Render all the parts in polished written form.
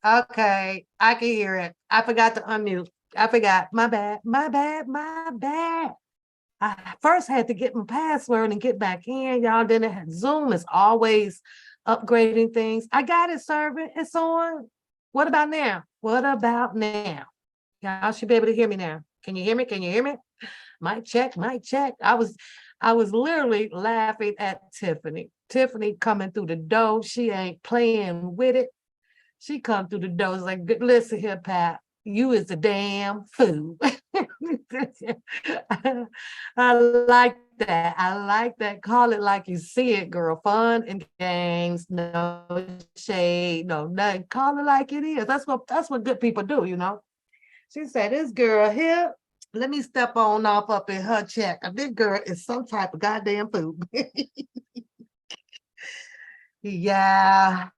Okay, I can hear it. I forgot to unmute. I forgot. My bad. My bad. My bad. I first had to get my password and get back in. Y'all didn't have Zoom is always upgrading things. I got it, servant. It's on. What about now? What about now? Y'all should be able to hear me now. Can you hear me? Can you hear me? Mic check, mic check. I was literally laughing at Tiffany. Tiffany coming through the door. She ain't playing with it. She come through the door. It's like, listen here, Pat. You is a damn fool. I like that. I like that. Call it like you see it, girl. Fun and games, no shade, no nothing. Call it like it is. That's what good people do. She said, this girl here, let me step on off up in her check. This girl is some type of goddamn fool. Yeah.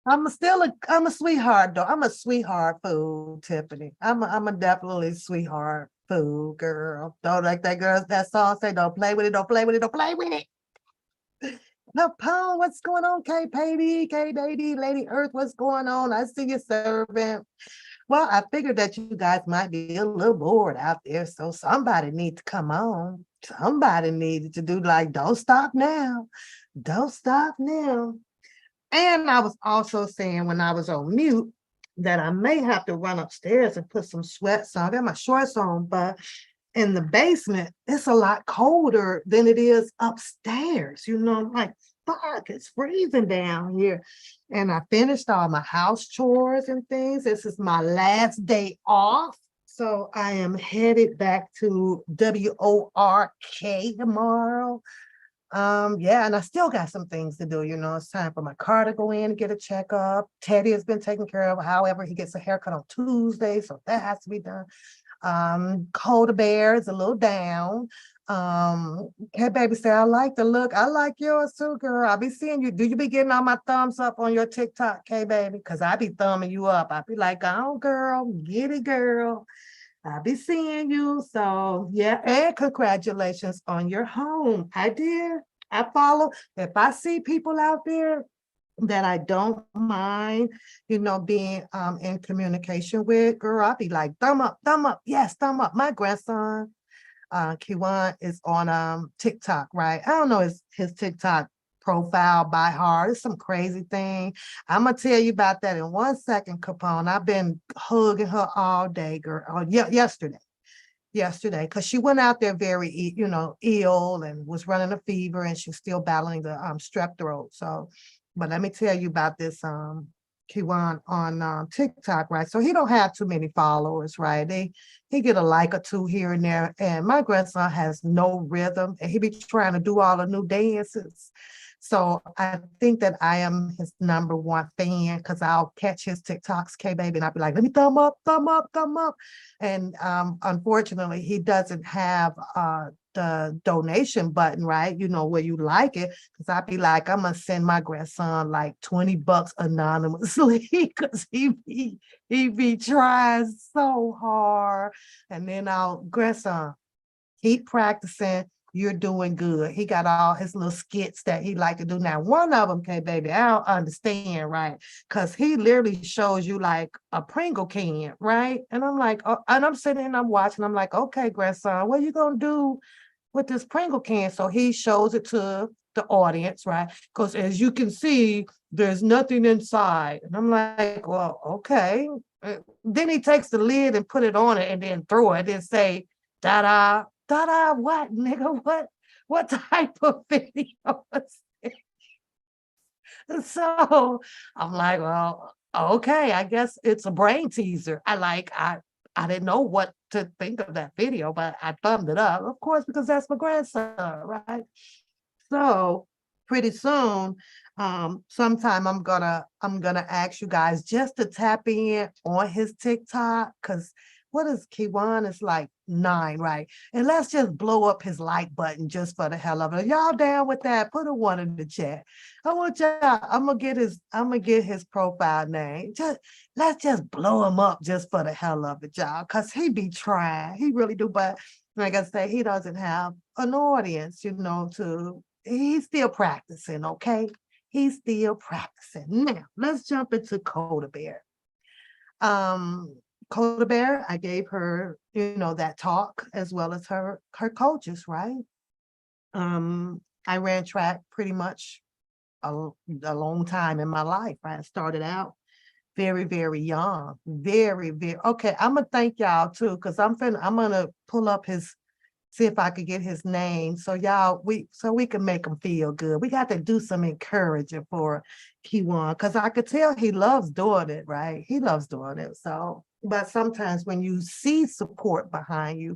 I'm a sweetheart though. I'm a sweetheart fool, Tiffany. I'm a definitely sweetheart fool, girl. Don't like that girl, that song say, don't play with it, don't play with it, don't play with it. No, Paul, what's going on, K baby, Lady Earth, what's going on? I see you serving. Well, I figured that you guys might be a little bored out there, so somebody needs to come on. Somebody needed to do like, don't stop now. Don't stop now. And I was also saying when I was on mute that I may have to run upstairs and put some sweats on. I got my shorts on, but in the basement, it's a lot colder than it is upstairs. Like, fuck, it's freezing down here. And I finished all my house chores and things. This is my last day off. So I am headed back to WORK tomorrow. Yeah, and I still got some things to do. It's time for my car to go in and get a checkup. Teddy has been taken care of. However, he gets a haircut on Tuesday, so that has to be done. Coda Bear is a little down. Hey baby say, I like the look. I like yours too, girl. I'll be seeing you. Do you be getting all my thumbs up on your TikTok, K baby? Because I be thumbing you up. I be like, oh girl, get it, girl. I'll be seeing you. So yeah, and congratulations on your home. I did. I follow. If I see people out there that I don't mind, being in communication with, girl, I'll be like, thumb up, yes, thumb up. My grandson, Kiwan, is on TikTok, right? I don't know his TikTok profile by heart. It's some crazy thing. I'm gonna tell you about that in 1 second, Capone. I've been hugging her all day, girl. Oh, yeah, yesterday, because she went out there very, ill and was running a fever, and she's still battling the strep throat. So, but let me tell you about this Kiwan on TikTok, right? So he don't have too many followers, right? He get a like or two here and there, and my grandson has no rhythm, and he be trying to do all the new dances. So I think that I am his number one fan because I'll catch his TikToks, K baby, and I'll be like, let me thumb up, thumb up, thumb up. And unfortunately, he doesn't have the donation button, right? Where you like it. Because I'd be like, I'm gonna send my grandson like $20 anonymously because he be trying so hard. And then I'll grandson, keep practicing. You're doing good. He got all his little skits that he like to do. Now, one of them, K baby, I don't understand, right? Because he literally shows you like a Pringle can, right? And I'm like, oh, and I'm sitting and I'm watching. I'm like, okay, grandson, what are you gonna do with this Pringle can? So he shows it to the audience, right? Because as you can see, there's nothing inside. And I'm like, well, okay. Then he takes the lid and put it on it and then throw it and say, da-da, da-da, what, nigga? What type of video is this? So I'm like, well, okay, I guess it's a brain teaser. I didn't know what to think of that video, but I thumbed it up, of course, because that's my grandson, right? So pretty soon, sometime I'm gonna ask you guys just to tap in on his TikTok, because what is Kiwan is like 9, right? And let's just blow up his like button just for the hell of it. Y'all down with that? Put a 1 in the chat. I want y'all, I'm gonna get his profile name. Let's just blow him up just for the hell of it, y'all. Cause he be trying. He really do, but like I say, he doesn't have an audience, to he's still practicing, okay? He's still practicing. Now, let's jump into Coda Bear. Um, Coda Bear, I gave her, that talk as well as her coaches, right? I ran track pretty much a long time in my life, right? I started out very, very young, very, very. Okay, I'm gonna thank y'all too, because I'm gonna pull up see if I could get his name. So y'all, so we can make him feel good. We got to do some encouraging for Kiwan, because I could tell he loves doing it, right? He loves doing it. So, but sometimes when you see support behind you,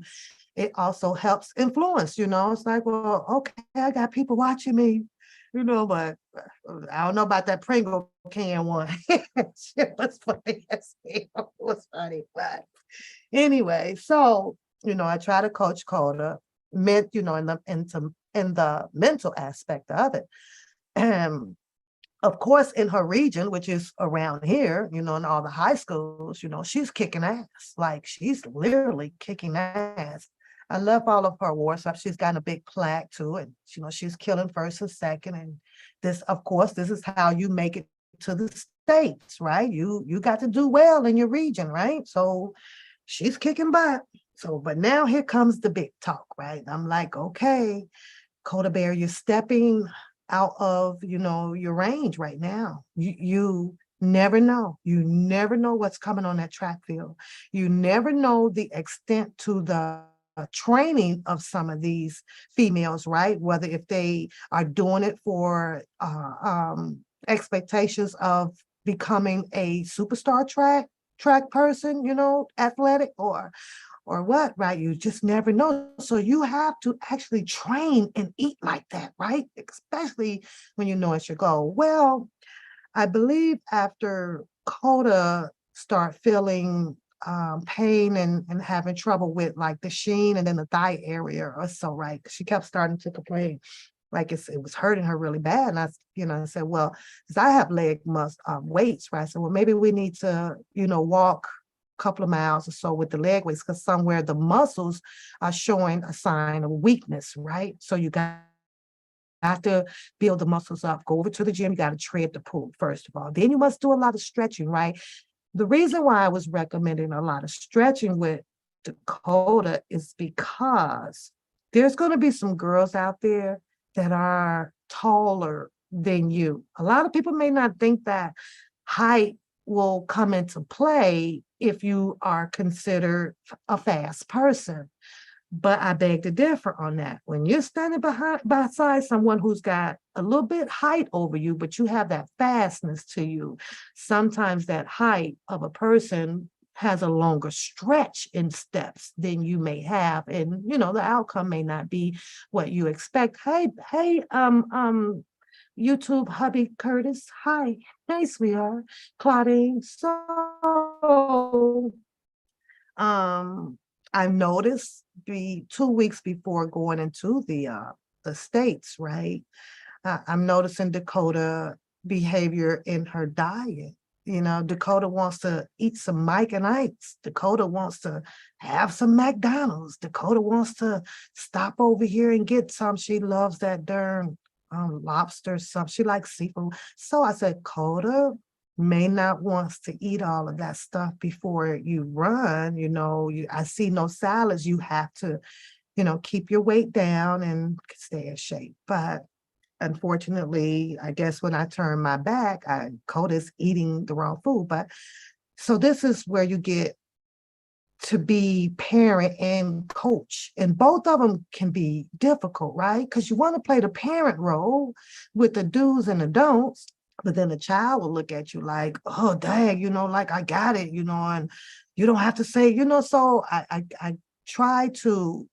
it also helps influence, it's like, well, okay, I got people watching me, but I don't know about that Pringle can one. It was funny as hell. It was funny, but anyway, so I try to coach Coda, meant, in the mental aspect of it. And of course, in her region, which is around here, in all the high schools, she's kicking ass. Like she's literally kicking ass. I love all of her awards. So she's gotten a big plaque too. And she's killing first and second. And this, of course, this is how you make it to the States, right? You got to do well in your region, right? So she's kicking butt. So, but now here comes the big talk, right? I'm like, okay, Coda Bear, you're stepping out of, your range right now. You never know. You never know what's coming on that track field. You never know the extent to the training of some of these females, right? Whether if they are doing it for expectations of becoming a superstar track person, athletic, or what, right? You just never know. So you have to actually train and eat like that, right? Especially when you know it's your goal. Well, I believe after Coda start feeling pain and having trouble with like the sheen and then the thigh area or so, right? She kept starting to complain like it was hurting her really bad. And I said, well, because I have leg weights, right? So, well, maybe we need to, walk a couple of miles or so with the leg weights, because somewhere the muscles are showing a sign of weakness, right? So you got to build the muscles up. Go over to the gym. You got to tread the pool, first of all. Then you must do a lot of stretching, right? The reason why I was recommending a lot of stretching with Dakota is because there's going to be some girls out there that are taller than you. A lot of people may not think that height will come into play if you are considered a fast person. But I beg to differ on that. When you're standing beside someone who's got a little bit height over you, but you have that fastness to you, sometimes that height of a person has a longer stretch in steps than you may have. And, the outcome may not be what you expect. Hey, YouTube hubby Curtis. Hi. Hey, sweetheart. Claudine. So, I noticed 2 weeks before going into the States, right? I'm noticing Dakota behavior in her diet. Dakota wants to eat some Mike and Ike's. Dakota wants to have some McDonald's. Dakota wants to stop over here and get some. She loves that darn lobster, some. She likes seafood. So I said, Coda may not wants to eat all of that stuff before you run. I see no salads. You have to, keep your weight down and stay in shape. But unfortunately, I guess when I turn my back, Coda's eating the wrong food. But so this is where you get to be parent and coach. And both of them can be difficult, right? Because you want to play the parent role with the do's and the don'ts, but then the child will look at you like, oh, dang, like I got it, and you don't have to say, so I try to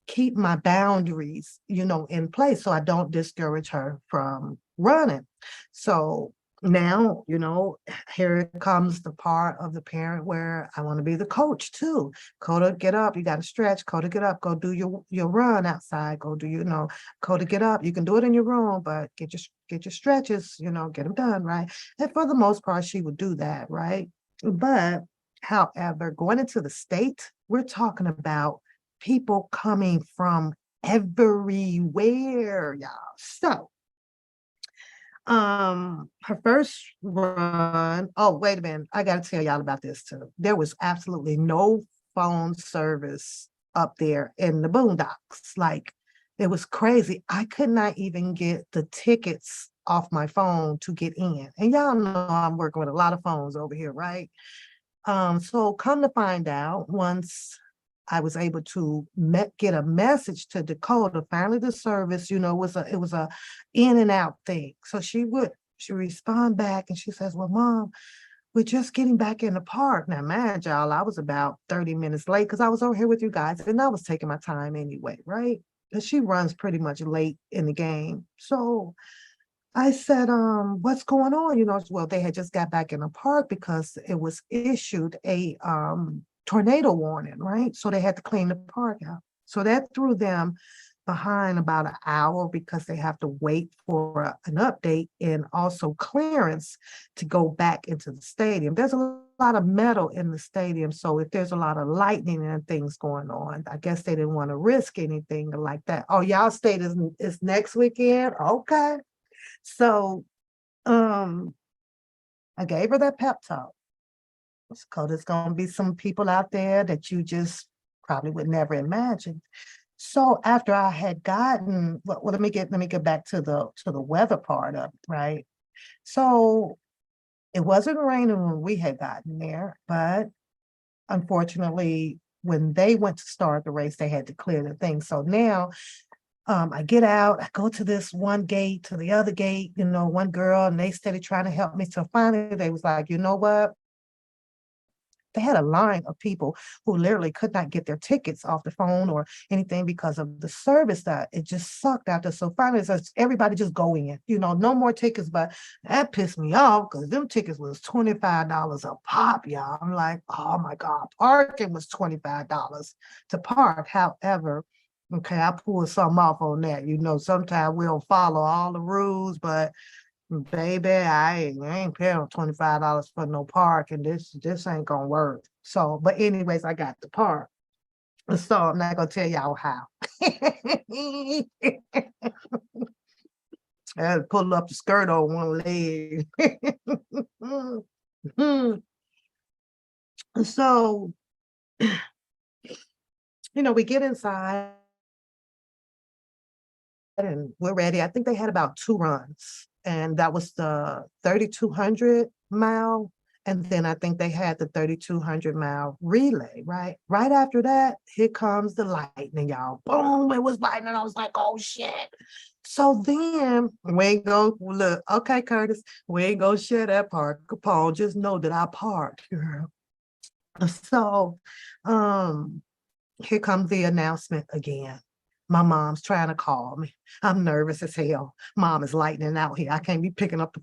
keep my boundaries, in place so I don't discourage her from running. So now, here comes the part of the parent where I want to be the coach too. Coda, get up. You got to stretch. Coda, get up. Go do your run outside. Go do, Coda, get up. You can do it in your room, but get your stretches, get them done, right? And for the most part, she would do that, right? But however, going into the state, we're talking about people coming from everywhere, y'all. So Her first run, oh, wait a minute, I gotta tell y'all about this too. There was absolutely no phone service up there in the boondocks. Like, it was crazy. I could not even get the tickets off my phone to get in. And y'all know I'm working with a lot of phones over here, right? So come to find out, once I was able to get a message to Dakota, finally the service, it was a in and out thing. So she respond back and she says, well, Mom, we're just getting back in the park. Now, man, y'all, I was about 30 minutes late because I was over here with you guys and I was taking my time anyway, right? Because she runs pretty much late in the game. So I said, what's going on? Well, they had just got back in the park because it was issued a tornado warning, right? So they had to clean the park out. So that threw them behind about an hour because they have to wait for an update and also clearance to go back into the stadium. There's a lot of metal in the stadium. So if there's a lot of lightning and things going on, I guess they didn't want to risk anything like that. Oh, y'all state is next weekend? Okay. So I gave her that pep talk. Because there's gonna be some people out there that you just probably would never imagine. So after I had gotten, well, let me get back to the weather part of it, right? So it wasn't raining when we had gotten there, but unfortunately, when they went to start the race, they had to clear the thing. So now I get out, I go to this one gate, to the other gate, one girl, and they started trying to help me. So finally they was like, you know what? They had a line of people who literally could not get their tickets off the phone or anything because of the service that it just sucked out there. So finally, it says everybody just go in, no more tickets. But that pissed me off because them tickets was $25 a pop, y'all. I'm like, oh my God, parking was $25 to park. However, okay, I pulled something off on that. Sometimes we don't follow all the rules, but baby, I ain't paying $25 for no park, and this ain't gonna work. So, but anyways, I got the park. So I'm not gonna tell y'all how. I had to pull up the skirt on one leg. So, we get inside and we're ready. I think they had about 2 runs, and that was the 3,200 mile. And then I think they had the 3,200-mile relay, right? Right after that, here comes the lightning, y'all. Boom, it was lightning. I was like, oh shit. So then we ain't go look, okay, Curtis, we ain't gonna share that part. Capone, just know that I parked, girl. So here comes the announcement again. My mom's trying to call me. I'm nervous as hell. Mom is lightning out here. I can't be picking up the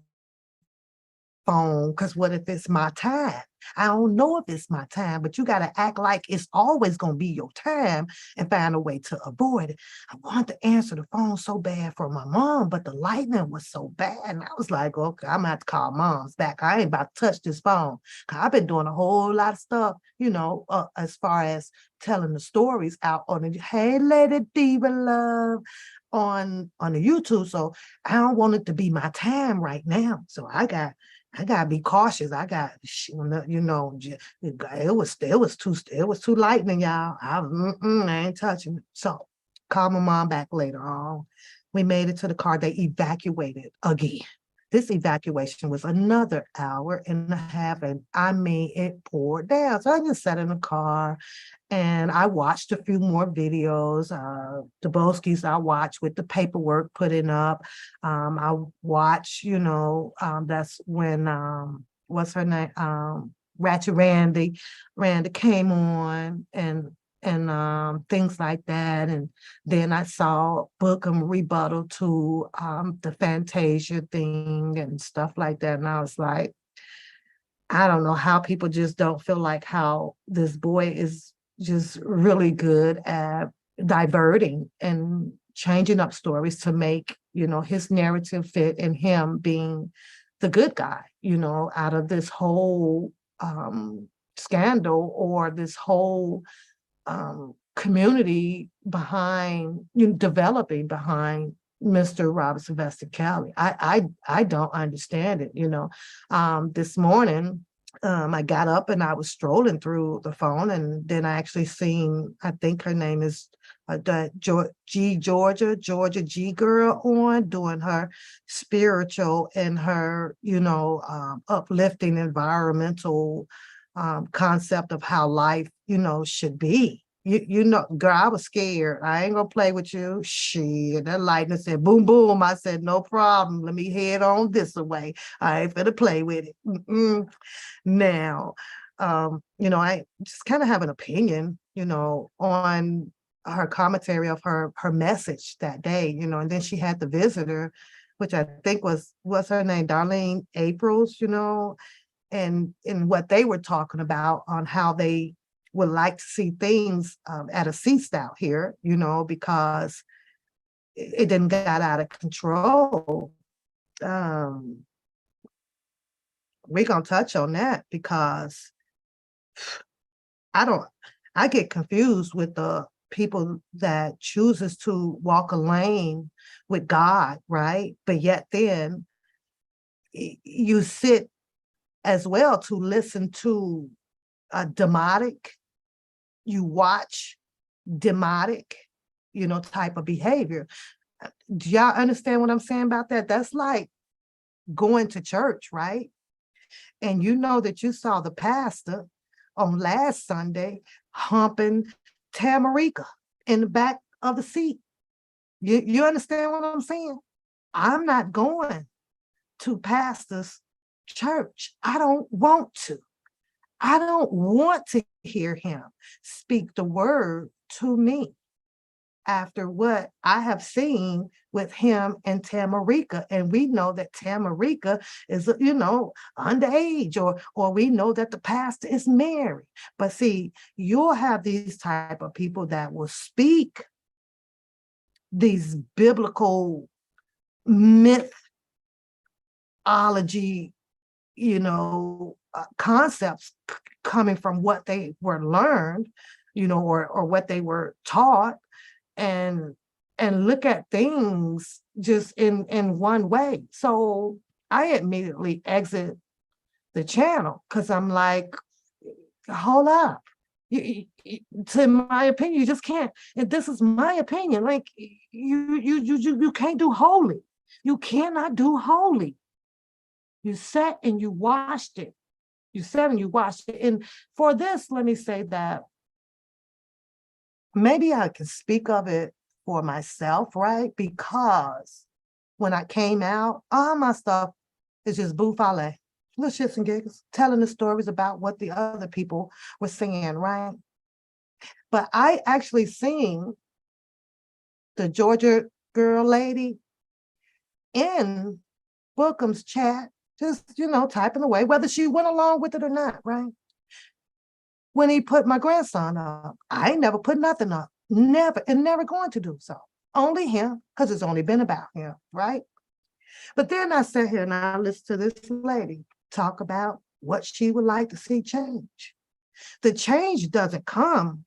phone because what if it's my time? I don't know if it's my time, but you got to act like it's always going to be your time and find a way to avoid it. I wanted to answer the phone so bad for my mom, but the lightning was so bad. And I was like, okay, I'm going to have to call mom's back. I ain't about to touch this phone because I've been doing a whole lot of stuff, as far as telling the stories out on the Hey Lady Diva Love on the YouTube. So I don't want it to be my time right now. So I gotta be cautious. I got, it was too lightning, y'all. I ain't touching it. So call my mom back later on. We made it to the car. They evacuated again. This evacuation was another hour and a half, and I mean, it poured down. So I just sat in the car and I watched a few more videos. The Boskies I watched with the paperwork putting up. I watched, that's when, what's her name? Ratchet Randy came on and things like that. And then I saw Bookham rebuttal to the Fantasia thing and stuff like that. And I was like, I don't know how people just don't feel like how this boy is just really good at diverting and changing up stories to make, his narrative fit and him being the good guy, out of this whole scandal or this whole community behind developing behind Mr. Robert Sylvester Kelly. I don't understand it, you know. This morning, I got up and I was strolling through the phone, and then I actually seen, I think her name is Georgia G girl on doing her spiritual and her, you know, uplifting environmental concept of how life, you know, should be. You know, girl, I was scared. I ain't gonna play with you. Shit, that lightning said boom, boom. I said, no problem. Let me head on this away. I ain't finna play with it. Now, you know, I just kind of have an opinion, you know, on her commentary of her message that day, you know, and then she had the visitor, which I think was her name, Darlene Aprils, you know, and in what they were talking about on how they would like to see things at a C-style here, you know, because it didn't got out of control. We're gonna touch on that because I get confused with the people that chooses to walk a lane with God, right? But yet then you sit as well to listen to a demotic, you watch demotic, you know, type of behavior. Do y'all understand what I'm saying about that? That's like going to church, right? And you know that you saw the pastor on last Sunday humping Tamarica in the back of the seat. You understand what I'm saying? I'm not going to pastor's church. I don't want to. I don't want to hear him speak the word to me after what I have seen with him and Tamarica. And we know that Tamarica is, you know, underage, or we know that the pastor is married. But see, you'll have these type of people that will speak these biblical mythology, you know, concepts coming from what they were learned, you know, or what they were taught, and look at things just in one way. So I immediately exit the channel because I'm like, hold up. To my opinion, you just can't. And this is my opinion. Like you can't do holy. You cannot do holy. You sat and you watched it. You sat and you watched it. And for this, let me say that maybe I can speak of it for myself, right? Because when I came out, all my stuff is just boufale, little shits and giggles, telling the stories about what the other people were saying, right? But I actually seen the Georgia girl lady in Bookham's chat, just, you know, typing away, whether she went along with it or not, right? When he put my grandson up, I ain't never put nothing up. Never, and never going to do so. Only him, because it's only been about him, right? But then I sat here and I listened to this lady talk about what she would like to see change. The change doesn't come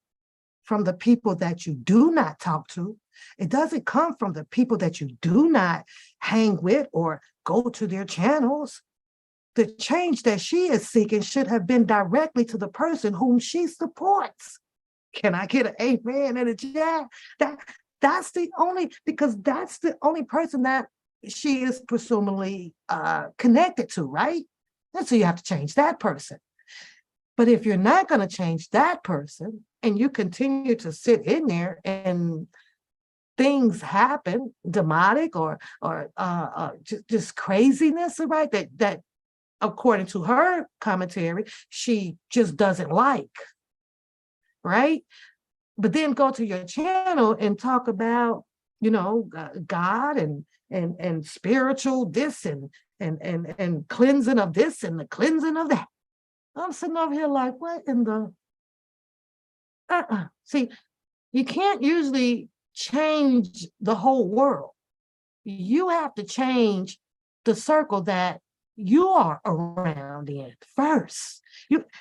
from the people that you do not talk to. It doesn't come from the people that you do not hang with or go to their channels. The change that she is seeking should have been directly to the person whom she supports. Can I get an amen and a chat? That's the only, because that's the only person that she is presumably connected to, right? And so you have to change that person. But if you're not going to change that person and you continue to sit in there and things happen, demonic or just craziness, right? That according to her commentary, she just doesn't like, right? But then go to your channel and talk about, you know, God and spiritual this and cleansing of this and the cleansing of that. I'm sitting over here like, what in the See, you can't usually change the whole world. You have to change the circle that you are around in first.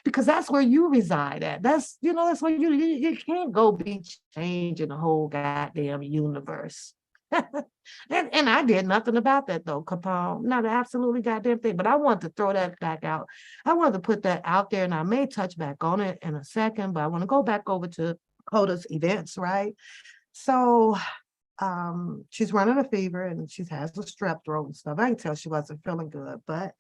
Because that's where you reside at. That's, you know, that's where you can't go be changing the whole goddamn universe. And I did nothing about that though, Capone. Not absolutely goddamn thing. But I want to throw that back out. I want to put that out there, and I may touch back on it in a second, but I want to go back over to Coda's events, right? So she's running a fever and she has a strep throat and stuff. I can tell she wasn't feeling good, but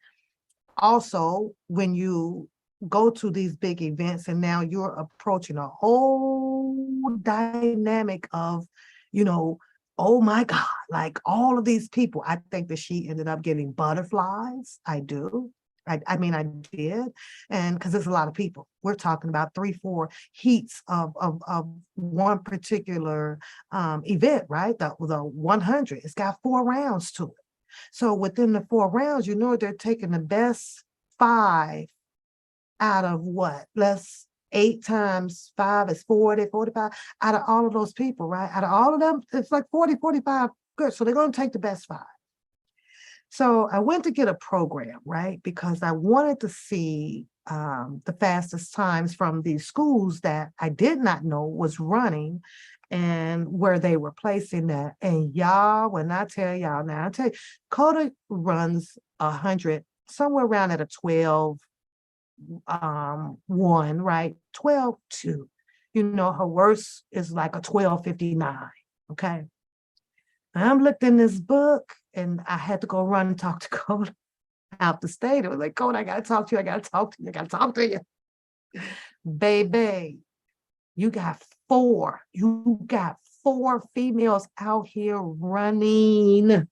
also when you go to these big events and now you're approaching a whole dynamic of, you know, oh my God, like all of these people. I think that she ended up getting butterflies. I do. I mean, I did. And because there's a lot of people. We're talking about 3, 4 heats of one particular event, right? The 100. It's got 4 rounds to it. So within the 4 rounds, you know, they're taking the best 5 out of what? Let's 8 times 5 is 40, 45 out of all of those people, right? Out of all of them, it's like 40, 45. Good. So they're going to take the best 5. So I went to get a program, right? Because I wanted to see the fastest times from these schools that I did not know was running and where they were placing that. And y'all, when I tell y'all now, I tell you, Coda runs 100, somewhere around at a 12, 1, right? 12.2. You know, her worst is like a 12.59. Okay. I'm looked in this book and I had to go run and talk to Coda out the state. It was like, Coda, I gotta talk to you. I gotta talk to you. I gotta talk to you. Baby, you got 4. You got 4 females out here running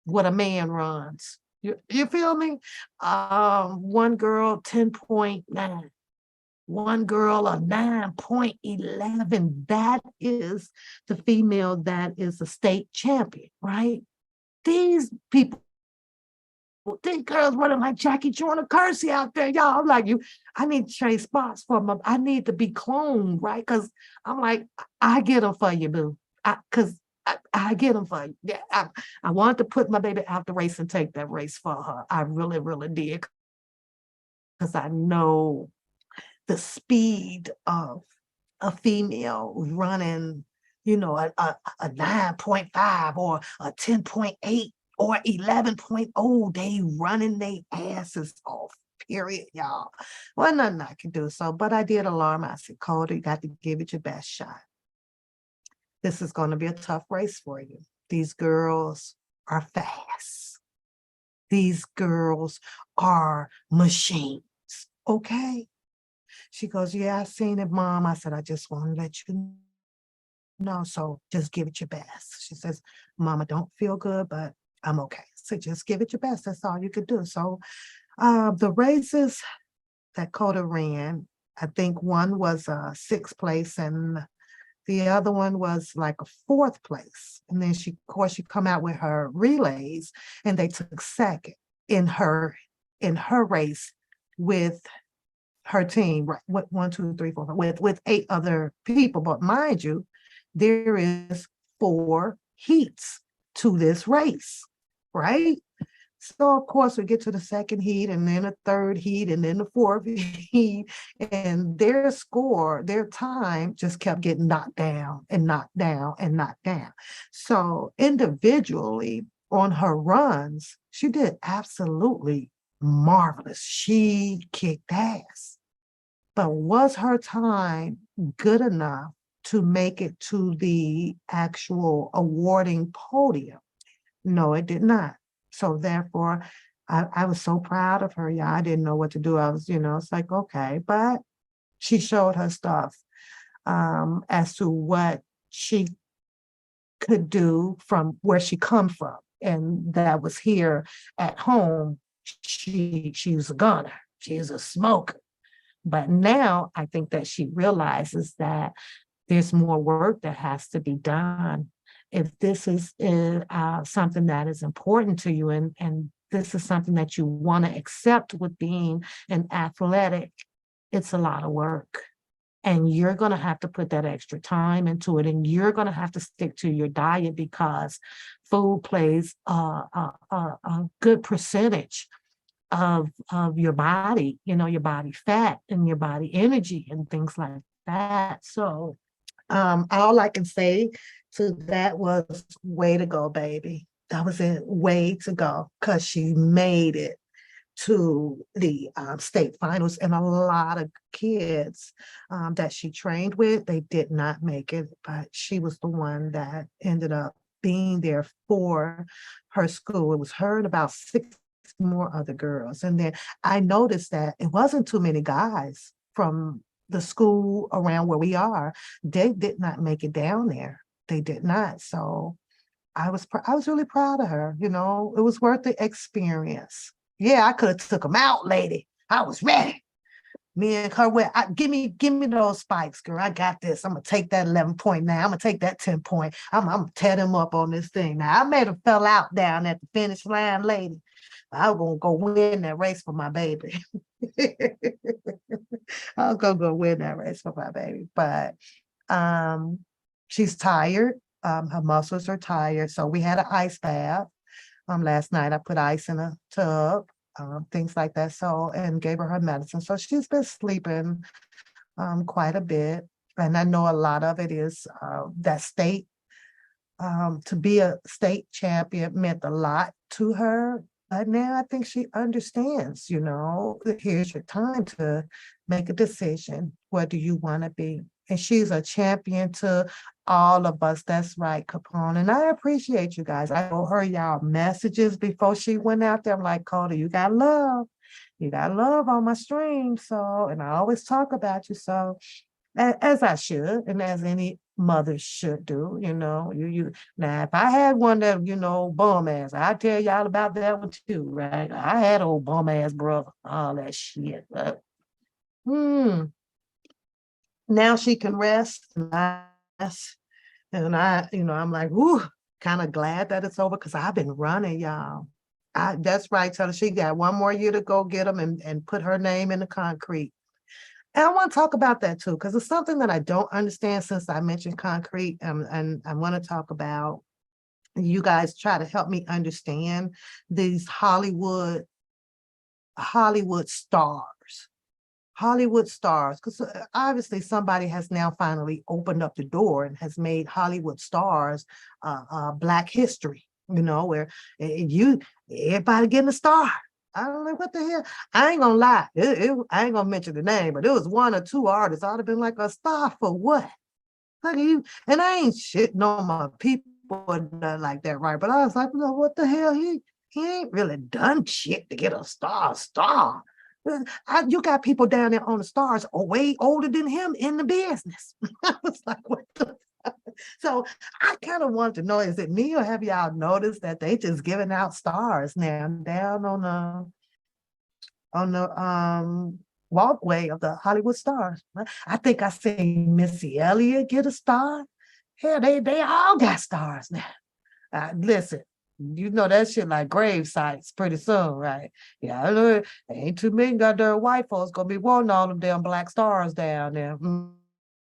what a man runs. You feel me? One girl, 10.9. One girl, a 9.11. That is the female that is a state champion, right? These people, these girls running like Jackie Joyner Kersey out there, y'all. I'm like, I need to trade spots for them. I need to be cloned, right? Because I'm like, I get them for you, boo. Because I get them for you. Yeah, I wanted to put my baby out the race and take that race for her. I really, really did. Because I know the speed of a female running, you know, a 9.5 or a 10.8 or 11.0, they running their asses off, period, y'all. Well, nothing I can do so, but I did alarm. I said, Coda, you got to give it your best shot. This is going to be a tough race for you. These girls are fast. These girls are machines, okay? She goes, yeah, I seen it, Mom. I said, I just want to let you know, so just give it your best. She says, Mama, don't feel good, but I'm okay. So just give it your best. That's all you could do. So the races that Coda ran, I think one was a 6th place and the other one was like a 4th place. And then she, of course, she come out with her relays and they took 2nd in her race with her team, right? What 1, 2, 3, 4, with 8 other people. But mind you, there is 4 heats to this race, right? So of course we get to the 2nd heat and then a 3rd heat and then the 4th heat, and their score, their time just kept getting knocked down and knocked down and knocked down. So individually on her runs, she did absolutely marvelous. She kicked ass. But was her time good enough to make it to the actual awarding podium? No, it did not. So therefore, I was so proud of her. Yeah, I didn't know what to do. I was, it's like, okay, but she showed her stuff as to what she could do from where she come from. And that was here at home. She's a gunner. She's a smoker. But now I think that she realizes that there's more work that has to be done. If this is something that is important to you and this is something that you want to accept with being an athletic, it's a lot of work. And you're going to have to put that extra time into it. And you're going to have to stick to your diet because food plays a good percentage of your body, your body fat and your body energy and things like that. So All I can say to that was way to go, baby. That was it, way to go, because she made it to the state finals, and a lot of kids that she trained with, they did not make it, but she was the one that ended up being there for her school. It was her and about six more other girls. And then I noticed that it wasn't too many guys from the school around where we are. They did not make it down there. They did not. So I was really proud of her. It was worth the experience. Yeah, I could have took him out, lady. I was ready. Me and her went, give me those spikes, girl. I got this. I'm gonna take that 11 point now. I'm gonna take that 10 point. I'm gonna tear them up on this thing. Now I made him fell out down at the finish line, lady. I was gonna go win that race for my baby. I was gonna go win that race for my baby. But um, she's tired. Her muscles are tired. So we had an ice bath. Last night I put ice in a tub, things like that. So, and gave her medicine. So she's been sleeping quite a bit. And I know a lot of it is that state. To be a state champion meant a lot to her. But now I think she understands, here's your time to make a decision. What do you want to be? And she's a champion to all of us. That's right, Capone. And I appreciate you guys. I owe her y'all messages before she went out there. I'm like, Coda, you got love. You got love on my stream. So, and I always talk about you. So as I should, and as any mother should do, you now if I had one that, bum ass, I tell y'all about that one too, right? I had old bum ass brother, all that shit. But now she can rest. And I'm like, ooh, kind of glad that it's over because I've been running, y'all. That's right, tell her she got one more year to go get them and put her name in the concrete. And I want to talk about that too, because it's something that I don't understand since I mentioned concrete. And I want to talk about, you guys try to help me understand these Hollywood stars. Hollywood stars, because obviously somebody has now finally opened up the door and has made Hollywood stars Black history, where everybody getting a star. I don't know what the hell. I ain't gonna lie. I ain't gonna mention the name, but it was one or two artists. I'd have been like, a star for what? Like you, and I ain't shitting on my people like that, right? But I was like, what the hell? He ain't really done shit to get a star. You got people down there on the stars way older than him in the business. I was like, what the fuck? So I kind of want to know, is it me or have y'all noticed that they just giving out stars now down on the walkway of the Hollywood stars? I think I seen Missy Elliott get a star. Hell, they all got stars now. Listen, that shit like grave sites pretty soon, right? Yeah, I know ain't too many goddamn white folks gonna be wanting all them damn black stars down there.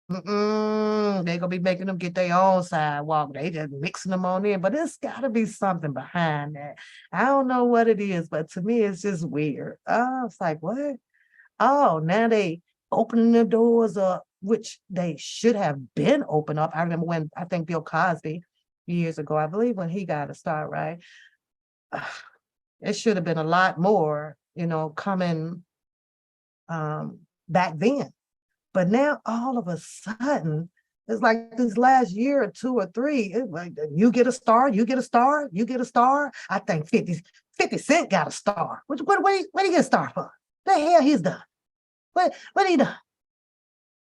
They gonna be making them get their own sidewalk. They just mixing them on in, but it's gotta be something behind that. I don't know what it is, but to me, it's just weird. It's like, what? Oh, now they opening the doors up, which they should have been open up. I remember when I think Bill Cosby years ago, I believe when he got a start, right? It should have been a lot more, coming back then. But now all of a sudden, it's like this last year or two or three, it's like you get a star, you get a star, you get a star. I think 50 Cent got a star. What did he get a star for? The hell he's done? What he done?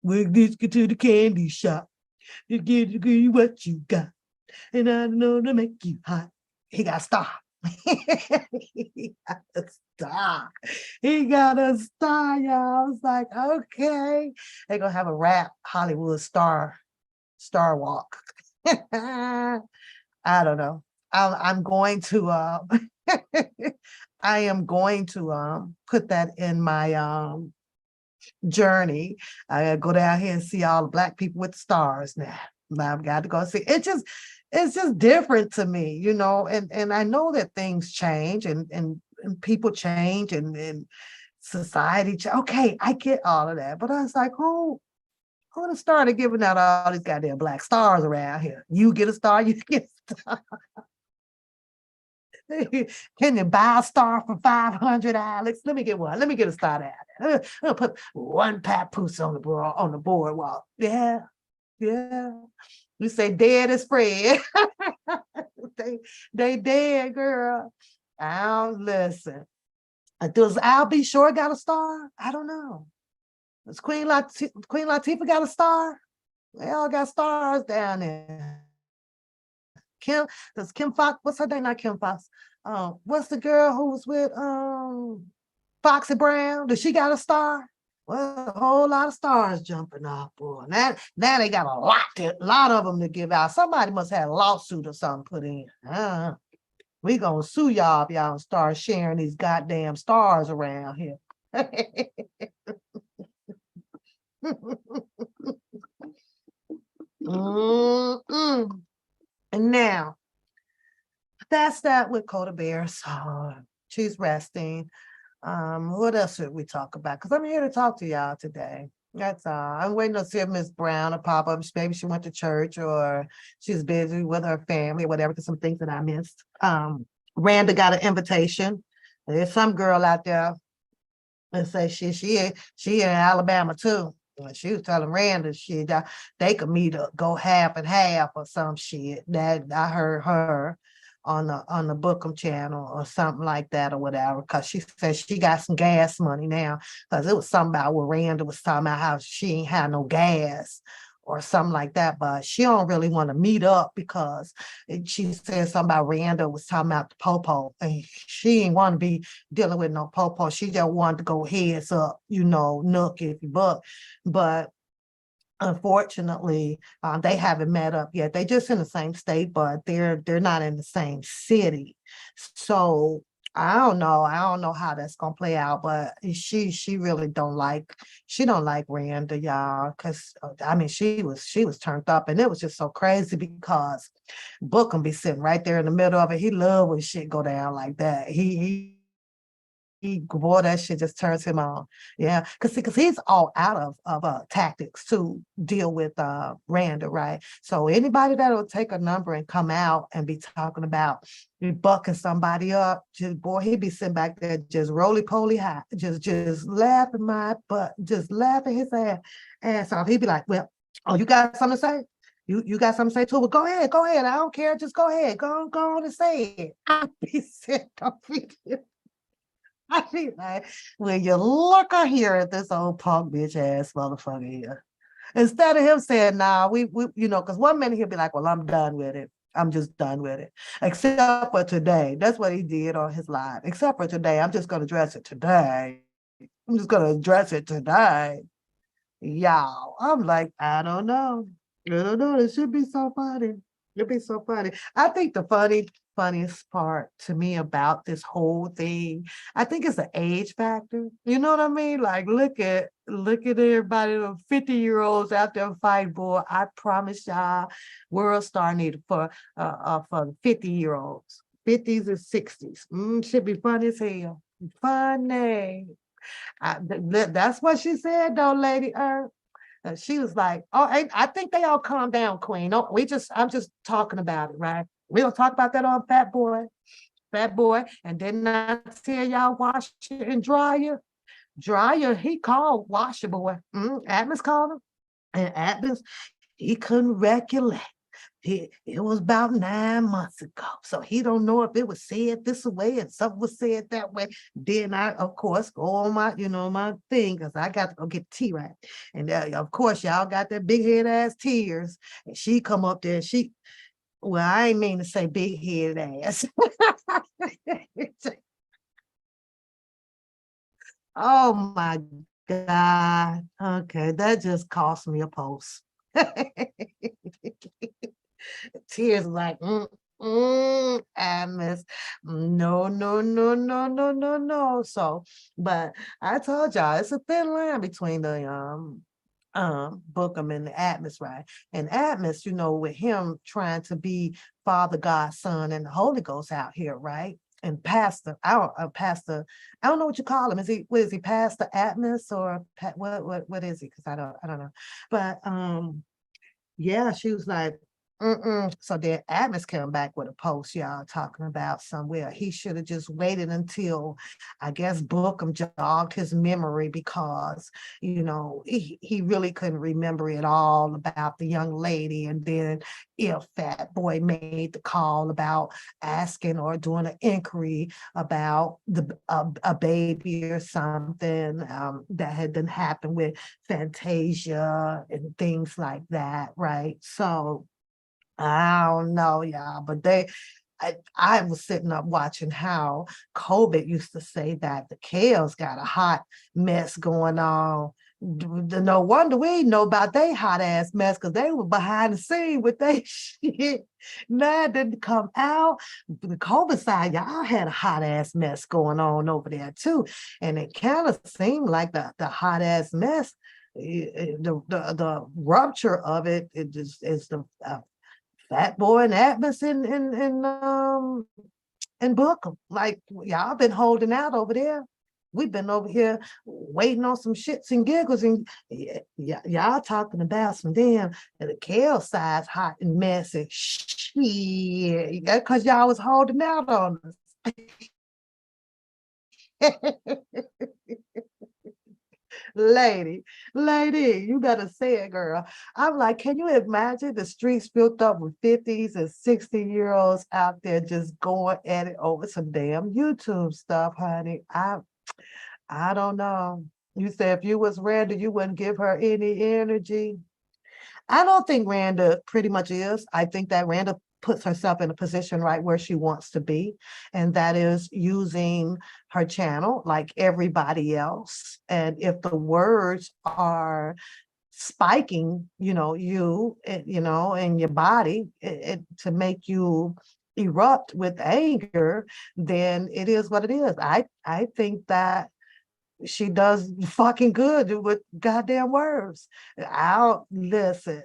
We're just get to the candy shop to give you what you got. And I know to make you hot. He got a star. He got a star. He got a star, y'all. I was like, okay. They're gonna have a rap Hollywood star walk. I don't know. I'm going to I am going to put that in my journey. I gotta go down here and see all the Black people with the stars now. I've got to go see. It's just different to me, and I know that things change and people change and society. Okay, I get all of that, but I was like, who Who done started giving out all these goddamn black stars around here? You get a star, you get a star. Can you buy a star for 500, Alex? Let me get one. Let me get a star there. I'll put one papoose on the boardwalk. Yeah, yeah. You say dead as Fred. they dead, girl. I don't listen. Does Al B. Shore got a star? I don't know. Does Queen Latifah got a star? They all got stars down there. Kim, does Kim Fox, what's her name? Not Kim Fox. What's the girl who was with Foxy Brown? Does she got a star? Well, a whole lot of stars jumping off, boy. Now they got a lot of them to give out. Somebody must have a lawsuit or something put in. We gonna sue y'all if y'all start sharing these goddamn stars around here. And now, that's that with Coda Bear. So she's resting. What else should we talk about? Because I'm here to talk to y'all today. That's all. I'm waiting to see if Miss Brown will pop up. Maybe she went to church or she's busy with her family or whatever, because some things that I missed. Randa got an invitation. There's some girl out there that say she in Alabama too. She was telling Randa they could meet up, go half and half or some shit. That I heard her on the Bookham channel or something like that or whatever, because she said she got some gas money now, because it was something about where Randa was talking about how she ain't had no gas or something like that, but she don't really want to meet up because she said something about Randa was talking about the popo, and she ain't want to be dealing with no popo. She just wanted to go heads up, nook if you buck. But unfortunately, they haven't met up yet. They just in the same state, but they're not in the same city. So I don't know how that's gonna play out, but she really don't like Randa, y'all, because I mean she was turned up, and it was just so crazy because Bookham be sitting right there in the middle of it. He love when shit go down like that. Boy, that shit just turns him on. Yeah, because he's all out of tactics to deal with Randa, right? So anybody that'll take a number and come out and be talking about bucking somebody up, just boy, he'd be sitting back there just roly-poly high, just laughing my butt, just laughing his ass off. He'd be like, well, oh, you got something to say? You got something to say too? Well, go ahead. I don't care. Just go ahead. Go on and say it. I'd be sitting up here. I mean, like, when you look here at this old punk bitch ass motherfucker here, instead of him saying, nah, we because one minute he'll be like, well, I'm done with it. I'm just done with it. Except for today. That's what he did on his live. Except for today. I'm just going to address it today. I'm just going to address it today. Y'all. I'm like, I don't know. It should be so funny. It'd be so funny. I think the funniest part to me about this whole thing, I think it's the age factor. You know what I mean? Like, look at everybody, the 50-year-olds out there fighting, boy. I promise y'all, World Star needed for 50-year-olds, 50s and 60s. Should be funny as hell. Funny. That's what she said, though, Lady Earth. She was like, "Oh, I think they all calm down, Queen. No, I'm just talking about it, right? We don't talk about that on Fat Boy, and didn't I tell y'all washer and dryer? He called washer boy. Adams called him, and Adams he couldn't recollect. It was about 9 months ago, so he don't know if it was said this way and something was said that way. Then I, of course, go on my thing, because I got to go get tea right. And of course, y'all got that big head ass tears, and she come up there. Well, I ain't mean to say big head ass. Oh my God. Okay, that just cost me a post. Tears like, I miss. No, no, no, no, no, no, no. So, but I told y'all it's a thin line between the Bookham and the Atmos, right? And Atmos, with him trying to be Father, God, Son, and the Holy Ghost out here, right? and Pastor, Pastor, I don't know what you call him. What is he, Pastor Atmos or what is he? Because I don't know. But yeah, she was like, mm-mm. So then Atmos came back with a post, y'all, talking about somewhere he should have just waited until, I guess, Bookham jogged his memory because, he really couldn't remember it all about the young lady. And then if Fat Boy made the call about asking or doing an inquiry about a baby or something that had been happened with Fantasia and things like that, right? So I don't know, y'all, but I was sitting up watching how COVID used to say that the Kales got a hot mess going on. No wonder we didn't know about they hot ass mess because they were behind the scene with they shit. Now it didn't come out. The COVID side, y'all had a hot ass mess going on over there too. And it kind of seemed like the hot ass mess, the rupture of it, is the Fat Boy and Atmos and Bookham. Like y'all been holding out over there. We've been over here waiting on some shits and giggles, and y'all talking about some damn the kale size hot and messy shit. That's because y'all was holding out on us. Lady, you better say it, girl. I'm like, can you imagine the streets built up with 50s and 60-year-olds out there just going at it over some damn YouTube stuff, honey? I don't know. You said if you was Randa, you wouldn't give her any energy. I don't think Randa pretty much is. I think that Randa puts herself in a position right where she wants to be, and that is using her channel like everybody else. And if the words are spiking, and your body to make you erupt with anger, then it is what it is. I think that she does fucking good with goddamn words. I'll listen.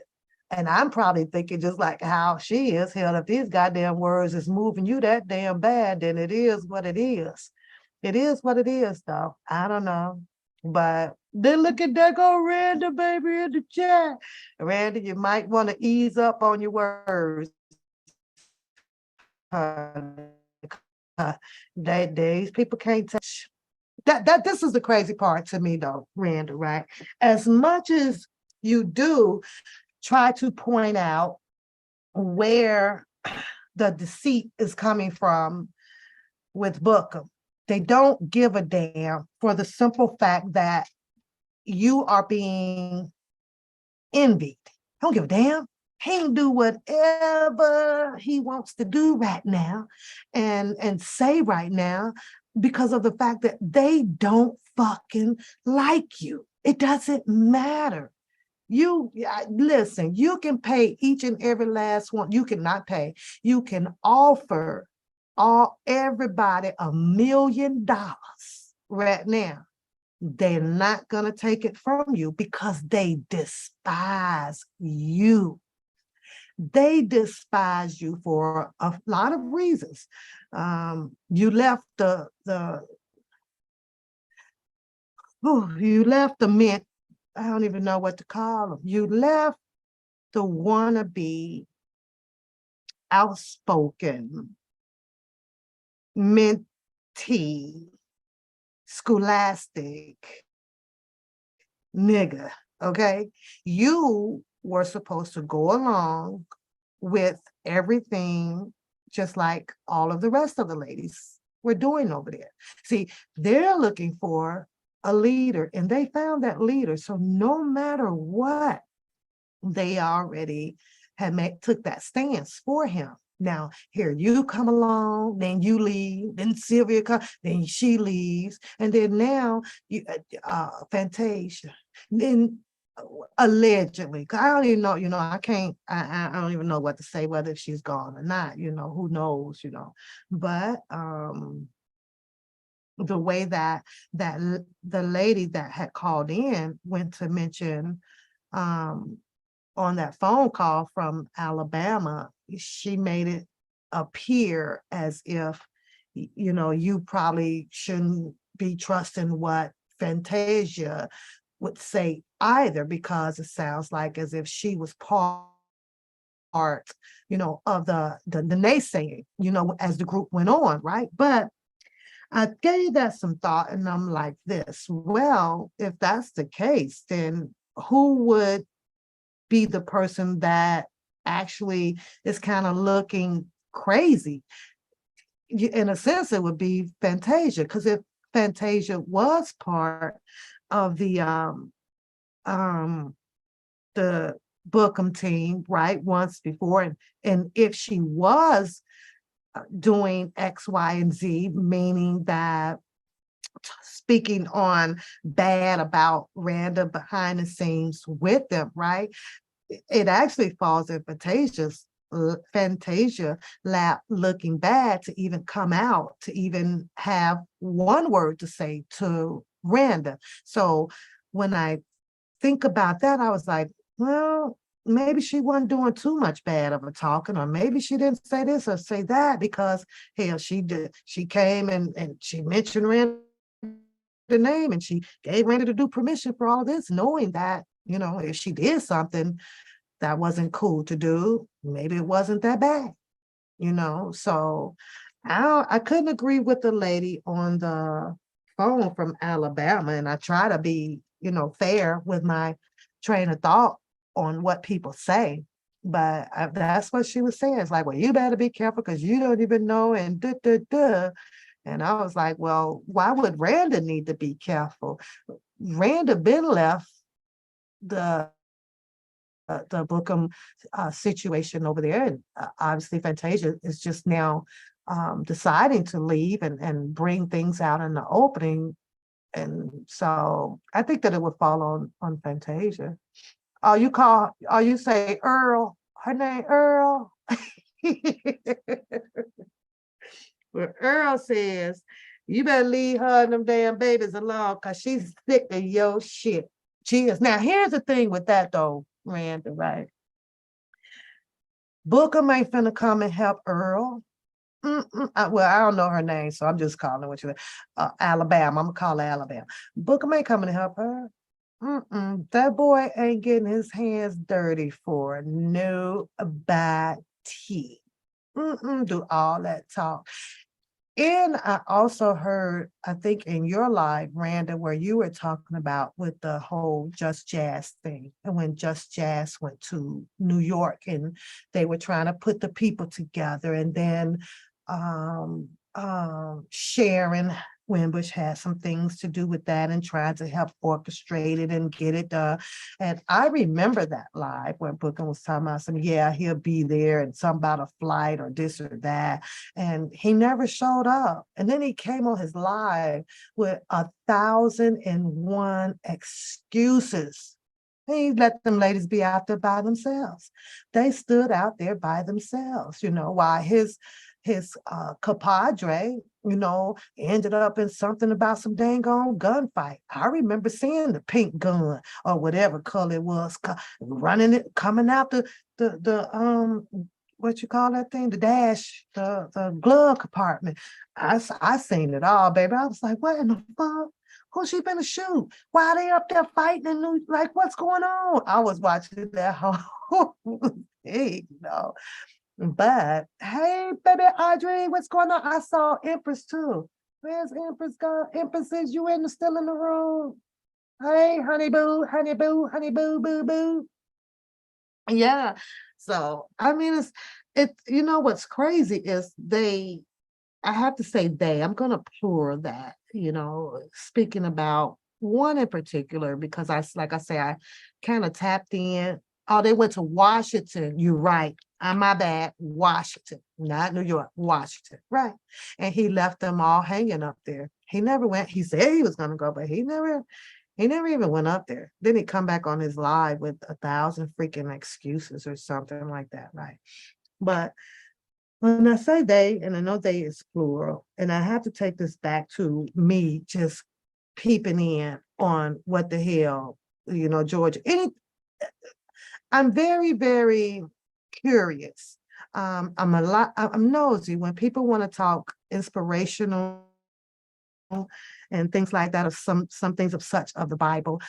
And I'm probably thinking just like how she is, hell, if these goddamn words is moving you that damn bad, then it is what it is. It is what it is, though. I don't know. But then look at that go Randa, baby, in the chat. Randa, you might want to ease up on your words. These people can't touch. That this is the crazy part to me though, Randa, right? As much as you do try to point out where the deceit is coming from with Bookham, they don't give a damn for the simple fact that you are being envied. Don't give a damn. He can do whatever he wants to do right now and say right now because of the fact that they don't fucking like you. It doesn't matter. Listen, you can pay each and every last one. You cannot pay. You can offer everybody $1 million right now. They're not going to take it from you because they despise you. They despise you for a lot of reasons. You left you left the mint. I don't even know what to call them. You left the wannabe, outspoken, minty, scholastic nigga, okay? You were supposed to go along with everything just like all of the rest of the ladies were doing over there. See, they're looking for a leader and they found that leader. So no matter what, they already took that stance for him. Now, here you come along, then you leave, then Sylvia comes, then she leaves, and then now you, Fantasia, then allegedly, I don't even know, I don't even know what to say, whether she's gone or not, who knows, but the way that the lady that had called in went to mention on that phone call from Alabama, she made it appear as if you know, you probably shouldn't be trusting what Fantasia would say either, because it sounds like as if she was part, you know, of the naysaying, you know, as the group went on, right? But I gave that some thought and I'm like this, well, if that's the case, then who would be the person that actually is kind of looking crazy? In a sense, it would be Fantasia, because if Fantasia was part of um the Bookham team, right, once before, and if she was doing X, Y, and Z, meaning that speaking on bad about Randa behind the scenes with them, right? It actually falls in Fantasia lap, looking bad to even come out, to even have one word to say to Randa. So when I think about that, I was like, well, maybe she wasn't doing too much bad of a talking, or maybe she didn't say this or say that, because hell, she did. She came and she mentioned Randa's name, and she gave Randa to do permission for all this, knowing that, you know, if she did something that wasn't cool to do, maybe it wasn't that bad, you know. So I couldn't agree with the lady on the phone from Alabama, and I try to be, you know, fair with my train of thought on what people say. But that's what she was saying. It's like, well, you better be careful because you don't even know, and duh, duh, duh. And I was like, well, why would Randa need to be careful? Randa been left the the Bookham situation over there. And obviously, Fantasia is just now deciding to leave and bring things out in the opening. And so I think that it would fall on Fantasia. You say Earl, her name Earl. Well, Earl says, you better leave her and them damn babies alone because she's sick of your shit. She is. Now, here's the thing with that, though, Randa, right? Booker ain't finna come and help Earl. Well, I don't know her name, so I'm just calling what you Alabama. I'm gonna call her Alabama. Booker ain't coming to help her. That boy ain't getting his hands dirty for nobody. Do all that talk. And I also heard, I think in your live, Randa, where you were talking about with the whole Just Jazz thing, and when Just Jazz went to New York and they were trying to put the people together, and then Sharon Wimbush had some things to do with that and tried to help orchestrate it and get it done. And I remember that live when Booker was talking about some, yeah, he'll be there, and something about a flight or this or that. And he never showed up. And then he came on his live with 1,001 excuses. He let them ladies be out there by themselves. They stood out there by themselves, you know, while his compadre, you know, ended up in something about some dang on gunfight. I remember seeing the pink gun or whatever color it was, running it, coming out the what you call that thing, the dash, the glove compartment. I seen it all, baby. I was like, what in the fuck? Who's she finna shoot? Why are they up there fighting? And like, what's going on? I was watching that whole thing, you know. But hey, baby Audrey, what's going on? I saw Empress too. Where's Empress gone? Empress, is you still in the room? Hey, honey boo, honey boo, honey boo, boo, boo. Yeah. So I mean, it's you know what's crazy is I have to say I'm gonna plural that, you know, speaking about one in particular, because like I say, I kind of tapped in. Oh, they went to Washington. You're right. My bad. Washington, not New York, Washington. Right. And he left them all hanging up there. He never went. He said he was gonna go, but he never even went up there. Then he come back on his live with 1,000 freaking excuses or something like that, right? But when I say they, and I know they is plural, and I have to take this back to me just peeping in on what the hell, you know, Georgia. I'm very, very curious. I'm nosy when people want to talk inspirational and things like that, of some things of such of the Bible,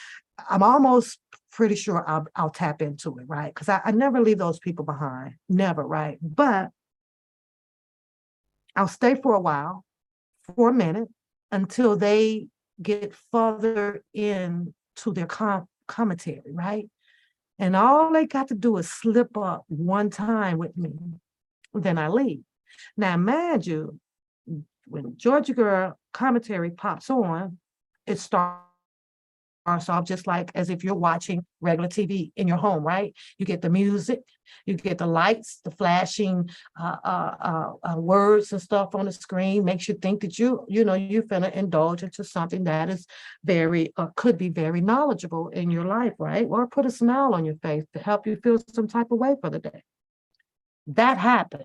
I'm almost pretty sure I'll tap into it, right? Because I never leave those people behind, never, right? But I'll stay for a while, for a minute, until they get further into their commentary, right? And all they got to do is slip up one time with me, then I leave. Now, mind you, when Georgia Girl commentary pops on, it starts off just like as if you're watching regular TV in your home, right? You get the music, you get the lights, the flashing words and stuff on the screen, makes you think that you're gonna indulge into something that is very, could be very knowledgeable in your life, right? Or put a smile on your face to help you feel some type of way for the day. That happened.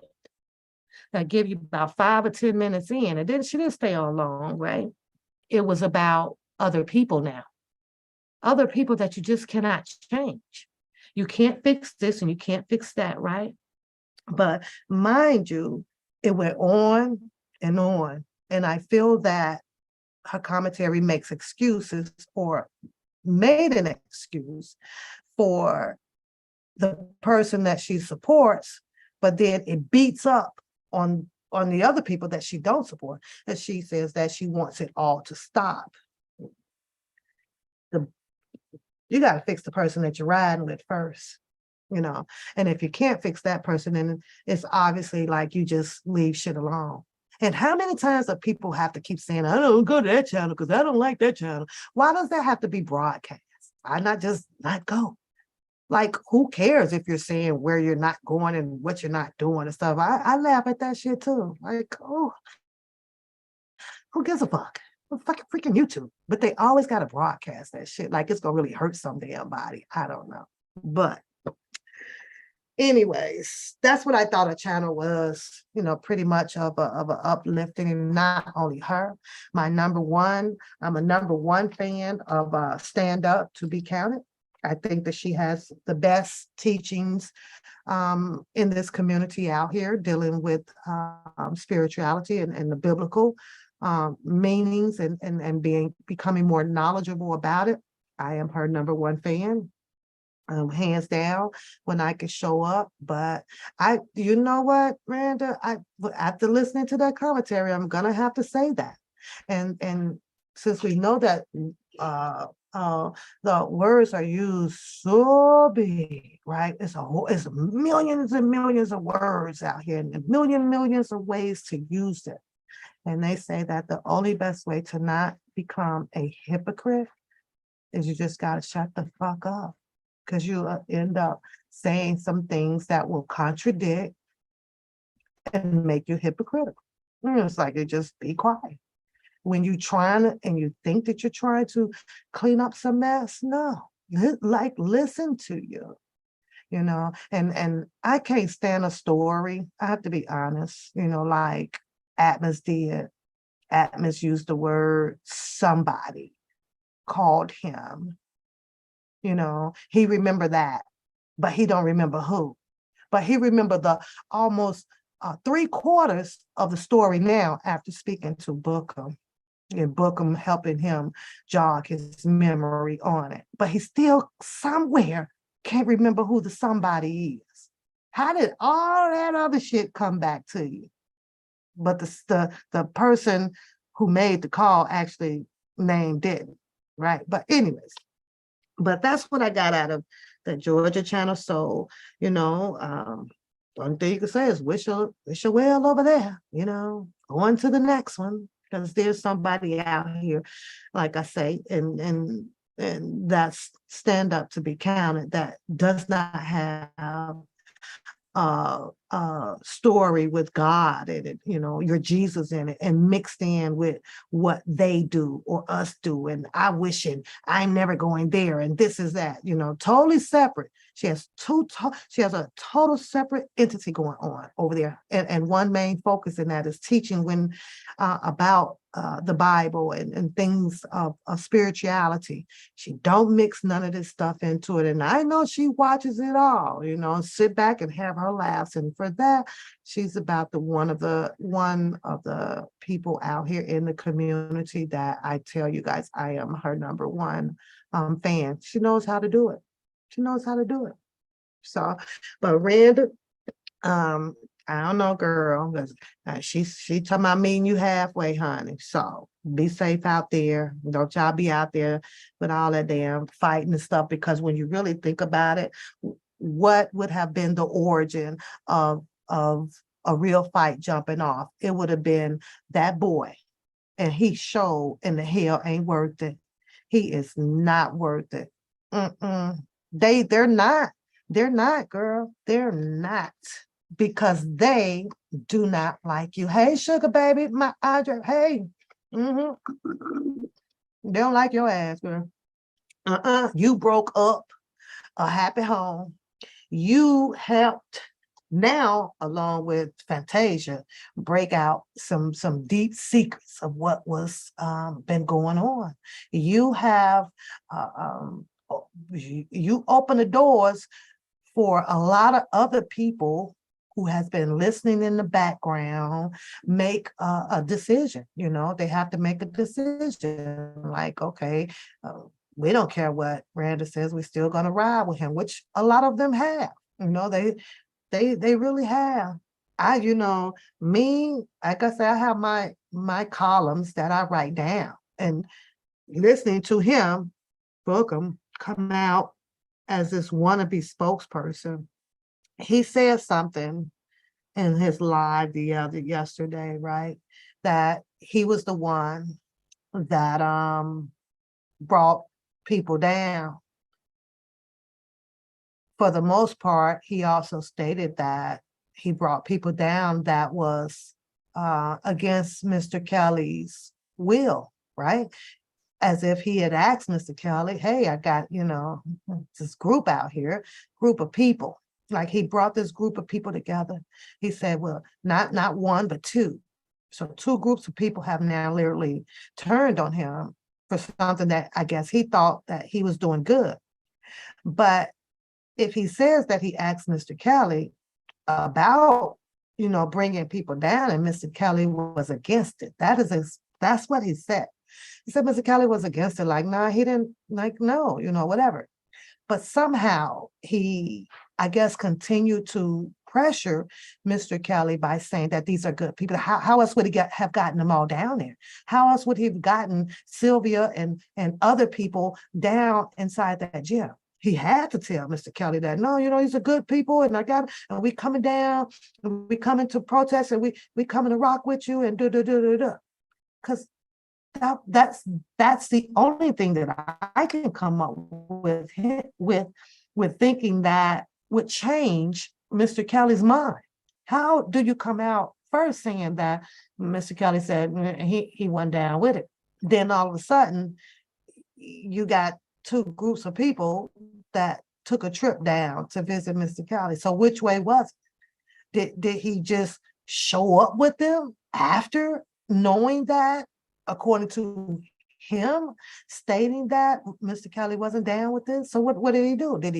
I give you about 5 or 10 minutes in, and then she didn't stay on long, right? It was about other people now, other people that you just cannot change. You can't fix this and you can't fix that, right? But mind you, it went on and on. And I feel that her commentary makes excuses, or made an excuse for the person that she supports, but then it beats up on the other people that she don't support. And she says that she wants it all to stop. You got to fix the person that you're riding with first, and if you can't fix that person, then it's obviously like you just leave shit alone. And how many times do people have to keep saying, I don't go to that channel because I don't like that channel? Why does that have to be broadcast? Why not just not go? Like, who cares if you're saying where you're not going and what you're not doing and stuff? I laugh at that shit too. Like, oh, who gives a fuck? Fucking freaking YouTube. But they always got to broadcast that shit like it's going to really hurt some damn body. I don't know. But anyways, that's what I thought a channel was, pretty much of a uplifting, and not only her. I'm a number one fan of Stand Up to Be Counted. I think that she has the best teachings in this community out here, dealing with spirituality and the biblical meanings, and becoming more knowledgeable about it. I am her number one fan, hands down, when I can show up. But you know what, Randa, after listening to that commentary, I'm gonna have to say that. And since we know that the words are used so big, right? It's millions and millions of words out here, and millions of ways to use it. And they say that the only best way to not become a hypocrite is you just got to shut the fuck up, because you end up saying some things that will contradict and make you hypocritical. It's like, you just be quiet. When you're trying and you think that you're trying to clean up some mess, no, listen to you, and I can't stand a story. I have to be honest, like Atmos did. Atmos used the word somebody called him, he remembered that, but he don't remember who. But he remembered the almost 3/4 of the story now after speaking to Bookham, and Bookham helping him jog his memory on it. But he still somewhere can't remember who the somebody is. How did all that other shit come back to you? But the person who made the call actually name didn't, right? But anyways, but that's what I got out of the Georgia channel. So, one thing you can say is wish her well over there, on to the next one, because there's somebody out here, like I say, and that's Stand Up to Be Counted, that does not have story with God in it, your Jesus in it, and mixed in with what they do or us do, and I wish, and I'm never going there, and this is that, totally separate. She has a total separate entity going on over there, and one main focus in that is teaching about the Bible and things of spirituality. She don't mix none of this stuff into it. And I know she watches it all, sit back and have her laughs. And for that, she's about one of the people out here in the community that I tell you guys, I am her number one fan. She knows how to do it. She knows how to do it. So, but Randa, I don't know, girl. She talking about meeting you halfway, honey. So be safe out there. Don't y'all be out there with all that damn fighting and stuff. Because when you really think about it, what would have been the origin of a real fight jumping off? It would have been that boy, and he showed, and the hell ain't worth it. He is not worth it. Mm-mm. They're not. They're not, girl. They're not. Because they do not like you. Hey, sugar baby, my Audrey. Hey, they don't like your ass, girl. You broke up a happy home. You helped now, along with Fantasia, break out some deep secrets of what was been going on. You have you open the doors for a lot of other people who has been listening in the background, make a decision. They have to make a decision like, okay, we don't care what Randa says, we're still gonna ride with him, which a lot of them have. They really have. Me, like I said, I have my columns that I write down, and listening to him, Bookham, come out as this wannabe spokesperson. He said something in his live yesterday, right? That he was the one that brought people down. For the most part, he also stated that he brought people down that was against Mr. Kelly's will, right? As if he had asked Mr. Kelly, hey, I got, this group out here, group of people. Like he brought this group of people together. He said, well, not one, but two. So two groups of people have now literally turned on him for something that I guess he thought that he was doing good. But if he says that he asked Mr. Kelly about, bringing people down, and Mr. Kelly was against it, that's what he said. He said Mr. Kelly was against it, like, nah, he didn't, like, no, whatever. But somehow he, I guess, continued to pressure Mr. Kelly by saying that these are good people. How else would he have gotten them all down there? How else would he have gotten Sylvia and other people down inside that gym? He had to tell Mr. Kelly that, no, these are good people, and and we coming down, and we coming to protest, and we coming to rock with you, and because that's the only thing that I can come up with thinking that would change Mr. Kelly's mind. How do you come out first saying that Mr. Kelly said he went down with it? Then all of a sudden, you got two groups of people that took a trip down to visit Mr. Kelly. So which way was it? Did he just show up with them after knowing that, according to him, stating that Mr. Kelly wasn't down with this? So what did he do? Did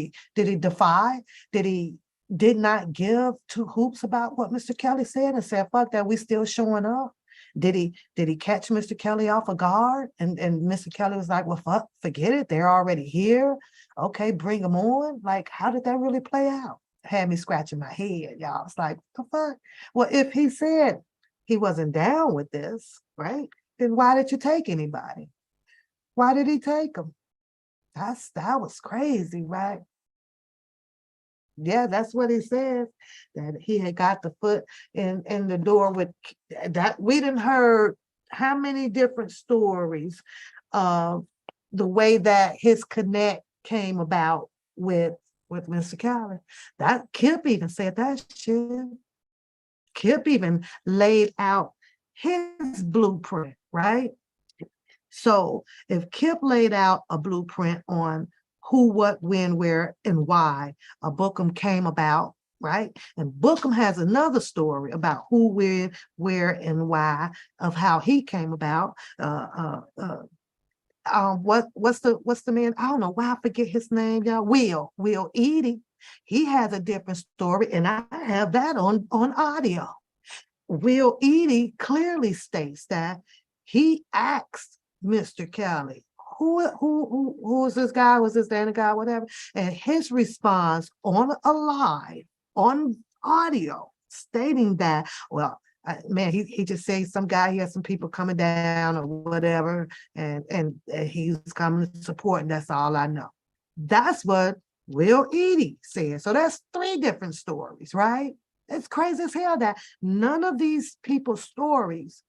he defy? Did he did not give two hoops about what Mr. Kelly said and said, fuck that, we still showing up? Did he catch Mr. Kelly off a guard? And Mr. Kelly was like, well, fuck, forget it. They're already here. Okay, bring them on. Like, how did that really play out? Had me scratching my head, y'all. It's like, the fuck? Well, if he said he wasn't down with this, right? Then why did you take anybody? Why did he take them? That was crazy, right? Yeah, that's what he says, that he had got the foot in the door with that. We didn't heard how many different stories of the way that his connect came about with Mr. Kelly. That Kip even said that shit. Kip even laid out his blueprint, right? So if Kip laid out a blueprint on who, what, when, where, and why a Bookham came about right? And Bookham has another story about who, when, where, and why of how he came about. What's the man? I don't know why I forget his name, y'all. Will Eady. He has a different story, and I have that on audio. Will Eady clearly states that he asked Mr. Kelly, who is this guy? Was this Danny guy? Whatever. And his response on a live, on audio, stating that, well, man, he just said some guy, he had some people coming down or whatever, and he's coming to support, and that's all I know. That's what Will Eady said. So that's three different stories, right? It's crazy as hell that none of these people's stories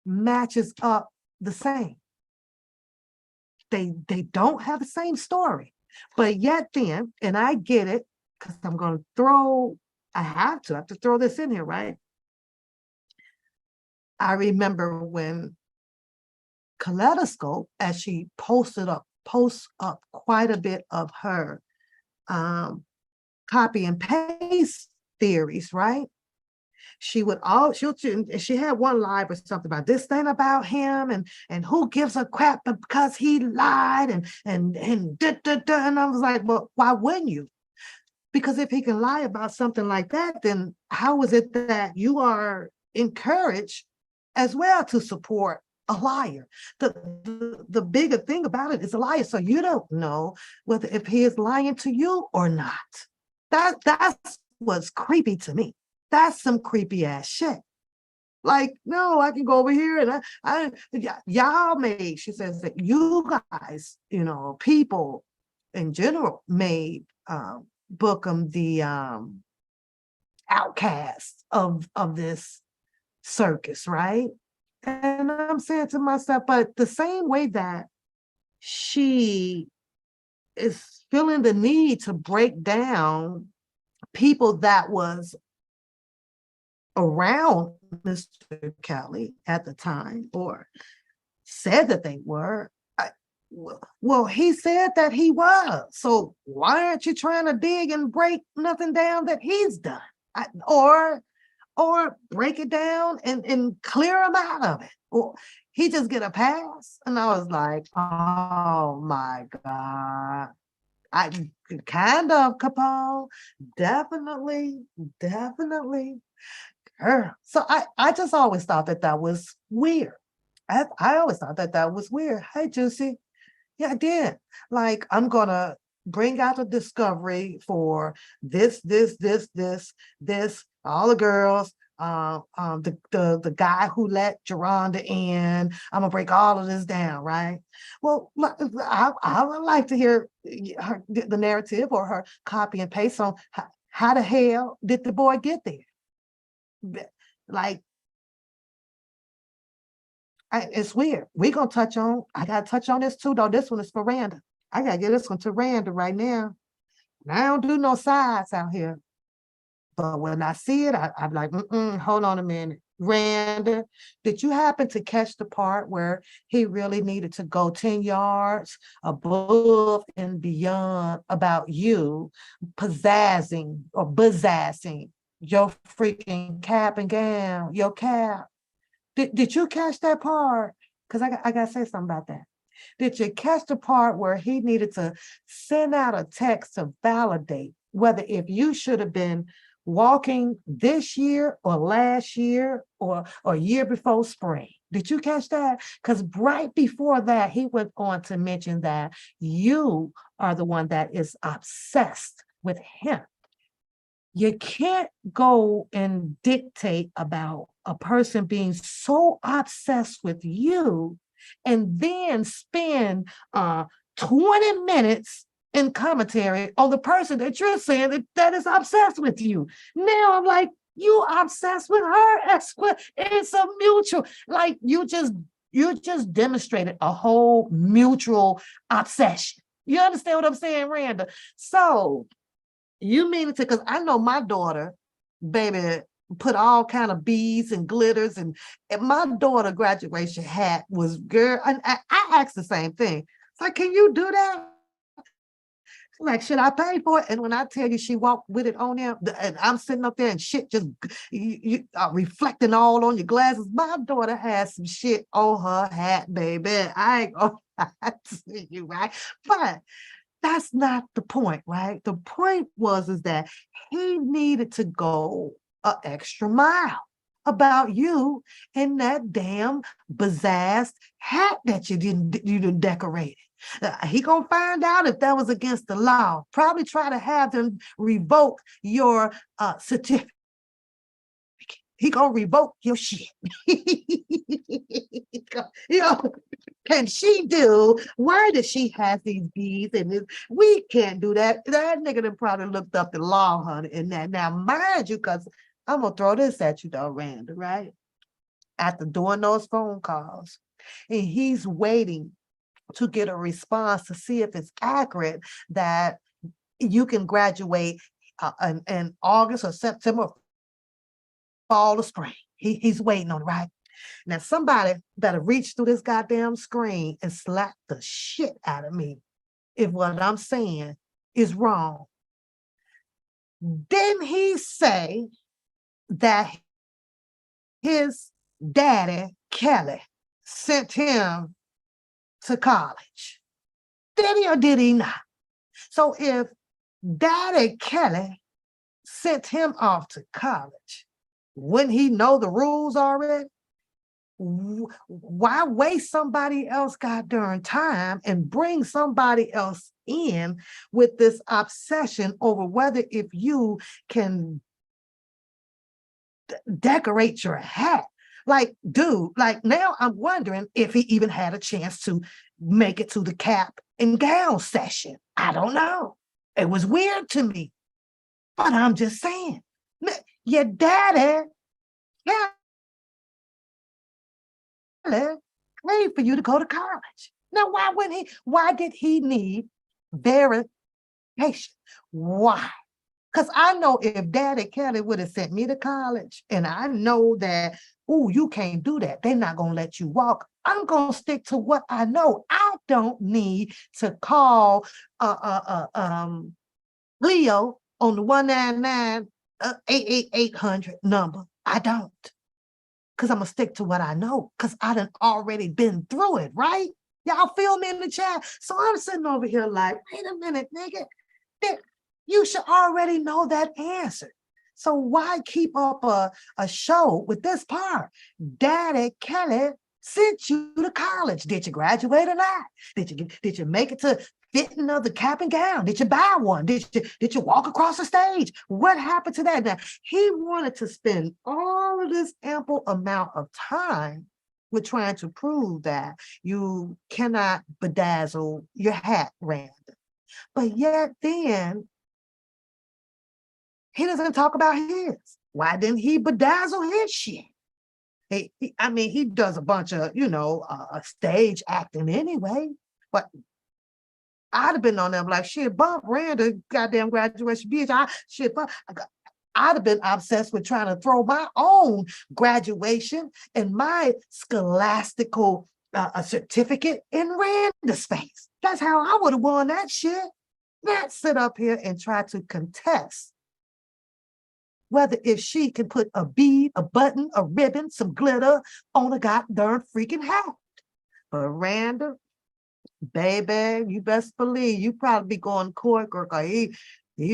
matches up the same. They don't have the same story. But yet then, and I get it, because I'm going to throw, I have to throw this in here, right? I remember when Kaleidoscope, as she posts up quite a bit of her copy and paste theories, right? She had one live or something about this thing about him and who gives a crap because he lied and da, da, da. And I was like, well, why wouldn't you? Because if he can lie about something like that, then how is it that you are encouraged as well to support a liar? The bigger thing about it is a liar. So you don't know whether if he is lying to you or not. That's what's creepy to me. That's some creepy ass shit. Like, no, I can go over here and y'all made, she says that you guys, people in general made Bookham the outcast of this circus, right? And I'm saying to myself, but the same way that she is feeling the need to break down people that was around Mr. Kelly at the time, or said that they were. Well, he said that he was. So why aren't you trying to dig and break nothing down that he's done? Or break it down and clear him out of it. Or he just get a pass. And I was like, oh my God. I kind of, Capone, definitely. So I just always thought that was weird. I always thought that was weird. Hey, Juicy. Yeah, I did. Like, I'm gonna bring out a discovery for this, all the girls, the guy who let Geronda in. I'm gonna break all of this down, right? Well, I would like to hear the narrative or her copy and paste on how the hell did the boy get there? Like, it's weird. I gotta touch on this too, though. This one is for Randa. I gotta get this one to Randa right now. And I don't do no sides out here. But when I see it, I'm like, hold on a minute. Randa, did you happen to catch the part where he really needed to go 10 yards above and beyond about you pizzazzing your freaking cap and gown, your cap? Did you catch that part? Because I got to say something about that. Did you catch the part where he needed to send out a text to validate whether if you should have been walking this year or last year or year before spring? Did you catch that? Because right before that, he went on to mention that you are the one that is obsessed with him. You can't go and dictate about a person being so obsessed with you and then spend 20 minutes in commentary on the person that you're saying that is obsessed with you. Now I'm like, you obsessed with her. It's a mutual, like you just demonstrated a whole mutual obsession. You understand what I'm saying, Randa? So you mean it to, because I know my daughter, baby, put all kind of beads and glitters, and my daughter graduation hat was, girl, and I asked the same thing. It's like, can you do that? Like, should I pay for it? And when I tell you she walked with it on there, and I'm sitting up there and shit just you reflecting all on your glasses. My daughter has some shit on her hat, baby. I ain't gonna lie to you, right? But that's not the point, right? The point was is that he needed to go an extra mile about you and that damn bizazz hat that you didn't decorate. He gonna find out if that was against the law. Probably try to have them revoke your certificate. He gonna revoke your shit. You know, can she do? Why does she have these bees? And this? We can't do that. That nigga done probably looked up the law, honey, and that. Now, mind you, because I'm gonna throw this at you, though, Randa, right? After doing those phone calls, and he's waiting to get a response to see if it's accurate that you can graduate in August or September, fall or spring. He's waiting on it, right? Now, somebody better reach through this goddamn screen and slap the shit out of me if what I'm saying is wrong. Didn't he say that his daddy, Kelly, sent him to college? Did he or did he not? So if Daddy Kelly sent him off to college, wouldn't he know the rules already? Why waste somebody else goddamn time and bring somebody else in with this obsession over whether if you can decorate your hat? Like, dude, like now I'm wondering if he even had a chance to make it to the cap and gown session. I don't know. It was weird to me, but I'm just saying, your daddy, yeah, paid for you to go to college. Now, why did he need verification? Why? Because I know if Daddy Kelly would have sent me to college and I know that, oh, you can't do that, they're not going to let you walk. I'm going to stick to what I know. I don't need to call Leo on the 199 88800 number. I don't. Because I'm going to stick to what I know because I done already been through it, right? Y'all feel me in the chat? So I'm sitting over here like, wait a minute, nigga. You should already know that answer. So why keep up a show with this part? Daddy Kelly sent you to college. Did you graduate or not? Did you make it to fitting of the cap and gown? Did you buy one? Did you walk across the stage? What happened to that? Now, he wanted to spend all of this ample amount of time with trying to prove that you cannot bedazzle your hat, Rand. But yet then, he doesn't talk about his. Why didn't he bedazzle his shit? He does a bunch of, stage acting anyway. But I'd have been on them like, shit, bump Randa goddamn graduation, bitch. I'd have been obsessed with trying to throw my own graduation and my scholastical certificate in Randa's face. That's how I would have won that shit. Not sit up here and try to contest whether if she can put a bead, a button, a ribbon, some glitter on a goddamn freaking hat. But Randa, baby, you best believe you probably be going to court, girl. He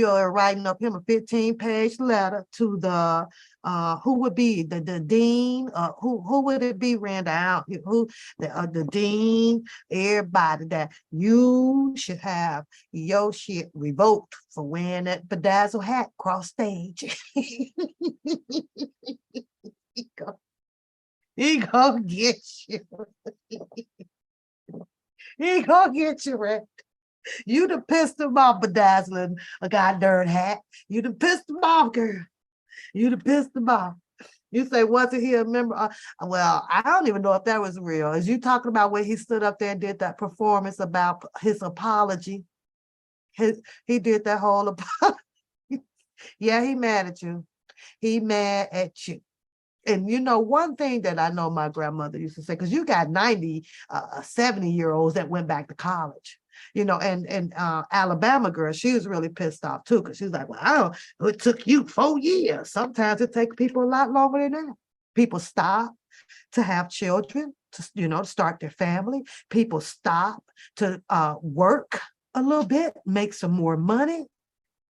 writing up him a 15-page letter to the who would be the dean? Who would it be, Randa? Who the dean? Everybody that you should have your shit revoked for wearing that bedazzled hat cross stage. He gonna get you. He gonna get you, Randa. You done pissed him off bedazzling a goddamn hat. You done pissed him off, girl. You done pissed him off. You say, wasn't he a member? Well, I don't even know if that was real. As you talking about when he stood up there and did that performance about his apology, he did that whole apology. Yeah, he mad at you. He mad at you. And one thing that I know my grandmother used to say, because you got 90, 70-year-olds that went back to college. And Alabama girl, she was really pissed off too, because she was like, well, it took you 4 years. Sometimes it takes people a lot longer than that. People stop to have children, to start their family. People stop to work a little bit, make some more money.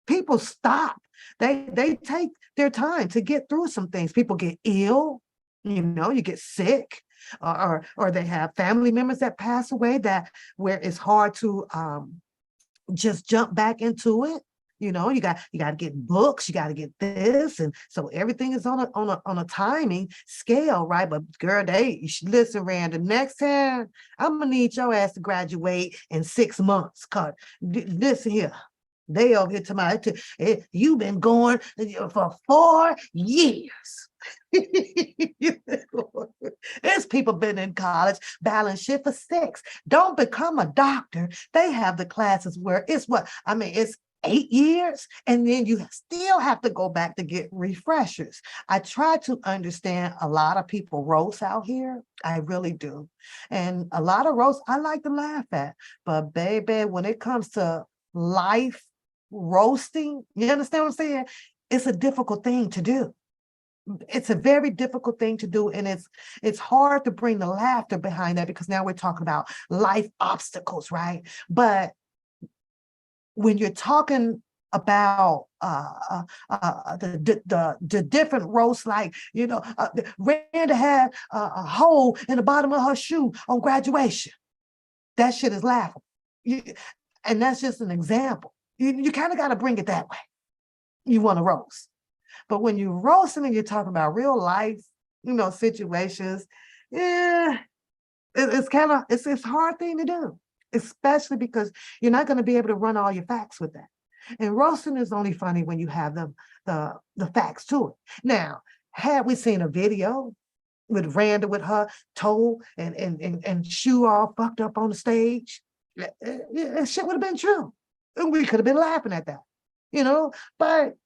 People stop. They take their time to get through some things. People get ill, you get sick, or they have family members that pass away, that where it's hard to just jump back into it. You got to get books, you got to get this, and so everything is on a timing scale, right? But girl, listen, Rand. The next time I'm gonna need your ass to graduate in 6 months. Cause listen here, they over here to my, you've been going for 4 years. There's people been in college balance shit for 6. Don't become a doctor. They have the classes where it's it's 8 years, and then you still have to go back to get refreshers. I try to understand a lot of people roast out here. I really do. And a lot of roast I like to laugh at. But baby, when it comes to life roasting, you understand what I'm saying? It's a difficult thing to do. It's a very difficult thing to do, and it's hard to bring the laughter behind that, because now we're talking about life obstacles, right? But when you're talking about the different roasts, like Randa had a hole in the bottom of her shoe on graduation, that shit is laughable. And that's just an example. You kind of got to bring it that way. You want to roast. But when you're roasting and you're talking about real life, situations, yeah, it's a hard thing to do, especially because you're not going to be able to run all your facts with that. And roasting is only funny when you have the facts to it. Now, had we seen a video with Randa with her toe and shoe all fucked up on the stage, shit would have been true. And we could have been laughing at that, but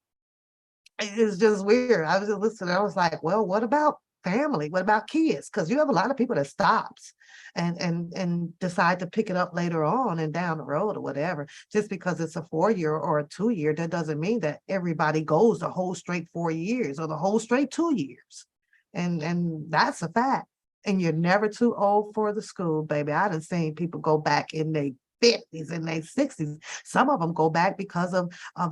it's just weird. I was just listening. I was like, well, what about family? What about kids? Because you have a lot of people that stops and decide to pick it up later on and down the road or whatever. Just because it's a 4-year or a 2-year, that doesn't mean that everybody goes the whole straight 4 years or the whole straight 2 years. And that's a fact. And you're never too old for the school, baby. I done seen people go back in their 50s and their 60s. Some of them go back because of a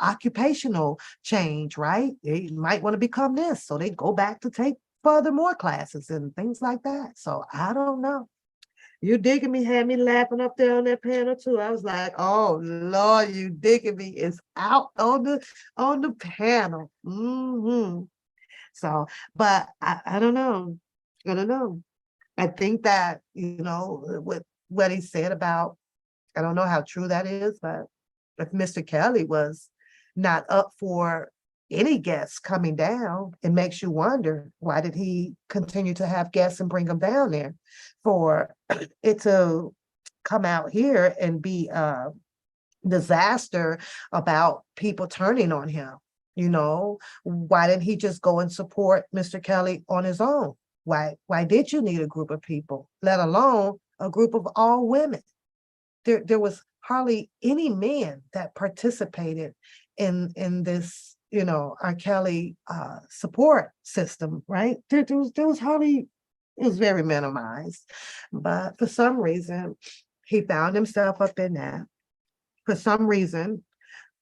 occupational change, right? They might want to become this, so they go back to take furthermore classes and things like that. So I don't know. You Digging Me had me laughing up there on that panel too. I was like, oh Lord, You Digging Me is out on the panel. So, but I don't know. I don't know. I think that, with what he said about, I don't know how true that is, but if Mr. Kelly was not up for any guests coming down, it makes you wonder, why did he continue to have guests and bring them down there for it to come out here and be a disaster about people turning on him? Why didn't he just go and support Mr. Kelly on his own? Why did you need a group of people, let alone a group of all women? There was hardly any men that participated in this, R. Kelly support system, right? There was hardly, it was very minimized. But for some reason, he found himself up in that. For some reason,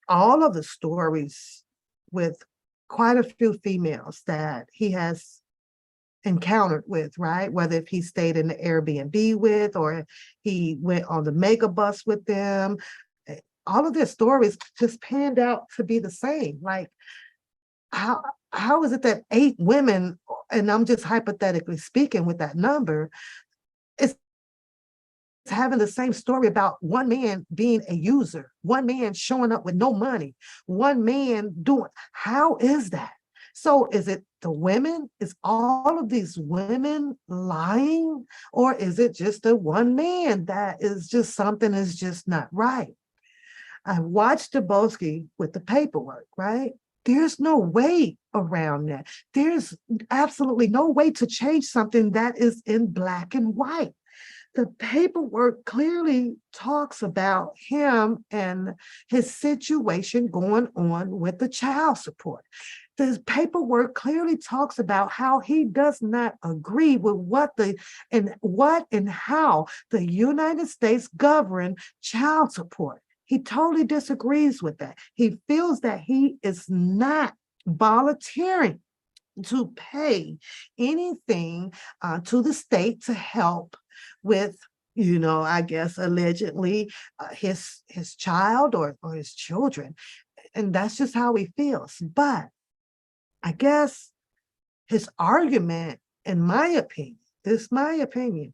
all of the stories with quite a few females that he has encountered with, right? Whether if he stayed in the Airbnb with, or he went on the mega bus with them, all of their stories just panned out to be the same. Like, how is it that 8 women, and I'm just hypothetically speaking with that number, is having the same story about one man being a user, one man showing up with no money, one man doing, how is that? So is it the women? Is all of these women lying? Or is it just the one man that is just, something is just not right? I watched Dabowski with the paperwork, right? There's no way around that. There's absolutely no way to change something that is in black and white. The paperwork clearly talks about him and his situation going on with the child support. The paperwork clearly talks about how he does not agree with what and how the United States govern child support. He totally disagrees with that. He feels that he is not volunteering to pay anything to the state to help with, I guess allegedly his child or his children. And that's just how he feels. But I guess his argument, in my opinion, this my opinion,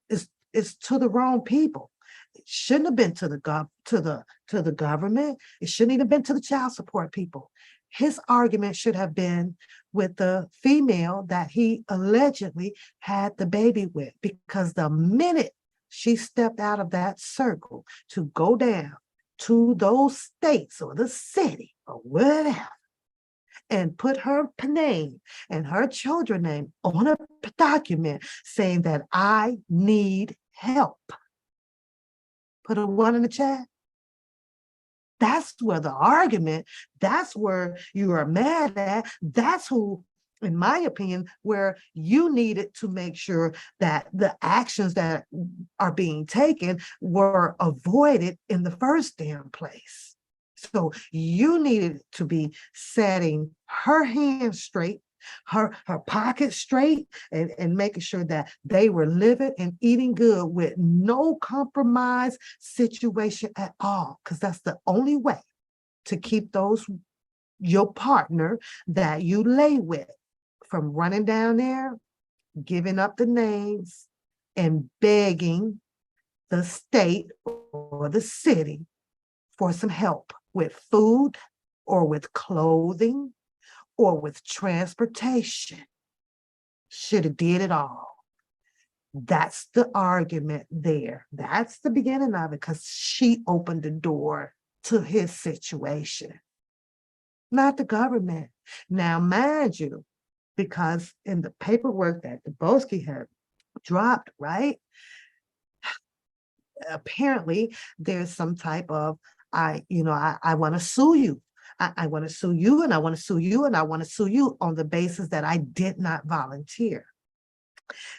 is to the wrong people. It shouldn't have been to the government. It shouldn't even been to the child support people. His argument should have been with the female that he allegedly had the baby with, because the minute she stepped out of that circle to go down to those states or the city or whatever, and put her name and her children's name on a document saying that I need help. Put a one in the chat. That's where the argument, that's where you are mad at. That's who, in my opinion, where you needed to make sure that the actions that are being taken were avoided in the first damn place. So you needed to be setting her hands straight, her pocket straight, and making sure that they were living and eating good with no compromise situation at all. Because that's the only way to keep your partner that you lay with from running down there, giving up the names, and begging the state or the city for some help with food or with clothing or with transportation. Should have did it all. That's the argument there. That's the beginning of it, because she opened the door to his situation, not the government. Now, mind you, because in the paperwork that Dubosky had dropped, right? Apparently, there's some type of, I want to sue you. I want to sue you, and I want to sue you, and I want to sue you on the basis that I did not volunteer.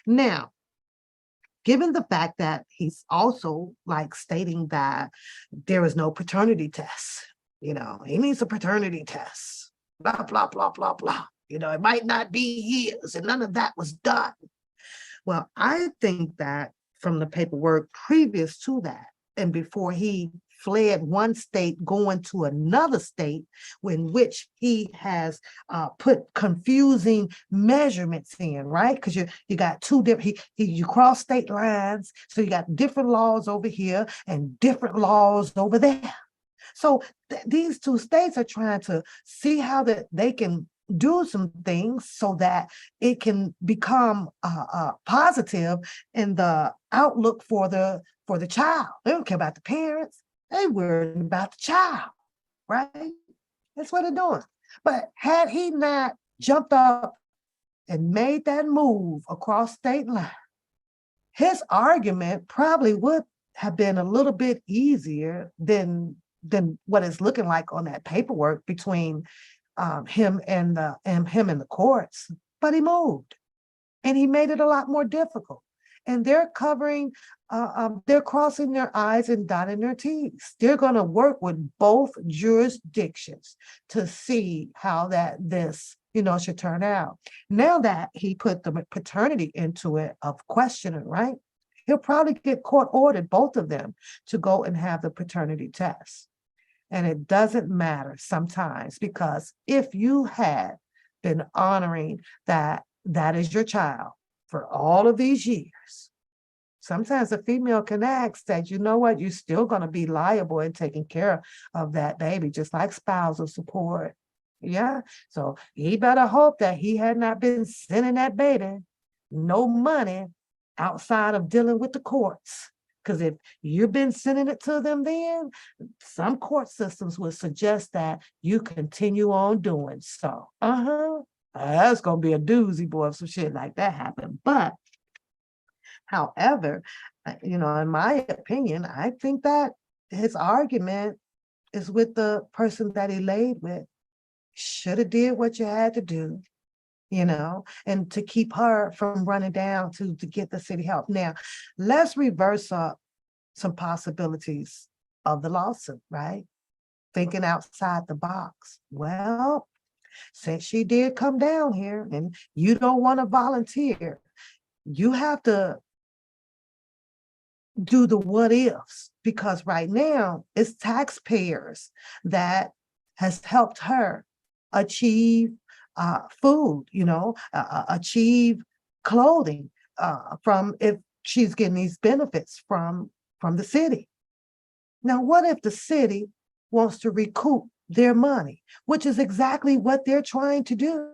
Now, given the fact that he's also like stating that there is no paternity test, he needs a paternity test, blah, blah, blah, blah, blah. It might not be his, and none of that was done. Well, I think that from the paperwork previous to that, and before he fled one state going to another state, in which he has put confusing measurements in, right? Because you got two different, you cross state lines, so you got different laws over here and different laws over there. So these two states are trying to see how that they can do some things so that it can become positive in the outlook for the child. They don't care about the parents. They worried about the child, right? That's what they're doing. But had he not jumped up and made that move across state line, his argument probably would have been a little bit easier than what it's looking like on that paperwork between him and the courts. But he moved, and he made it a lot more difficult. And they're they're crossing their I's and dotting their T's. They're going to work with both jurisdictions to see how this should turn out. Now that he put the paternity into it of questioning, right? He'll probably get court ordered, both of them, to go and have the paternity test. And it doesn't matter sometimes, because if you had been honoring that is your child for all of these years, sometimes a female can ask that, you know what, you're still going to be liable and taking care of that baby, just like spousal support. Yeah. So he better hope that he had not been sending that baby no money outside of dealing with the courts. Because if you've been sending it to them, then some court systems would suggest that you continue on doing so. That's going to be a doozy, boy, if some shit like that happened. But However, in my opinion, I think that his argument is with the person that he laid with. Should have did what you had to do, and to keep her from running down to get the city help. Now, let's reverse up some possibilities of the lawsuit, right? Thinking outside the box. Well, since she did come down here and you don't want to volunteer, you have to do the what ifs, because right now it's taxpayers that has helped her achieve food, achieve clothing from, if she's getting these benefits from the city. Now, what if the city wants to recoup their money, which is exactly what they're trying to do?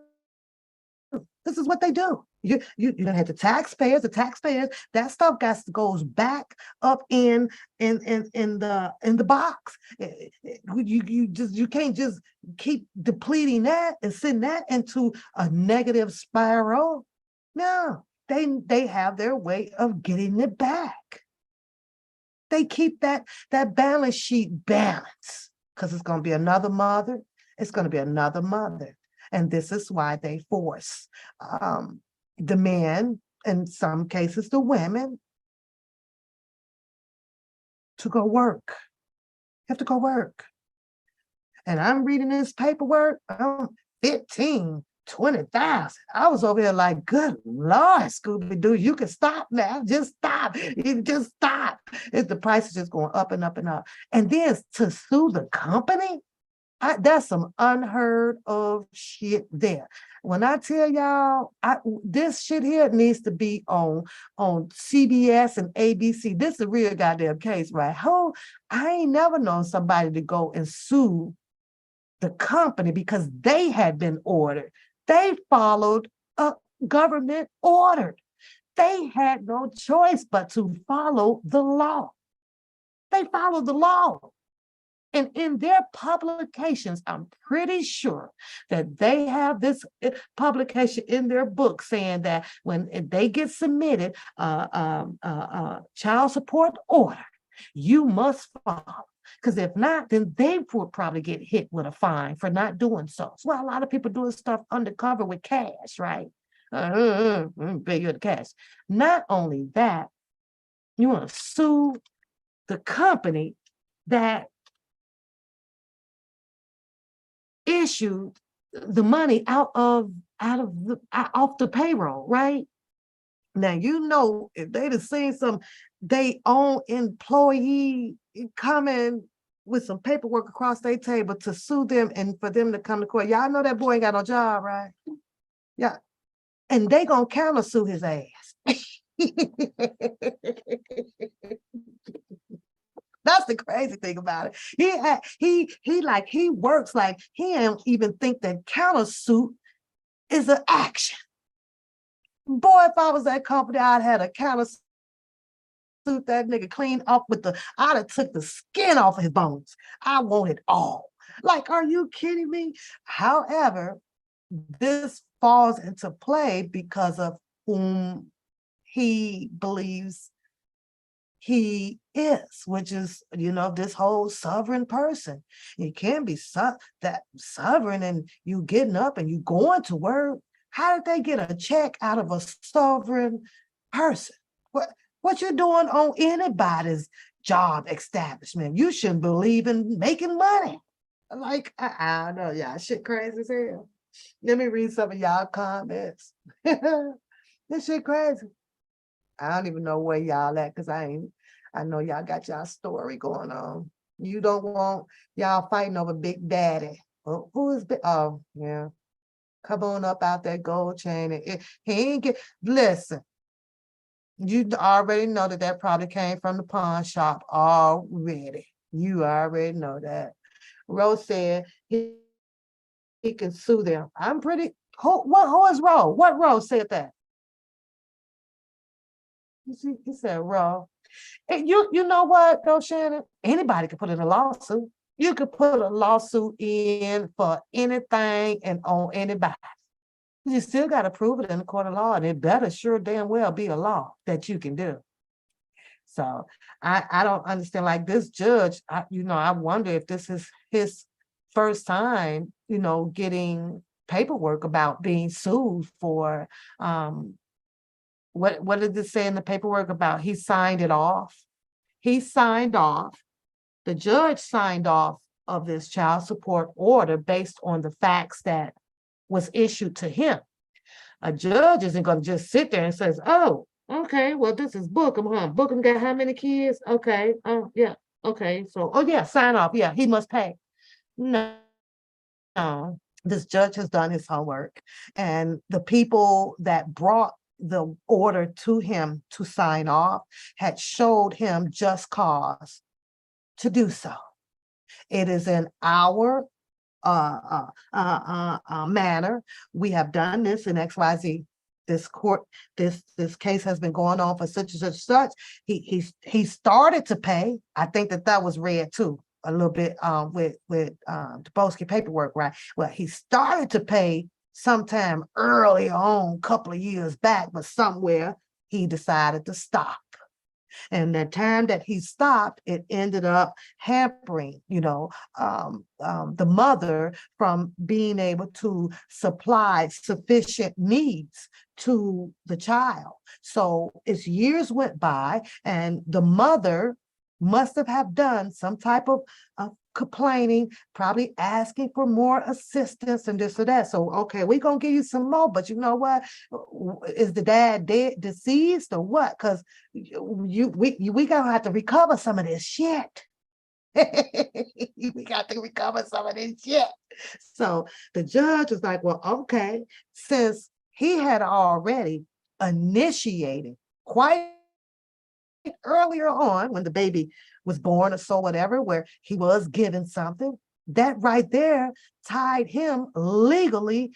This is what they do. You don't have the taxpayers. The taxpayers, that stuff goes back up in the box. You can't just keep depleting that and send that into a negative spiral. No, they have their way of getting it back. They keep that balance sheet balanced, because it's going to be another mother. It's going to be another mother. And this is why they force the men, in some cases the women, to go work. You have to go work. And I'm reading this paperwork, 15, 20,000. I was over here like, good Lord, Scooby-Doo, you can stop now. Just stop. You just stop. The price is just going up and up and up. And then to sue the company, that's some unheard of shit there. When I tell y'all, this shit here needs to be on CBS and ABC. This is a real goddamn case, right? I ain't never known somebody to go and sue the company because they had been ordered. They followed a government order. They had no choice but to follow the law. They followed the law. And in their publications, I'm pretty sure that they have this publication in their book saying that when they get submitted child support order, you must follow. Because if not, then they would probably get hit with a fine for not doing so. So a lot of people doing stuff undercover with cash, right? Pay you the cash. Not only that, you want to sue the company that issued the money off the payroll, right? Now, if they'd have seen they own employee coming with some paperwork across their table to sue them and for them to come to court. Y'all know that boy ain't got no job, right? Yeah. And they gonna counter sue his ass. That's the crazy thing about it. He works like he don't even think that countersuit is an action. Boy, if I was that company, I'd had a countersuit that nigga clean off I'd have took the skin off of his bones. I want it all. Like, are you kidding me? However, this falls into play because of whom he believes he is, which is, this whole sovereign person. You can't be that sovereign and you getting up and you going to work. How did they get a check out of a sovereign person? What you doing on anybody's job establishment? You shouldn't believe in making money. Like, I don't know, y'all, shit crazy as hell. Let me read some of y'all comments. This shit crazy. I don't even know where y'all at, because I know y'all got y'all story going on. You don't want y'all fighting over Big Daddy. Oh, who is Big? Oh, yeah. Come on up out that gold chain. He ain't listen, you already know that probably came from the pawn shop already. You already know that. Rose said he can sue them. I'm pretty, who is Rose? What Rose said that? He said Rose. And you know what, though, Shannon? Anybody could put in a lawsuit. You could put a lawsuit in for anything and on anybody. You still got to prove it in the court of law, and it better sure damn well be a law that you can do. So I don't understand, like this judge, I wonder if this is his first time, getting paperwork about being sued for what did this say in the paperwork about he signed it off? He signed off, the judge signed off of this child support order based on the facts that was issued to him. A judge isn't going to just sit there and says, "Oh, okay, well, this is Bookham, huh? Bookham got how many kids? Okay, oh yeah, okay, so oh yeah, sign off. Yeah, he must pay." No, no. This judge has done his homework, and the people that brought the order to him to sign off had showed him just cause to do so. It is in our manner. We have done this in XYZ. This case has been going on for such and such. He started to pay. I think that was read too a little bit with Dubowski paperwork, right? Well, he started to pay sometime early on, couple of years back, but somewhere he decided to stop. And the time that he stopped, it ended up hampering, the mother from being able to supply sufficient needs to the child. So as years went by, and the mother must have done some type of complaining, probably asking for more assistance and this or that. So, okay, we're going to give you some more, but you know what? Is the dad dead, deceased, or what? Because we going to have to recover some of this shit. We got to recover some of this shit. So the judge was like, well, okay, since he had already initiated quite earlier on when the baby was born or so whatever, where he was given something, that right there tied him legally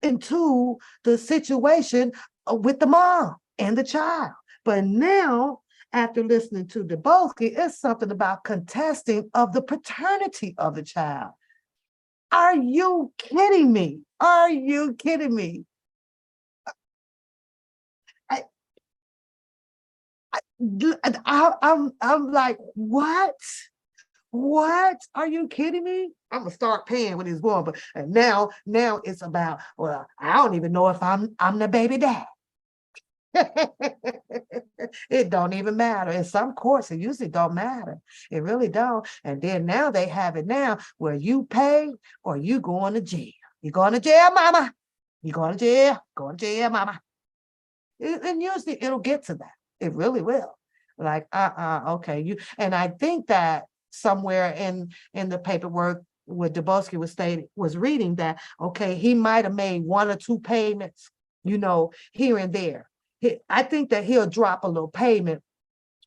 into the situation with the mom and the child. But now, after listening to Dubowski, it's something about contesting of the paternity of the child. Are you kidding me? Are you kidding me? I'm like, what? What? Are you kidding me? I'm gonna start paying when he's born, but now it's about, well, I don't even know if I'm the baby dad. It don't even matter. In some courts, it usually don't matter. It really don't. And then now they have it now where you pay or you going to jail. You going to jail, mama. You going to jail. Going to jail, mama. And usually it'll get to that. It really will. Like, okay. And I think that somewhere in the paperwork what Dubowski was reading that, okay, he might have made one or two payments, here and there. I think that he'll drop a little payment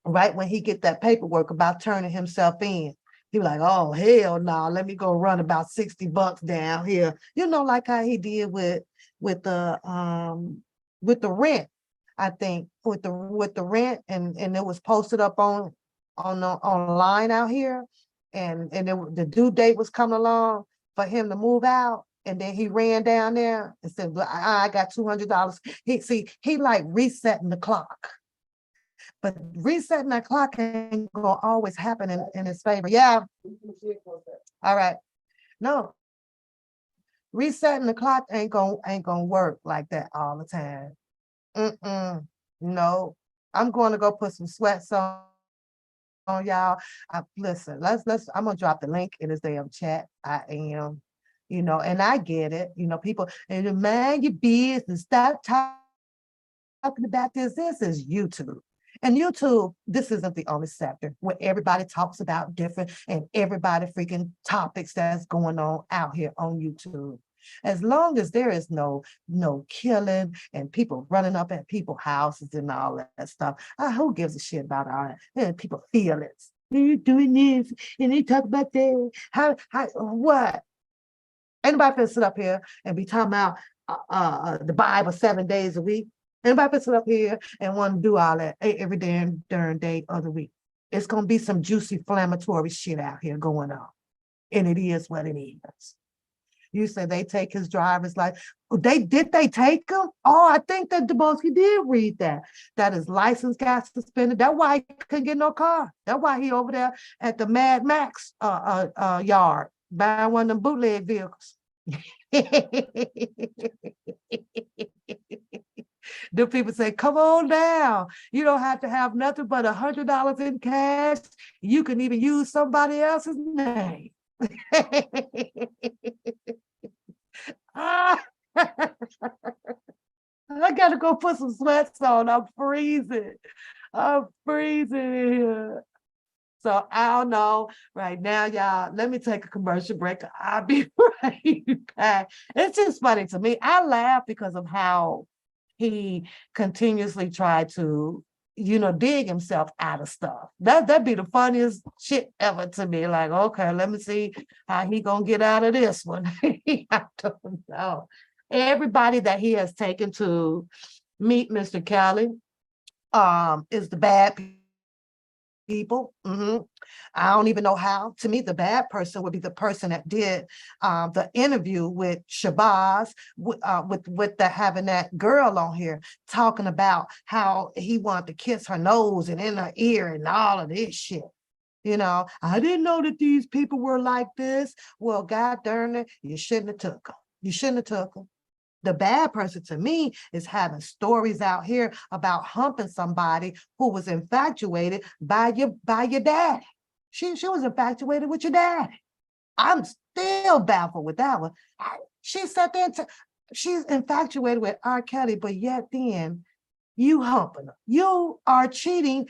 right when he get that paperwork about turning himself in. He was like, oh, hell no, let me go run about $60 down here. Like how he did with the rent. I think with the rent, and it was posted up online out here, and the due date was coming along for him to move out, and then he ran down there and said, well, I got $200. He like resetting the clock, but resetting that clock ain't gonna always happen in his favor. Yeah. All right. No, resetting the clock ain't gonna work like that all the time. No, I'm going to go put some sweats on y'all. Listen, I'm gonna drop the link in this damn chat. I am, and I get it. People, and mind your business. Stop talking about this. This is YouTube. And YouTube, this isn't the only sector where everybody talks about different and everybody freaking topics that's going on out here on YouTube. As long as there is no killing and people running up at people's houses and all that stuff, who gives a shit about all that? And people feel it. You're doing this and they talk about that. How what? Anybody can sit up here and be talking about the Bible 7 days a week? Anybody can sit up here and want to do all that every damn darn day of the week? It's gonna be some juicy, inflammatory shit out here going on, and it is what it is. You said they take his driver's license. They take him? Oh, I think that Dubowski did read that. That his license got suspended. That's why he couldn't get no car. That's why he over there at the Mad Max yard buying one of them bootleg vehicles. The people say, come on down. You don't have to have nothing but $100 in cash. You can even use somebody else's name. Ah, I gotta go put some sweats on. I'm freezing. I'm freezing here. So I don't know. Right now, y'all, let me take a commercial break. I'll be right back. It's just funny to me. I laugh because of how he continuously tried to, dig himself out of stuff. That'd be the funniest shit ever to me. Like, okay, let me see how he gonna get out of this one. I don't know. Everybody that he has taken to meet Mr. Kelly is the bad people. I don't even know how. To me, the bad person would be the person that did the interview with Shabazz, with the having that girl on here talking about how he wanted to kiss her nose and in her ear and all of this shit. I didn't know that these people were like this. Well, God darn it, you shouldn't have took them. You shouldn't have took them. The bad person to me is having stories out here about humping somebody who was infatuated by your dad. She was infatuated with your dad. I'm still baffled with that one. She sat there and she's infatuated with R. Kelly, but yet then you humping her. You are cheating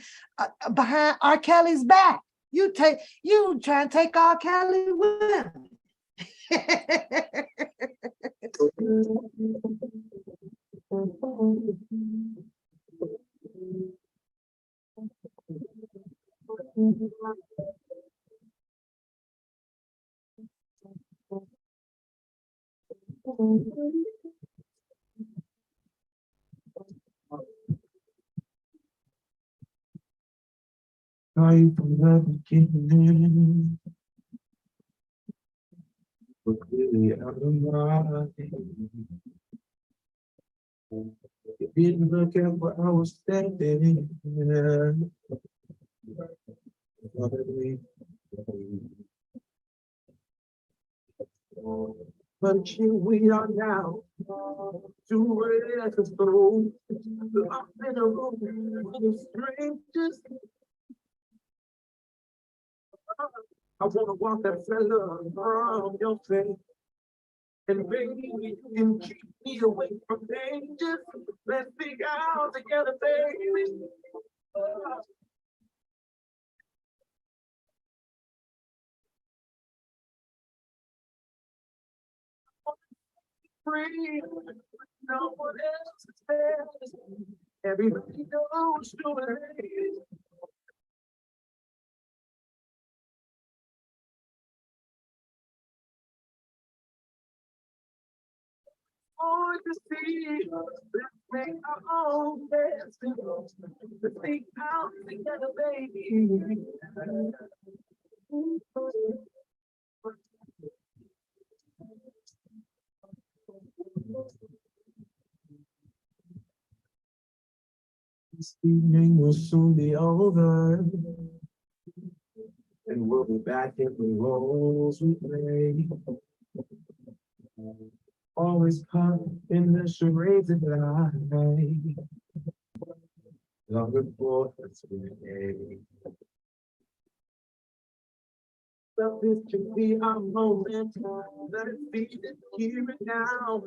behind R. Kelly's back. You try and take R. Kelly with him. Right from the beginning, but really out of my head. You didn't look at where I was standing. But here we are now, 2 years ago. I'm in a room with strangers. I wanna walk that fella from your face. And baby, you can keep me away from danger. Let's be out together, baby. Free, no one else is there. Everybody knows who it is. On to see, let's make our own destiny. Let's be out together, baby. This evening will soon be over, and we'll be back in the roles we play. Always caught in the charades of life. Long before it's day. Well, this can be our moment. Let it be this here and now.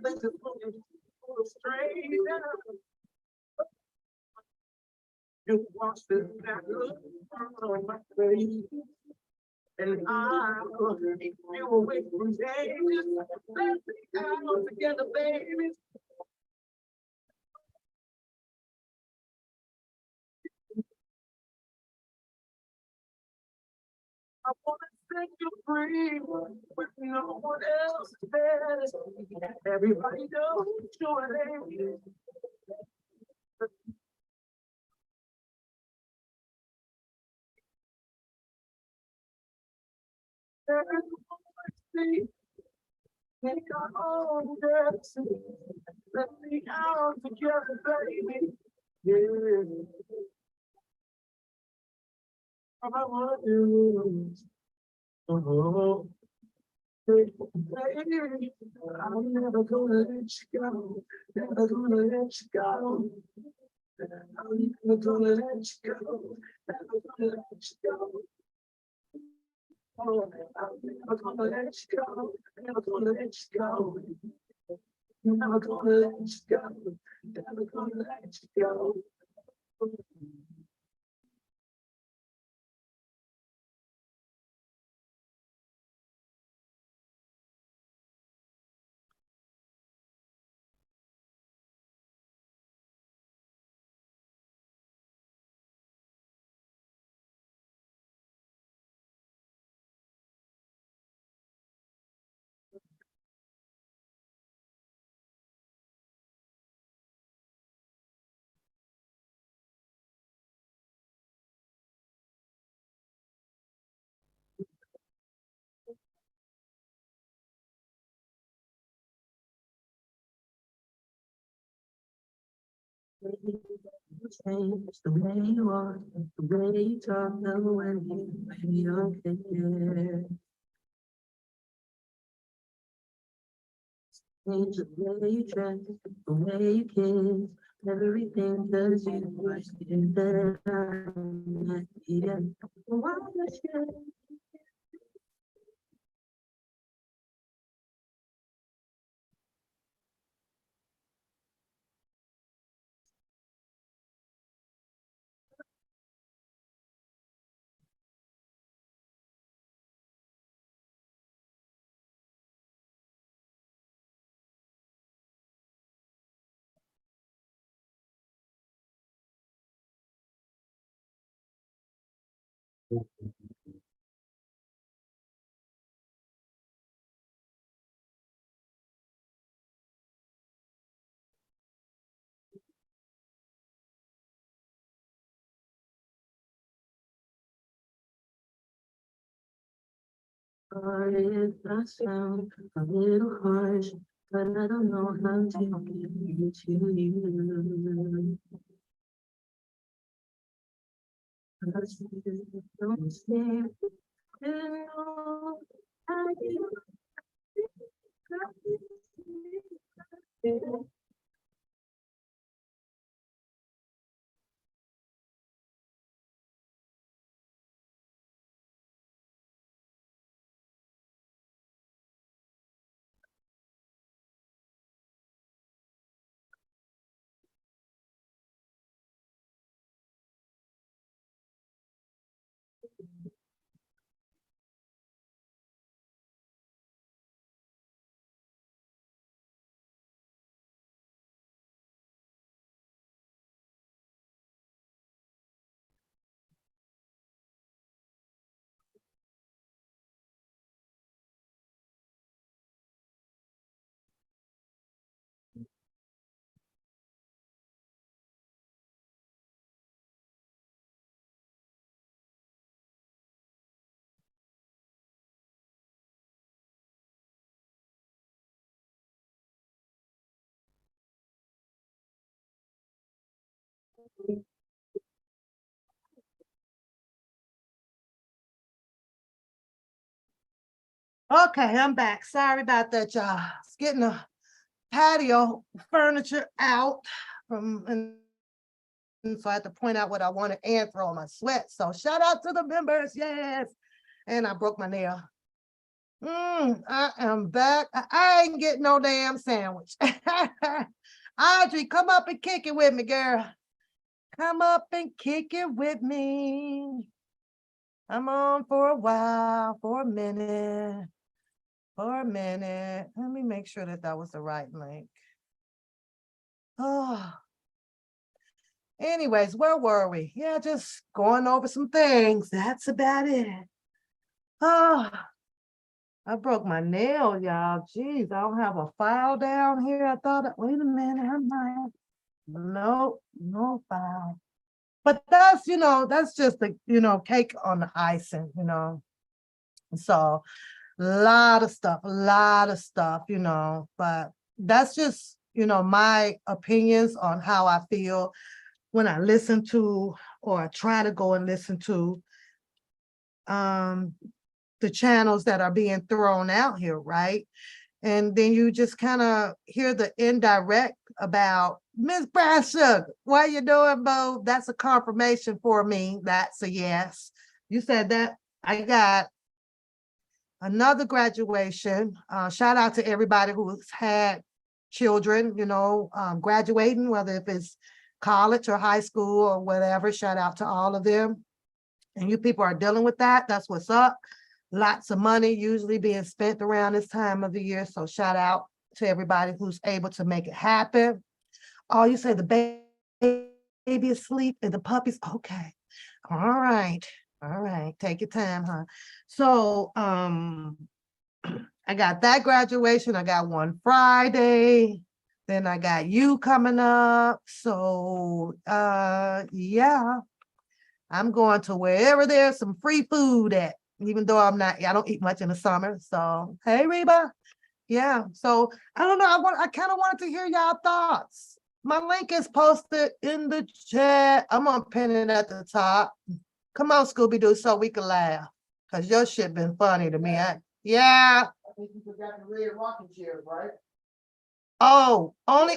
Let's just move straight down. You watch this back look on my face. And I will keep you away from danger. Let's be out together, baby. I wanna set you free with no one else there. Everybody knows your name. There's no mercy. Take our own destiny. Let's be out together, baby. Yeah. All I wanna do. Oh, baby, I'm never gonna let you go. Never gonna let you go. I'm never gonna let you go. Never gonna let you go. Oh, I'm never gonna let you go. Never gonna let you go. Never gonna let you go. Never gonna let you go. Change the way you are, the way you talk, the way you don't care. Change the way you dress, the way you kiss, everything cause you was in that I'm yeah. Why the shit? Sorry if I sound a little harsh, but I don't know how to give it to you. Don't stare, you know, I do. Okay, I'm back. Sorry about that, y'all. It's getting the patio furniture out from, and so I had to point out what I wanted and throw on my sweat. So shout out to the members, yes. And I broke my nail. I am back. I ain't getting no damn sandwich. Audrey, come up and kick it with me, girl. Come up and kick it with me. I'm on for a while, for a minute. For a minute. Let me make sure that that was the right link. Oh, anyways, where were we? Yeah, just going over some things. That's about it. Oh, I broke my nail, y'all. Jeez, I don't have a file down here. I thought, wait a minute, I might. No, no file. But that's, that's just the, cake on the icing, So lot of stuff, but that's just, my opinions on how I feel when I listen to or try to go and listen to the channels that are being thrown out here, right? And then you just kind of hear the indirect about Miss Brasher, what you doing, Bo? That's a confirmation for me. That's a yes. You said that. I got another graduation. Shout out to everybody who's had children, graduating, whether if it's college or high school or whatever. Shout out to all of them. And you people are dealing with that. That's what's up. Lots of money usually being spent around this time of the year. So shout out to everybody who's able to make it happen. Oh, you say the baby is asleep and the puppy's okay. All right. All right. Take your time, huh? So I got that graduation. I got one Friday. Then I got you coming up. So yeah. I'm going to wherever there's some free food at, even though I don't eat much in the summer. So, hey, Reba. Yeah. So I don't know. I kind of wanted to hear y'all thoughts. My link is posted in the chat. I'm gonna pin it at the top. Come on, Scooby-Doo, so we can laugh. Cause your shit been funny to me. Yeah. I think you forgot the red rocking chairs, right? Oh, only.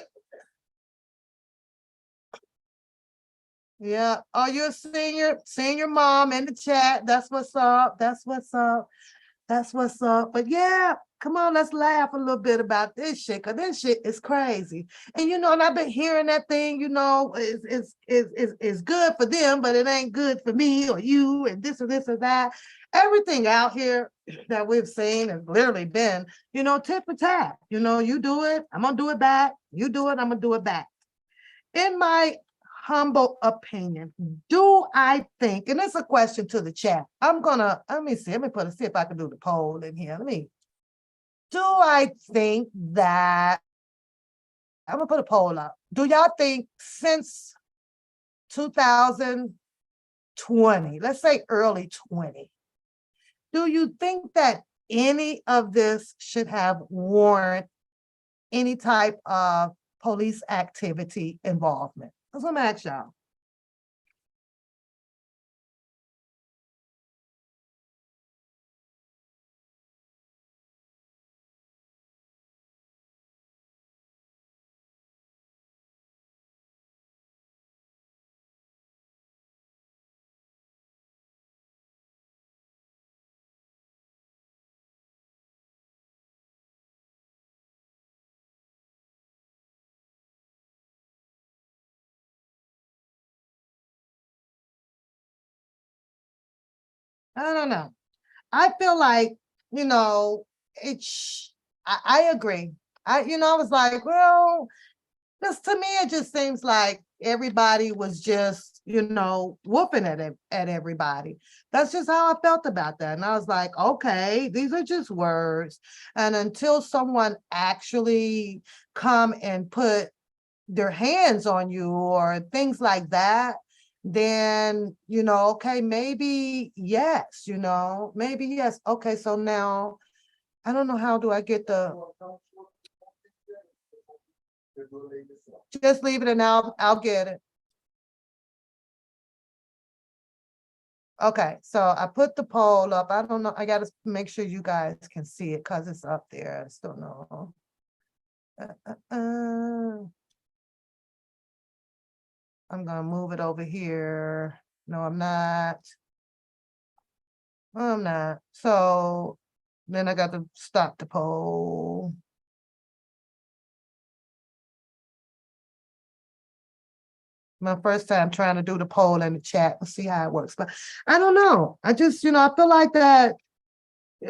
Yeah. Oh, you're a senior mom in the chat. That's what's up. That's what's up. That's what's up. But yeah, come on, let's laugh a little bit about this shit, because this shit is crazy. And and I've been hearing that thing, is good for them, but it ain't good for me or you, and this or this or that. Everything out here that we've seen has literally been, tit for tat. You do it, I'm gonna do it back. You do it, I'm gonna do it back. In my humble opinion, do I think, and it's a question to the chat. Let me see if I can do the poll in here. Do I think that, I'm gonna put a poll up. Do y'all think since 2020, let's say early 20, do you think that any of this should have warrant any type of police activity involvement? That's what I'm gonna ask y'all. I don't know. I feel like, it's, I agree. I was like, well, just to me, it just seems like everybody was just, whooping at everybody. That's just how I felt about that. And I was like, okay, these are just words. And until someone actually come and put their hands on you or things like that, then, okay, maybe yes, maybe yes. Okay, so now, I don't know, how do I get just leave it and I'll get it. Okay, so I put the poll up. I don't know, I gotta make sure you guys can see it because it's up there. I still know. I'm gonna move it over here. No, I'm not. I'm not. So then I got to stop the poll. My first time trying to do the poll in the chat. Let's see how it works. But I don't know. I just, I feel like that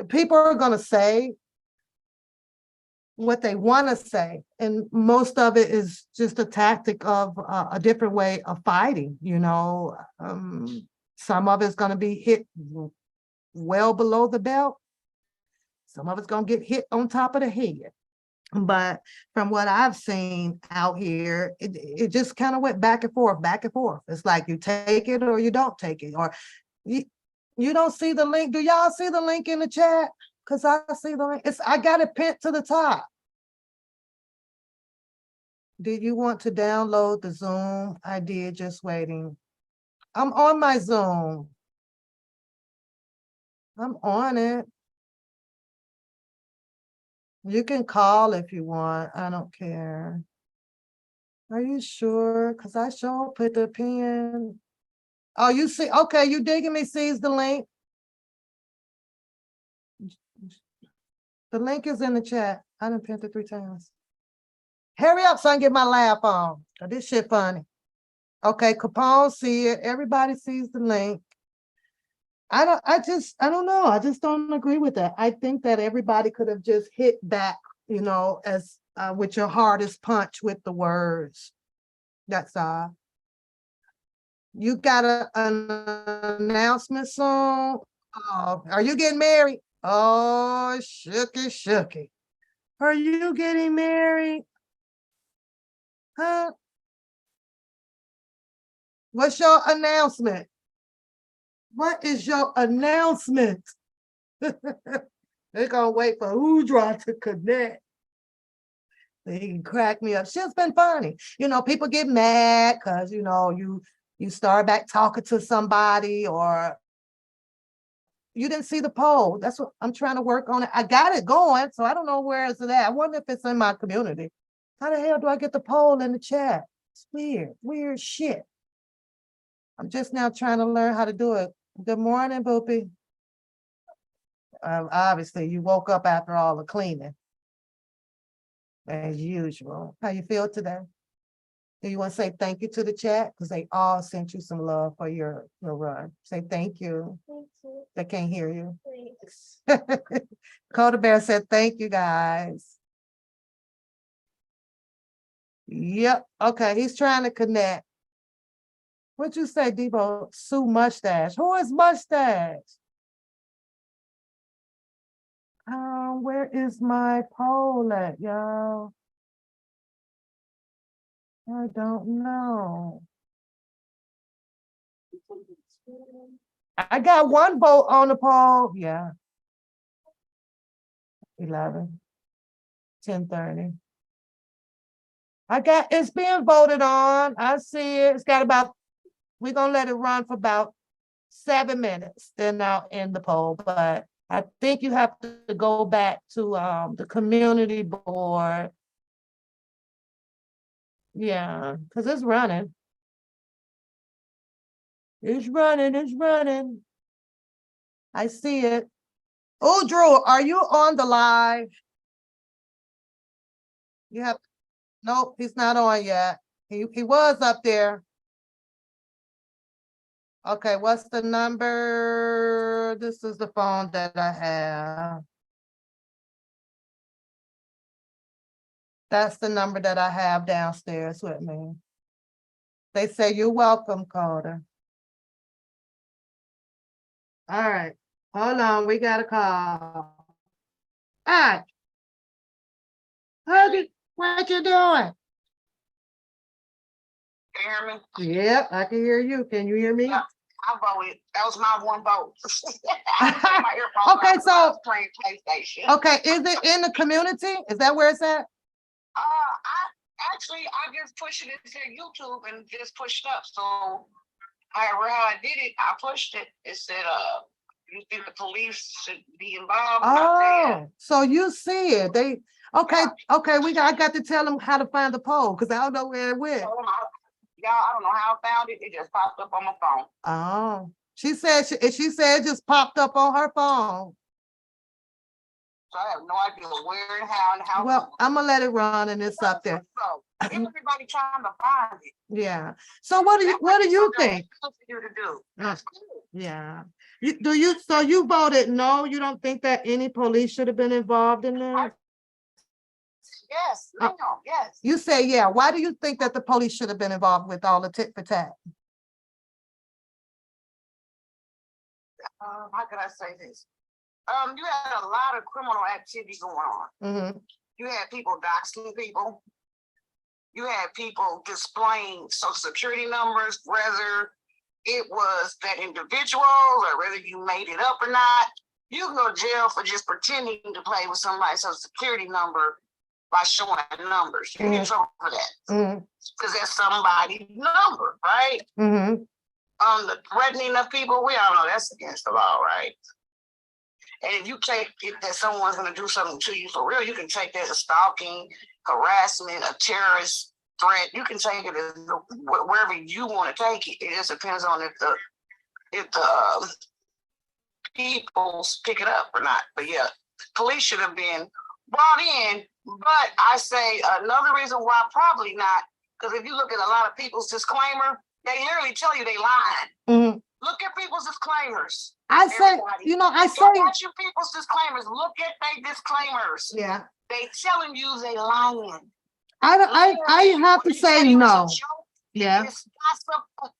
people are going to say what they want to say. And most of it is just a tactic of a different way of fighting, some of it's going to be hit well below the belt. Some of it's going to get hit on top of the head. But from what I've seen out here, it just kind of went back and forth, back and forth. It's like you take it or you don't take it. Or you don't see the link. Do y'all see the link in the chat? Cause I see the link. I got it pinned to the top. Did you want to download the Zoom? I did, just waiting. I'm on my Zoom. I'm on it. You can call if you want. I don't care. Are you sure? Cause I sure put the pin. Oh, you see, okay, you digging me, sees the link. The link is in the chat. I done pinned it 3 times. Hurry up so I can get my laugh on. 'Cause this shit funny. Okay, Capone see it. Everybody sees the link. I don't know. I just don't agree with that. I think that everybody could have just hit back, you know, as with your hardest punch with the words. That's all. You got an announcement soon? Oh, are you getting married? Oh, shooky, shooky. Are you getting married? Huh? What's your announcement? What is your announcement? They're gonna wait for Udra to connect. They can crack me up. Shit's been funny. You know, people get mad because you know you start back talking to somebody or you didn't see the poll. That's what I'm trying to work on it. I got it going, so I don't know where is it at. I wonder if it's in my community. How the hell do I get the poll in the chat? It's weird, weird shit. I'm just now trying to learn how to do it. Good morning, Boopy. Obviously, you woke up after all the cleaning, as usual. How you feel today? Do you want to say thank you to the chat? Because they all sent you some love for your run. Say thank you. Thank you. They can't hear you. Thanks. Coda Bear said thank you, guys. Yep. Okay, he's trying to connect. What'd you say, Debo? Sue Mustache. Who is Mustache? Where is my poll at, y'all? I don't know. I got 1 vote on the poll. Yeah. 11. 10:30. It's being voted on. I see it. It's got about, we're gonna let it run for about 7 minutes. Then I'll end the poll. But I think you have to go back to the community board. Yeah, because it's running. It's running, it's running. I see it. Oh, Drew, are you on the live? You have, nope, he's not on yet. He was up there. Okay, what's the number? This is the phone that I have. That's the number that I have downstairs with me. They say you're welcome, Carter. All right, hold on, we got a call. Hi. Huggy, what you doing? Can you hear me? Yep, I can hear you. Can you hear me? Yeah. I voted. That was my 1 vote. Okay, so playing PlayStation. okay, is it in the community? Is that where it's at? I just pushed it into YouTube and just pushed up. So however how I did it, I pushed it. It said, you think the police should be involved? Oh, so you see it. They okay, okay, I got to tell them how to find the poll because I don't know where it went. Y'all, I don't know how I found it. It just popped up on my phone. Oh, she said it just popped up on her phone. So I have no idea where and how. Well, I'm gonna let it run and it's up there. So everybody trying to find it. Yeah. So what do you think? For you to do. That's cool. Yeah. So you voted no? You don't think that any police should have been involved in that? Yes, no, yes. You say yeah. Why do you think that the police should have been involved with all the tit for tat? How could I say this? You had a lot of criminal activity going on. Mm-hmm. You had people doxing people. You had people displaying social security numbers, whether it was that individual or whether you made it up or not. You can go to jail for just pretending to play with somebody's social security number by showing numbers. You get in trouble for that because that's somebody's number, right? The threatening of people, we all know that's against the law, right? And if you take it that someone's going to do something to you for real, you can take that as stalking, harassment, a terrorist threat. You can take it as wherever you want to take it. It just depends on if the people pick it up or not. But yeah, police should have been brought in. But I say another reason why probably not, because if you look at a lot of people's disclaimer, they literally tell you they lying. Look at people's disclaimers. I say, Everybody. I say, Watch your people's disclaimers. Look at their disclaimers. yeah, They telling you they lying. I have to say no. Yeah. It's gossip.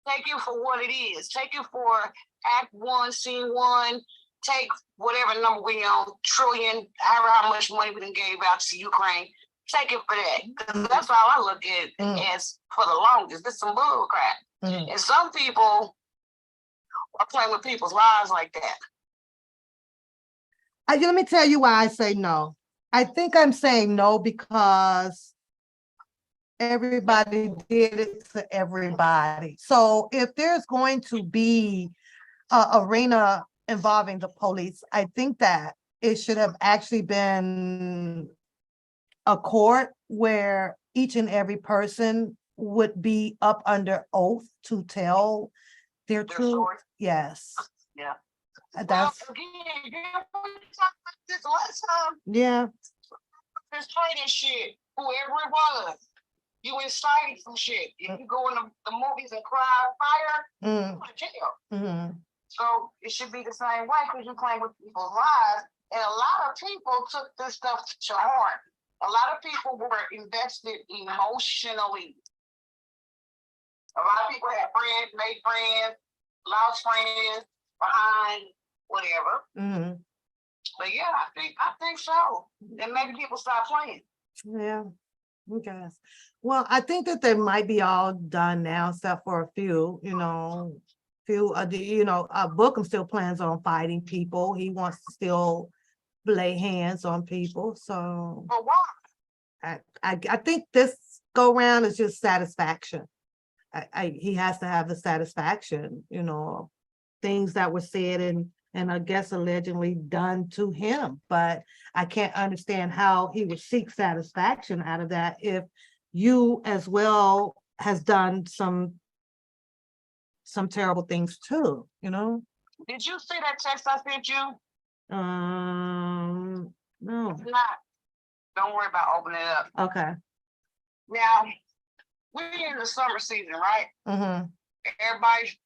Take it for what it is. Take it for Act 1, Scene 1. Take whatever number we on, trillion, however how much money we done gave out to Ukraine. Take it for that. Because that's how I look at it as for the longest. This is some bull crap. And some people are playing with people's lives like that. Let me tell you why I say no. I think I'm saying no because everybody did it to everybody. So if there's going to be an arena involving the police, I think that it should have actually been a court where each and every person would be up under oath to tell their truth. Yes. Yeah. That's again, we talked about this last time. yeah. This training shit, whoever it was, you incited some shit. If you go in the movies and cry fire, you go to jail. So it should be the same way because you're playing with people's lives. And a lot of people took this stuff to heart. A lot of people were invested emotionally. A lot of people had friends, made friends, lost friends behind whatever. But yeah, I think so. And maybe people stop playing. Yeah. Okay. Well, I think that they might be all done now, except for a few, Bookham still plans on fighting people. He wants to still lay hands on people. So But why? I think this go round is just satisfaction. He has to have the satisfaction, things that were said and I guess allegedly done to him. But I can't understand how he would seek satisfaction out of that if you as well has done some terrible things too, Did you see that text I sent you? No. Not. Don't worry about opening it up. Okay. Now, we're in the summer season, right? Everybody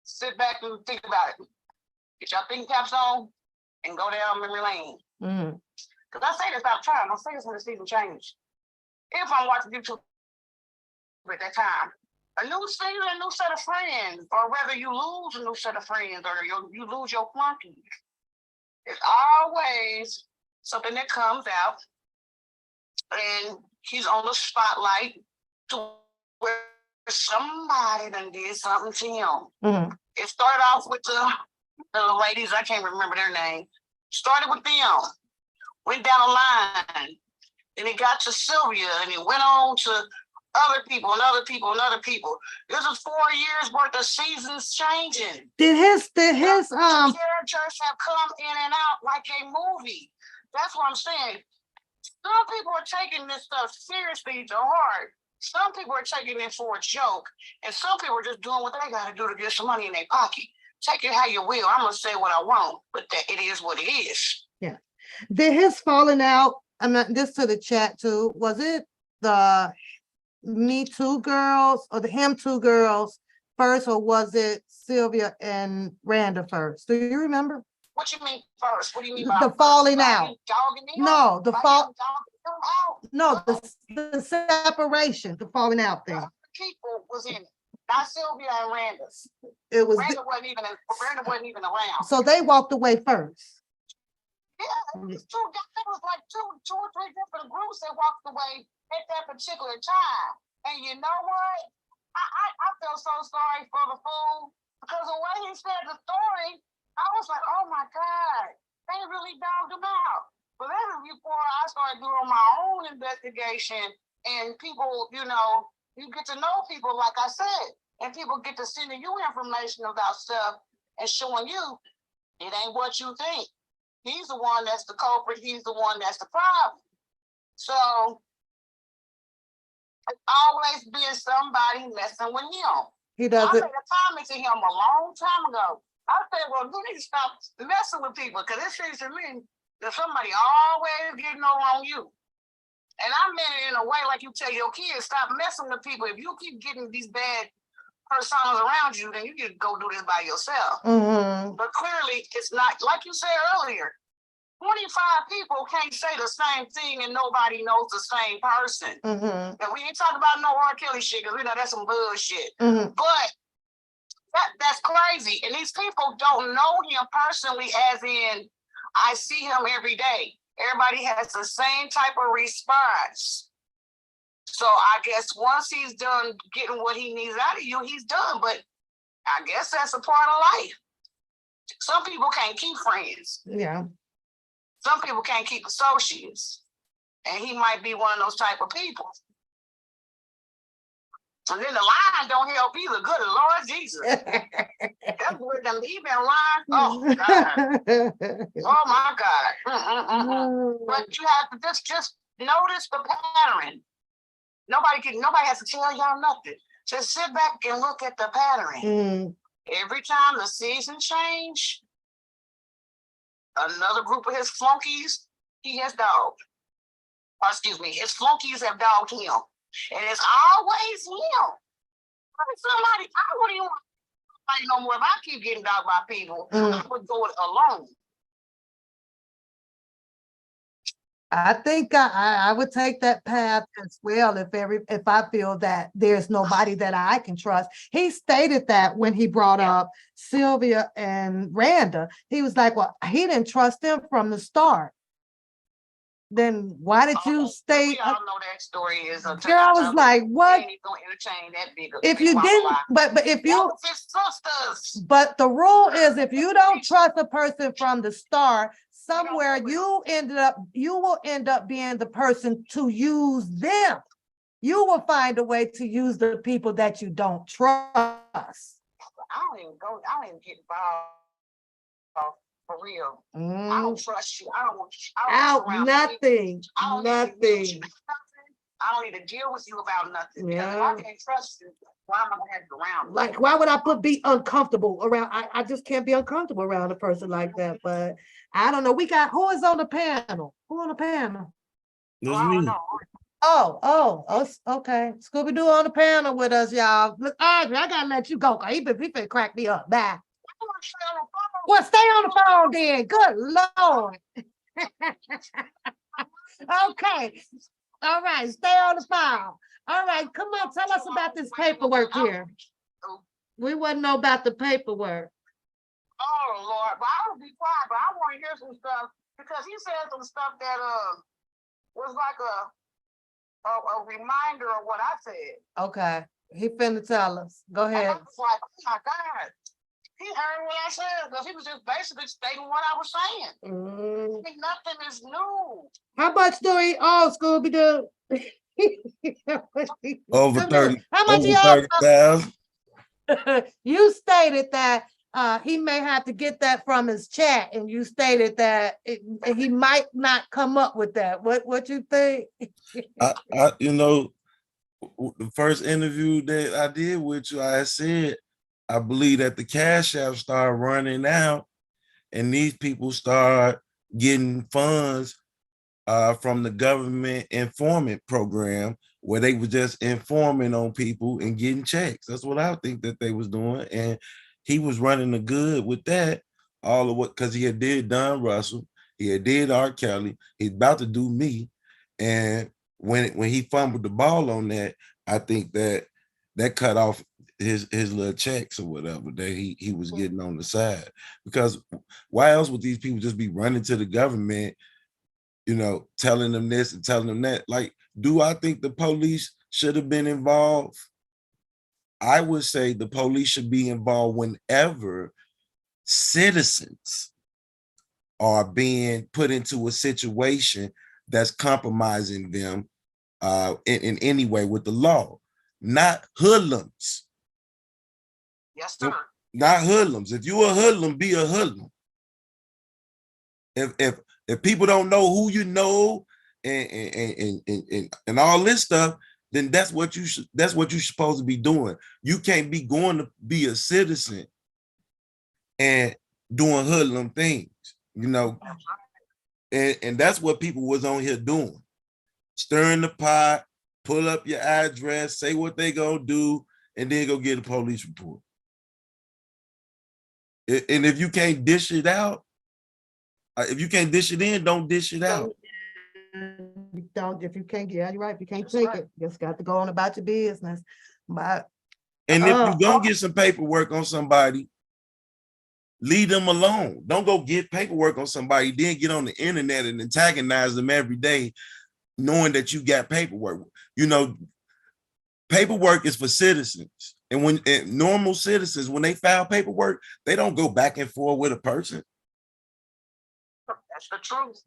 sit back and think about it. Get your thinking caps on and go down memory lane. Because I say this all the time. I say this when the season changes. If I'm watching YouTube at that time, a new season, a new set of friends, or whether you lose a new set of friends or you lose your flunkies, it's always something that comes out and he's on the spotlight to where somebody done did something to him. It started off with the ladies, I can't remember their name. Started with them, went down the line, then it got to Sylvia, and it went on to other people and other people and other people. This is 4 years worth of seasons changing. Did his characters have come in and out like a movie. That's what I'm saying. Some people are taking this stuff seriously to heart. Some people are taking it for a joke, and some people are just doing what they got to do to get some money in their pocket. Take it how you will. I'm gonna say what I want, but that it is what it is. Yeah. Did his falling out? I'm not this to the chat too. Was it the Me Too girls or the Him Too girls first, or was it Sylvia and Randa first? Do you remember? What you mean first? What do you mean by the falling out? No, the fall. No, the separation, the falling out thing. People was in it. Not Sylvia and Randa. It was Randa wasn't even around. So they walked away first. Yeah, it was like two or three different groups that walked away at that particular time. And you know what? I feel so sorry for the fool because the way he said the story, I was like, oh my God, they really dogged him out. But then before I started doing my own investigation and people, you get to know people, like I said, and people get to sending you information about stuff and showing you it ain't what you think. He's the one that's the culprit. He's the one that's the problem. So it's always been somebody messing with him. He I doesn't. made a comment to him a long time ago. I said, well, you need to stop messing with people because it seems to me that somebody always getting over on you. And I meant it in a way like you tell your kids, stop messing with people. If you keep getting these bad personas around you, then you can go do this by yourself. Mm-hmm. But clearly, it's not, like you said earlier, 25 people can't say the same thing and nobody knows the same person. Mm-hmm. And we ain't talking about no R. Kelly shit because we know that's some bullshit. Mm-hmm. But that's crazy. And these people don't know him personally, as in, I see him every day. Everybody has the same type of response. So I guess once he's done getting what he needs out of you, he's done. But I guess that's a part of life. Some people can't keep friends. Yeah. Some people can't keep associates. And he might be one of those type of people. And then the line don't help either. Good Lord Jesus. That's where them even line. Oh God. Oh my God. But you have to just notice the pattern. Nobody has to tell y'all nothing. Just sit back and look at the pattern. Mm. Every time the season change, another group of his flunkies, he has dogged. Or excuse me, his flunkies have dogged him. And it's always him. Somebody, I wouldn't even fight no more. If I keep getting dogged by people, I would go it alone. I think I would take that path as well if I feel that there's nobody that I can trust. He stated that when he brought up Sylvia and Randa, he was like, well, he didn't trust them from the start. Then why did you stay? We all know that story is a girl, I was like, what? Ain't gonna entertain that big. If you didn't, but if you, his sisters. But the rule is if you don't trust a person from the start, somewhere you will end up being the person to use them. You will find a way to use the people that you don't trust. I don't even get involved for real. I don't trust you. I don't want you. Nothing. I don't need to deal with you about nothing. Because if I can't trust you, why am I gonna have you around? Like, why would I be uncomfortable around? I just can't be uncomfortable around a person like that. But I don't know. We got who is on the panel? Who on the panel? That's me. Oh, okay. Scooby-Doo on the panel with us, y'all. Look, Audrey, I gotta let you go. He been crack me up. Bye. Well, stay on the phone then. Good Lord. Okay. All right, stay on the phone. All right, come on, tell us about this paperwork here. We wouldn't know about the paperwork. Oh Lord, but I would be quiet, but I want to hear some stuff because he said some stuff that was like a reminder of what I said. Okay, he finna tell us. Go ahead. I was like, oh my God. He heard what I said because he was just basically stating what I was saying. Nothing is new. How much do he owe, Scooby-Doo? Over 30. How much over 30,000. You stated that he may have to get that from his chat, and you stated that he might not come up with that. What you think? I the first interview that I did with you, I said I believe that the Cash App started running out, and these people start getting funds from the government informant program, where they were just informing on people and getting checks. That's what I think that they was doing, and he was running the good with that. All of what, because he had did Don Russell, he had did R. Kelly, he's about to do me, and when he fumbled the ball on that, I think that cut off his little checks or whatever that he was getting on the side. Because why else would these people just be running to the government, telling them this and telling them that? Like, do I think the police should have been involved? I would say the police should be involved whenever citizens are being put into a situation that's compromising them in any way with the law, not hoodlums. Yes, sir. Not hoodlums. If you a hoodlum, be a hoodlum. If people don't know who you know and all this stuff, then that's what you're supposed to be doing. You can't be going to be a citizen and doing hoodlum things, you know. And that's what people was on here doing. Stirring the pot, pull up your address, say what they gonna do, and then go get a police report. And if you can't dish it out, if you can't dish it in, don't dish it out. Don't, if you can't, yeah, you're right. If you can't take it, you just got to go on about your business. But And if you gonna get some paperwork on somebody, leave them alone. Don't go get paperwork on somebody, then get on the internet and antagonize them every day, knowing that you got paperwork. You know, paperwork is for citizens. And normal citizens, when they file paperwork, they don't go back and forth with a person. That's the truth.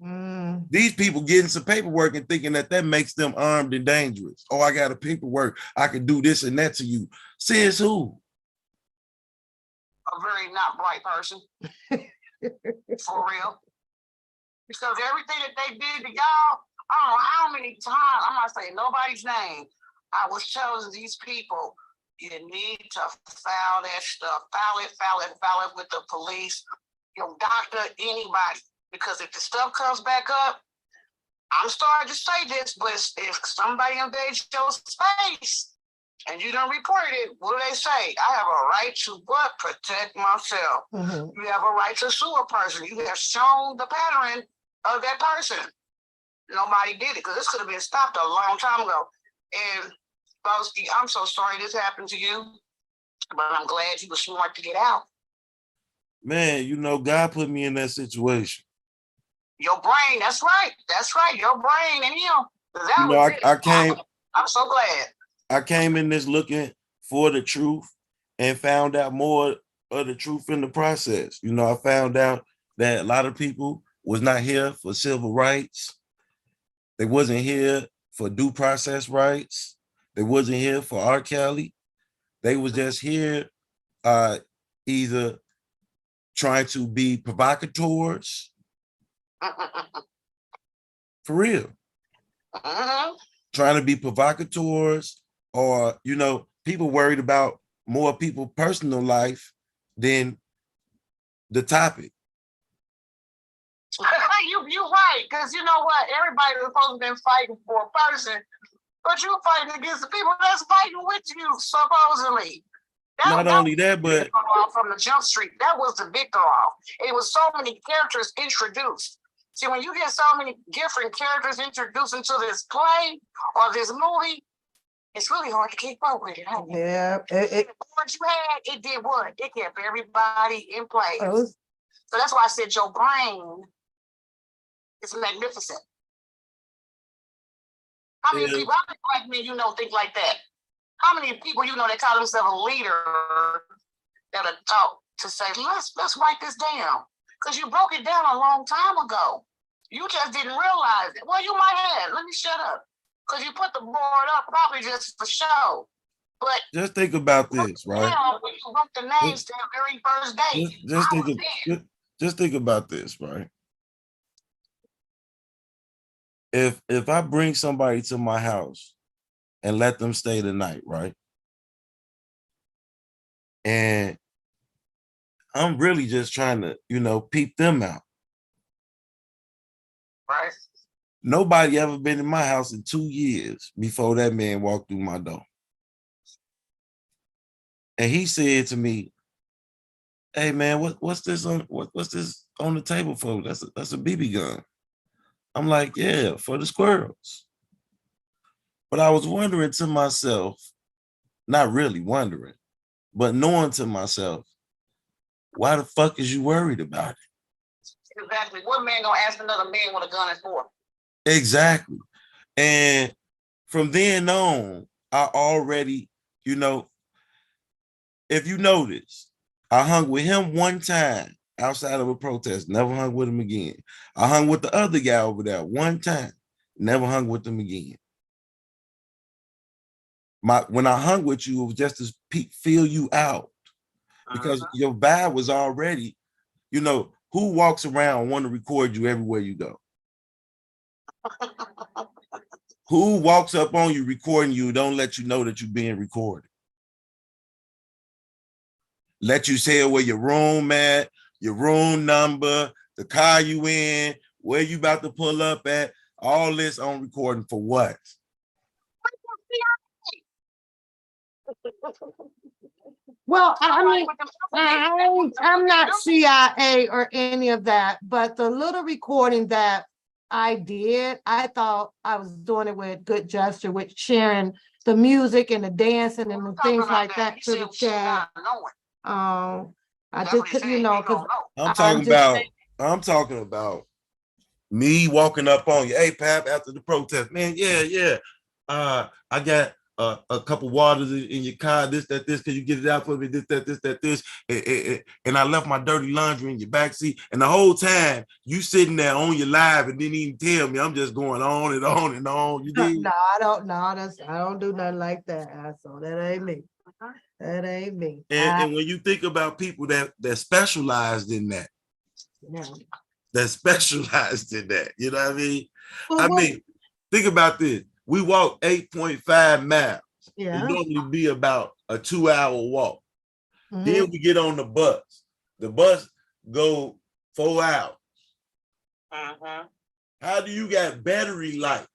These people getting some paperwork and thinking that makes them armed and dangerous. Oh, I got a paperwork. I can do this and that to you. Says who? A very not bright person. For real. Because everything that they did to y'all, I don't know how many times, I'm not saying nobody's name, I was telling these people, you need to file that stuff. File it with the police, your doctor, anybody. Because if the stuff comes back up, I'm starting to say this, but if somebody invades your space and you don't report it, what do they say? I have a right to what? Protect myself. You have a right to sue a person. You have shown the pattern of that person. Nobody did it because this could have been stopped a long time ago. And Boski, I'm so sorry this happened to you, but I'm glad you were smart to get out. Man, you know, God put me in that situation. Your brain, that's right. That's right. Your brain and him. You know, I'm so glad. I came in this looking for the truth and found out more of the truth in the process. You know, I found out that a lot of people was not here for civil rights. They wasn't here for due process rights. They wasn't here for R. Kelly. They was just here either trying to be provocateurs. For real. Trying to be provocateurs, or, you know, people worried about more people's personal life than the topic. You're right, because you know what? Everybody was supposed to be fighting for a person, but you're fighting against the people that's fighting with you, supposedly. Not only that, but from the jump street, that was the victor off. It was so many characters introduced. See, when you get so many different characters introduced into this play or this movie, it's really hard to keep up with it. Yeah. What you had, it did what? It kept everybody in place. So that's why I said your brain is magnificent. How many people, how many black men you know think like that? How many people you know that call themselves a leader that are taught to say, let's write this down? Because you broke it down a long time ago. You just didn't realize it. Well, you might have. Let me shut up. Because you put the board up probably just for show. But just think about this, right? When you wrote the names that very first day, just think about this, right? If I bring somebody to my house and let them stay the night, right? And I'm really just trying to, you know, peep them out. Right. Nobody ever been in my house in 2 years before that man walked through my door. And he said to me, "Hey man, what's this on the table for? That's a BB gun." I'm like, "Yeah, for the squirrels." But I was wondering to myself, not really wondering, but knowing to myself, why the fuck is you worried about it? Exactly. What man gonna ask another man what a gun is for? Exactly. And from then on, I already, you know, if you notice, I hung with him one time outside of a protest, never hung with him again. I hung with the other guy over there one time, never hung with him again. When I hung with you, it was just to feel you out because your vibe was already, you know, who walks around want to record you everywhere you go? Who walks up on you recording you, don't let you know that you're being recorded? Let you say where your room at, your room number, the car you in, where you about to pull up at, all this on recording for what? Well, I mean, I'm not CIA or any of that, but the little recording that I did, I thought I was doing it with good gesture, with sharing the music and the dancing and the things like that to the chat. I just, you know, because I'm talking about me walking up on you. Hey, Pap, after the protest, man, yeah. I got a couple waters in your car, this, can you get it out for me? This. And I left my dirty laundry in your backseat. And the whole time you sitting there on your live and didn't even tell me. I'm just going on and on and on. You did? No, I don't do nothing like that. So that ain't me. That ain't me. And when you think about people that specialized in that, that specialized in that, you know what I mean? I mean, think about this. We walk 8.5 miles. Yeah. It normally be about a 2-hour walk. Mm-hmm. Then we get on the bus. The bus go 4 hours. How do you got battery life?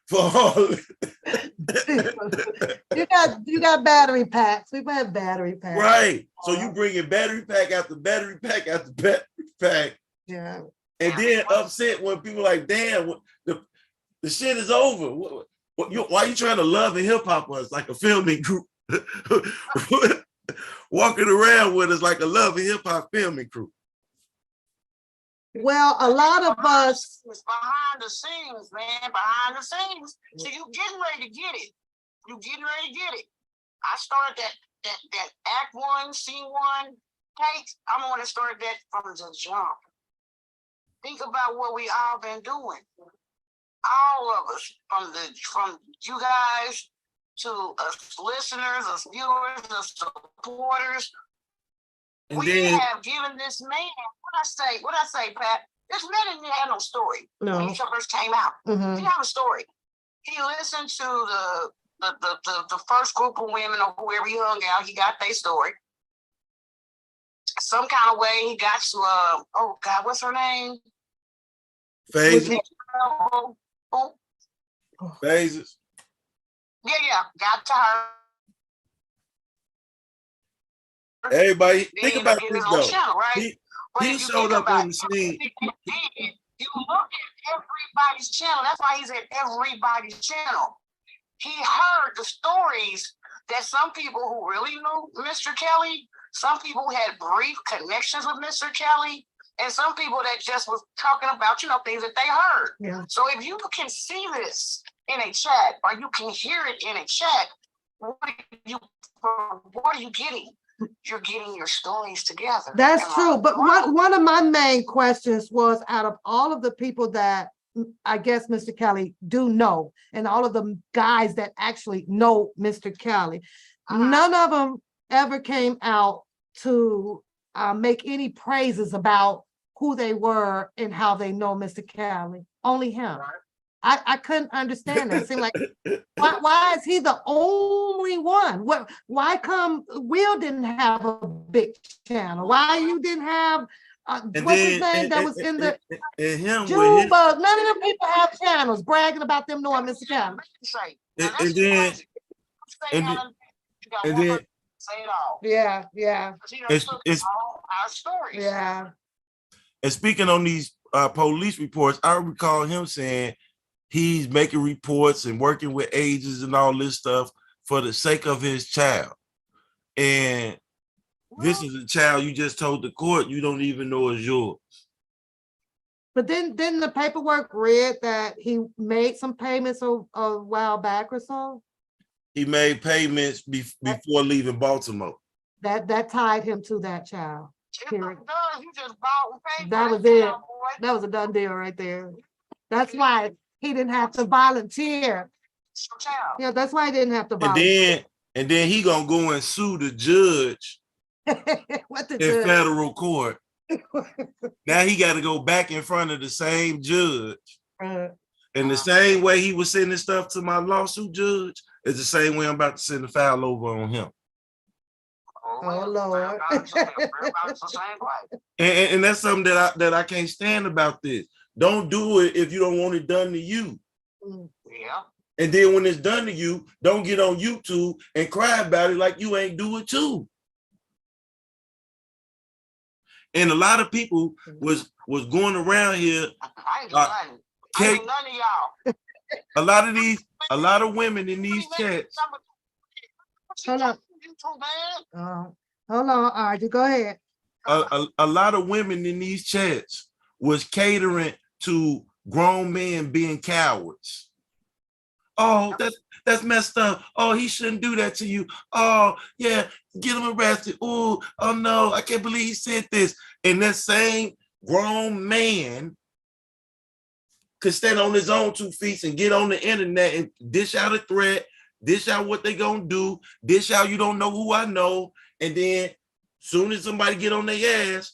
For all you got battery packs. We have battery packs. Right. So you bringing battery pack after battery pack after battery pack. Yeah. And then upset when people like, damn, the shit is over. Why are you trying to love and hip hop us like a filming group? Walking around with us like a love and hip hop filming crew. Well, a lot of us behind the scenes, man, behind the scenes. So you getting ready to get it. You getting ready to get it. I started that Act 1, Scene 1 takes. I'm going to start that from the jump. Think about what we all been doing. All of us, from you guys to us listeners, us viewers, us supporters. And we have given this man, what I say, Pat, this man didn't have no story when he first came out. He didn't have a story. He listened to the first group of women or whoever he hung out, he got their story. Some kind of way he got to oh God, what's her name? Phases. Phases. Yeah, got to her. Everybody, think about this though. Channel, right? He showed up on the scene. You look at everybody's channel. That's why he's at everybody's channel. He heard the stories that some people who really knew Mr. Kelly, some people who had brief connections with Mr. Kelly, and some people that just was talking about, things that they heard. Yeah. So if you can see this in a chat or you can hear it in a chat, what are you getting? You're getting your stories together. That's true. But one of my main questions was, out of all of the people that I guess Mr. Kelly do know, and all of the guys that actually know Mr. Kelly, none of them ever came out to make any praises about who they were and how they know Mr. Kelly. Only him. I couldn't understand that. It seemed like, why is he the only one? Why come Will didn't have a big channel? Why you didn't have what's his name that was in the Junebug? None of them people have channels bragging about them knowing Mr. Kelly. And then say it all. Yeah. It's our stories. Yeah. And speaking on these police reports, I recall him saying he's making reports and working with agents and all this stuff for the sake of his child. And this is a child you just told the court you don't even know is yours. But didn't the paperwork read that he made some payments a while back or so? He made payments before leaving Baltimore. That tied him to that child. If Period. it does, you just bought and paid. That for was it. child, boy. That was a done deal right there. That's why he didn't have to volunteer. It's your child. Yeah, that's why he didn't have to And volunteer. then he gonna go and sue the judge What the in judge? federal court. Now he got to go back in front of the same judge. And the same way he was sending stuff to my lawsuit judge is the same way I'm about to send the file over on him. Oh, Lord. And that's something that I can't stand about this. Don't do it if you don't want it done to you. Yeah. And then when it's done to you, don't get on YouTube and cry about it like you ain't do it too. And a lot of people was going around here. I ain't do nothing. I ain't do none of y'all. A lot of women in these chats. Hold on. Hold on, Archie, go ahead. A lot of women in these chats was catering to grown men being cowards. Oh, that's messed up. Oh, he shouldn't do that to you. Oh, yeah, get him arrested. Oh no, I can't believe he said this. And that same grown man could stand on his own 2 feet and get on the internet and dish out a threat, dish out what they gonna do, dish out you don't know who I know, and then soon as somebody get on their ass,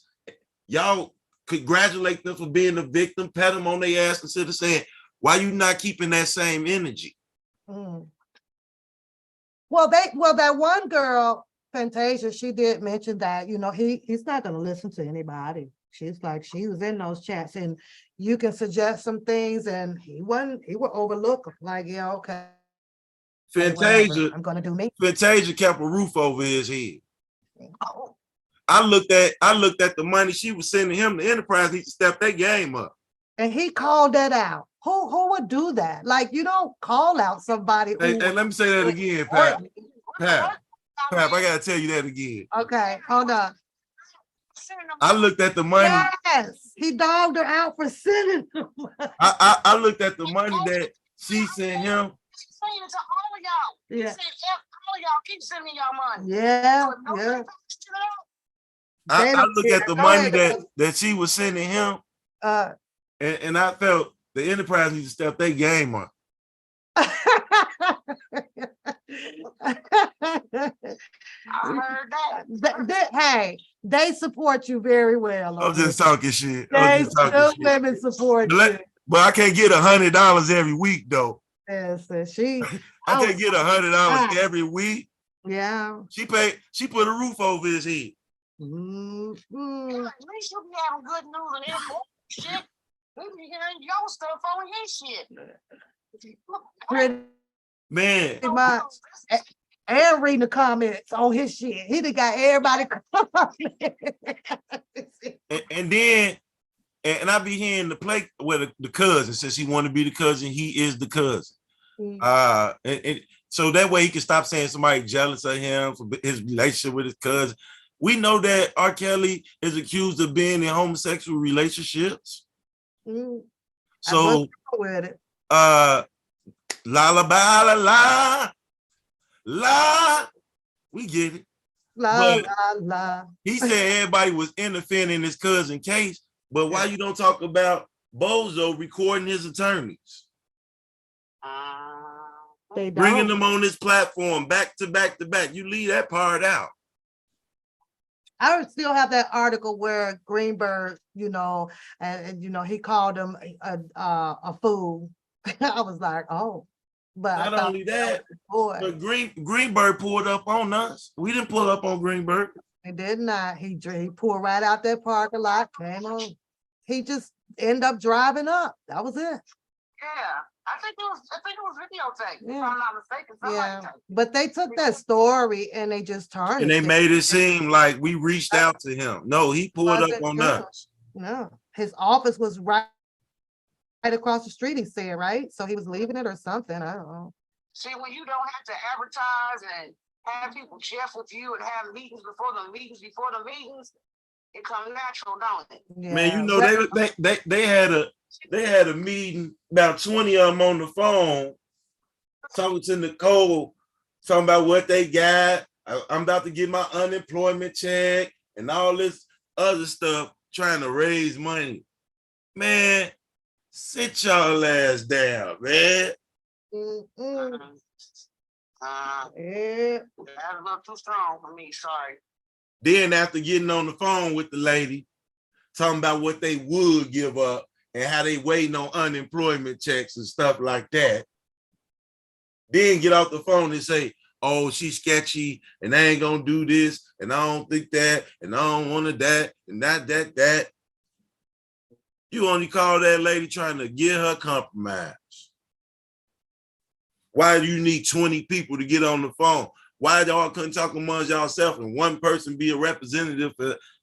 y'all congratulate them for being the victim, pat them on their ass instead of saying, why you not keeping that same energy? Well, that one girl, Fantasia, she did mention that, you know, he's not going to listen to anybody. She's like, she was in those chats and you can suggest some things and he would overlook them. Like, yeah, okay. Fantasia, I'm going to do me. Fantasia kept a roof over his head. I looked at the money she was sending him. The enterprise needs to step their game up. And he called that out. Who would do that? Like, you don't call out somebody. Hey, let me say that again, Pat. Pat, I gotta tell you that again. Okay, hold on. I looked at the money. Yes, he dogged her out for sending them. I looked at the money that she sent him. She's saying it to all of y'all. Yeah. He said, all of y'all keep sending me y'all money. Yeah, So if nobody yeah. picks it up, I looked at the money that she was sending him, and I felt the enterprise needs to step their game up. I heard that. Hey, they support you very well. I'm just talking shit. Those women support you. But I can't get $100 every week though. Yes, I can't get $100 every week. Yeah. She put a roof over his head. Mm-hmm. At least you'll be having good news and info. Shit. We be hearing your stuff on his shit. Man. And reading the comments on his shit. He done got everybody and then I be hearing the play with the cousin says he want to be the cousin. He is the cousin. And so that way he can stop saying somebody jealous of him for his relationship with his cousin. We know that R. Kelly is accused of being in homosexual relationships. So with it. La la ba la la la, we get it. La la. He said everybody was interfering in his cousin case, but why you don't talk about Bozo recording his attorneys? Bringing them on this platform back to back to back. You leave that part out. I would still have that article where Greenberg, you know, and you know, he called him a fool. I was like, oh, but not only that, but Greenberg pulled up on us. We didn't pull up on Greenberg. He did not. He pulled right out that parking lot, came on. He just ended up driving up. That was it. Yeah. I think it was videotaped, if I'm not mistaken. Yeah, but they took that story and they just turned and they made it seem like we reached out to him. No, he pulled up on us. No, his office was right across the street, he said, right? So he was leaving it or something. I don't know. See, when you don't have to advertise and have people chef with you and have meetings before the meetings, it comes natural, don't it? Yeah. Man, you know, they had a meeting, about 20 of them on the phone, talking to Nicole talking about what they got. I'm about to get my unemployment check and all this other stuff, trying to raise money. Man, sit y'all ass down, man. Mm-mm. That's a little too strong for me. Sorry. Then after getting on the phone with the lady, talking about what they would give up and how they waiting on unemployment checks and stuff like that. Then get off the phone and say, oh, she's sketchy and I ain't gonna do this and I don't think that and I don't want to that and that. You only call that lady trying to get her compromise. Why do you need 20 people to get on the phone? Why y'all couldn't talk amongst yourself and one person be a representative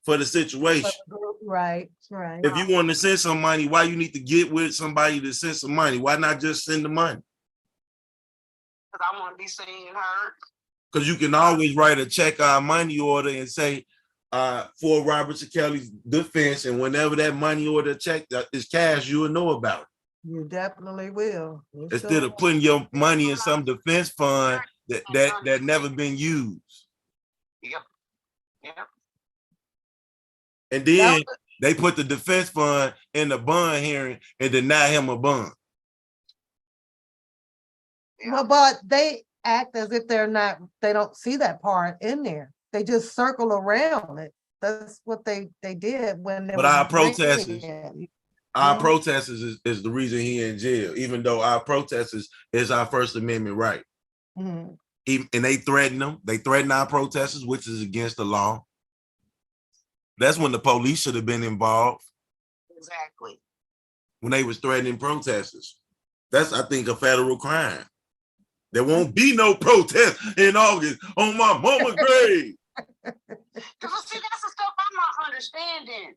for the situation? Right. If you want to send some money, why you need to get with somebody to send some money? Why not just send the money? Because I want to be seen and heard. Because you can always write a check or a money order and say, for Robert Kelly's defense, and whenever that money order check is cashed, you will know about it. You definitely will. Instead of putting your money in some defense fund that never been used. Yep. And then they put the defense fund in the bond hearing and deny him a bond. Well, but they act as if they don't see that part in there. They just circle around it. That's what they did when they But our protesters is the reason he in jail, even though our protesters is our First Amendment right. Mm-hmm. And they threaten them. They threaten our protesters, which is against the law. That's when the police should have been involved. Exactly. When they was threatening protesters. That's, I think, a federal crime. There won't be no protest in August on my mama's grave. Because see, that's the stuff I'm not understanding.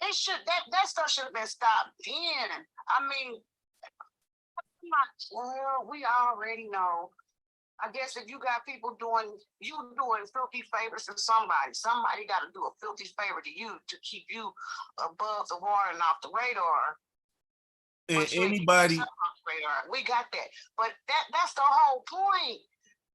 It should that stuff should have been stopped then. I mean, well, we already know. I guess if you got people doing filthy favors to somebody got to do a filthy favor to you to keep you above the water and off the radar. And anybody, we got that, but that's the whole point.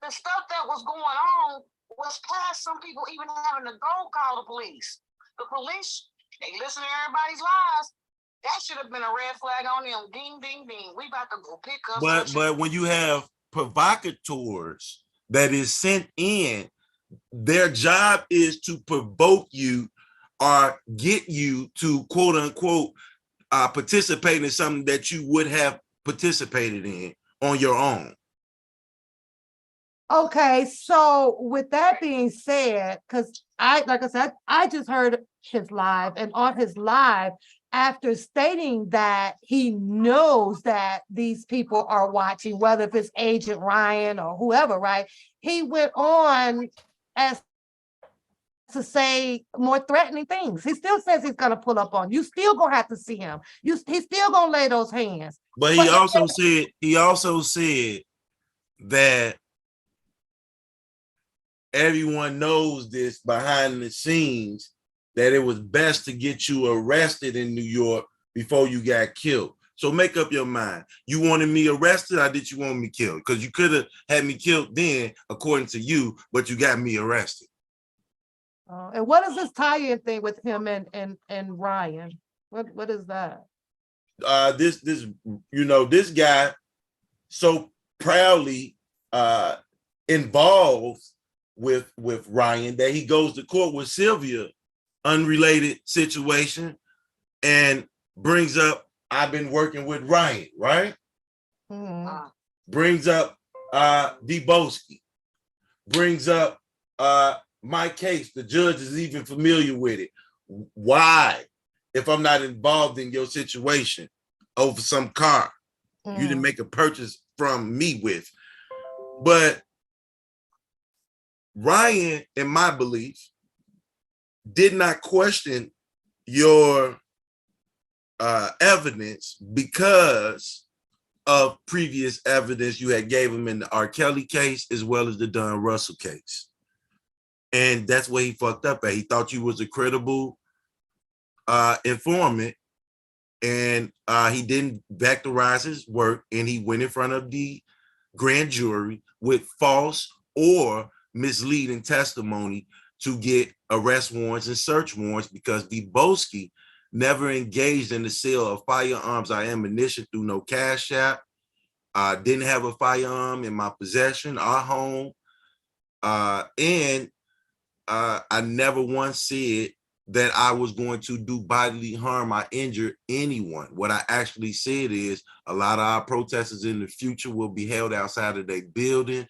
The stuff that was going on was past some people even having to go call the police. The police, they listen to everybody's lies. That should have been a red flag on them. Ding, ding, ding. We about to go pick up. But when you have provocateurs that is sent in, their job is to provoke you or get you to quote unquote participate in something that you would have participated in on your own. Okay, so with that being said, because like I said, I just heard his live, and on his live, after stating that he knows that these people are watching, whether if it's Agent Ryan or whoever, right? He went on as to say more threatening things. He still says he's gonna pull up on you. Still gonna have to see him. He's still gonna lay those hands. But he also said that everyone knows this behind the scenes, that it was best to get you arrested in New York before you got killed. So make up your mind. You wanted me arrested, or did you want me killed? Because you could have had me killed then, according to you, but you got me arrested. And what is this tie-in thing with him and Ryan? What is that? This guy so proudly involved with Ryan that he goes to court with Sylvia, unrelated situation, and brings up, I've been working with Ryan, right? Mm-hmm. Brings up Deboski, brings up my case. The judge is even familiar with it. Why? If I'm not involved in your situation over some car, you didn't make a purchase from me with. But Ryan, in my belief, did not question your evidence because of previous evidence you had gave him in the R. Kelly case as well as the Don Russell case. And that's where he fucked up at. He thought you was a credible informant, and he didn't vectorize his work, and he went in front of the grand jury with false or misleading testimony to get arrest warrants and search warrants, because Deboski never engaged in the sale of firearms or ammunition through no cash app. I didn't have a firearm in my possession, our home. And I never once said that I was going to do bodily harm or injure anyone. What I actually said is a lot of our protesters in the future will be held outside of their building.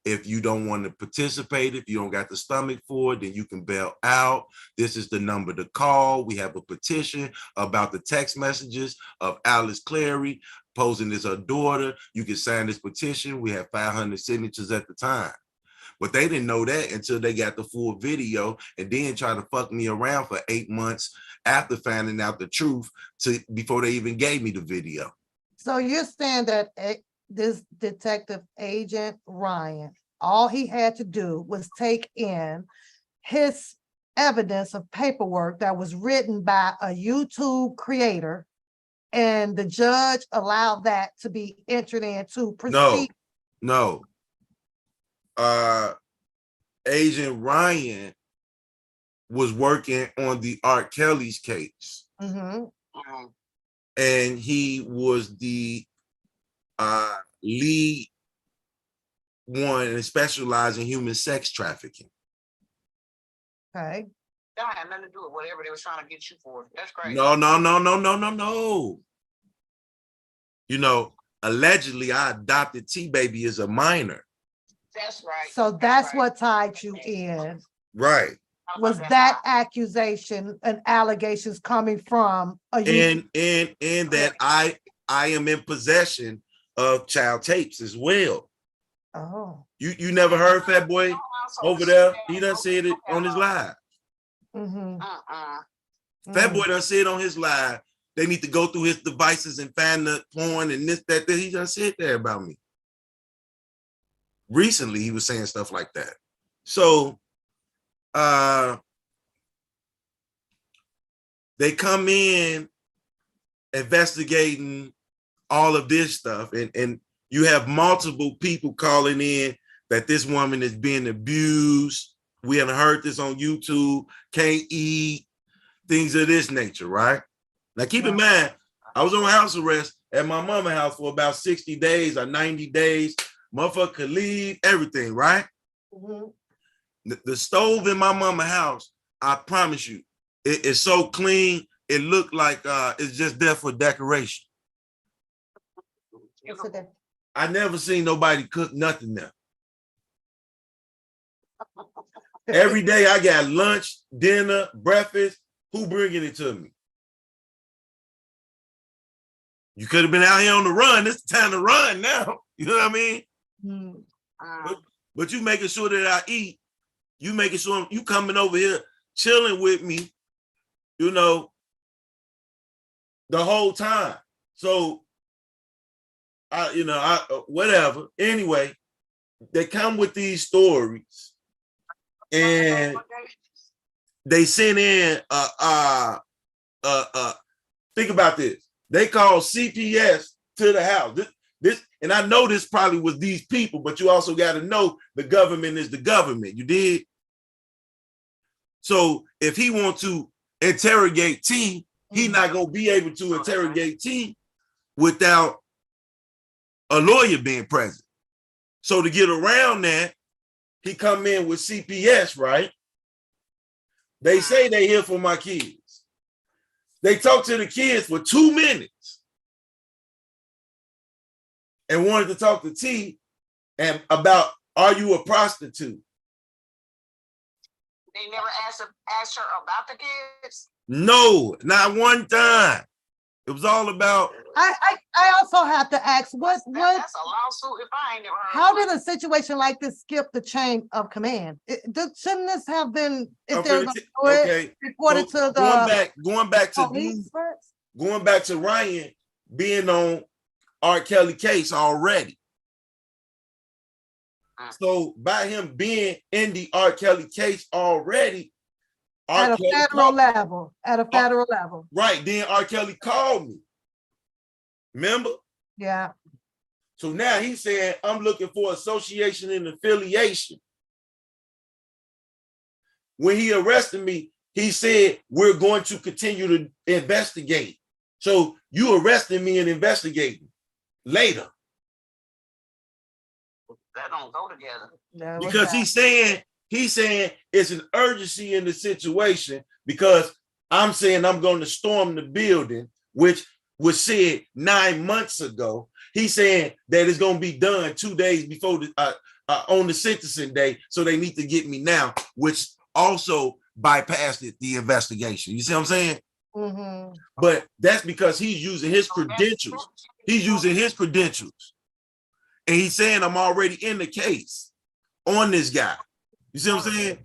If you don't want to participate, if you don't got the stomach for it, then you can bail out. This is the number to call. We have a petition about the text messages of Alice Clary posing as her daughter. You can sign this petition. We have 500 signatures at the time. But they didn't know that until they got the full video, and then try to fuck me around for 8 months after finding out the truth before they even gave me the video. So you're saying that this detective agent Ryan, all he had to do was take in his evidence of paperwork that was written by a YouTube creator, and the judge allowed that to be entered into proceed. No. Agent Ryan was working on the R. Kelly's case. Mm-hmm. And he was the lead one and specialized in human sex trafficking. Okay. That don't have nothing to do with whatever they was trying to get you for. That's crazy. No. You know, allegedly I adopted T-Baby as a minor. That's right. So that's what tied you in. Right. Was that accusation and allegations coming from a and that I am in possession of child tapes as well. Oh. You never heard Fat Boy over there? He done said it on his live. Mm-hmm. Fat Boy done said on his live, they need to go through his devices and find the porn and this, that. He done said that about me. Recently, he was saying stuff like that. So, they come in investigating all of this stuff, and you have multiple people calling in that this woman is being abused. We haven't heard this on YouTube, can't eat, things of this nature, right? Now, keep in mind, I was on house arrest at my mama's house for about 60 days or 90 days. Motherfucker could leave, everything, right? The stove in my mama's house, I promise you, it's so clean, it looked like it's just there for decoration. I never seen nobody cook nothing there. Every day I got lunch, dinner, breakfast. Who bringing it to me? You could have been out here on the run. It's time to run now. You know what I mean? But you making sure that I eat. You making sure you coming over here chilling with me, you know, the whole time. So whatever. Anyway, they come with these stories and they send in think about this. They call CPS to the house. This, and I know this probably was these people, but you also got to know the government is the government. You did. So if he wants to interrogate T, he's not gonna be able to interrogate T without a lawyer being present. So to get around that, he come in with CPS, right? They say they here for my kids. They talk to the kids for 2 minutes and wanted to talk to T and about, are you a prostitute? They never asked her about the kids? No, not one time. It was all about. I also have to ask, what That's a lawsuit if I ain't never heard. How did a situation like this skip the chain of command? Shouldn't this have been, if they're gonna do it, reported to the going back to Ryan being on R. Kelly case already. So by him being in the R. Kelly case already, at a federal level, right? Then R. Kelly called me. Remember? Yeah. So now he's saying, I'm looking for association and affiliation. When he arrested me, he said, we're going to continue to investigate. So you arrested me and investigating later. That don't go together. No, Because he's saying it's an urgency in the situation, because I'm saying I'm going to storm the building, which was said 9 months ago. He's saying that it's going to be done 2 days before on the sentencing day. So they need to get me now, which also bypassed the investigation. You see what I'm saying? Mm-hmm. But that's because he's using his credentials. He's using his credentials. And he's saying I'm already in the case on this guy. You see what I'm saying?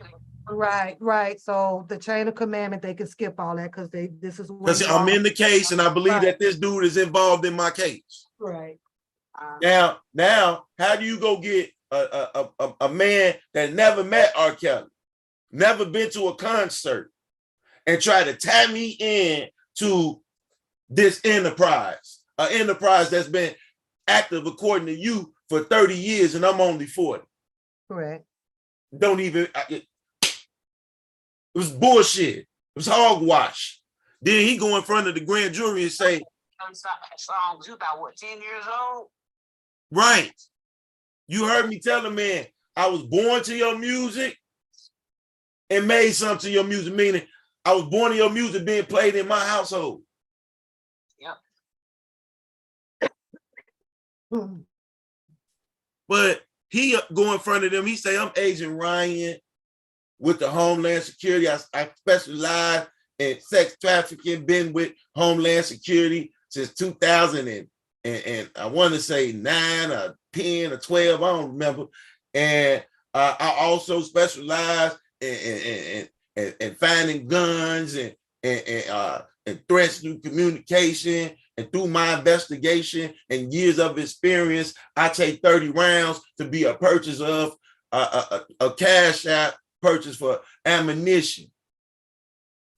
Right, right. So the chain of commandment, they can skip all that because this is Because I'm in the case and I believe that this dude is involved in my case. Right. Now, how do you go get a man that never met R. Kelly, never been to a concert, and try to tie me in to this enterprise, an enterprise that's been active according to you for 30 years and I'm only 40? Correct. Don't even, it was bullshit. It was hogwash. Then he go in front of the grand jury and say, songs, you about what, 10 years old? right. You heard me tell the man, I was born to your music and made something to your music, meaning I was born to your music being played in my household. Yep. But he go in front of them, he say, I'm Agent Ryan with the Homeland Security. I specialize in sex trafficking, been with Homeland Security since 2000 and I want to say 9 or 10 or 12, I don't remember. And I also specialize in finding guns and threats through communication. And through my investigation and years of experience, I take 30 rounds to be a purchase of a cash out purchase for ammunition.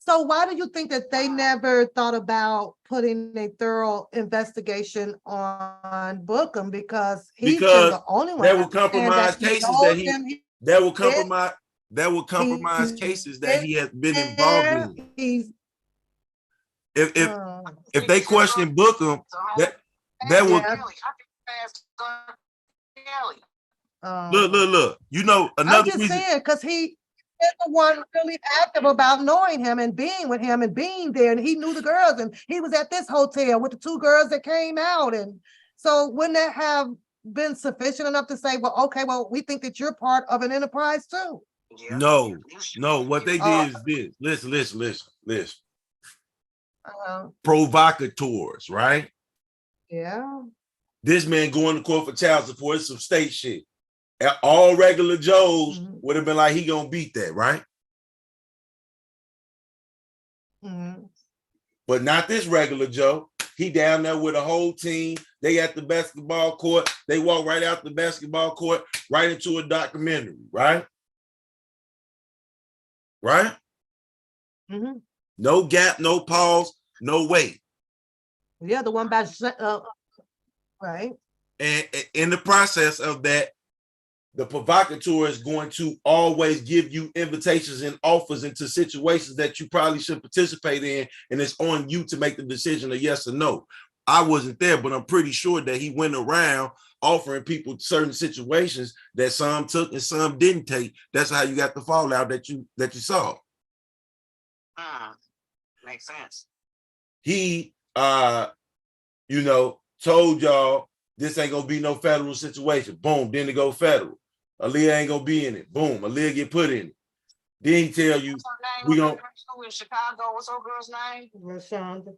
So why do you think that they never thought about putting a thorough investigation on Bookham? Because he's been the only one that will compromise cases that will compromise cases that he has been involved in. If they question Bookham, that will look. You know, another I'm just reason. saying, because he is the one really active about knowing him and being with him and being there, and he knew the girls, and he was at this hotel with the 2 girls that came out, and so wouldn't that have been sufficient enough to say, well, okay, well, we think that you're part of an enterprise too? No. What they did is this. Listen. Provocateurs, right? Yeah. This man going to court for child support is some state shit. All regular Joes would have been like, he gonna beat that, right? But not this regular Joe. He down there with a whole team. They at the basketball court. They walk right out the basketball court, right into a documentary, right? Right? No gap, no pause, no wait. Yeah, the one by right. And in the process of that, the provocateur is going to always give you invitations and offers into situations that you probably should participate in, and it's on you to make the decision of yes or no. I wasn't there, but I'm pretty sure that he went around offering people certain situations that some took and some didn't take. That's how you got the fallout that you saw. Makes sense. He told y'all this ain't gonna be no federal situation. Boom, then it go federal. Aaliyah ain't gonna be in it. Boom, Aaliyah get put in it. Then he tell you we gonna in Chicago. What's her girl's name? Rashonda.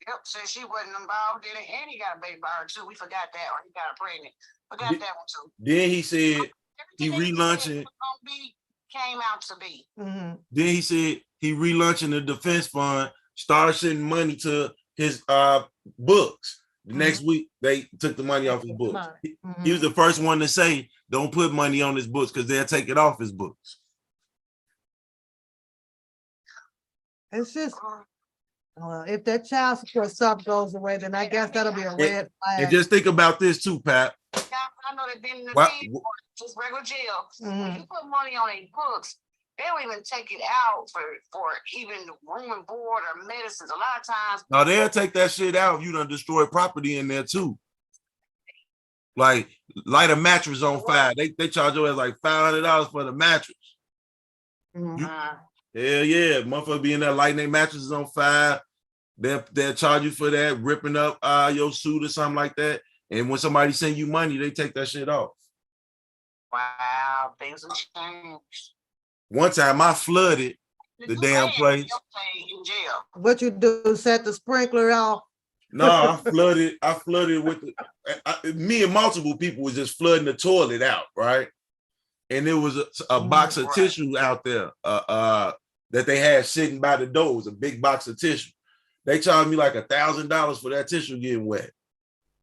Yep, since she wasn't involved in it, and he got a baby by her too. We forgot that, or he got her pregnant. Forgot that one too. Then he said he relaunching. Came out to be. Then he said he relaunching the defense fund, started sending money to his books. The next week they took the money off his books. He was the first one to say, don't put money on his books because they'll take it off his books. It's just If that child support stuff goes away, then I guess that'll be a red And flag. just think about this too, Pat. I know they've been in the What- pen or just regular jail. When Mhm. you put money on their books, they don't even take it out for even room and board or medicines. A lot of times, Now they'll take that shit out if you done destroy property in there too. Like light a mattress on fire. They charge you like $500 for the mattress. Mhm. Hell yeah, motherfucker be in there lighting their mattresses on fire. They'll charge you for that, ripping up your suit or something like that. And when somebody send you money, they take that shit off. wow, things have changed. One time I flooded the You damn pay, place. you'll pay in jail. What you do, set the sprinkler off? No, I flooded with me and multiple people was just flooding the toilet out, right? And there was a box of Right. tissue out there that they had sitting by the door. It was a big box of tissue. They charged me like $1,000 for that tissue getting wet.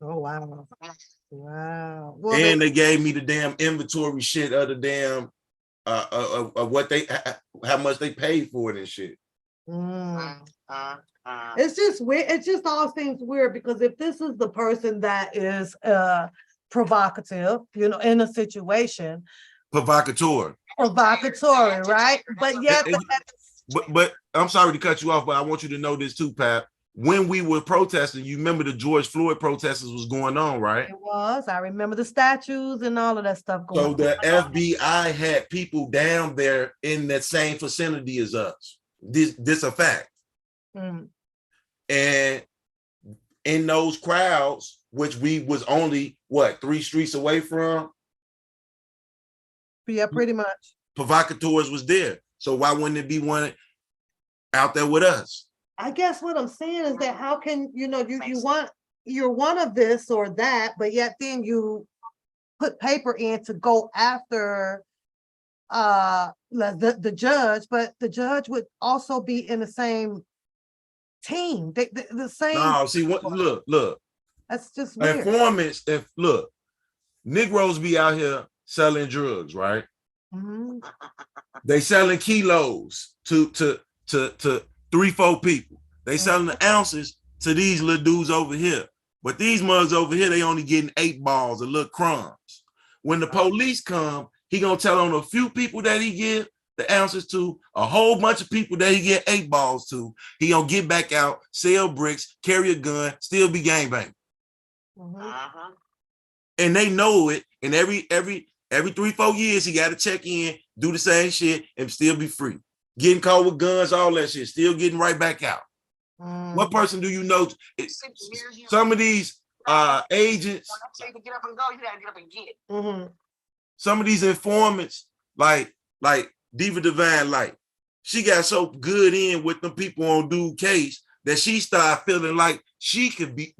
Oh, wow. Wow. Well, And they gave me the damn inventory shit of the damn of what they how much they paid for it and shit. It's just weird. It just all seems weird because if this is the person that is provocative, in a situation, Provocateur. provocatory, right? But yet, But I'm sorry to cut you off, but I want you to know this too, Pat. When we were protesting, you remember the George Floyd protesters was going on, right? it was. I remember the statues and all of that stuff going So on. the FBI had people down there in that same vicinity as us. This a fact. Mm. And in those crowds, which we was only 3 streets away from, Yeah, pretty much. provocateurs was there. So why wouldn't it be one out there with us? I guess what I'm saying is that how can you're one of this or that, but yet then you put paper in to go after the judge, but the judge would also be in the same team. The same. No, see what? Look. That's just weird. Informants. Negroes be out here selling drugs, right? Mhm. They selling kilos to 3-4 people. They selling the ounces to these little dudes over here. But these mugs over here, they only getting 8 balls of little crumbs. When the police come, he gonna tell on a few people that he give the ounces to, a whole bunch of people that he get 8 balls to. He gonna get back out, sell bricks, carry a gun, still be gangbanging. And they know it. And every 3-4 years, he got to check in, do the same shit, and still be free. Getting caught with guns, all that shit, still getting right back out. What person do you know? Some of these agents, When I say to get up and go, you gotta get up and get. some of these informants, like Diva Divine Light, she got so good in with them people on Dude Case that she started feeling like she could be,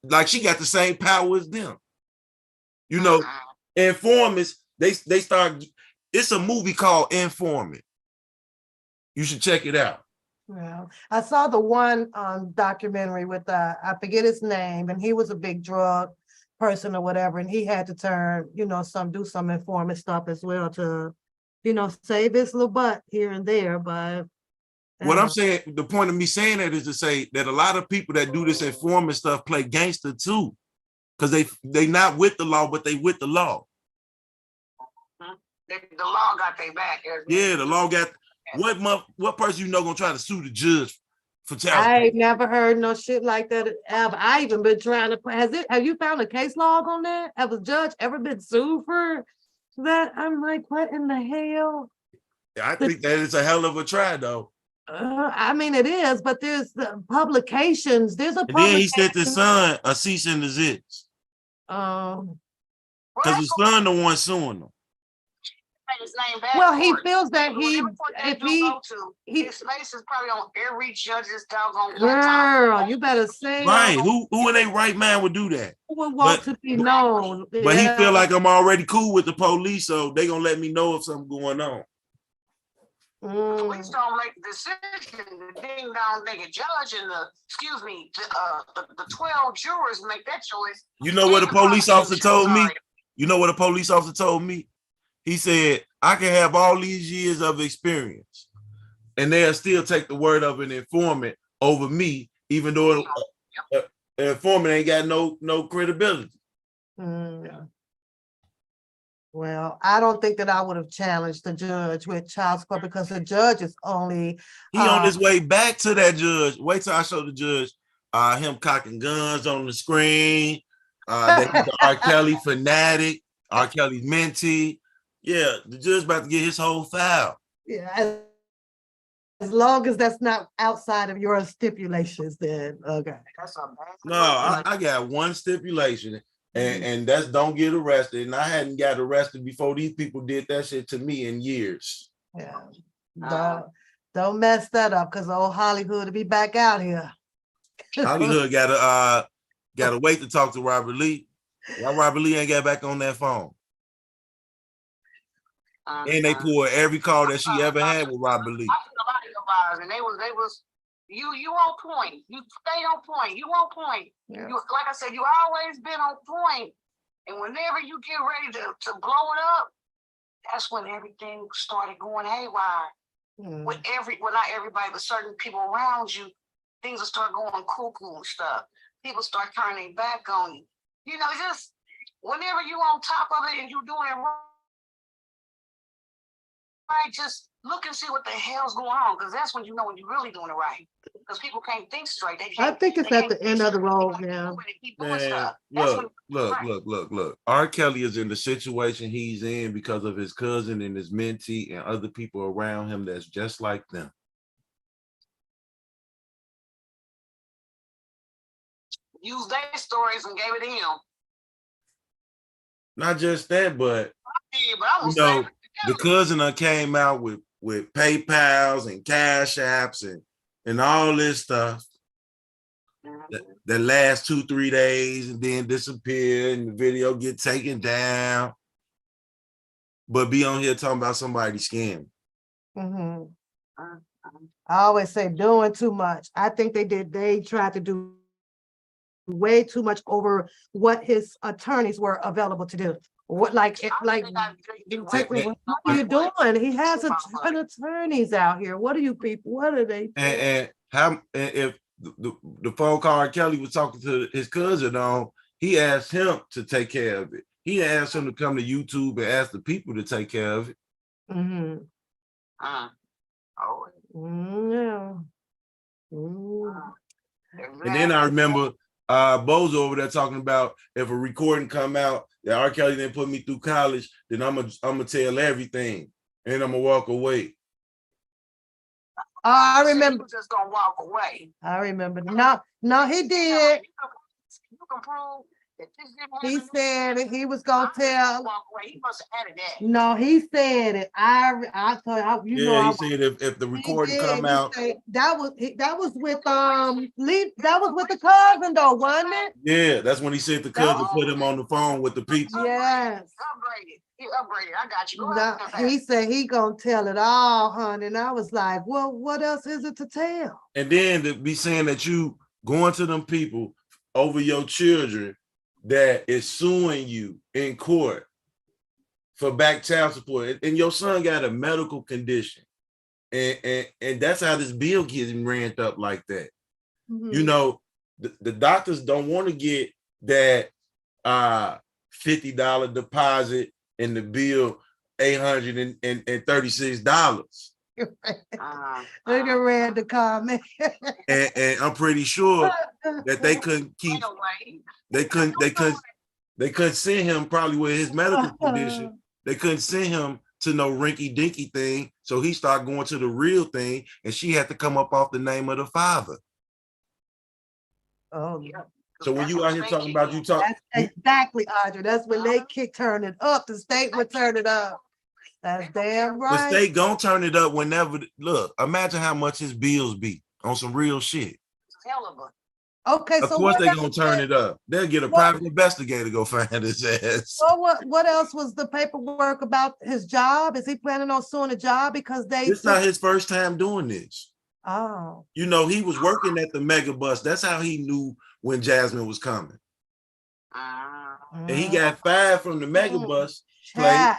like she got the same power as them. Informants, they start, it's a movie called Informant. You should check it out. Yeah, I saw the one documentary with I forget his name, and he was a big drug person or whatever, and he had to turn, do some informant stuff as well to, save his little butt here and there. But what I'm saying, the point of me saying that is to say that a lot of people that do this informant stuff play gangster too, because they not with the law, but they with the law. The law got their back. Yeah, the law got. What person gonna try to sue the judge for child? I ain't never heard no shit like that ever. I even been trying to. Have you found a case log on that? Have a judge ever been sued for that? I'm like, what in the hell? I think that is a hell of a try, though. I mean, it is, but there's the publications. There's a And then he sent his son a cease and desist. Because his son the one suing him. His name back well, he for it. feels that his face is probably on every judge's doggone girl, you better say right. Who in their right mind would do that? Who would want to be known? But he feel like I'm already cool with the police, so they gonna let me know if something going on. The police don't make the decision. The ding dong nigga judge and the 12 jurors make that choice. You know what a police officer told me? You know what a police officer told me? He said, I can have all these years of experience and they'll still take the word of an informant over me, even though an informant ain't got no credibility. Mm. Well, I don't think that I would have challenged the judge with child support because the judge is only. He on his way back to that judge. Wait till I show the judge him cocking guns on the screen. That he's the R. Kelly fanatic, R. Kelly's mentee. Yeah, the judge about to get his whole file. Yeah, as long as that's not outside of your stipulations, then okay. That's a bad. No, I got one stipulation, and that's don't get arrested. And I hadn't got arrested before these people did that shit to me in years. Yeah. Don't mess that up, because old Hollywood will be back out here. Hollywood gotta wait to talk to Robert Lee. Why Robert Lee ain't got back on that phone? And they pulled every call that she ever had with Robert Lee. I seen a lot of your bars, and they was you on point. You stay on point. You on point. Yeah. You, like I said, you always been on point. And whenever you get ready to blow it up, that's when everything started going haywire. With well, not everybody, but certain people around you, things will start going cuckoo and stuff. People start turning their back on you. You know, just whenever you on top of it and you doing it right, just look and see what the hell's going on, because that's when you know when you're really doing it right. Because people can't think straight. I think it's at the end of the road now. Man, look. R. Kelly is in the situation he's in because of his cousin and his mentee and other people around him that's just like them. Use their stories and gave it to him. Not just that, but Yeah, you know, the cousin came out with PayPals and Cash Apps and all this stuff that last 2-3 days and then disappear and the video get taken down. But be on here talking about somebody scamming. I always say doing too much. I think they tried to do way too much over what his attorneys were available to do. What what are you doing? He has a ton of attorneys out here. What are you people? What are they doing? And how if the phone call R. Kelly was talking to his cousin on, he asked him to take care of it. He asked him to come to YouTube and ask the people to take care of it. And then I remember Bozo over there talking about if a recording come out that R. Kelly didn't put me through college, then I'm gonna tell everything and I'm gonna walk away. I remember. Just gonna walk away. I remember. No, he did. You can prove that this didn't He happen. said it. He was gonna tell. Walk away. He must have added that. No, he said it. I told you. Yeah, he said if the recording come out. That was with Lee. That was with the cousin though, wasn't it? Yeah, that's when he said the cousin put him on the phone with the people. Yes. Upgraded. He upgraded. I got you. Go No, ahead. he said he gonna tell it all, honey. And I was like, well, what else is it to tell? And then to be saying that you going to them people over your children that is suing you in court for back child support, and your son got a medical condition, and that's how this bill gets ramped up like that. You know, the doctors don't want to get that $50 deposit and the bill $836. Look at read the comment. and I'm pretty sure that they couldn't keep they couldn't send him probably with his medical condition. They couldn't send him to no rinky dinky thing. So he started going to the real thing, and she had to come up off the name of the father. Oh yeah. So when you out here talking about that's exactly, Audrey. That's when they turn it up. The state would turn it up. That's damn right. The state gonna turn it up whenever. Look, imagine how much his bills be on some real shit. Okay, of course they gonna turn it up. They'll get a private investigator to go find his ass. So what else was the paperwork about his job? Is he planning on suing a job because It's not his first time doing this. Oh. You know, he was working at the mega bus. That's how he knew when Jasmine was coming. And he got fired from the mega bus place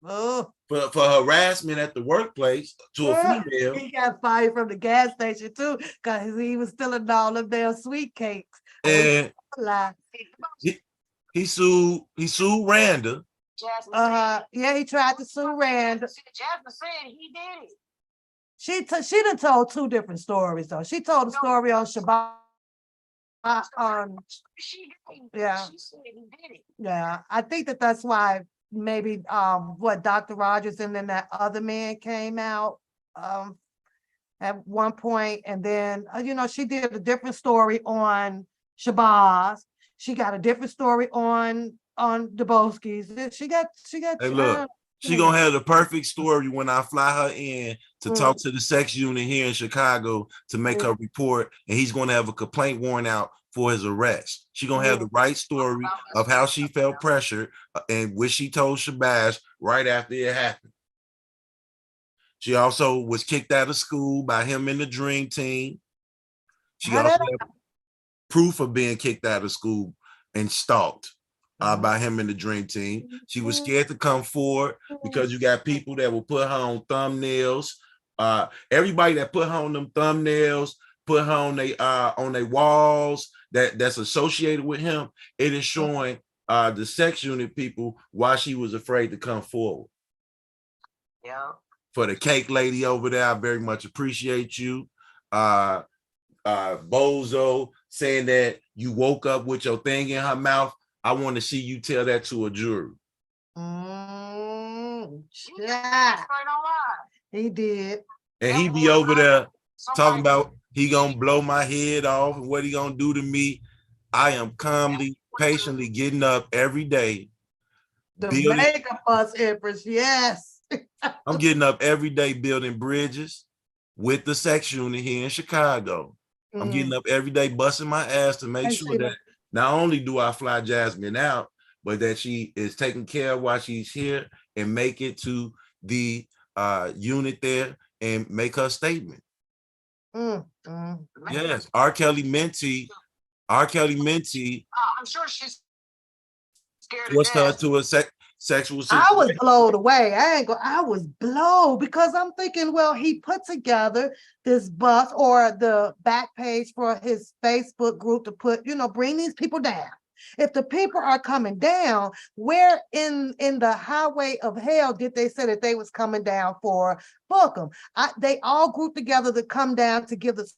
Oh, for harassment at the workplace to a female. he got fired from the gas station too, because he was stealing all of their sweet cakes. And Lie. he sued Randa. Jasmine Yeah, he tried to sue Rand. Jasmine said he did it. She done told two different stories though. She told a story on Shabbat. She did. Yeah. She said he did it. Yeah, I think that's why maybe what Dr. Rogers and then that other man came out at one point, and then she did a different story on Shabazz. She got a different story on Dubowski's. She got Hey, look, she gonna have the perfect story when I fly her in to talk to the sex unit here in Chicago to make her report, and he's gonna have a complaint warrant out for his arrest. She gonna have the right story of how she felt pressured and what she told Shabazz right after it happened. She also was kicked out of school by him and the Dream Team. She also have proof of being kicked out of school and stalked by him and the Dream Team. She was scared to come forward because you got people that will put her on thumbnails. Everybody that put her on them thumbnails, put her on their walls that's associated with him. It is showing the sex unit people why she was afraid to come forward. Yeah. For the cake lady over there, I very much appreciate you. Bozo saying that you woke up with your thing in her mouth. I want to see you tell that to a jury. Yeah. He did. And he be over there talking about he gonna blow my head off and what he gonna do to me. I am calmly, patiently getting up every day. The mega bus Empress, yes. I'm getting up every day building bridges with the sex unit here in Chicago. I'm getting up every day busting my ass to make sure that not only do I fly Jasmine out, but that she is taken care of while she's here and make it to the unit there and make her statement. Yes, R. Kelly Minty. I'm sure she's scared forced her to a sexual situation. I was blown away. I was blown because I'm thinking, well, he put together this bus or the back page for his Facebook group to put, bring these people down. If the people are coming down, where in the highway of hell did they say that they was coming down for? Book them. They all grouped together to come down to give the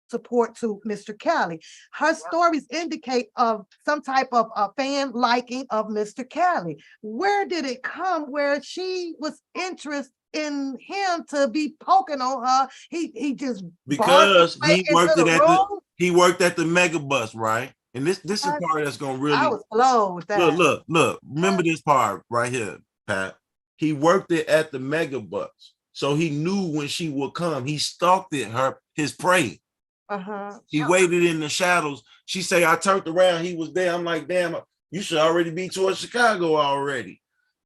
support to Mr. Kelly. Her stories indicate of some type of fan liking of Mr. Kelly. Where did it come where she was interested in him to be poking on her? He just because he worked at the Megabus, right? And this is the part that's gonna really. I was blown with that. Look. Remember this part right here, Pat. He worked it at the Megabus, so he knew when she would come. He stalked his prey. He waited in the shadows. She say, I turned around, he was there. I'm like, damn, you should already be towards Chicago already.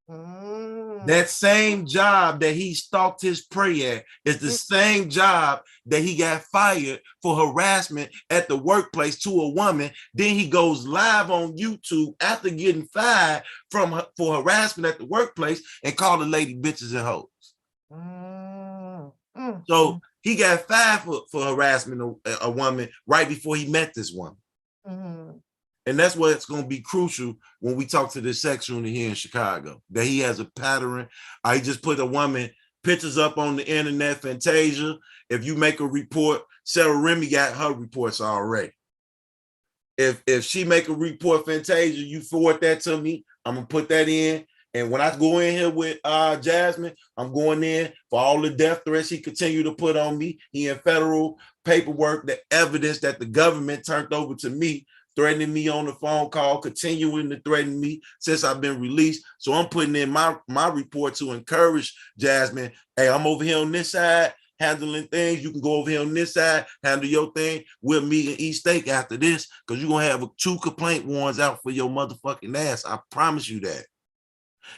That same job that he stalked his prey at is the same job that he got fired for harassment at the workplace to a woman. Then he goes live on YouTube after getting fired for harassment at the workplace and call the lady bitches and hoes. So he got fired for harassment a woman right before he met this woman. And that's what's going to be crucial when we talk to this sex unit here in Chicago, that he has a pattern. I just put a woman pictures up on the internet, Fantasia. If you make a report, Sarah Remy got her reports already. If she make a report, Fantasia, you forward that to me. I'm going to put that in. And when I go in here with Jasmine, I'm going in for all the death threats he continued to put on me. He in federal paperwork, the evidence that the government turned over to me, threatening me on the phone call, continuing to threaten me since I've been released. So I'm putting in my report to encourage Jasmine. Hey, I'm over here on this side handling things. You can go over here on this side, handle your thing. We'll meet and eat steak after this because you're going to have 2 complaint warrants out for your motherfucking ass. I promise you that.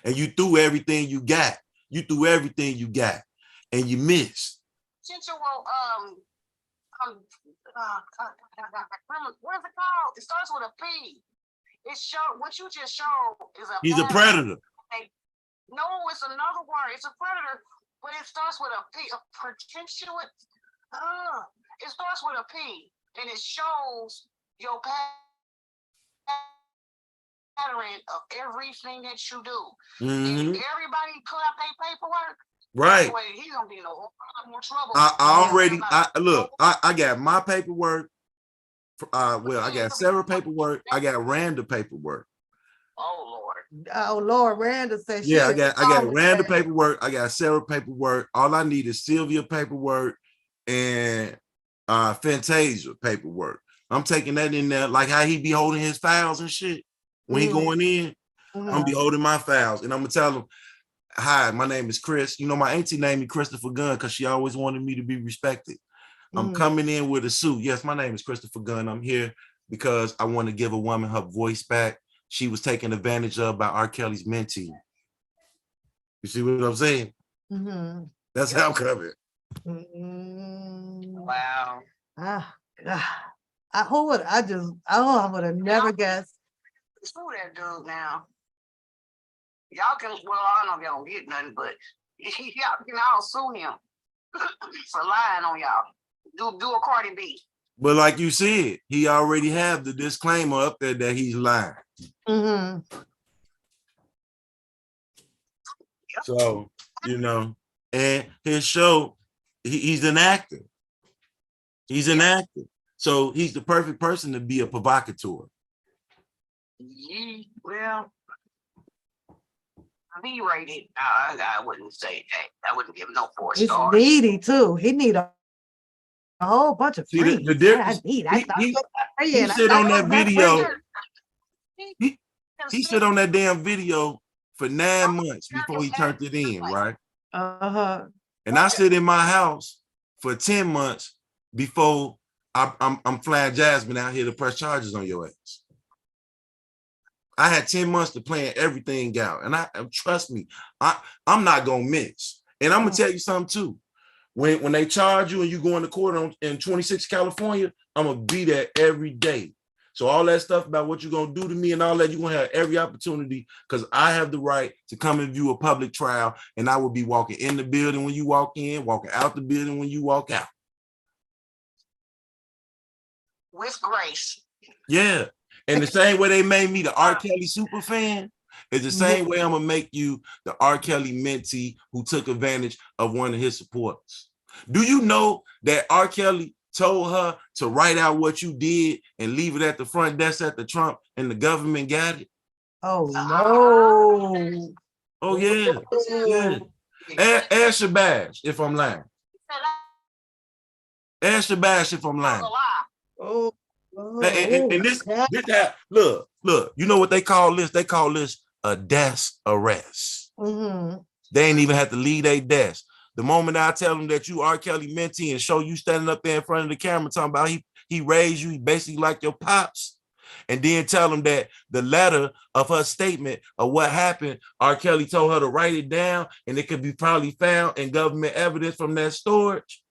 And you threw everything you got. You threw everything you got, and you missed. Sensual, what is it called? It starts with a P. It showed what you just showed is He's a predator. No, it's another word. It's a predator, but it starts with a P. A potential. It starts with a P, and it shows your pattern of everything that you do. If everybody put out their paperwork, Right. boy, he's gonna be in a whole lot more trouble. I got my paperwork. Well, I got several paperwork. I got random paperwork. Oh Lord. Oh Lord, Randa said she. Yeah, I got random paperwork. I got several paperwork. All I need is Sylvia paperwork and Fantasia paperwork. I'm taking that in there, like how he be holding his files and shit when he going in. I'm gonna be holding my files, and I'm gonna tell him, "Hi, my name is Chris. You know, my auntie named me Christopher Gunn because she always wanted me to be respected. I'm coming in with a suit. Yes, my name is Christopher Gunn. I'm here because I want to give a woman her voice back. She was taken advantage of by R. Kelly's mentee. You see what I'm saying? That's how I'm coming. Wow. I would have never guessed. Screw that dude now. Y'all can, well, I don't know if y'all don't get nothing, but y'all can all sue him for lying on y'all. Do a Cardi B. But like you said, he already have the disclaimer up there that he's lying. So, you know, and his show, he's an actor. He's an actor. So he's the perfect person to be a provocateur. Well, B-rated. I wouldn't say that. I wouldn't give him no 4 He's stars. needy too. He need a whole bunch of friends. The difference. He said on that video. He said on that damn video for 9 months before he turned it in, right? And I sit in my house for 10 months before I'm flying Jasmine out here to press charges on your ass. I had 10 months to plan everything out. And trust me, I'm not gonna miss. And I'm gonna tell you something too. When they charge you and you go into court in 26 California, I'm gonna be there every day. So all that stuff about what you're gonna do to me and all that, you're gonna have every opportunity because I have the right to come and view a public trial, and I will be walking in the building when you walk in, walking out the building when you walk out. With grace. Yeah. And the same way they made me the R. Kelly super fan is the same way I'm gonna make you the R. Kelly mentee who took advantage of one of his supporters. Do you know that R. Kelly told her to write out what you did and leave it at the front desk at the Trump, and the government got it? Oh no. Oh yeah. Yeah. Ask Shabazz if I'm lying. Ask Shabazz if I'm lying. Oh. And this look, you know what they call this? They call this a desk arrest. They ain't even have to leave their desk. The moment I tell them that you R. Kelly mentee and show you standing up there in front of the camera talking about he raised you, he basically like your pops, and then tell them that the letter of her statement of what happened, R. Kelly told her to write it down and it could be probably found in government evidence from that storage.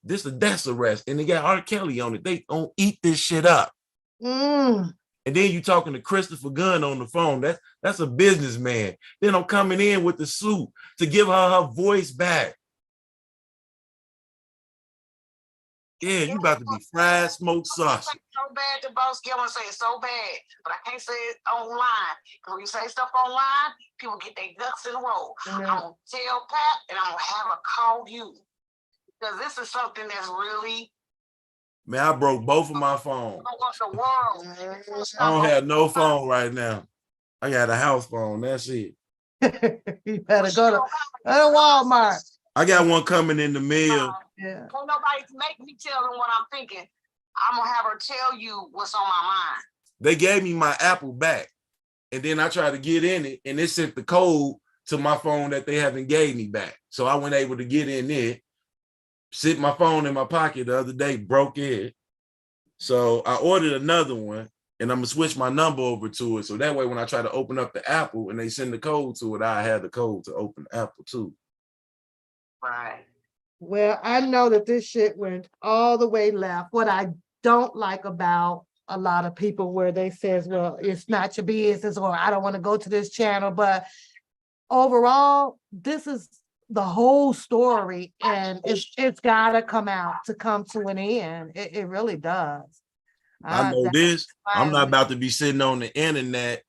This is a death arrest, and they got R. Kelly on it. They don't eat this shit up. And then you talking to Christopher Gunn on the phone. That's a businessman. Then I'm coming in with the suit to give her voice back. Yeah, you about to be fried smoked sausage. So bad to both. I want to say it's so bad, but I can't say it online. Because when you say stuff online, people get their ducks in a row. I'm gonna tell Pat, and I'm gonna have her call you. Because this is something that's really. Man, I broke both of my phones. The world. I don't have no phone right now. I got a house phone. That's it. You better go to Walmart. I got one coming in the mail. Don't nobody make me tell them what I'm thinking. I'm gonna have her tell you what's on my mind. They gave me my Apple back, and then I tried to get in it, and it sent the code to my phone that they haven't gave me back. So I wasn't able to get in there. Sit my phone in my pocket the other day, broke it. So I ordered another one, and I'm gonna switch my number over to it. So that way, when I try to open up the Apple and they send the code to it, I have the code to open the Apple too. Right. Well, I know that this shit went all the way left. What I don't like about a lot of people where they says, well, it's not your business, or I don't want to go to this channel, but overall, this is the whole story, and it's gotta come to an end. It really does. I know That's this. I'm why not about to be sitting on the internet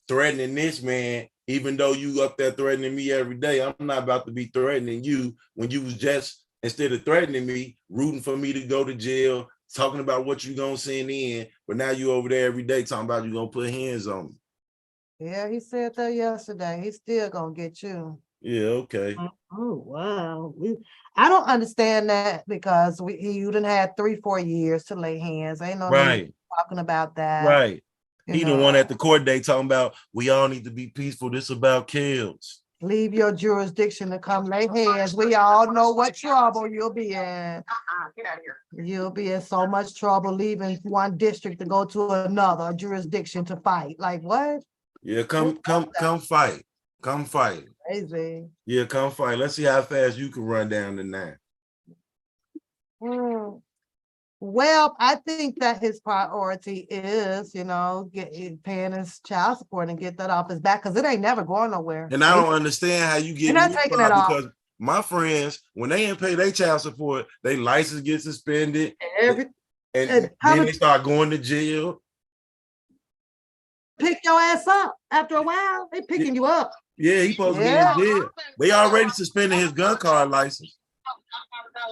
threatening this man, even though you up there threatening me every day. I'm not about to be threatening you when you was just, instead of threatening me, rooting for me to go to jail, talking about what you gonna send in, but now you over there every day talking about you gonna put hands on me. Yeah, he said that yesterday. He's still gonna get you. Yeah, okay. Oh wow. I don't understand that because you done had 3-4 years to lay hands. Ain't no need Right, talking about that. right. You He the know, one at the court date talking about we all need to be peaceful. This about kills. leave your jurisdiction to come lay hands. We all know what trouble you'll be in. Get out of here. You'll be in so much trouble leaving one district to go to another jurisdiction to fight. Like what? Yeah, come fight. Come fight. Crazy. Yeah, come fight. Let's see how fast you can run down the 9. Well, I think that his priority is, paying his child support and get that off his back because it ain't never going nowhere. And I don't understand how you get You're not taking it off. because my friends, when they didn't pay their child support, their license gets suspended, and then they start going to jail. Pick your ass up after a while. They picking you up. Yeah, he supposed to be in jail. They already suspended his gun card license.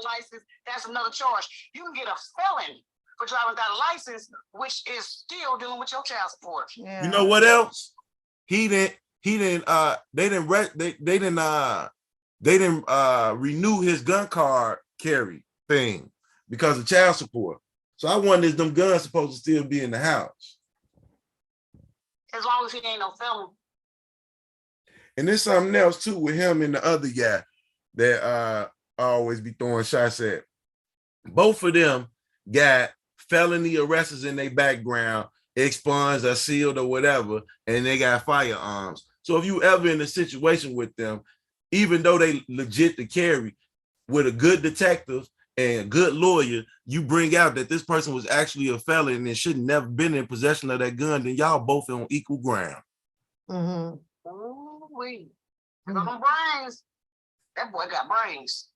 License, that's another charge. You can get a felon for driving without a license, which is still dealing with your child support. Yeah. You know what else? They didn't renew his gun card carry thing because of child support. So I wonder is them guns supposed to still be in the house? As long as he ain't no felon. And there's something else too with him and the other guy that I always be throwing shots at. Both of them got felony arrests in their background, expunged or sealed or whatever, and they got firearms. So if you ever in a situation with them, even though they legit to carry, with a good detective and a good lawyer, you bring out that this person was actually a felon and should never been in possession of that gun, then y'all both on equal ground. Mm-hmm. Oh, wait. Them brains. That boy got brains.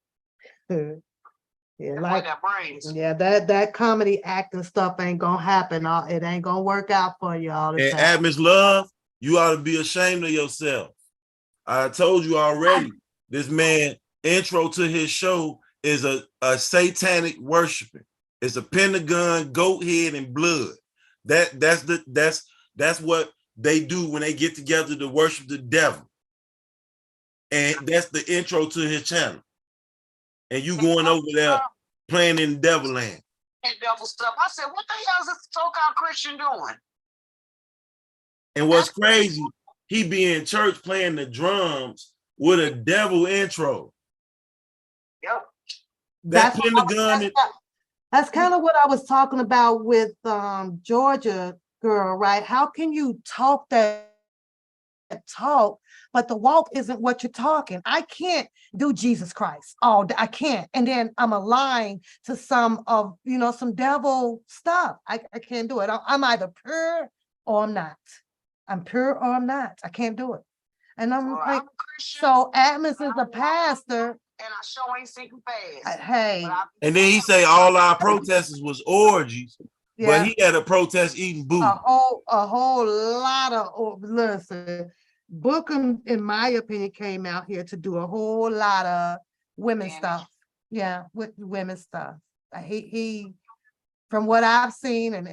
Yeah, That boy got brains. Yeah, that comedy acting stuff ain't gonna happen. It ain't gonna work out for you all the And time. Adam's Love, you ought to be ashamed of yourself. I told you already, this man intro to his show is a satanic worshiping. It's a pentagon, goat head, and blood. That's what they do when they get together to worship the devil. And that's the intro to his channel. And you going over there playing in devil land. And devil stuff. I said, what the hell is this so-called Christian doing? And what's crazy, he be in church playing the drums with a devil intro. Yep. That's kind of what I was talking about with Georgia girl, right? How can you talk that talk, but the walk isn't what you're talking? I can't do Jesus Christ. I can't. And then I'm aligned to some devil stuff. I can't do it. I'm either pure or I'm not. I'm pure or I'm not. I can't do it. And I'm like, so Atmos is a pastor. And I sure ain't seeking fast. Hey. And then he say all our protesters was orgies, but he had a protest eating booty. A whole lot of, listen, Bookham, in my opinion, came out here to do a whole lot of women stuff. Yeah, with women stuff. He from what I've seen and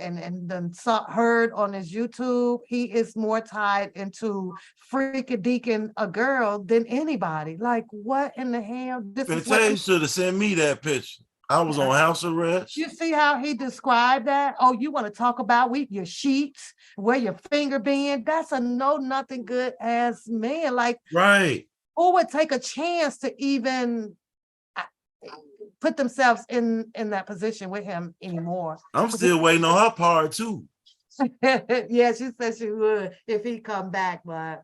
heard on his YouTube, he is more tied into freaking a girl than anybody. Like, what in the hell? You should have sent me that picture. I was on house arrest. You see how he described that? Oh, you want to talk about your sheets, where your finger been? That's a nothing good ass man. Like, right. Who would take a chance to even put themselves in that position with him anymore? I'm still waiting on her part too. Yeah, she said she would if he come back, but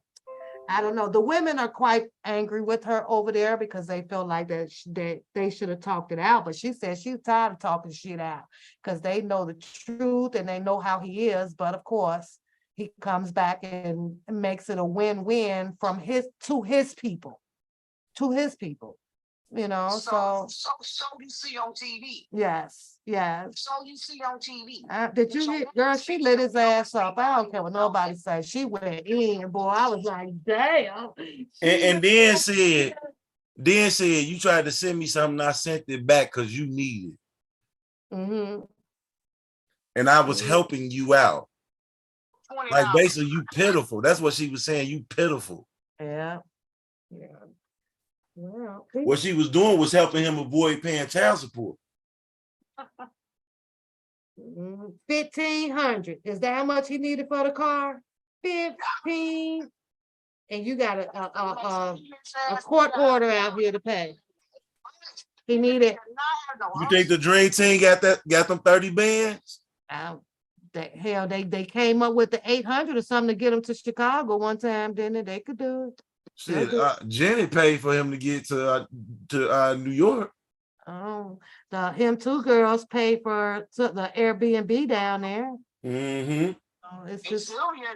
I don't know. The women are quite angry with her over there because they feel like that they should have talked it out. But she said she's tired of talking shit out because they know the truth and they know how he is. But of course, he comes back and makes it a win-win from to his people, you know, so. So you see on TV. Yes, yes. So you see on TV. Did you hear, girl, she lit his ass up. I don't care what nobody says. She went in, boy. I was like, damn. And then said, you tried to send me something, I sent it back because you need it. Mm-hmm. And I was helping you out. $20. Like basically, you pitiful. That's what she was saying. You pitiful. Yeah. Yeah. Well, What she was doing was helping him avoid paying child support. 1,500. Is that how much he needed for the car? 15. And you got a court order out here to pay. He needed. You think the Dream Team got them 30 bands? They came up with the 800 or something to get him to Chicago one time, didn't they? They could do it. Shit, Jenny paid for him to get to New York. Oh, him two girls paid for the Airbnb down there. Mm-hmm. Oh, it's And just Sylvia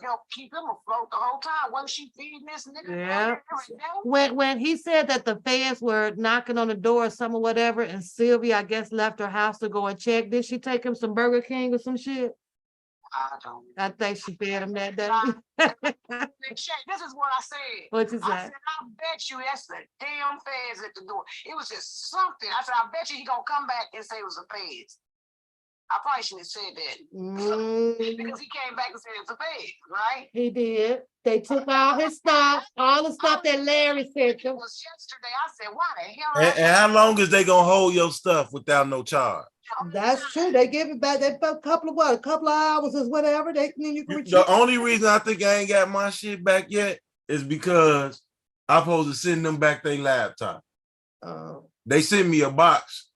helped keep him afloat the whole time. Wasn't she feeding this nigga? yeah. When he said that the fans were knocking on the door or some or whatever, and Sylvia, I guess, left her house to go and check. Did she take him some Burger King or some shit? I don't. I think she fed him that day. This is what I said. What you I say? said, I bet you that's the damn feds at the door. It was just something. I said, I bet you he gonna come back and say it was the feds. I probably shouldn't have said that. Because he came back and said it's the feds, right? He did. They took all his stuff, all the stuff that Larry sent It them. was yesterday. I said, why the hell? And how long is they gonna hold your stuff without no charge? That's true. They give it back. They a couple of hours or whatever. Then you can retrieve. The only reason I think I ain't got my shit back yet is because I'm supposed to send them back their laptop. They sent me a box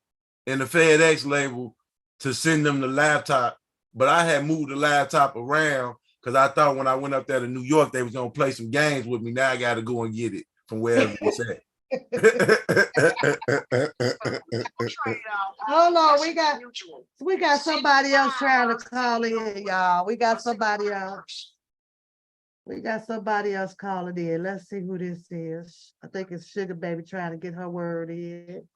in the FedEx label to send them the laptop, but I had moved the laptop around because I thought when I went up there to New York, they was gonna play some games with me. Now I got to go and get it from wherever it's at. Hold on, we got somebody else trying to call in, y'all. We got somebody else. We got somebody else calling in. Let's see who this is. I think it's Sugar Baby trying to get her word in.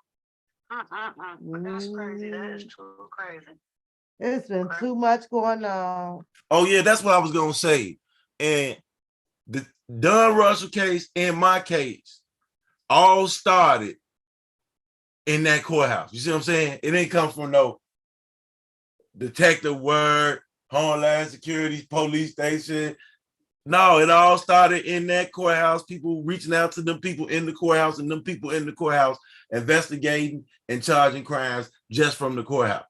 That's crazy. That is too crazy. It's been too much going on. Oh yeah, that's what I was gonna say. And the Don Russell case and my case all started in that courthouse. You see what I'm saying? It ain't come from no detective word, Homeland Security, police station. No, it all started in that courthouse. People reaching out to them people in the courthouse and them people in the courthouse investigating and charging crimes just from the courthouse.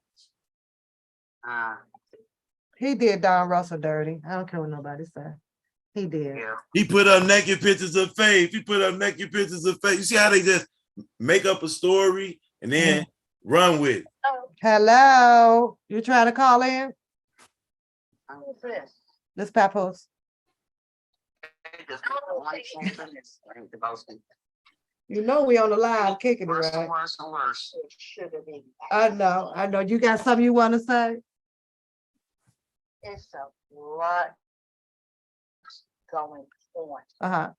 He did Don Russell dirty. I don't care what nobody say. He did. Yeah. He put up naked pictures of Faith. You see how they just make up a story and then run with it. Hello. You trying to call in? Who's this? This Papoose. You know we on the live kicking it, right? Worse and worse. I know. You got something you want to say? It's a lot going on. Uh-huh.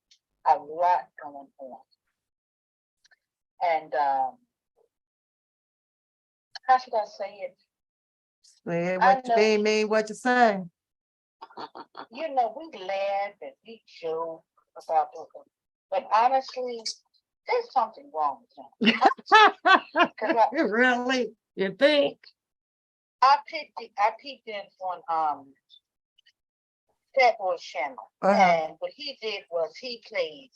A lot going on. And how should I say it? Say what you mean what you say. You know, we laugh and we joke about this, but honestly, there's something wrong with him. Really? You think? I peeked in on Fat Boy's channel, and what he did was he played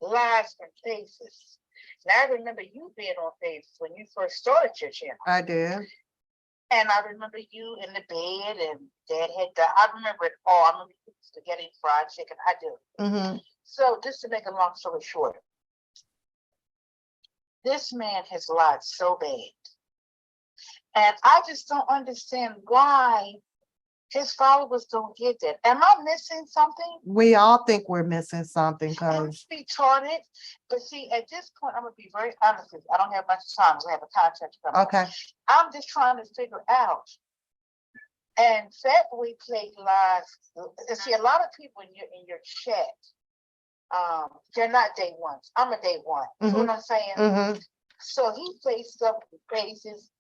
Lies from Faces. Now I remember you being on Faces when you first started your channel. I did. And I remember you in the bed and Dad had died. I remember it all. I remember spaghetti, fried chicken. I do. So just to make a long story short, this man has lied so bad. And I just don't understand why his followers don't get that. Am I missing something? We all think we're missing something because retarded. But see, at this point, I'm gonna be very honest with you. I don't have much time. We have a contract. Okay. I'm just trying to figure out And Fat Boy played lies. And see, a lot of people in your chat, they're not day ones. I'm a day one. You know what I'm saying? Mm-hmm. So he played stuff with faces.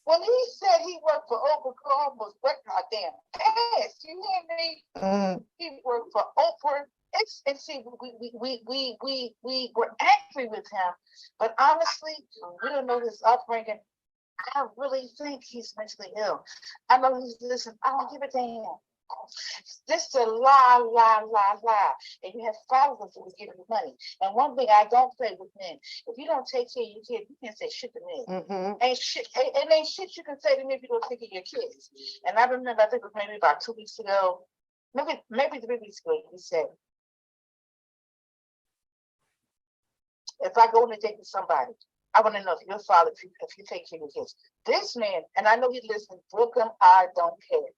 When he said he worked for Oprah, I almost wet my damn ass. You hear me? Mm-hmm. He worked for Oprah. And see, we were angry with him, but honestly, we don't know his upbringing. I really think he's mentally ill. I know he's listen. I don't give a damn. This is a lie. And you have followers who will give you money. And one thing I don't play with men. If you don't take care of your kids, you can't say shit to me. Ain't shit, and ain't shit you can say to me if you don't take care of your kids. And I remember, I think it was maybe about 2 weeks ago, maybe 3 weeks ago, he said, if I go on a date with somebody, I want to know if you're father, if you take care of your kids. This man, and I know he listened, Brooklyn, I don't care.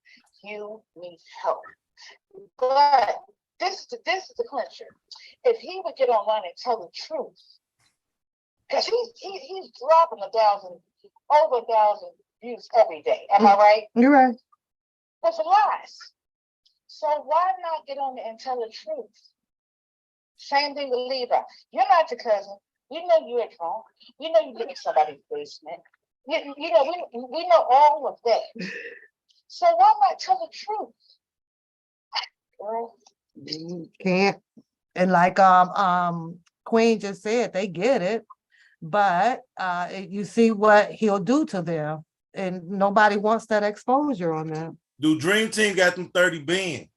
You need help. But this is the clincher. If he would get online and tell the truth, because he's dropping over 1,000 views every day. Am I right? You're right. That's lies. So why not get on there and tell the truth? Same thing with Levi. You're not your cousin. We know you're drunk. We know you live in somebody's basement. You know, we know all of that. So why not tell the truth? Girl. You can't. And like Queen just said, they get it, but you see what he'll do to them, and nobody wants that exposure on them. Do Dream Team got them 30 bands?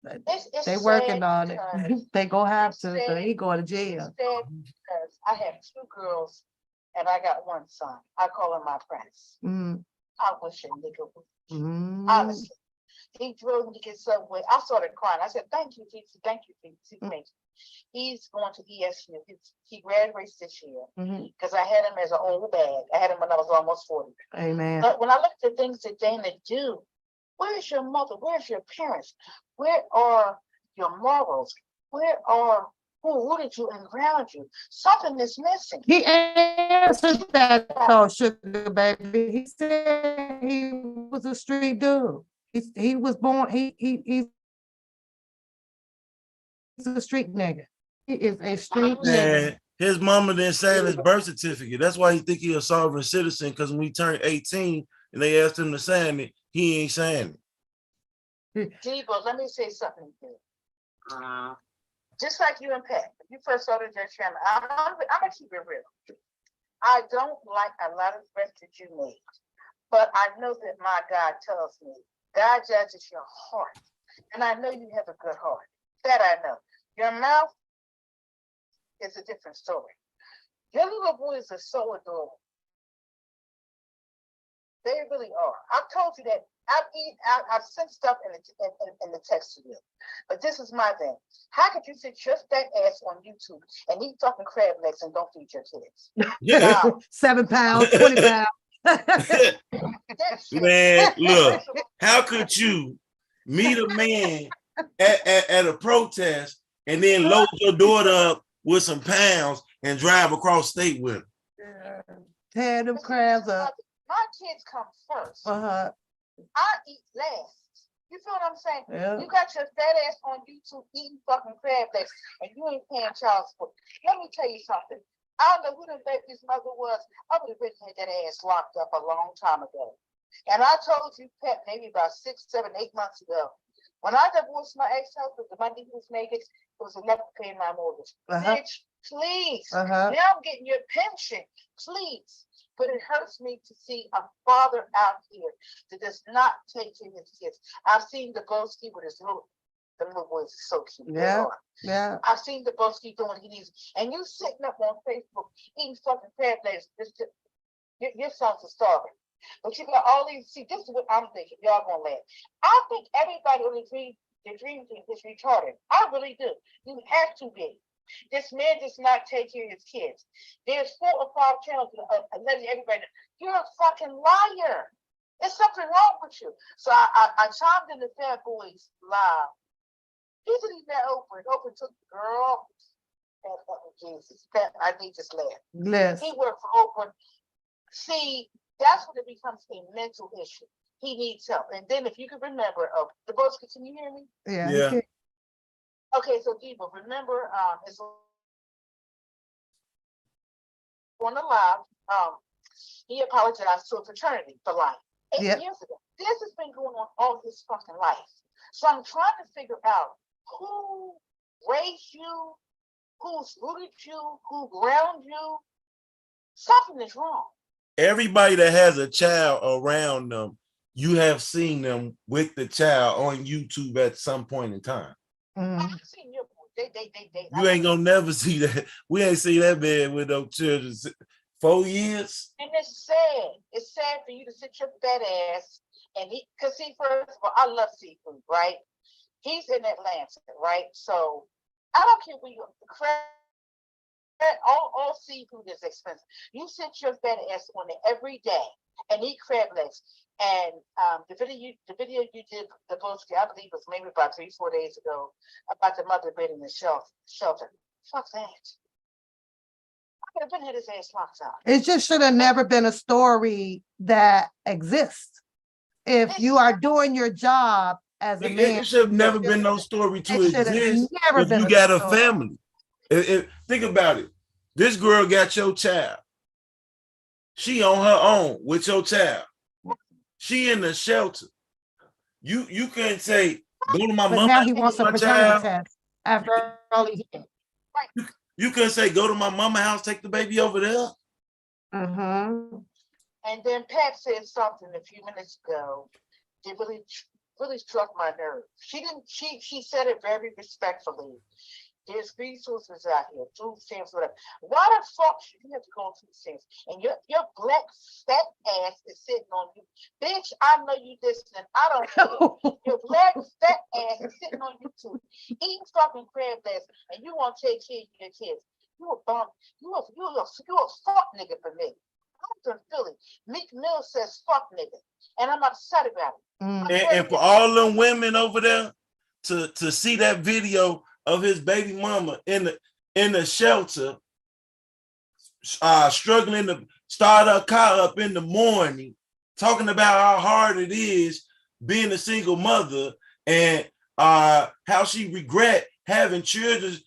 It's They working on because it. They gonna have to. sad. They going to It's jail. sad because I have 2 girls and I got 1 son. I call him my prince. Mm. I wish a nigga would. Mm. Honestly. He drove me to get Subway. I started crying. I said, thank you, Jesus. Thank you, Jesus. Thank you. He's going to ESU. He graduates this year because I had him as an old bag. I had him when I was almost 40. Amen. But when I look at the things that Dana do, where's your mother? Where's your parents? Where are your morals? Where are who rooted you and grounded you? Something is missing. He answered that though, sugar baby. He said he was a street dude. He was born. He's a street nigga. He is a street nigga. And his mama didn't sign his birth certificate. That's why he think he a sovereign citizen, because when he turned 18 and they asked him to sign it, he ain't signed it. Debo, let me say something to you. Just like you and Pat, when you first started your channel, I'm gonna keep it real. I don't like a lot of threats that you made, but I know that my God tells me God judges your heart, and I know you have a good heart. That I know. Your mouth is a different story. Your little boys are so adorable. They really are. I've told you that. I've sent stuff in the text to you. But this is my thing. How could you sit your fat ass on YouTube and eat fucking crab legs and don't feed your kids? Yeah. 7 pounds, 20 pounds. Man, look, how could you meet a man at a protest and then load your daughter up with some pounds and drive across state with her? Tear them crabs up. My kids come first. I eat last. You feel what I'm saying? Yeah. You got your fat ass on YouTube eating fucking crab legs and you ain't paying child support. Let me tell you something. I don't know who the baby's mother was. I would have been had that ass locked up a long time ago. And I told you, Pet, maybe about 6, 7, 8 months ago, when I divorced my ex-husband, the money he was making, it was enough to pay my mortgage. Bitch, please. Now I'm getting your pension. Please. But it hurts me to see a father out here that does not take care of his kids. I've seen the Boski with his little boys are so cute. Yeah. I've seen the Boski doing what he needs. And you sitting up on Facebook eating fucking crab legs. Your sons are starving. But you got all these, see, this is what I'm thinking. Y'all gonna laugh. I think everybody on the dream team is retarded. I really do. You have to be. This man does not take care of his kids. There's 4 or 5 channels letting everybody know. You're a fucking liar. There's something wrong with you. So I chimed in the Fat Boys live. He didn't even that open. Open took the girl. And Jesus, I need this laugh. Yes. He worked for Oprah. See, that's when it becomes a mental issue. he needs help. And then if you can remember, the boss, can you hear me? Yeah. Yeah. Okay, so Debo, remember, it's on the live, he apologized to a fraternity for lying 8 Yep. years ago. This has been going on all his fucking life. So I'm trying to figure out who raised you, who's rooted you, who ground you. Something is wrong. Everybody that has a child around them, you have seen them with the child on YouTube at some point in time. Mhm. I've seen your they You ain't gonna never see that. We ain't see that man with no children 4 years. And it's sad. It's sad for you to sit your fat ass and because first of all, I love seafood, right? He's in Atlanta, right? So I don't care where you all seafood is expensive. You sit your fat ass on it every day and eat crab legs. And the video you did, the post, I believe it was maybe about 3-4 days ago, about the mother bed in the shelter. Fuck that. I could have been had his ass locked up. It just should have never been a story that exists. If you are doing your job as a man, It should have never been no story to it should have exist. never If been you a got a story. family. Think about it. This girl got your child. She on her own with your child. She in the shelter. You couldn't say, go to my But mama. now he wants a my paternity child. test after all he did. You couldn't say, go to my mama house, take the baby over there. Mm-hmm. And then Pat said something a few minutes ago that really struck my nerve. She didn't. She said it very respectfully. There's resources out here, food stamps, whatever. Why the fuck should you have to go on food stamps? And your black fat ass is sitting on you. Bitch, I know you listening. I don't care. Your black fat ass is sitting on YouTube, eating fucking crab legs, and you want to take care of your kids. You a bum. You a fuck nigga for me. I'm from Philly. Meek Mill says fuck nigga. And I'm upset about it. And for all them women over there to see that video of his baby mama in the shelter, struggling to start her car up in the morning, talking about how hard it is being a single mother and how she regret having children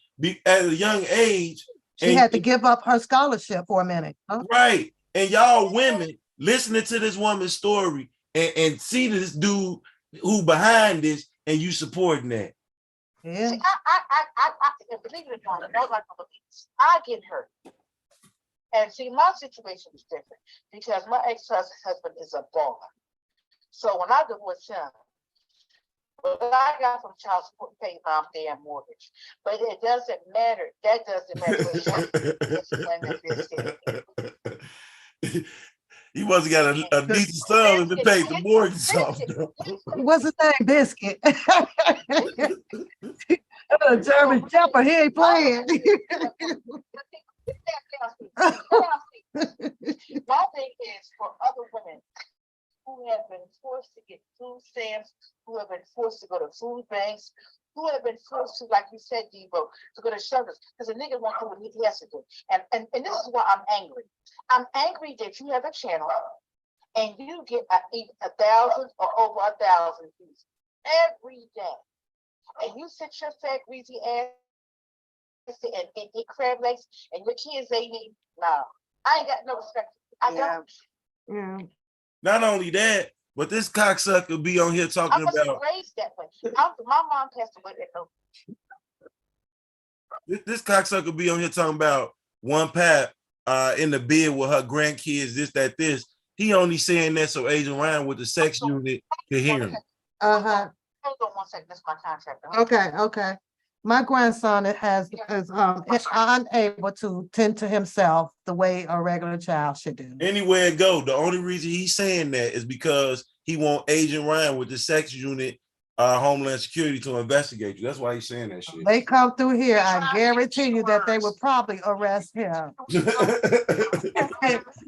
at a young age. She had to give up her scholarship for a minute. Huh? Right. And y'all women listening to this woman's story and see this dude who behind this and you supporting that. Yeah. See, I believe it or not, I get hurt. And see, my situation is different because my ex-husband is a baller. So when I divorced him, what I got from child support paid my damn mortgage. But it doesn't matter. That doesn't matter. He must have got a decent sum to pay the mortgage off. What's his name? Biscuit. German Shepherd, he ain't playing. My thing is for other women who have been forced to get food stamps, who have been forced to go to food banks, who have been forced to, like you said, Debo, to go to shelters, because a nigga won't do what he has to do. And this is why I'm angry. I'm angry that you have a channel and you get 1,000 or over 1,000 views every day. And you sit your fat, greasy ass and eat crab legs, and your kids ain't eat. No, I ain't got no respect. I don't. Yeah. Not only that, but this cocksucker be on here I talking wasn't about raised that way. My mom passed away at this cocksucker be on here talking about one pap in the bed with her grandkids, this. He only saying that so Agent Ryan with the sex unit can hear him. Uh-huh. Hold on 1 second. That's my contract. Okay. My grandson is unable to tend to himself the way a regular child should do. Anywhere it go, the only reason he's saying that is because he want Agent Ryan with the sex unit, Homeland Security to investigate you. That's why he's saying that shit. They come through here, I guarantee you that they would probably arrest him.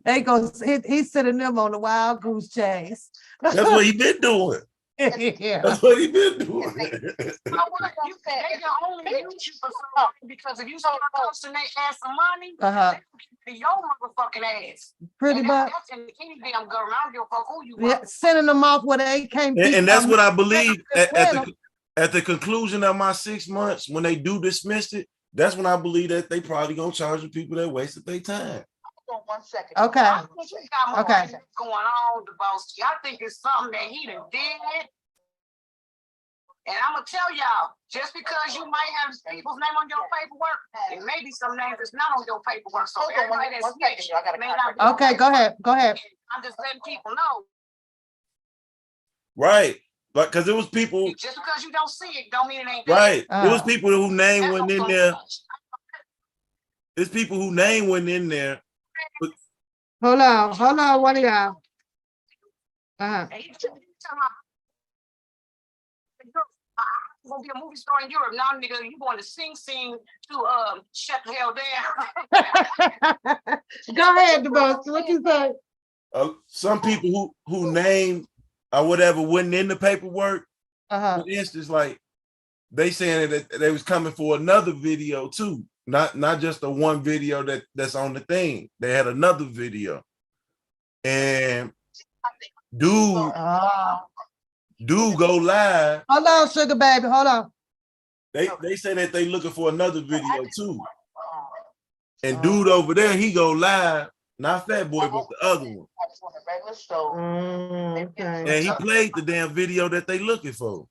They go, he's sending them on the wild goose chase. That's what he been doing. Yeah. That's what he been doing. You know what? They can only use you for something because if you so close and they ask some money, Uh-huh. they can your motherfucking ass. Pretty And much. that's in any damn government. I don't give a fuck who you Yeah, are. sending them off where they can't be. And that's what I believe Well, at the conclusion of my 6 months, when they do dismiss it, that's when I believe that they probably gonna charge the people that wasted their time. Hold on 1 second. Okay. I think you got more Okay. going on, Debosky. I think it's something that he done did. And I'm gonna tell y'all, just because you might have people's name on your paperwork, it may be some names that's not on your paperwork. So Hold on everybody that's 1 second, snitched y'all gotta may contact. not be on Okay, go ahead. Go ahead. I'm just letting people know. Right. But because it was people, Just because you don't see it, don't mean it ain't there. right. It was people whose name That's wasn't in what- there. There's people whose name wasn't in there. Hold on, one of y'all. Uh-huh. And he talking about, I'm gonna be a movie star in Europe. Now, nigga, you going to sing to shut the hell down. Go ahead, DeBoski. What you say? Some people who name or whatever wasn't in the paperwork. Uh-huh. For instance, like they saying that they was coming for another video too, not just the one video that's on the thing. They had another video, and dude go live. Hold on, sugar baby. Hold on. They say that they looking for another video too, and dude over there, he go live, not Fat Boy, but the other one, and he played the damn video that they looking for.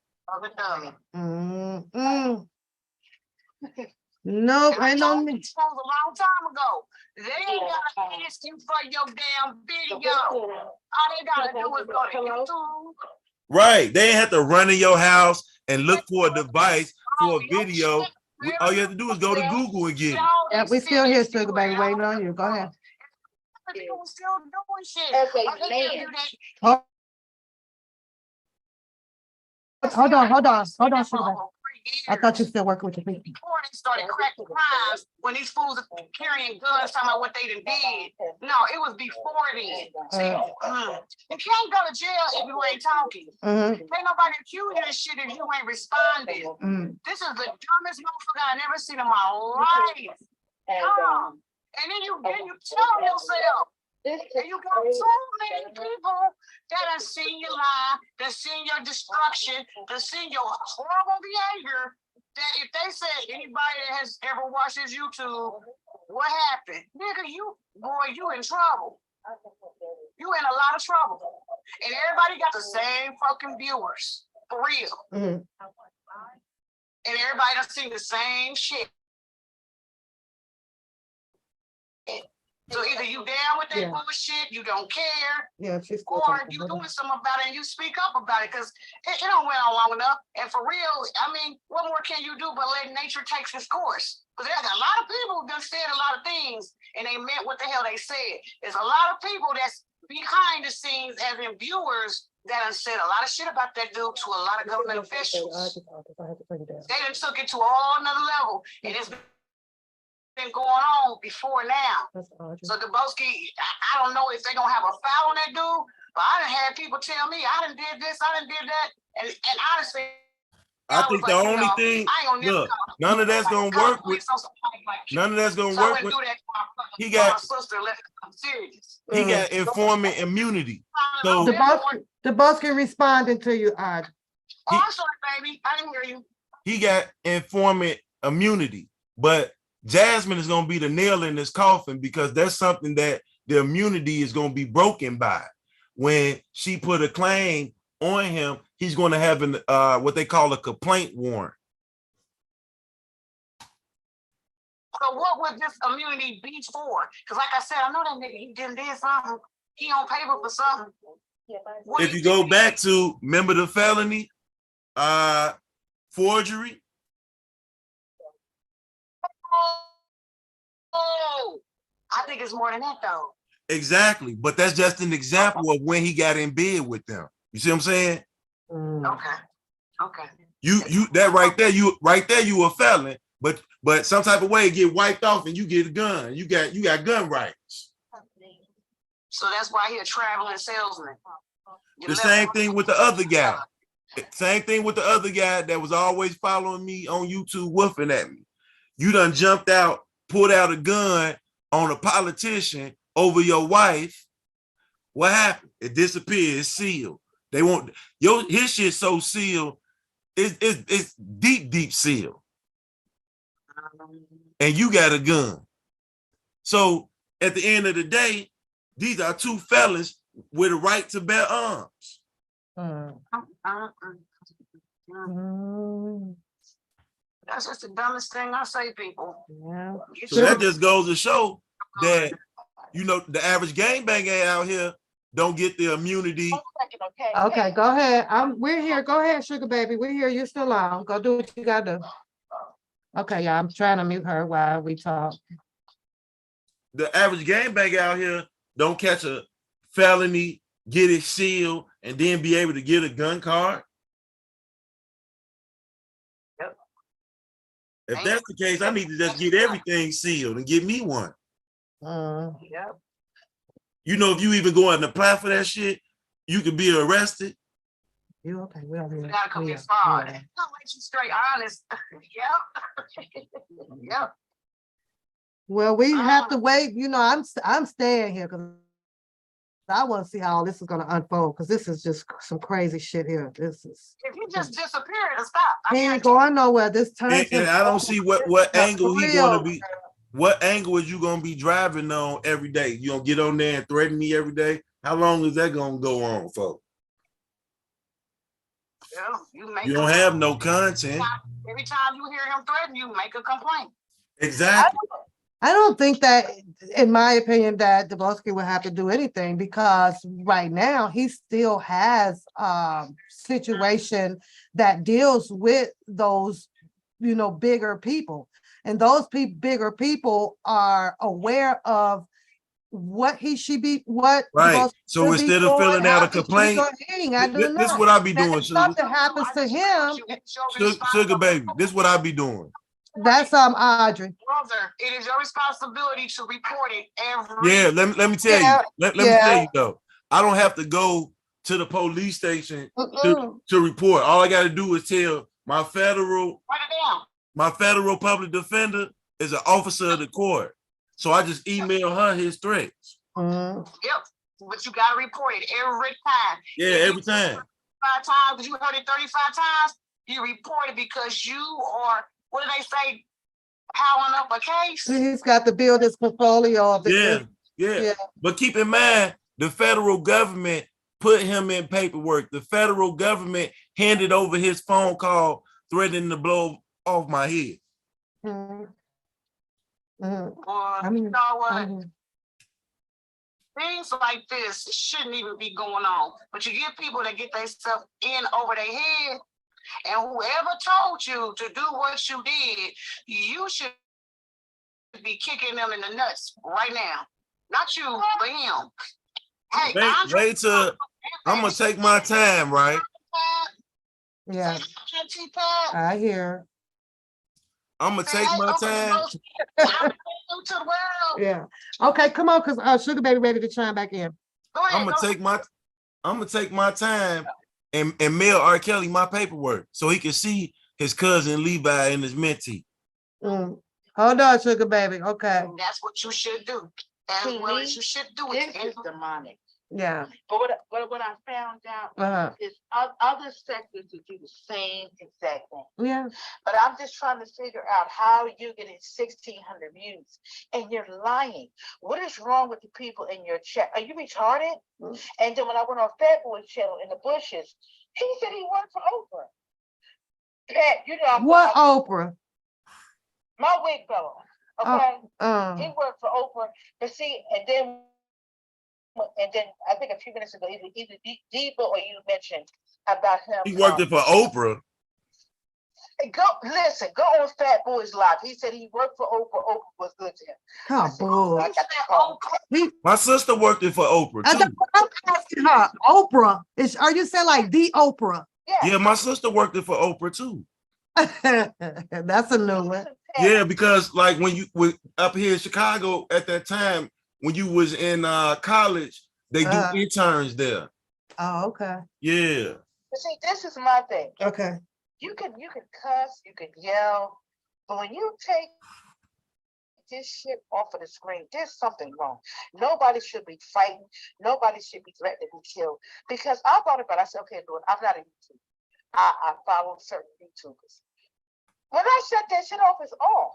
Nope, ain't no me. A long time ago. They ain't gotta ask you for your damn video. All they gotta do is go to YouTube. Right. They ain't have to run in your house and look for a device for a video. All you have to do is go to Google and get it. Yeah, we still here, sugar baby, waiting on you. Go ahead. People still doing shit. Hold on, sugar baby. I thought you still working with your people. Before they started cracking crimes, when these fools are carrying guns, talking about what they done did. No, it was before then. You can't go to jail if you ain't talking. Ain't nobody accuse you of shit if you ain't responding. This is the dumbest motherfucker I never seen in my life. And then you tell yourself. And you got so many people that have seen your lie, that seen your destruction, that seen your horrible behavior, that if they said anybody that has ever watched this YouTube, what happened? Nigga, you in trouble. You in a lot of trouble. And everybody got the same fucking viewers, for real. And everybody done seen the same shit. So either you down with that bullshit, you don't care, or you doing something about it and you speak up about it, because it don't went on long enough. And for real, I mean, what more can you do but let nature take its course? Because there's a lot of people that said a lot of things and they meant what the hell they said. There's a lot of people that's behind the scenes as in viewers that have said a lot of shit about that dude to a lot of government officials. They done took it to a whole nother level, and it's been going on before now. So Debosky, I don't know if they gonna have a foul on that dude, but I done had people tell me I done did this, I done did that, and honestly, I think the only thing, look, none of that's gonna work with. None of that's gonna work with. He got informant immunity. So Debosky responding to you, Audrey. Oh, I'm sorry, baby. I didn't hear you. He got informant immunity, but Jasmine is going to be the nail in this coffin, because that's something that the immunity is going to be broken by. When she put a claim on him, he's going to have an what they call a complaint warrant. So what would this immunity be for? Because like I said, I know that nigga, he did something. He on paper for something. If you go back to, remember the felony, forgery? Oh, I think it's more than that though. Exactly, but that's just an example of when he got in bed with them. You see what I'm saying? Okay. You a felon, but some type of way it get wiped off and you get a gun. You got gun rights. So that's why he a traveling salesman. The same thing with the other guy. Same thing with the other guy that was always following me on YouTube, woofing at me. You done jumped out, pulled out a gun on a politician over your wife. What happened? It disappeared. It's sealed. They want his shit so sealed. It's deep sealed. And you got a gun. So at the end of the day, these are two fellas with a right to bear arms. That's just the dumbest thing I say, people. Yeah. So that just goes to show that, you know, the average gangbanger out here don't get the immunity. Okay, go ahead. We're here. Go ahead, sugar baby. We're here. You're still on. Go do what you gotta do. Okay, yeah, I'm trying to mute her while we talk. The average gangbanger out here don't catch a felony, get it sealed, and then be able to get a gun card. Yep. If that's the case, I need to just get everything sealed and get me one. Yep. You know, if you even go out and apply for that shit, you could be arrested. You okay? We over You here. gotta come We as are- far. yeah. I'll let you straight honest. Yep. Yep. Well, we have to wait. You know, I'm staying here because I want to see how all this is going to unfold, because this is just some crazy shit here. This is If you just disappear, it'll stop. he ain't going nowhere. This turns. And I don't see what No, angle for he real. gonna be. What angle is you gonna be driving on every day? You gonna get on there and threaten me every day? How long is that gonna go on for? Yeah, you You don't have no content. Every time you hear him threaten you, make a complaint. Exactly. I don't think that, in my opinion, that Dubowski would have to do anything, because right now he still has situation that deals with those, you know, bigger people. And those bigger people are aware of what he should be, what. Right. Dubowski So should be instead of doing, filling out how a he should be complaint, doing. He ain't gotta do this is nothing. what I be Now, doing, if sugar. something happens to him, Sugar baby. This is what I be doing. that's Audrey. Brother, it is your responsibility to report it every. Yeah, let me tell Yeah, you. Let me yeah. tell you though. I don't have to go to the police station Mm-mm. to report. All I got to do is tell my federal Write it down. public defender is an officer of the court. So I just email her his threats. Mhm. Yep. But you gotta report it every time. Yeah, If you every time. 5 times, because you heard it 35 times, you report it because you are, what do they say, powering up a case? He's got to build his portfolio of Yeah, the. yeah. Yeah. But keep in mind, the federal government put him in paperwork. The federal government handed over his phone call threatening to blow off my head. Mhm. Mhm. Or, I mean, you know what? mhm. Things like this shouldn't even be going on. But you get people that get themselves in over their head, and whoever told you to do what you did, you should be kicking them in the nuts right now. Not you, but him. Hey, Wait till I'm gonna take my time, right? Yeah, I hear. I'm gonna take my time. To the world. Yeah. Okay, come on, because Sugar Baby ready to chime back in. Go ahead, I'm gonna take my time and mail R. Kelly my paperwork so he can see his cousin Levi and his mentee. Mm. Hold on, Sugar Baby. Okay. That's what you should do. As To well me, as you should do This it. is demonic. Yeah. But what I found out Uh-huh. is other sectors that do the same exact thing. Yeah. But I'm just trying to figure out how you're getting 1,600 views and you're lying. What is wrong with the people in your chat? Are you retarded? Mm. And then when I went on Fat Boy's channel in the bushes, he said he worked for Oprah. Pat, you know What Oprah? my wig fellow. Okay, he worked for Oprah. But see, and then I think a few minutes ago, either Debo or you mentioned about him. He worked it for Oprah. Go listen. Go on Fat Boy's Live. He said he worked for Oprah. Oprah was good to him. Oh, bull. I got the call. My sister worked it for Oprah I'm too. asking her. Oprah. Are you saying like the Oprah? Yeah, my sister worked it for Oprah too. That's a new one. Yeah, because like when you were up here in Chicago at that time, when you was in college, they do interns there. Oh, okay. Yeah. But see, this is my thing. Okay. You can cuss, you can yell, but when you take this shit off of the screen, there's something wrong. Nobody should be fighting. Nobody should be threatened to be killed. Because I thought about it, I said, okay, Lord, I'm not a YouTuber. I follow certain YouTubers. When I shut that shit off, it's off.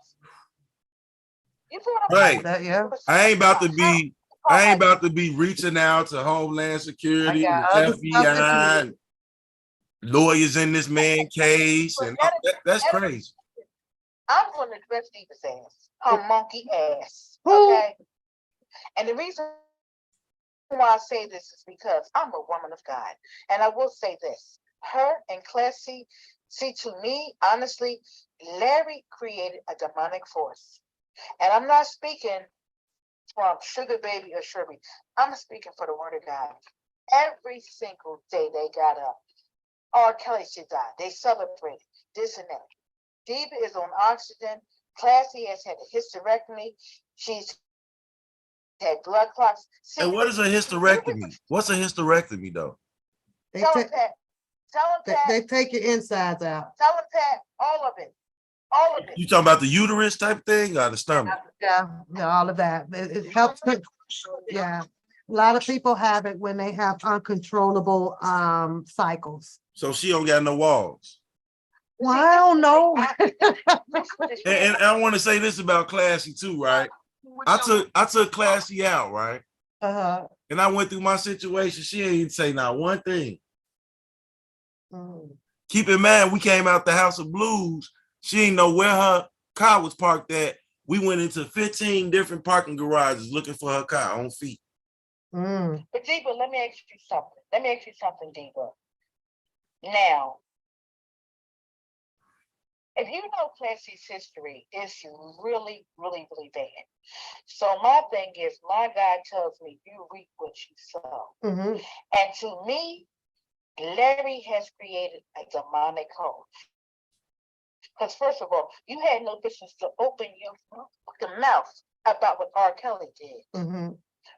You feel what I'm Right. saying? That, yeah. I ain't about to be reaching out to Homeland Security, I got the other stuff to FBI, and lawyers in this man case, and that's crazy. I'm going to address Diva's ass, her monkey ass. Who? Okay. And the reason why I say this is because I'm a woman of God. And I will say this. Her and Classy, see, to me, honestly, Larry created a demonic force. And I'm not speaking from Sugar Baby or Shirley. I'm speaking for the word of God. Every single day they got up. R. Kelly should die. They celebrated this and that. Diva is on oxygen. Classy has had a hysterectomy. She's had blood clots. See, And what is a hysterectomy? What's a hysterectomy though? They, tell him, take, Pat. Tell him, Pat. they take your insides out. Tell him, Pat. All of it. All of it. You talking about the uterus type thing or the stomach? Yeah, all of that. It helps. Yeah. A lot of people have it when they have uncontrollable cycles. So she don't got no walls. Well, I don't know. And I want to say this about Classy too, right? I took Classy out, right? Uh-huh. And I went through my situation. She ain't say not one thing. Mm. Keep in mind, we came out the House of Blues. She didn't know where her car was parked at. We went into 15 different parking garages looking for her car on feet. Mm. But Diva, let me ask you something. Diva. Now, if you know Classy's history, it's really, really, really bad. So my thing is, my God tells me you reap what you sow. Mm-hmm. And to me, Larry has created a demonic hole. Because first of all, you had no business to open your fucking mouth about what R. Kelly did. Mm-hmm.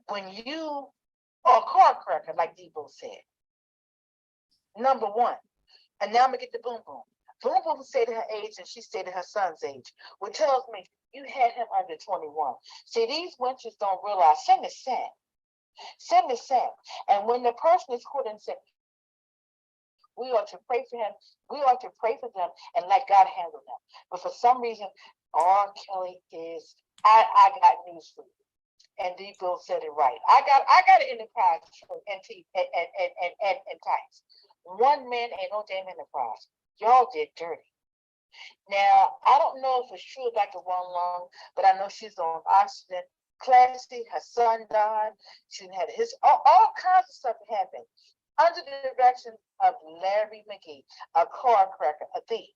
When you are a car cracker, like Debo said. Number one. And now I'm gonna get the boom boom. Boom boom stated her age and she stated her son's age, which tells me you had him under 21. See, these wenches don't realize sin is sin. Sin is sin. And when the person is caught in sin, we ought to pray for him. We ought to pray for them and let God handle them. But for some reason, R. Kelly is, I got news for you. And D. Bill said it right. I got an enterprise and tights. One man ain't no damn enterprise. Y'all did dirty. Now, I don't know if it's true about the one long, but I know she's on oxygen. Classy, her son died. She had all kinds of stuff happened under the direction of Larry McGee, a car cracker, a thief.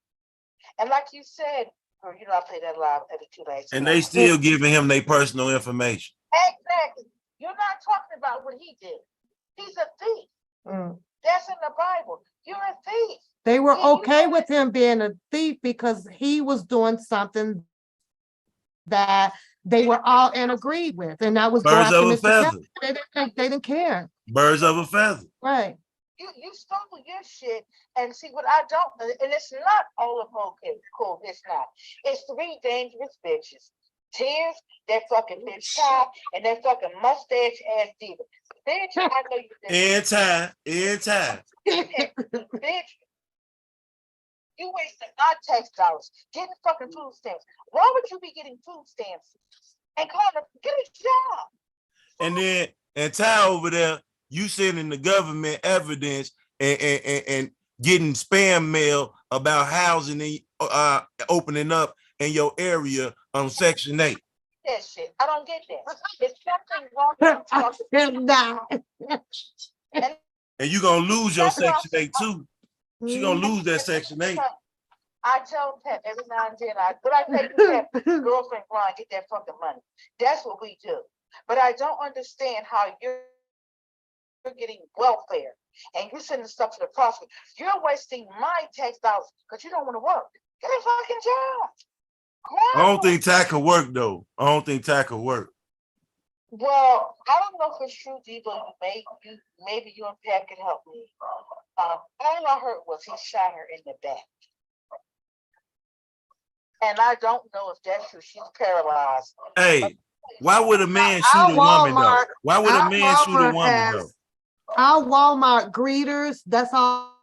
And like you said, you know, I play that live every 2 days. And they still giving him their personal information. Exactly. You're not talking about what he did. He's a thief. Mm. That's in the Bible. You're a thief. They were okay with him being a thief because he was doing something that they were all in agreed with, and that was Birds of a feather. They didn't care. Birds of a feather. Right. You stole your shit and see what I don't, and it's not all of okay, cool, it's not. It's 3 dangerous bitches. Tears, that fucking bitch top, and that fucking mustache ass diva. Bitch, I know you did. Anytime. Bitch, you wasting our tax dollars getting fucking food stamps. Why would you be getting food stamps and calling them, get a job? And then, and Ty over there, you sending the government evidence and getting spam mail about housing opening up in your area on Section 8. That shit. I don't get that. There's something wrong with And you're gonna lose your Section 8 too. She gonna lose that Section 8. I tell Pep every now and then, but I tell you, Pep, girlfriend grind, get that fucking money. That's what we do. But I don't understand how you're getting welfare and you're sending stuff to the prosecutor. You're wasting my tax dollars because you don't want to work. Get a fucking job. I don't think Ty could work though. I don't think Ty could work. Well, I don't know if it's true, D, but maybe you and Pat can help me. I all I heard was he shot her in the back. And I don't know if that's true. She's paralyzed. Hey, why would a man shoot Our a woman though? Walmart, Why would a our man shoot a Walmart woman though? has, our Walmart greeters, that's all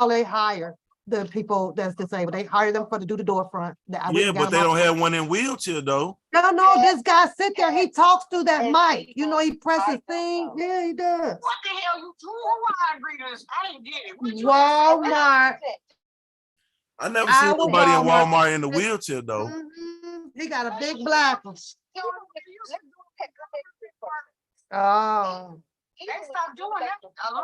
they hire. The people that's disabled, they hire them for to do the door front. Yeah, but they don't have one in wheelchair though. No, this guy sit there, he talks through that And mic. people, You know, he presses I don't thing. know. Yeah, he does. What the hell you two Hawaiian greeters? I didn't get it. What you Walmart. I never seen Our nobody in Walmart. Walmart in the wheelchair though. He got a big black one. Oh. They stopped doing that a long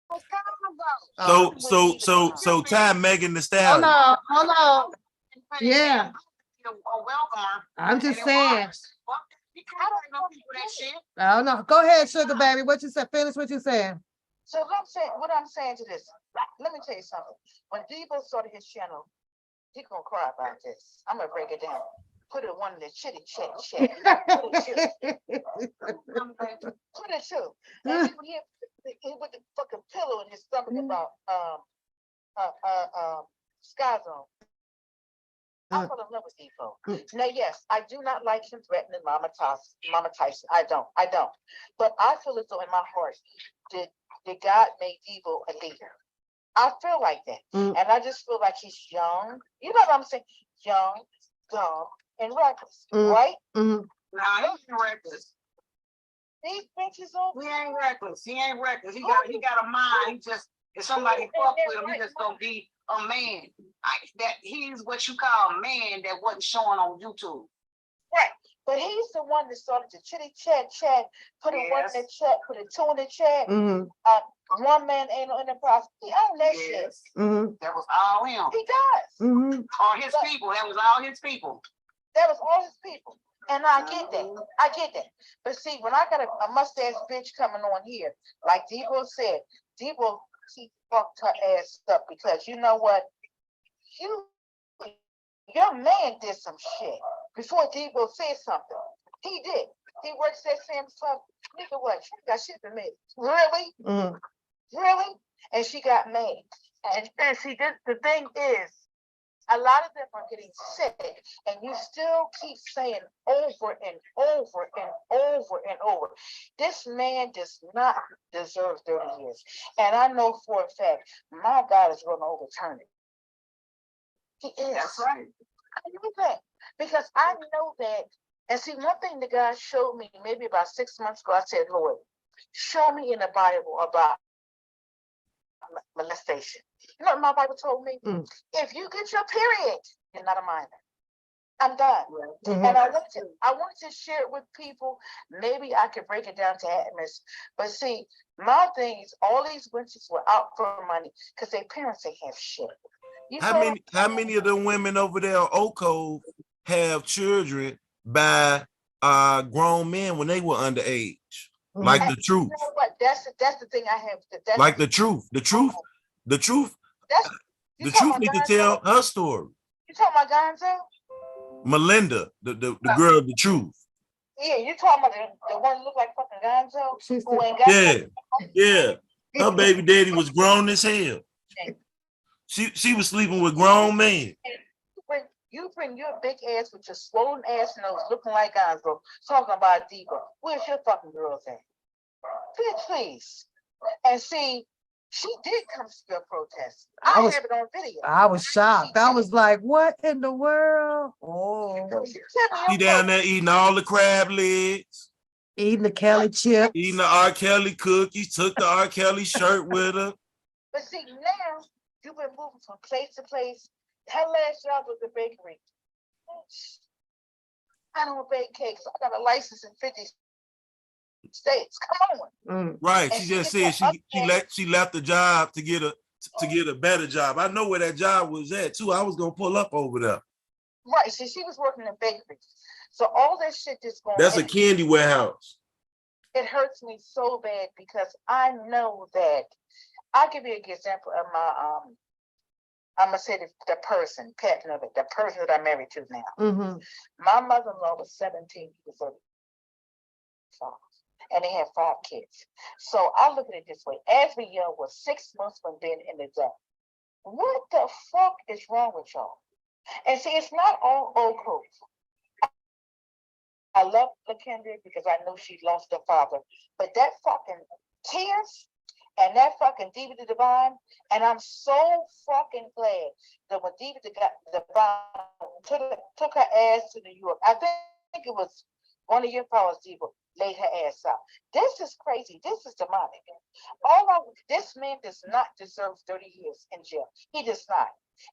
time ago. So time Megan the Hold Stallion. on, hold on. Yeah. A welcomer. I'm just And it saying. was. Well, you can't bring no people that shit. I don't know. Go ahead, sugar baby. What you said? Finish what you saying. So what I'm saying to this, let me tell you something. When Debo started his channel, he gonna cry about this. I'm gonna break it down. Put it one in the chitty chat chat. Put it two. And he with the fucking pillow in his stomach about Sky Zone. I fell in love with Debo. Now, yes, I do not like him threatening Mama Tyson. I don't. But I feel as though in my heart that God made Debo a leader. I feel like that. And I just feel like he's young. You know what I'm saying? Young, dumb, and reckless, right? Nah, he ain't reckless. These bitches over. He ain't reckless. He ain't reckless. He got a mind. He just, if somebody fuck with him, he just gonna be a man. He's what you call a man that wasn't showing on YouTube. Right. But he's the one that started the chitty chat, put a one in the chat, put a two in the chat. One man ain't no enterprise. He owned that shit. That was all him. He does. Or his people. That was all his people. That was all his people. And I get that. But see, when I got a mustache bitch coming on here, like Debo said, Debo, she fucked her ass up because you know what? Your man did some shit before Debo said something. He did. He works at Sam's Club. Nigga, what? She got shit to me. Really? Really? And she got mad. And see, the thing is, a lot of them are getting sick, and you still keep saying over and over and over and over, this man does not deserve 30 years. And I know for a fact, my God is going to overturn it. He is. That's right. I know that. Because I know that. And see, one thing the God showed me maybe about 6 months ago, I said, Lord, show me in the Bible about molestation. You know what my Bible told me? If you get your period, you're not a minor. I'm done. And I wanted to share it with people. Maybe I could break it down to atoms. But see, my thing is all these witches were out for money because their parents ain't have shit. How many of the women over there on Oak Cove have children by grown men when they were underage? Like the truth. You know what? That's the thing I have. Like the truth. The truth need to tell her story. You talking about Gonzo? Melinda, the girl of the truth. Yeah, you talking about the one that look like fucking Gonzo? Who ain't got Yeah. Her baby daddy was grown as hell. She was sleeping with grown men. You bring your big ass with your swollen ass nose looking like Gonzo talking about Debo. Where's your fucking girls at? Please. And see, she did come to your protest. I have it on video. I was shocked. I was like, what in the world? Oh. She down there eating all the crab legs. Eating the Kelly chips. Eating the R. Kelly cookies. Took the R. Kelly shirt with her. But see, now you've been moving from place to place. Her last job was the bakery. I don't bake cakes. I got a license in 50 states. Come on. Right. She just said she left the job to get a better job. I know where that job was at too. I was gonna pull up over there. Right. See, she was working in bakery. So all that shit just going. That's a candy warehouse. It hurts me so bad because I know that. I'll give you an example of my I'm gonna say the person, pattern of it, the person that I'm married to now. My mother-in-law was 17 years old. and they had 5 kids. So I look at it this way: Ashley Young was 6 months from being in the dump. What the fuck is wrong with y'all? And see, it's not all old coats. I love LaKendra because I know she lost her father, but that fucking tears and that fucking Diva the Divine, and I'm so fucking glad that when Diva the Divine took her ass to New York, I think it was one of your followers, Diva, laid her ass out. This is crazy. This is demonic. This man does not deserve 30 years in jail. He does not.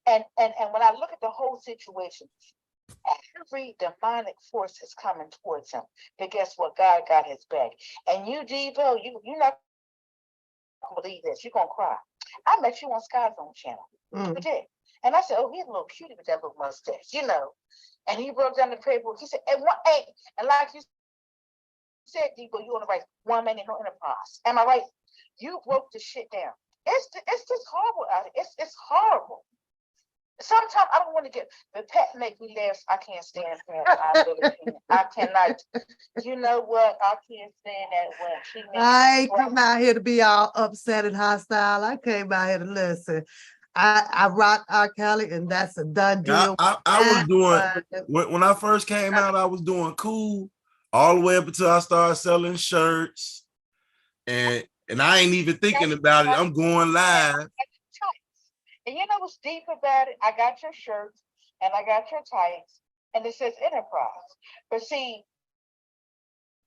And when I look at the whole situation, every demonic force is coming towards him. But guess what? God got his back. And you, Devo, you're not gonna believe this. You're gonna cry. I met you on Sky's own channel. I did. And I said, oh, he's a little cutie with that little mustache, you know. And he wrote down the paperwork. He said, and like you said, Devo, you on the right, one man and no enterprise. Am I right? You wrote the shit down. It's just horrible out here. It's horrible. Sometimes I don't want to get, but Pat make me laugh. I can't stand her. I really can't. I cannot. You know what? I can't stand that when she makes I ain't come out here to be all upset and hostile. I came out here to listen. I rock R. Kelly, and that's a done deal. I was doing when I first came out, I was doing cool all the way up until I started selling shirts, and I ain't even thinking about it. I'm going live. And you know what's deep about it? I got your shirts and I got your tights, and it says Enterprise. But see,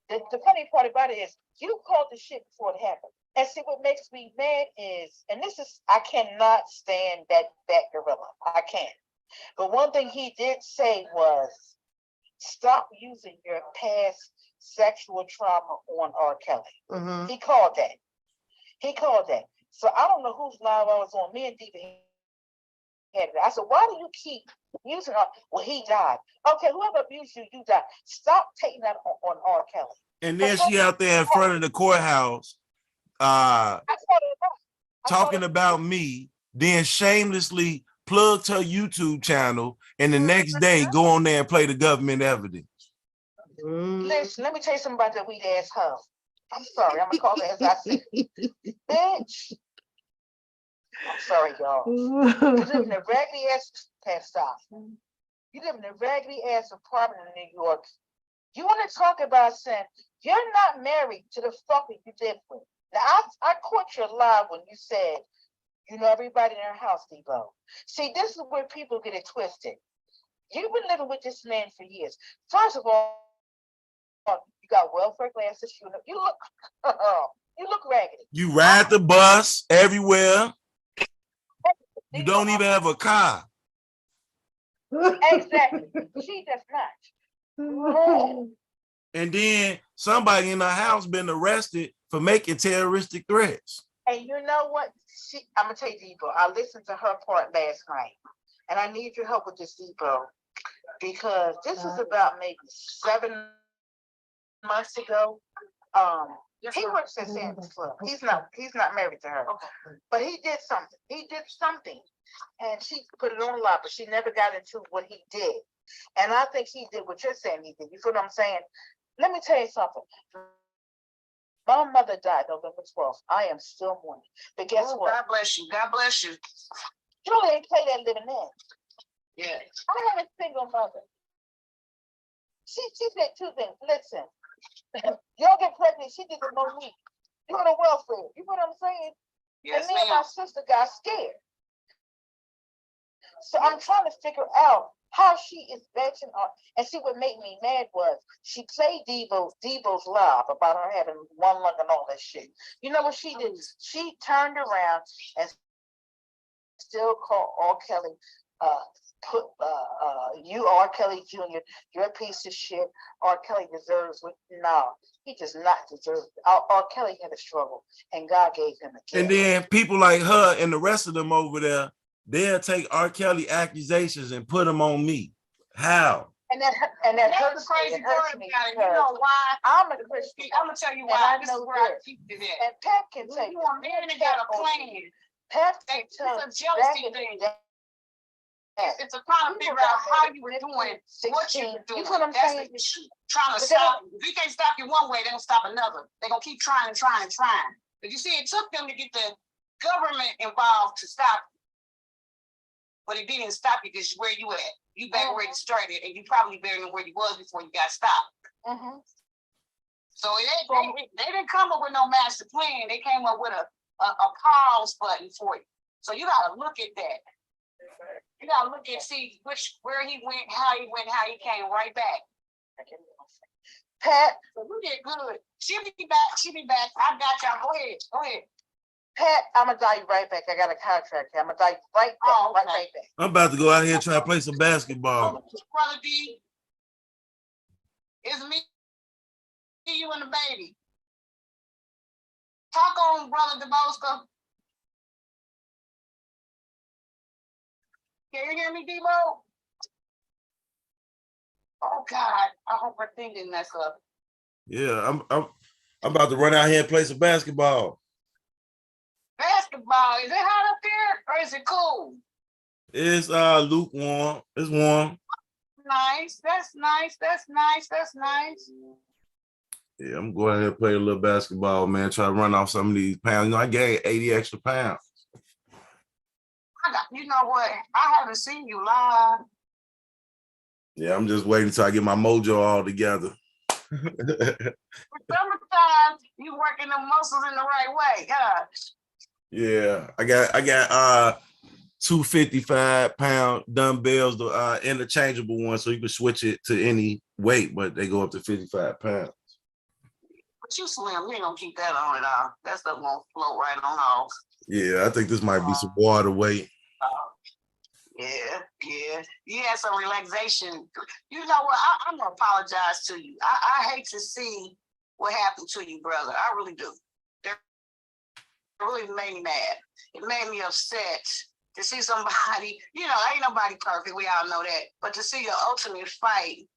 the funny part about it is you called the shit before it happened. And see, what makes me mad is, and this is, I cannot stand that gorilla. I can't. But one thing he did say was, stop using your past sexual trauma on R. Kelly. He called that. So I don't know whose live I was on. Me and Diva had it. I said, why do you keep using her? Well, he died. Okay, whoever abused you, you died. Stop taking that on R. Kelly. And then she out there in front of the courthouse talking about me, then shamelessly plugged her YouTube channel, and the next day go on there and play the government evidence. Listen, let me tell you something about that weak ass hoe. I'm sorry, I'm gonna call it as I see. Bitch. I'm sorry, y'all. You live in a raggedy ass stop. You live in a raggedy ass apartment in New York. You want to talk about saying you're not married to the fucker you live with. Now I caught you live when you said, you know, everybody in her house, Debo. See, this is where people get it twisted. You've been living with this man for years. First of all, you got welfare glasses. You look raggedy. You ride the bus everywhere. You don't even have a car. Exactly. She does not. And then somebody in the house been arrested for making terroristic threats. And you know what? I'm gonna tell you, Debo. I listened to her part last night, and I need your help with this, Debo, because this is about maybe 7 months ago. He works at Santa's Club. He's not married to her, but he did something, and she put it on a lot, but she never got into what he did. And I think he did what you're saying he did. You feel what I'm saying? Let me tell you something. My mother died November 12th. I am still mourning. But guess what? God bless you. God bless you. Julie ain't play that living in. Yeah. I have a single mother. She said 2 things. Listen, y'all get pregnant. She did the no week. You're on the welfare. You know what I'm saying? Yes, and me and my sister got scared. So I'm trying to figure out how she is vetting her. And see, what made me mad was she played Devo's live about her having one lung and all that shit. You know what she did? She turned around and still called R. Kelly, you R. Kelly Jr., you're a piece of shit. R. Kelly deserves what? No, he does not deserve it. R. Kelly had a struggle, and God gave him a gift. And then people like her and the rest of them over there, they'll take R. Kelly accusations and put them on me. How? And that hurts the crazy me. part about it. You know why? I'm a Christian. I'm gonna tell you why. This is where I keep it at. And Pat can take. You a man that got a plan. Pat can tell. It's a jealousy thing. It's a trying to figure out how you were doing what you were doing. You know what I'm That's saying? the issue. Trying to But they stop. If you can't stop you one way, they don't stop another. They're gonna keep trying and trying and trying. But you see, it took them to get the government involved to stop you. But it didn't stop you because where you at. You back where you started, and you probably better than where you was before you got stopped. So they didn't come up with no master plan. They came up with a pause button for you. So you gotta look at that. You gotta look and see where he went, how he came right back. Pat, So we did good. She'll be back. I got y'all. Go ahead. Pat, I'm gonna dial you right back. I got a contract here. I'm gonna dial you right back. Oh, okay. Right back. I'm about to go out here and try to play some basketball. Brother D, it's me, you and the baby. Talk on, Brother DeBosco. Can you hear me, Debo? Oh God, I hope her thing didn't mess up. Yeah, I'm about to run out here and play some basketball. Basketball, is it hot up here or is it cool? It's lukewarm. It's warm. Nice, that's nice. Yeah, I'm going ahead and play a little basketball, man. Try to run off some of these pounds. You know, I gained 80 extra pounds. You know what? I haven't seen you live. Yeah, I'm just waiting until I get my mojo all together. Summertime, you working the muscles in the right way, huh? Yeah, I got 255-pound dumbbells, the interchangeable ones, so you can switch it to any weight, but they go up to 55 pounds. But you slim, you ain't gonna keep that on at all. That stuff won't float right on off. Yeah, I think this might be some water weight. Yeah. You had some relaxation. You know what? I'm gonna apologize to you. I hate to see what happened to you, brother. I really do. It really made me mad. It made me upset to see somebody, ain't nobody perfect. We all know that. But to see your ultimate fight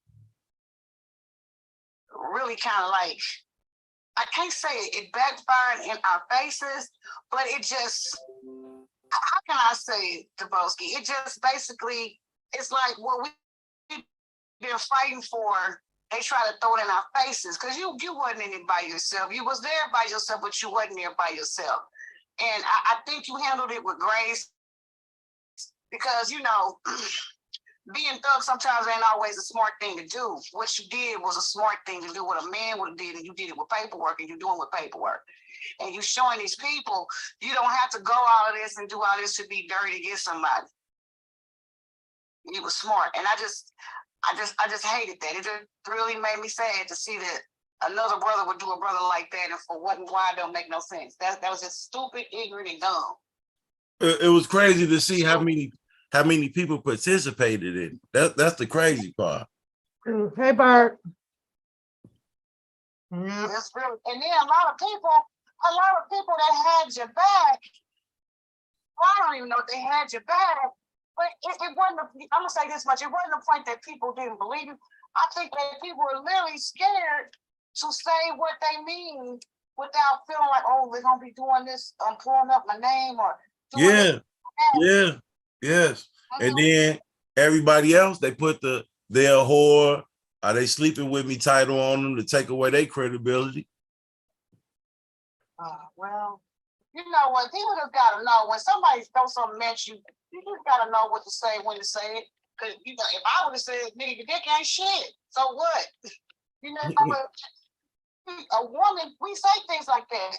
really kind of like, I can't say it backfired in our faces, but it just, how can I say it, Dabrowski? It just basically, it's like what we've been fighting for, they try to throw it in our faces, because you wasn't in it by yourself. You was there by yourself, but you wasn't there by yourself. And I think you handled it with grace, because, being thug sometimes ain't always a smart thing to do. What you did was a smart thing to do, what a man would have did, and you did it with paperwork, and you're doing with paperwork. And you showing these people, you don't have to go all of this and do all this to be dirty to get somebody. You was smart. And I just hated that. It just really made me sad to see that another brother would do a brother like that, and for what and why, it don't make no sense. That was just stupid, ignorant, and dumb. It was crazy to see how many people participated in it. That's the crazy part. Hey, Bert. That's really, and then a lot of people that had your back, well, I don't even know if they had your back, but it wasn't, I'm gonna say this much, it wasn't the point that people didn't believe you. I think that people were literally scared to say what they mean without feeling like, oh, they're gonna be doing this, I'm pulling up my name or doing Yes. And then everybody else, they put their whore, are they sleeping with me title on them to take away their credibility. Well, you know what? People just gotta know when somebody throws something at you, you just gotta know what to say, when to say it. Because if I would have said, nigga, your dick ain't shit. So what? A woman, we say things like that.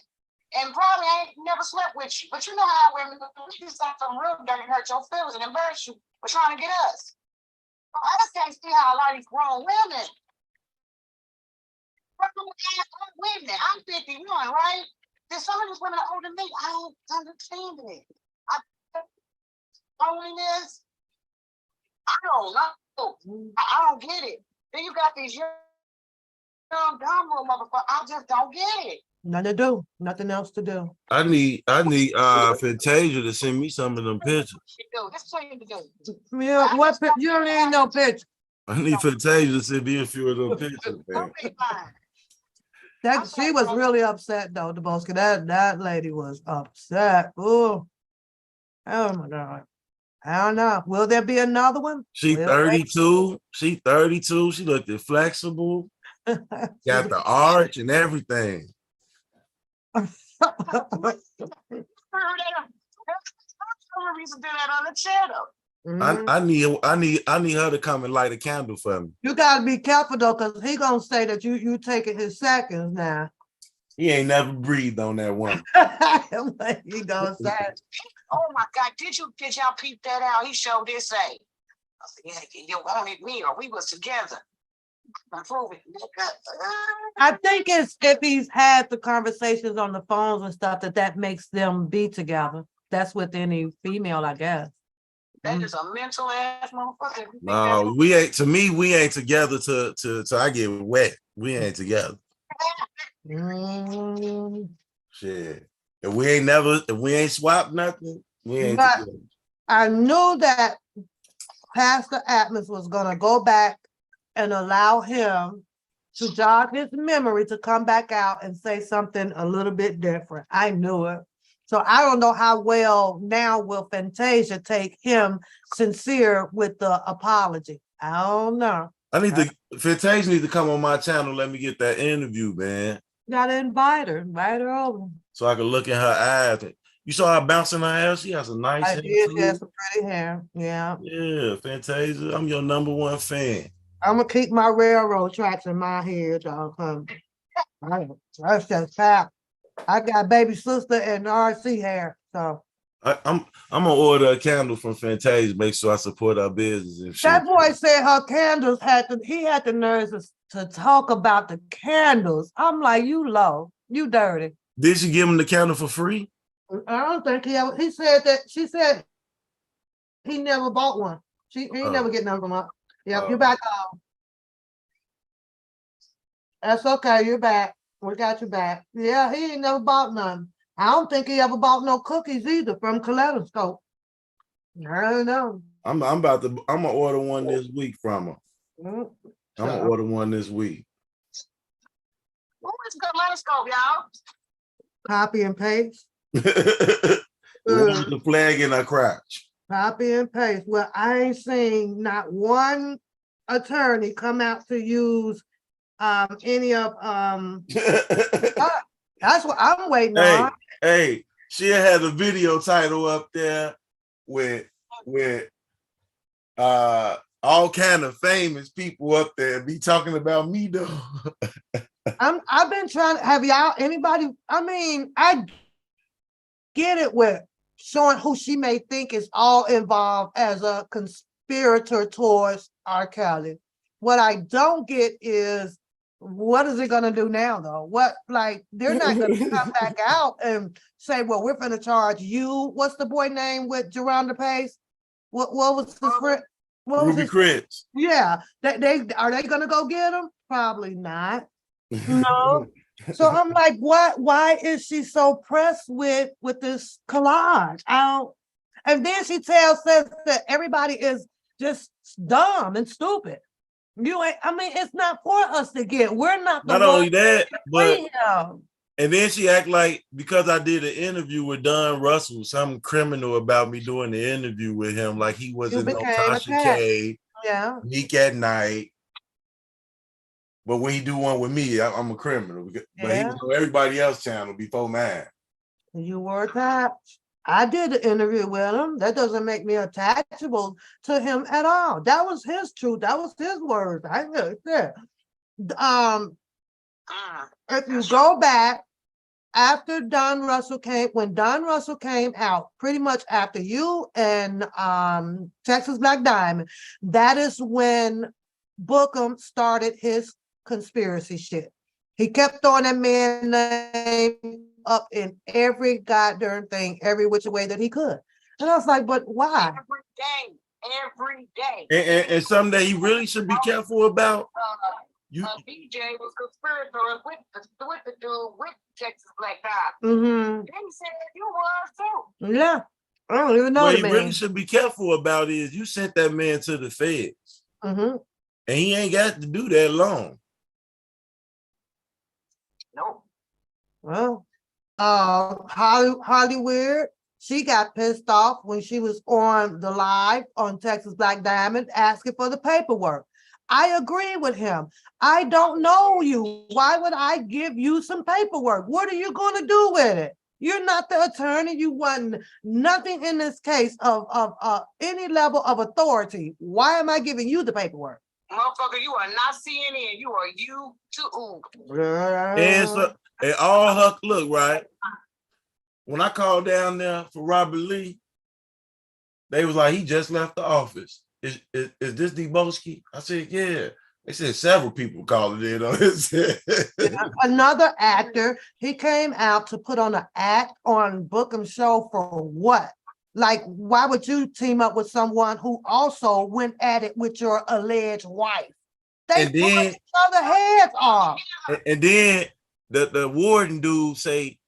And probably I ain't never slept with you. But you know how women do. You say something real dirty, hurt your feelings and embarrass you for trying to get us. So I just can't see how a lot of these grown women. Women, I'm 51, right? There's some of these women are older than me. I don't understand it. Loneliness. I don't know. I don't get it. Then you got these young, dumb little motherfuckers. I just don't get it. Nothing to do. Nothing else to do. I need Fantasia to send me some of them pictures. That's what you do. Yeah, you don't need no picture. I need Fantasia to send me a few of them pictures, man. Okay, fine. She was really upset though, Dabrowski. That lady was upset. Oh my God. I don't know. Will there be another one? She We'll wait. 32. She 32. She looked flexible. Got the arch and everything. Heard that. Some reason do that on the channel. I need her to come and light a candle for me. You gotta be careful though, because he gonna say that you taking his seconds now. He ain't never breathed on that woman. He gonna say. Oh my God, did y'all peep that out? He showed this say. I said, yeah, you wanted me or we was together. Prove it. I think it's if he's had the conversations on the phones and stuff that makes them be together. That's with any female, I guess. That is a mental ass motherfucker. No, we ain't. To me, we ain't together till I get wet. We ain't together. Shit. If we ain't swapped nothing, we ain't together. I knew that Pastor Atlas was gonna go back and allow him to jog his memory to come back out and say something a little bit different. I knew it. So I don't know how well now will Fantasia take him sincere with the apology. I don't know. Fantasia needs to come on my channel. Let me get that interview, man. You gotta invite her over. So I can look in her eyes. You saw her bouncing her hair? She has a nice hair. She has some pretty hair. Yeah. Yeah, Fantasia. I'm your #1 fan. I'm gonna keep my railroad tracks in my head, y'all. That's just fact. I got baby sister and RC hair, so I'm gonna order a candle from Fantasia, make sure I support our business and shit. that boy said her candles had the nerves to talk about the candles. I'm like, you low, you dirty. Did she give him the candle for free? I don't think he said that. She said he never bought one. He never get none from her. Yep, you're back on. That's okay, you're back. We got you back. Yeah, he ain't never bought none. I don't think he ever bought no cookies either from Kaleidoscope. I don't know. I'm gonna order one this week from her. I'm gonna order one this week. What is Kaleidoscope, y'all? Copy and paste. The one with the flag in her crotch. Copy and paste. Well, I ain't seen not one attorney come out to use any of that's what I'm waiting on. Hey, she had a video title up there with all kind of famous people up there be talking about me though. I've been trying to have y'all anybody. I mean, I get it with showing who she may think is all involved as a conspirator towards R. Kelly. What I don't get is what is it going to do now, though? What, like, they're not going to come back out and say, well, we're going to charge you. What's the boy name with Geronda Pace? What was his friend? Ruby Chris. Yeah. They are they going to go get him? Probably not. No. So I'm like, what? Why is she so pressed with this collage? And then she says that everybody is just dumb and stupid. You ain't, I mean, it's not for us to get. We're not the not only that, but and then she act like because I did an interview with Don Russell, something criminal about me doing the interview with him, like he wasn't no Tasha K, Meek at Night. But when he do one with me, I'm a criminal. But he was on everybody else's channel before mine. You were attached. I did the interview with him. That doesn't make me attachable to him at all. That was his truth. That was his words. I really said. If you go back after Don Russell when Don Russell came out, pretty much after you and Texas Black Diamond, that is when Bookham started his conspiracy shit. He kept throwing that man's name up in every goddamn thing, every which way that he could. And I was like, but why? Every day. And something that he really should be careful about. DJ was conspirator with the dude with Texas Black Diamond. Then he said you was too. Yeah. I don't even know. What he really should be careful about is you sent that man to the feds. And he ain't got to do that long. No. Well, Hollywood She got pissed off when she was on the live on Texas Black Diamond asking for the paperwork. I agree with him. I don't know you. Why would I give you some paperwork? What are you going to do with it? You're not the attorney. You want nothing in this case of any level of authority. Why am I giving you the paperwork? Motherfucker, you are not CNN. You are YouTube. And so, and all her look right. When I called down there for Robert Lee, they was like, he just left the office. Is this Deboski? I said, yeah. They said several people called it in on this. Another actor, he came out to put on an act on Bookham show for what? Like, why would you team up with someone who also went at it with your alleged wife? They And then put each other heads off. And then the warden dude say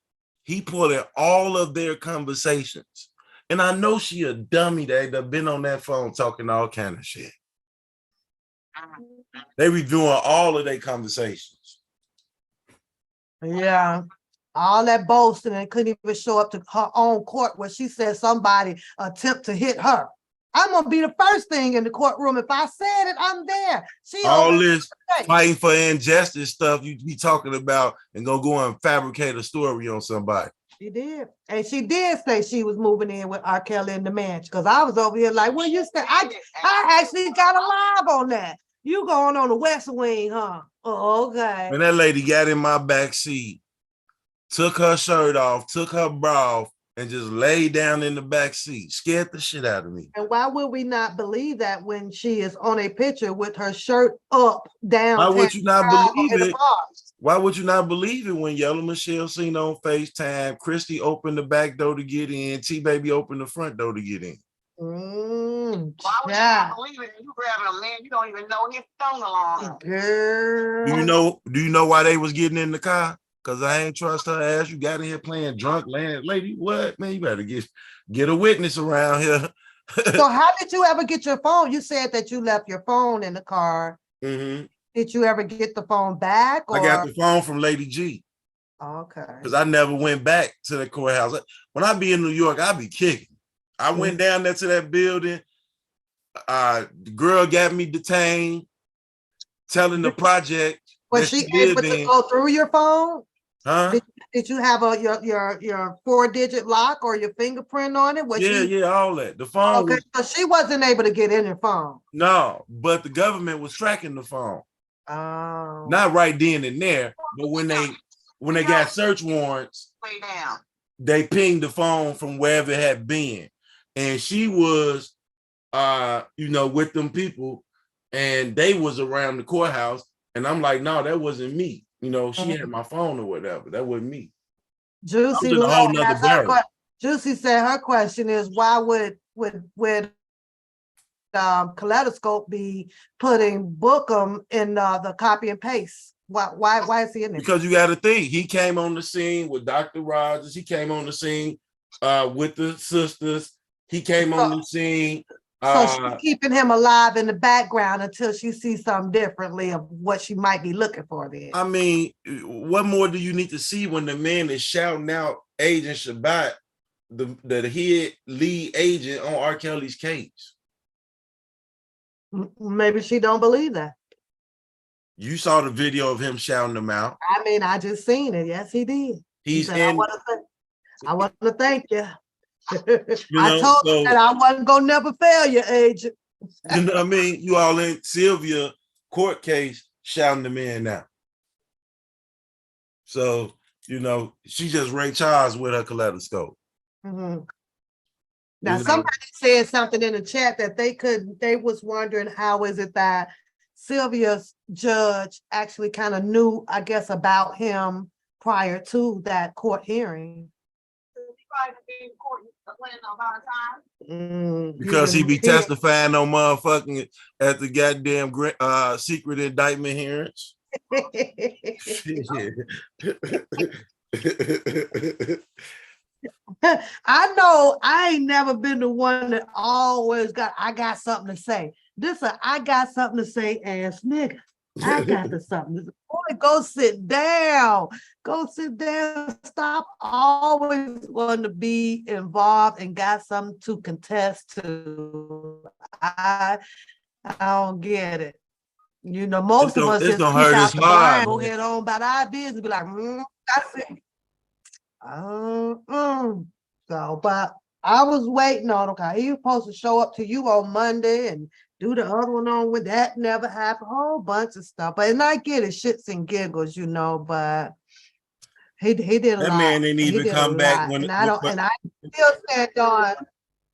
he pulled in all of their conversations. And I know she a dummy that been on that phone talking all kind of shit. They reviewing all of their conversations. Yeah. All that boasting and couldn't even show up to her own court where she said somebody attempt to hit her. I'm gonna be the first thing in the courtroom. If I said it, I'm there. She All this fighting for injustice stuff you be talking about and go and fabricate a story on somebody. She did. And she did say she was moving in with R. Kelly in the mansion. Because I was over here like, well, you said I actually got a live on that. You going on the West Wing, huh? Oh, okay. When that lady got in my back seat, took her shirt off, took her bra off, and just laid down in the back seat, scared the shit out of me. And why would we not believe that when she is on a picture with her shirt up, down? Why would you not believe it? Why would you not believe it when Yellow Michelle seen on FaceTime, Christy opened the back door to get in, T-Baby opened the front door to get in? Why would you not believe it? You grabbing a man, you don't even know his phone along. Girl. Do you know why they was getting in the car? Because I ain't trust her ass. You got in here playing drunk, lady. What? Man, you better get a witness around here. So how did you ever get your phone? You said that you left your phone in the car. Mm-hmm. Did you ever get the phone back? Or? I got the phone from Lady G. Okay. Because I never went back to the courthouse. When I be in New York, I be kicking. I went down there to that building. The girl got me detained, telling the project. Was she able to go through your phone? Huh? Did you have your 4-digit lock or your fingerprint on it? Yeah, all that. The phone. Okay, so she wasn't able to get in your phone. No, but the government was tracking the phone. Oh. Not right then and there, but when they got search warrants, they pinged the phone from wherever it had been. And she was with them people, and they was around the courthouse. And I'm like, no, that wasn't me. She had my phone or whatever. That wasn't me. Juicy said her question is, why would Kaleidoscope be putting Bookham in the copy and paste? Why is he in there? Because you got to think, he came on the scene with Dr. Rogers. He came on the scene with the sisters. He came on the scene. So she's keeping him alive in the background until she sees something differently of what she might be looking for then. I mean, what more do you need to see when the man is shouting out Agent Shabbat, the head lead agent on R. Kelly's case? Maybe she don't believe that. You saw the video of him shouting them out. I mean, I just seen it. Yes, he did. He said, I want to thank you. I told you that I wasn't gonna never fail you, agent. You know what I mean? You all in Sylvia court case shouting the man out. So, she just Ray Charles with her kaleidoscope. Mm-hmm. Now, somebody said something in the chat that they was wondering how is it that Sylvia's judge actually kind of knew, I guess, about him prior to that court hearing. Because he be testifying on motherfucking at the goddamn secret indictment hearings. I know I ain't never been the one that always I got something to say. I got something to say ass nigga. I got something to say. Boy, Go sit down. Go sit down. Stop always wanting to be involved and got something to contest to. I don't get it. You know, most of us it's just gonna peek hurt out his the heart. blind, go ahead on about our business, be like, that's it. So, but I was waiting on him. Okay, he was supposed to show up to you on Monday and do the other one on with that never happened. A whole bunch of stuff. But and I get it, shits and giggles, you know, but he did a That lot. man didn't He even did a come back lot. when And I still stand on.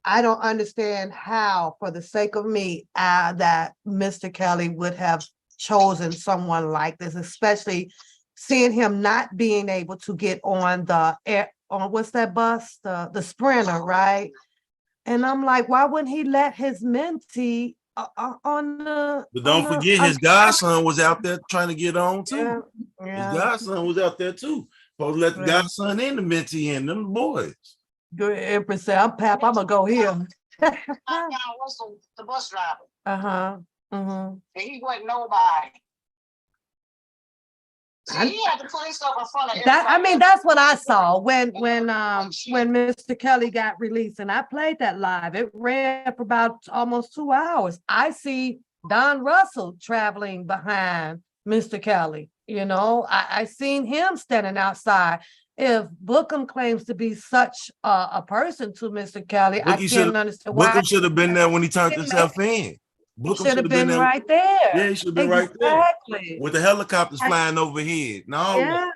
I don't understand how, for the sake of me, that Mr. Kelly would have chosen someone like this, especially seeing him not being able to get on the air, on what's that bus, the Sprinter, right? And I'm like, why wouldn't he let his mentee on the? But don't forget, his godson was out there trying to get on too. His godson was out there too. Supposed to let the godson in the mentee in them boys. Good Empress said, I'm Pap, I'm gonna go here. Russell, the bus driver. And he wasn't nobody. See, he had to put himself in front of that, I everybody mean, else. that's what I saw when Mr. Kelly got released, and I played that live. It ran for about almost 2 hours. I see Don Russell traveling behind Mr. Kelly. You know, I seen him standing outside. If Bookham claims to be such a person to Mr. Kelly, I can't understand why. Bookham should have been there when he turned himself in. Bookham should have been right there. Yeah, he should have been right there. Exactly. With the helicopters flying overhead. No, yeah,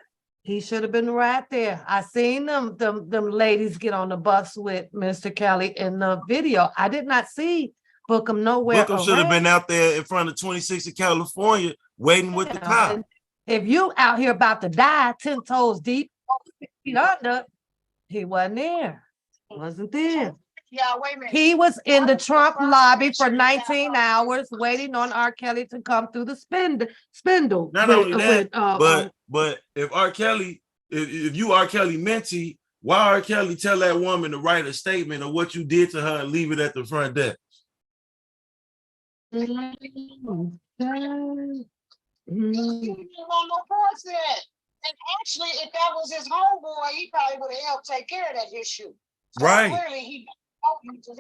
he should have been right there. I seen them ladies get on the bus with Mr. Kelly in the video. I did not see Bookham nowhere. Bookham should have been out there in front of 26 in California waiting with the cop. If you out here about to die 10 toes deep, 6 feet under, he wasn't there. Wasn't there. Yeah, wait a minute. He was in the Trump lobby for 19 hours waiting on R. Kelly to come through the spindle. Not only that, but if R. Kelly, if you R. Kelly mentee, why R. Kelly tell that woman to write a statement of what you did to her and leave it at the front desk? He didn't want no parts in it. And actually, if that was his homeboy, he probably would have helped take care of that issue. So right. Clearly,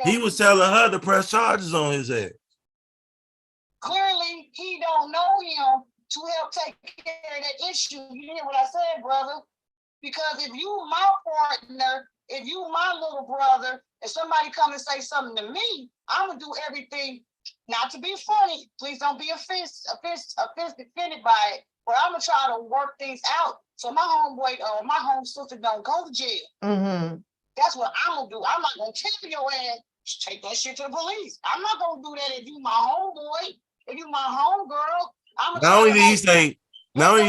he was telling her to press charges on his ass. Clearly, he don't know him to help take care of that issue. You hear what I said, brother? Because if you my partner, if you my little brother, if somebody come and say something to me, I'm gonna do everything. Not to be funny, please don't be offended by it. But I'm gonna try to work things out so my homeboy or my home sister don't go to jail. Mm-hmm. That's what I'm gonna do. I'm not gonna tell your ass take that shit to the police. I'm not gonna do that if you my homeboy, if you my homegirl. Not only did he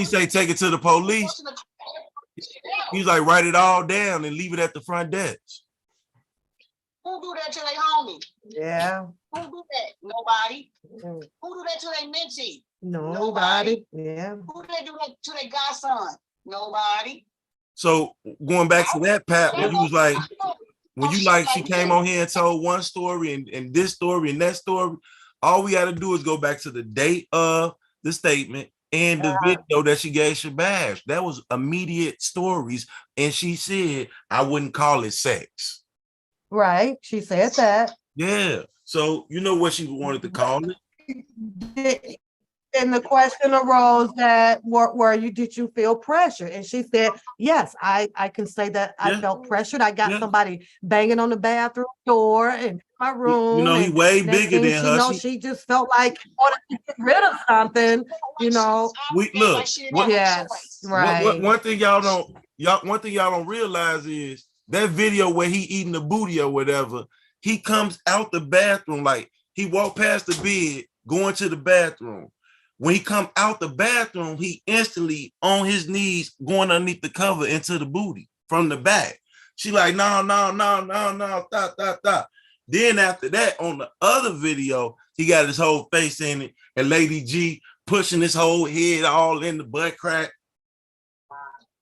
say take it to the police, he's like write it all down and leave it at the front desk. Who do that to their homie? Yeah. Who do that? Nobody. Who do that to their mentee? Nobody. Yeah. Who do they do that to their godson? Nobody. So going back to that, Pat, when you was like, she came on here and told one story and this story and that story, all we got to do is go back to the date of the statement and the video that she gave Shabazz. That was immediate stories, and she said I wouldn't call it sex. Right, she said that. Yeah, so you know what she wanted to call it. And the question arose that did you feel pressure? And she said, yes, I can say that I felt pressured. I got somebody banging on the bathroom door in my room. You know, he way bigger than her. You know, she just felt like wanted to get rid of something, you know. One thing y'all don't realize is that video where he eating the booty or whatever, he comes out the bathroom, like he walked past the bed, going to the bathroom. When he come out the bathroom, he instantly on his knees going underneath the cover into the booty from the back. She like, no, stop. Then after that, on the other video, he got his whole face in it, and Lady G pushing his whole head all in the butt crack.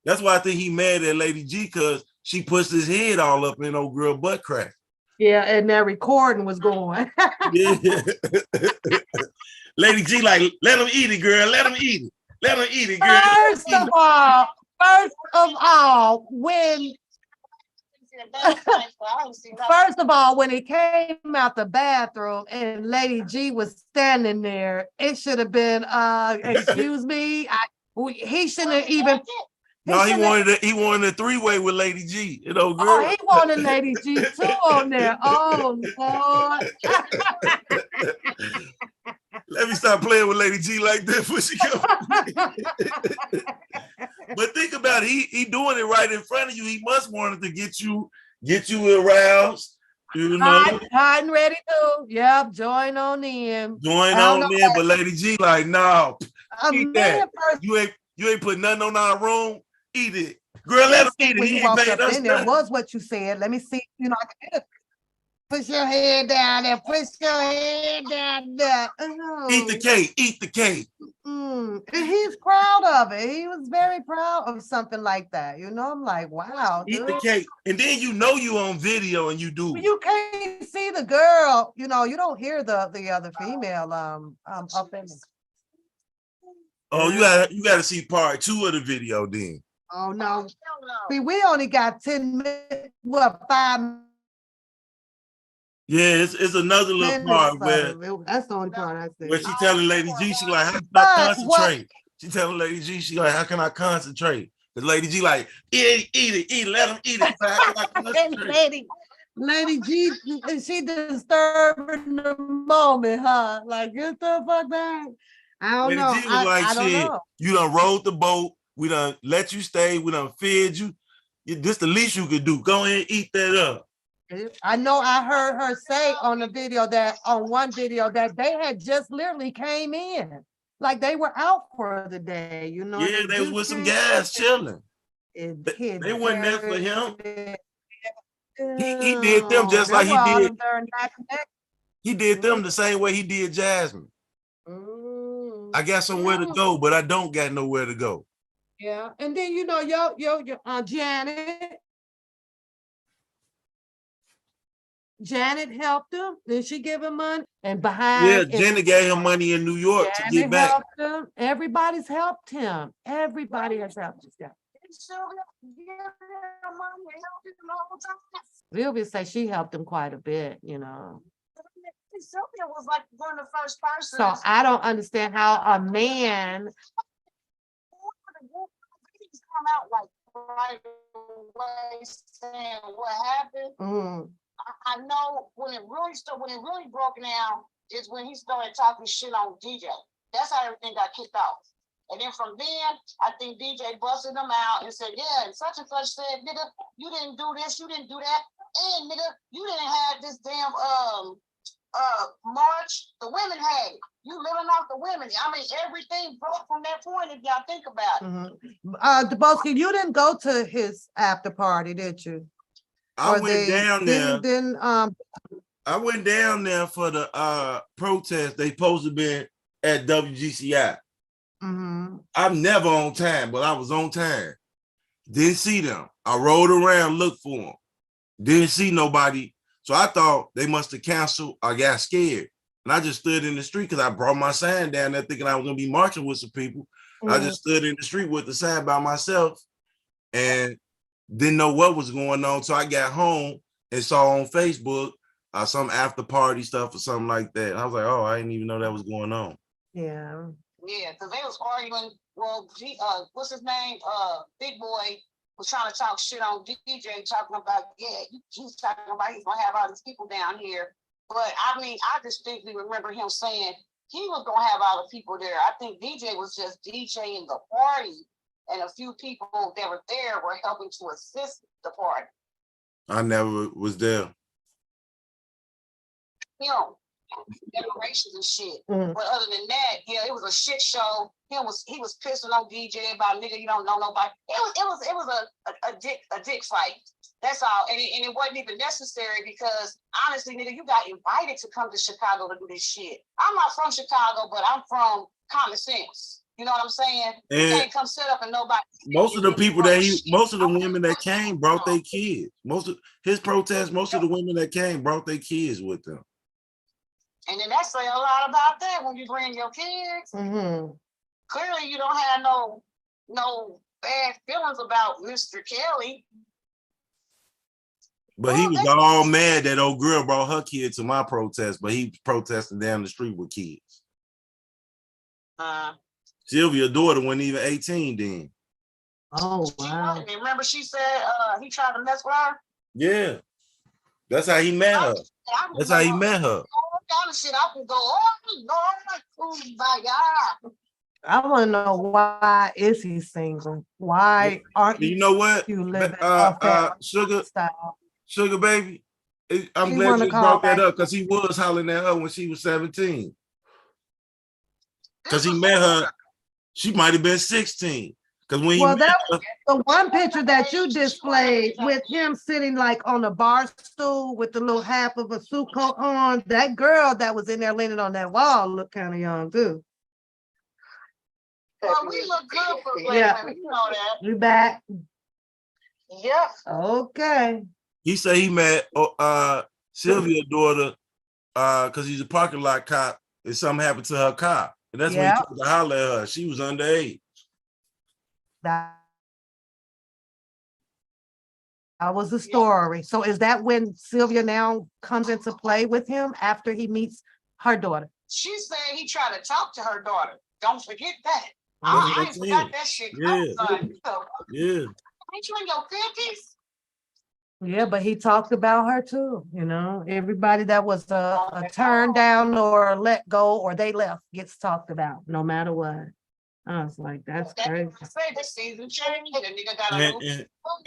That's why I think he mad at Lady G, because she pushed his head all up in old girl butt crack. Yeah, and that recording was going. Yeah. Lady G like, let him eat it, girl. Let him eat it. Let her eat it, girl. Let her First eat of it. all, first of all, when he came out the bathroom and Lady G was standing there, it should have been, excuse me, he shouldn't have even. No, he shouldn't have- wanted a three-way with Lady G. You know, girl. Oh, he wanted Lady G too on there. Oh, Lord. Let me stop playing with Lady G like that before she comes. But think about it, he doing it right in front of you. He must wanted to get you aroused, you know. Hot and ready to. Yep, join on in. Join on there, but Lady G like, no, eat that. You ain't put nothing on our room. Eat it, girl. Let him eat it. When He you ain't walked paid up us in there nothing. was what you said. Let me see. You know, push your head down there. Push your head down there. Eat the cake. Eat the cake. And he's proud of it. He was very proud of something like that. You know, I'm like, wow, Eat dude. the cake, and then you know you on video and you do. You can't see the girl. You know, you don't hear the other female up in. Oh, you gotta see part 2 of the video then. Oh no. See, we only got 10 minutes, what, 5 minutes. Yeah, it's another little part where That's the only part I where see. she telling Lady G, she like, how can I concentrate? She telling Lady G, she like, how can I concentrate? Because Lady G like, eat it, let him eat it. How can I concentrate? Lady G, she disturbing the moment, huh? Like, get the fuck back. I don't know. Lady G was like, I don't shit, know. you done rode the boat. We done let you stay. We done fed you. This the least you could do. Go ahead and eat that up. I know I heard her say on the video that on one video that they had just literally came in. Like they were out for the day, you know. Yeah, they was with some guys chilling. They wasn't there for him. He did them just like he did. He did them the same way he did Jasmine. I got somewhere to go, but I don't got nowhere to go. Yeah, and then you know, Janet helped him. Then she give him money, and behind. Yeah, Janet gave him money in New York to get back. Helped him. Everybody's helped him. Everybody has helped this guy. Sylvia say she helped him quite a bit, you know. Sylvia was like one of the first persons. So I don't understand how a man come out like right away saying what happened. I know when it really broke down is when he started talking shit on DJ. That's how everything got kicked off. And then from then, I think DJ busted them out and said, yeah, and such said, nigga, you didn't do this, you didn't do that. And nigga, you didn't have this damn march. The women had it. You living off the women. I mean, everything broke from that point if y'all think about it. Dubowski, you didn't go to his after party, did you? I went down there. I went down there for the protest. They supposed to be at WGCI. I'm never on time, but I was on time. Didn't see them. I rode around, looked for them. Didn't see nobody. So I thought they must have canceled. I got scared. And I just stood in the street because I brought my sign down there thinking I was going to be marching with some people. I just stood in the street with the sign by myself and didn't know what was going on. So I got home and saw on Facebook some after party stuff or something like that. And I was like, oh, I didn't even know that was going on. Yeah. Yeah, because they was arguing. Well, what's his name? Big Boy was trying to talk shit on DJ, talking about, he's talking about he's gonna have all these people down here. But I mean, I distinctly remember him saying he was gonna have all the people there. I think DJ was just DJing the party, and a few people that were there were helping to assist the party. I never was there. Decorations and shit. But other than that, yeah, it was a shit show. He was pissing on DJ about nigga, you don't know nobody. It was a dick fight. That's all. And it wasn't even necessary because honestly, nigga, you got invited to come to Chicago to do this shit. I'm not from Chicago, but I'm from common sense. You know what I'm saying? You can't come sit up and nobody. Most of the women that came brought their kids. Most of his protests, most of the women that came brought their kids with them. And then that say a lot about that when you bring your kids. clearly you don't have no bad feelings about Mr. Kelly. But he was all mad that old girl brought her kid to my protest, but he protesting down the street with kids. Sylvia's daughter wasn't even 18 then. Oh, wow. Remember she said he tried to mess with her? Yeah. That's how he met her. That's how he met her. Shit, I can go on, oh my God. I want to know, why is he single? Why aren't You know what? you living a family Sugar, style? Sugar baby. I'm She glad wanna you call brought that back. up because he was hollering at her when she was 17. Because he met her, she might have been 16. Because when he Well, met that her, was the one picture that you displayed with him sitting like on a bar stool with the little half of a suit coat on. That girl that was in there leaning on that wall looked kind of young too. Well, we look good for black Yeah. women, you know that. You back? Yes. Okay. he said he met Sylvia's daughter because he's a parking lot cop and something happened to her car. And that's when he Yeah. tried to holler at her. She was underage. That was the story. So is that when Sylvia now comes into play with him after he meets her daughter? She said he tried to talk to her daughter. Don't forget that. That's what I I'm ain't saying. forgot that shit. Yeah. Yeah. Ain't you in your 50s? Yeah, but he talked about her too, you know. Everybody that was a turn down or a let go or they left gets talked about no matter what. I was like, that's crazy. Say this season changed. The nigga got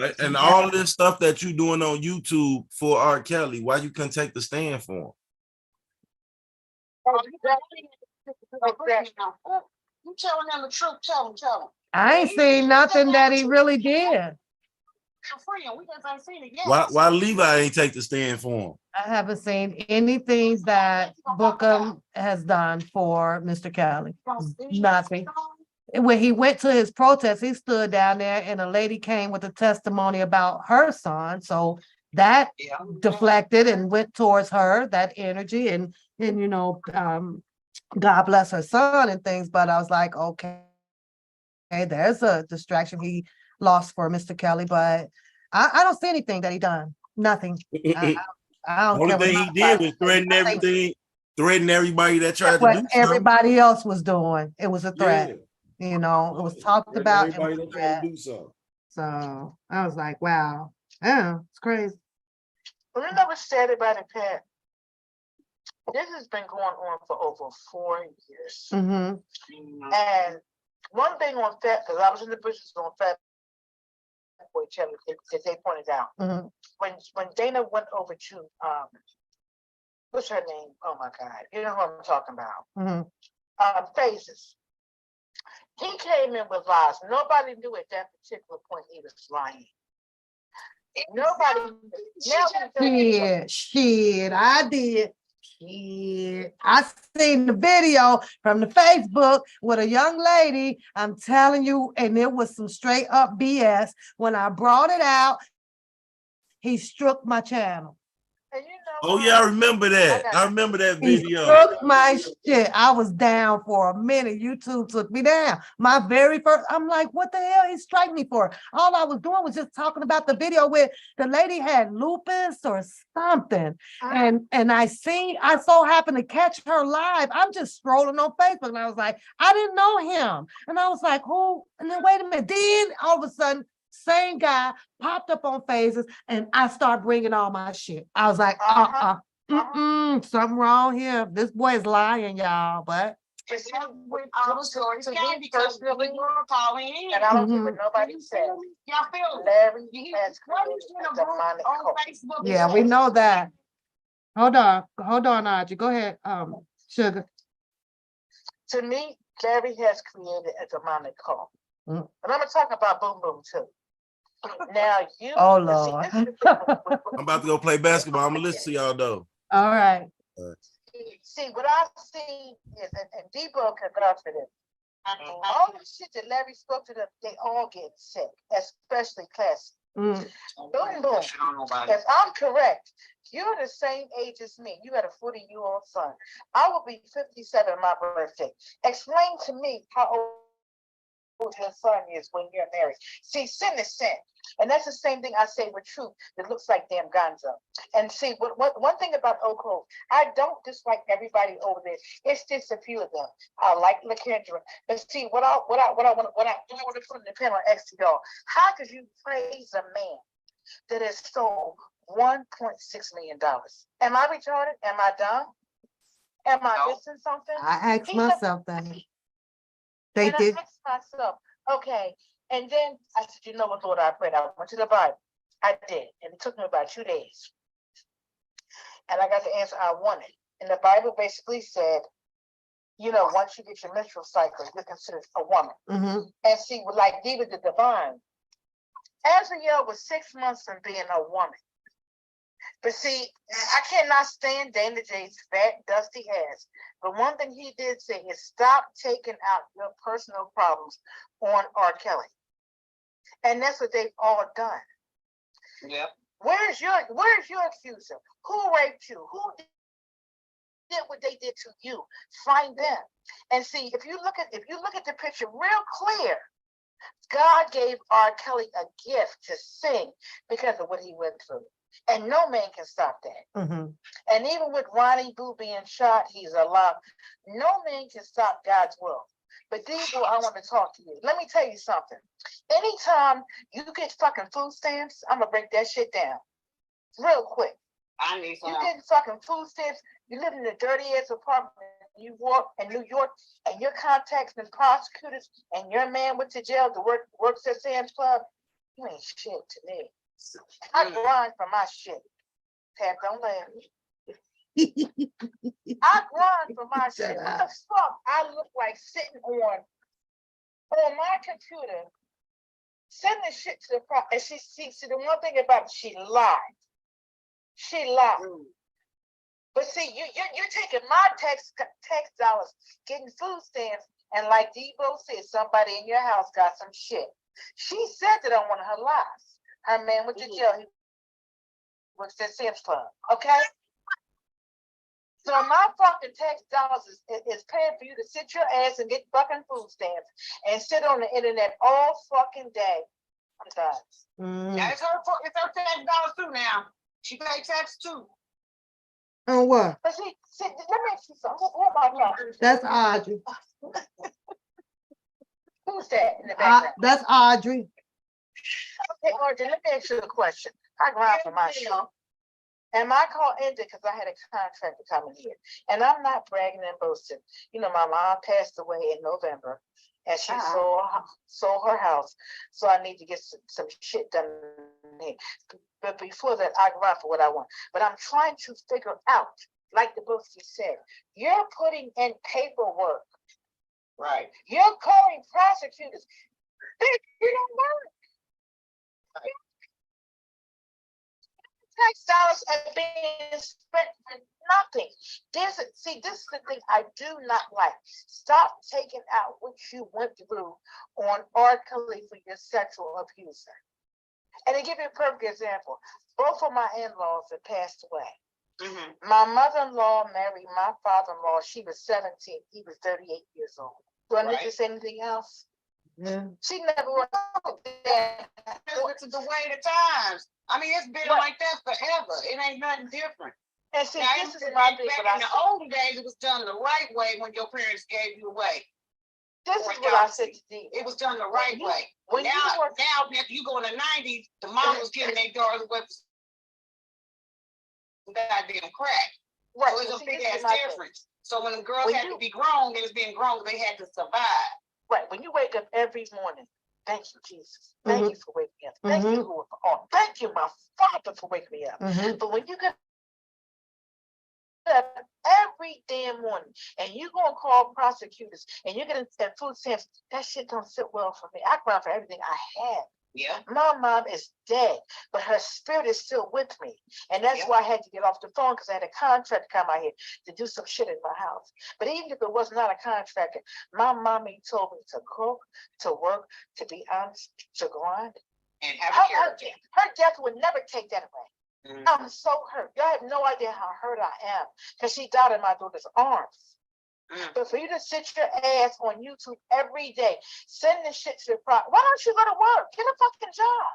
a And all this stuff that you doing on YouTube for R. Kelly, why you couldn't take the stand for him? You telling them the truth, tell them. I ain't seen nothing that he really did. We just ain't seen it yet. Why Levi ain't take the stand for him? I haven't seen anything that Bookham has done for Mr. Kelly. Nothing. When he went to his protest, he stood down there and a lady came with a testimony about her son. So that deflected and went towards her, that energy, and you know, God bless her son and things. But I was like, okay, there's a distraction he lost for Mr. Kelly, but I don't see anything that he done. Nothing. I don't Only care what thing he did was threaten everything, threaten everybody that tried to do what something. everybody else was doing. It was a threat. Yeah. You know, it was talked Threaten about. everybody that tried to do something. So I was like, wow, yeah, it's crazy. Well, you know what's sad about it, Pat? This has been going on for over 4 years. Mm-hmm. And one thing on that, because I was in the business on Fat Boy Channel, because they pointed out Mm-hmm. when Dana went over to what's her name? Oh my God, you know who I'm talking about? Mm-hmm. Phases. He came in with lies. Nobody knew at that particular point he was lying. Nobody. Shit, I did. Shit, I seen the video from the Facebook with a young lady. I'm telling you, and it was some straight up BS. When I brought it out, he struck my channel. And you know Oh yeah, I remember that. I remember that He video. struck my shit. I was down for a minute. YouTube took me down. My very first, I'm like, what the hell he strike me for? All I was doing was just talking about the video where the lady had lupus or something. And I so happened to catch her live. I'm just scrolling on Facebook and I was like, I didn't know him. And I was like, who? And then wait a minute. Then all of a sudden, same guy popped up on Phases and I start bringing all my shit. I was like, something wrong here. This boy is lying, y'all, but. Because we were calling in. And I don't care what nobody says. Y'all feel me? Larry has created a demonic cult. Yeah, we know that. Hold on, Audrey. Go ahead, Sugar. To me, Larry has created a demonic cult. And I'm gonna talk about Boom Boom too. Now you. Oh Lord. I'm about to go play basketball. I'm gonna listen to y'all though. All right. See, what I see is, and Debo can vouch for this. All the shit that Larry spoke to them, they all get sick, especially Classy. Boom Boom. If I'm correct, you're the same age as me. You had a 40-year-old son. I will be 57 on my birthday. Explain to me how old your son is when you're married. See, sin is sin. And that's the same thing I say with truth that looks like damn gonzo. And see, one thing about Oak Grove, I don't dislike everybody over there. It's just a few of them. I like LaKendra. But see, what I want to put in the pen on X to y'all. How could you praise a man that has stole $1.6 million? Am I retarded? Am I dumb? Am I No. missing something? I asked myself that. They And did. I asked myself, okay. And then I said, you know what, Lord, I prayed. I went to the Bible. I did. And it took me about 2 days. And I got the answer I wanted. And the Bible basically said, you know, once you get your menstrual cycle, you're considered a woman. Mhm. And see, like David the Divine, Azrael was 6 months from being a woman. But see, I cannot stand Dana J's fat, dusty ass. But one thing he did say is stop taking out your personal problems on R. Kelly. And that's what they've all done. Yep. Where's your accuser? Who raped you? Who did what they did to you? Find them. And see, if you look at the picture real clear, God gave R. Kelly a gift to sing because of what he went through. And no man can stop that. Mhm. And even with Ronnie Boo being shot, he's alive. No man can stop God's will. But Diesel, I want to talk to you. Let me tell you something. Anytime you get fucking food stamps, I'm gonna break that shit down real quick. I need some. You getting fucking food stamps, you live in a dirty ass apartment in New York, and your contacts and prosecutors, and your man went to jail to works at Sam's Club. You ain't shit to me. I grind for my shit. Tab, don't laugh. I grind for my shit. What the fuck I look like sitting on my computer, sending shit to the pro, and she the one thing about it, she lied. She lied. But see, you're taking my tax dollars, getting food stamps, and like Debo said, somebody in your house got some shit. She said that on one of her lies. Her man went to jail. He works at Sam's Club. Okay. So my fucking tax dollars is paying for you to sit your ass and get fucking food stamps and sit on the internet all fucking day. I'm done. Mhm. Now it's her tax dollars too now. She paid tax too. On what? But see, let me ask you something. Who am I talking to? That's Audrey. Who's that in the background? That's Audrey. Okay, Audrey, let me ask you a question. I grind for my shit. And my call ended because I had a contractor coming here. And I'm not bragging and boasting. You know, my mom passed away in November and she sold her house. So I need to get some shit done here. But before that, I grind for what I want. But I'm trying to figure out, like the book you said, you're putting in paperwork. Right. You're calling prosecutors. You don't work. Tax dollars are being spent for nothing. This is the thing I do not like. Stop taking out what you went through on R. Kelly for your sexual abuser. And to give you a perfect example, both of my in-laws have passed away. Mm-hmm. My mother-in-law married my father-in-law. She was 17. He was 38 years old. Do I need to say anything else? Yeah. She never worked there. This is the way of the times. I mean, it's been like that forever. It ain't nothing different. And see, now, this is my thing. Back in the older days, it was done the right way when your parents gave you away. This is what I said to Dee. It was done the right way. When now, if you go in the 90s, the mom was giving their daughters away for goddamn crack. Right. So it's a big ass difference. So when the girls had to be grown, they was being grown, they had to survive. Right. When you wake up every morning, thank you, Jesus. Thank you for waking me up. Thank you, Lord, for all. Thank you, my Father, for waking me up. But when you get up every damn morning and you gonna call prosecutors and you're gonna food stamps, that shit don't sit well for me. I cry for everything I have. Yeah. My mom is dead, but her spirit is still with me. And that's why I had to get off the phone because I had a contractor come out here to do some shit in my house. But even if it was not a contractor, my mommy told me to cook, to work, to be honest, to grind. And have her death would never take that away. I'm so hurt. Y'all have no idea how hurt I am because she died in my daughter's arms. But for you to sit your ass on YouTube every day, send this shit to the pro, why don't you go to work? Get a fucking job.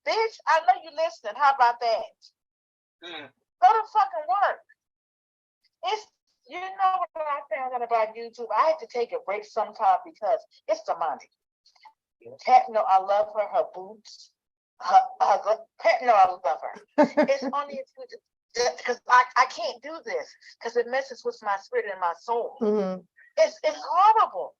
Bitch, I know you listening. How about that? Go to fucking work. It's, you know what I found out about YouTube? I had to take a break sometime because it's the money. Pat, no, I love her, her boots. Pat, no, I love her. It's only because I can't do this because it messes with my spirit and my soul. Mhm. It's horrible.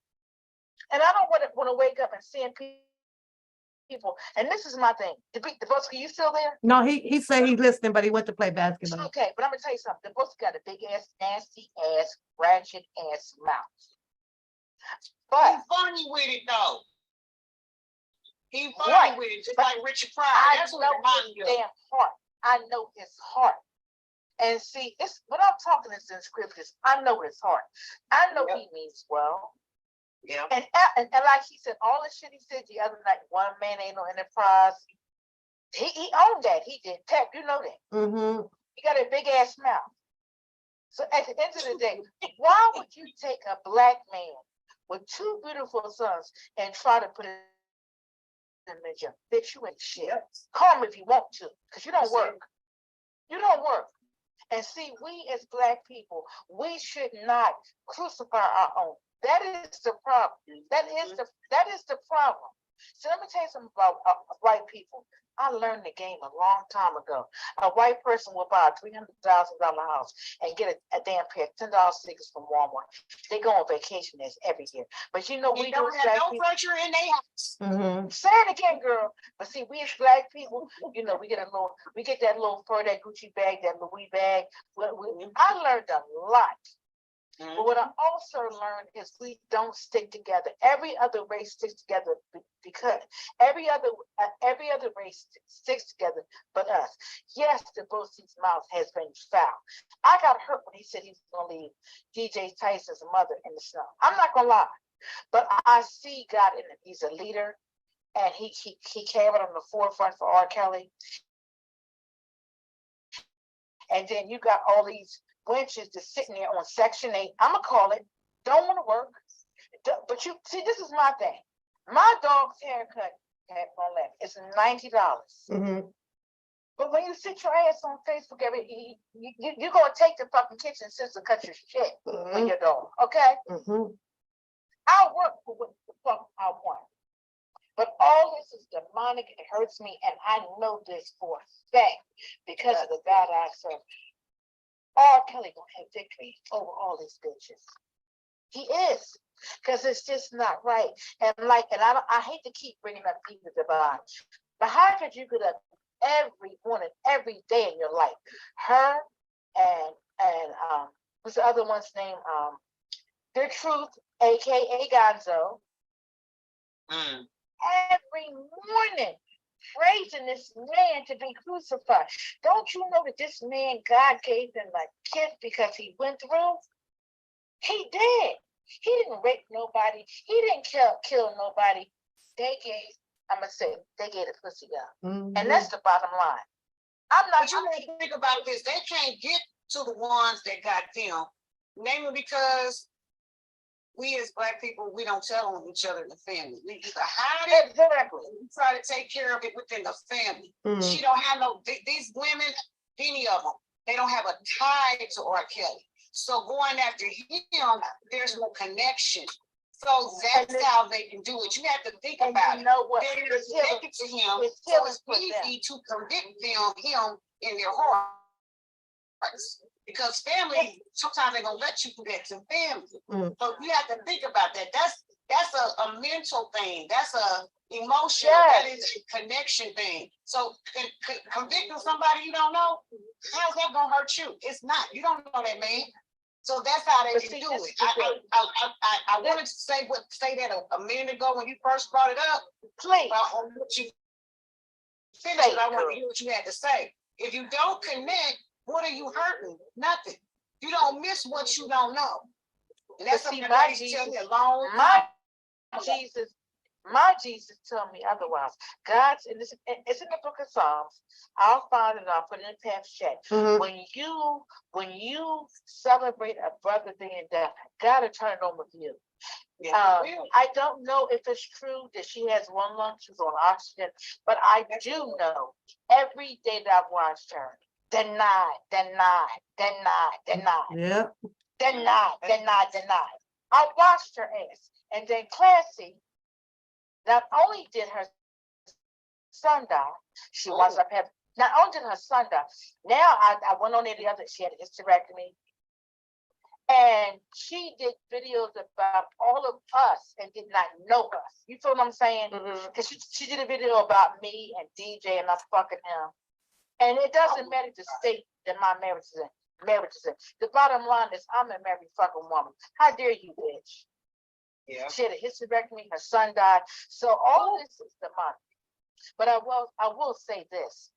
And I don't want to wake up and seeing people. And this is my thing. The Bosky, you still there? No, he said he's listening, but he went to play basketball. Okay, but I'm gonna tell you something. The Bosky got a big ass, nasty ass, ratchet ass mouth. But He's funny with it though. He funny Right. with it, just But like Richard Pryor. I That's what know it reminds his me of. damn heart. I know his heart. And see, it's when I'm talking this in scriptures, I know his heart. I know he means well. Yeah. And like he said, all the shit he said the other night, one man ain't no enterprise. He owned that. He did. Pep, you know that. Mm-hmm. He got a big ass mouth. So at the end of the day, why would you take a black man with two beautiful sons and try to put it in the gym? Bitch, you ain't shit. Call him if you want to, because you don't work. You don't work. And see, we as black people, we should not crucify our own. That is the problem. That is the problem. So let me tell you something about white people. I learned the game a long time ago. A white person will buy a $300,000 house and get a damn pair of $10 stickers from Walmart. They go on vacation every year. But you know, we don't have no furniture in their house. Mm-hmm. Say it again, girl. But see, we as black people, you know, we get that little fur, that Gucci bag, that Louis bag. I learned a lot. But what I also learned is we don't stick together. Every other race sticks together because every other race sticks together but us. Yes, the Bosie's mouth has been foul. I got hurt when he said he was going to leave DJ Tyson's mother in the snow. I'm not going to lie, but I see God in him. He's a leader, and he came out on the forefront for R. Kelly. And then you got all these wenches just sitting there on Section 8. I'm going to call it, don't want to work. But you see, this is my thing. My dog's haircut is $90. Mm-hmm. But when you sit your ass on Facebook, you're going to take the fucking kitchen scissors and cut your shit for your dog, okay? Mm-hmm. I'll work for what the fuck I want. But all this is demonic. It hurts me, and I know this for a fact because of the God I serve. R. Kelly gonna have victory over all these bitches. He is, because it's just not right. And I hate to keep bringing up Diva Divine, but how could you get up every morning, every day in your life? Her and what's the other one's name? The Truth, aka Gonzo. Every morning praising this man to be crucified. Don't you know that this man, God gave him a gift because he went through? He did. He didn't rape nobody. He didn't kill nobody. They gave the pussy up. Mm-hmm. And that's the bottom line. But you gotta think about this. They can't get to the ones that got them. Namely because we as black people, we don't tell on each other in the family. We either hide it, Exactly. we try to take care of it within the family. Mm-hmm. She don't have these women, any of them, they don't have a tie to R. Kelly. So going after him, there's no connection. So that's how they can do it. You have to think about it. You know what? They're connected to him, It's so killing it's for them. easy to convict him in their hearts. Because family, sometimes they're gonna let you do that to family. So you have to think about that. That's a mental thing. That's a emotional. Yes. That is a connection thing. So convicting somebody you don't know, how's that gonna hurt you? It's not. You don't know that man. So that's how they can do it. I wanted to say that a minute ago when you first brought it up. Please. On what you finished, I want to hear what you had to say. If you don't connect, what are you hurting? Nothing. You don't miss what you don't know. And that's something that I used to tell me a long time. Jesus My Jesus told me otherwise. God's in this. It's in the book of Psalms. I'll find it. I'll put it in the path chat. Mhm. When you celebrate a brother being dead, God will turn it on with you. I don't know if it's true that she has one lung, she's on oxygen, but I do know every day that I've watched her, deny. Yeah. I watched her ass. And then Classy, not only did her son die, she winds up having, not only did her son die, now I went on there the other, she had a hysterectomy. And she did videos about all of us and did not know us. You feel what I'm saying? Because she did a video about me and DJ and us fucking him. And it doesn't matter the state that my marriage is in. The bottom line is I'm a married fucking woman. How dare you, bitch? Yeah. She had a hysterectomy, her son died. So all of this is demonic. But I will say this.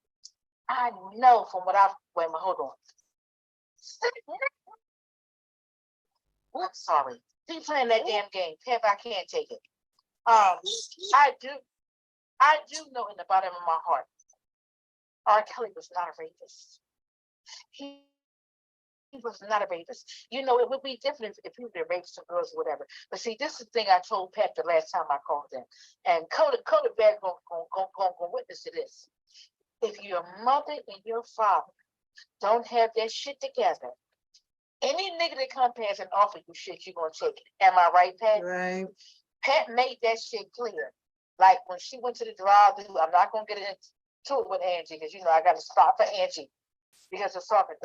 I know from what I've, wait a minute, hold on. I'm sorry. Keep playing that damn game. Pep, I can't take it. I do know in the bottom of my heart, R. Kelly was not a rapist. He was not a rapist. You know, it would be different if he would have raped some girls or whatever. But see, this is the thing I told Pep the last time I called him. And Coda Bear gonna witness to this. If your mother and your father don't have that shit together, any nigga that comes past and offer you shit, you're gonna take it. Am I right, Pat? Right. Pat made that shit clear. Like when she went to the drive-thru, I'm not gonna get into it with Angie because you know I gotta stop for Angie because of something.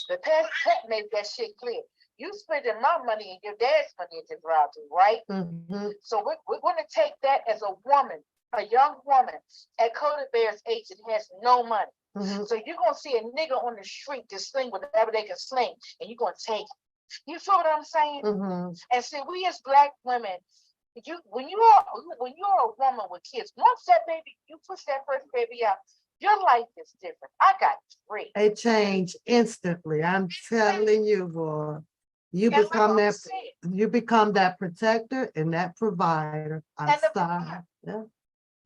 But Pat made that shit clear. You spending my money and your dad's money at the drive-thru, right? Mm-hmm. So we're gonna take that as a woman, a young woman at Coda Bear's age that has no money. Mm-hmm. So you're gonna see a nigga on the street just sling whatever they can sling, and you're gonna take it. You feel what I'm saying? Mm-hmm. And see, we as Black women, when you're a woman with kids, once that baby, you push that first baby out, your life is different. I got 3. It changed instantly. I'm telling you, boy. You That's become what I'm that. saying. You become that protector and that provider. I'm And the- sorry. Yeah.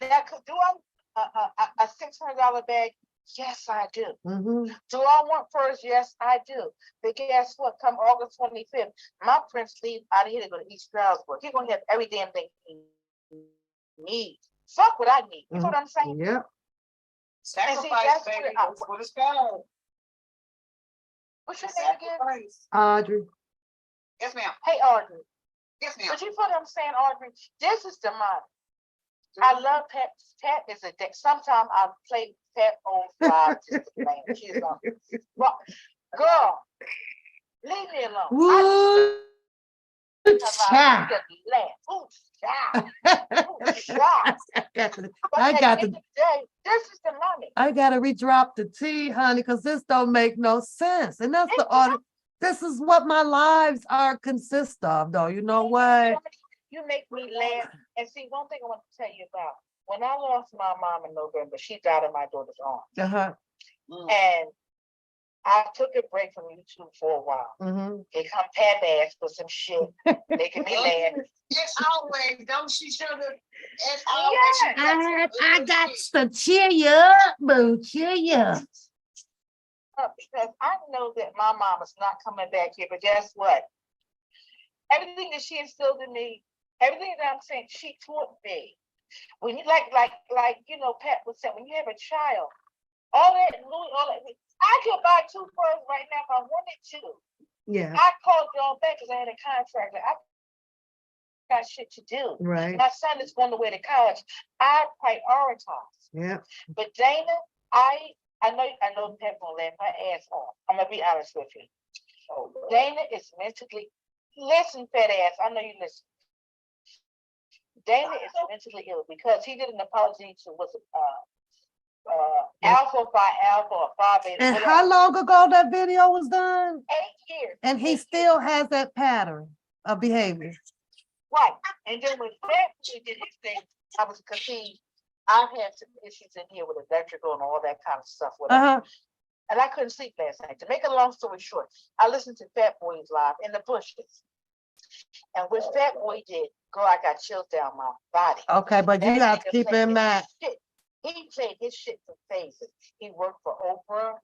That do I a $600 bag? Yes, I do. Mm-hmm. Do I want furs? Yes, I do. But guess what? Come August 25th, my prince leaves out of here to go to East Stroudsburg. He's gonna have every damn thing he needs. Fuck what I need. You know what I'm saying? Yeah. Sacrifice, baby. That's what it's called. What's your name again? Audrey. Yes, ma'am. Hey, Audrey. Yes, ma'am. But you feel what I'm saying, Audrey? This is demonic. I love Pat. Pat is a dick. Sometimes I play Pat on live. She's on. Well, girl, leave me alone. Woo! Child. I got to. This is the money. I gotta redrop the tea, honey, because this don't make no sense. And that's the order. This is what my lives are consist of, though. You know what? You make me laugh. And see, one thing I want to tell you about. When I lost my mom in November, she died in my daughter's arms. Uh-huh. And I took a break from YouTube for a while. Mm-hmm. They come Pat ass for some shit, making me laugh. It's always, don't she sugar? It's always. I got to cheer you up, boo. Cheer you up. Because I know that my mom is not coming back here, but guess what? Everything that she instilled in me, everything that I'm saying, she taught me. When you like you know, Pat was saying, when you have a child, all that, I could buy 2 furs right now if I wanted to. Yeah. I called y'all back because I had a contract. I got shit to do. Right. My son is going away to college. I prioritize. Yeah. But Dana, I know Pat gonna laugh my ass off. I'm gonna be honest with you. Dana is mentally, listen, fat ass, I know you listen. Dana is mentally ill because he did an apology to Alpha Phi Alpha or Phi Beta. And whatever. how long ago that video was done? 8 years. And he still has that pattern of behavior. Right. And then when Pat did his thing, I had some issues in here with electrical and all that kind of stuff. Whatever. Uh-huh. And I couldn't sleep last night. To make a long story short, I listened to Fat Boys Live in the bushes. And what Fat Boy did, girl, I got chills down my body. Okay, but you That have to nigga keep played in his mind. shit. He played his shit for phases. He worked for Oprah.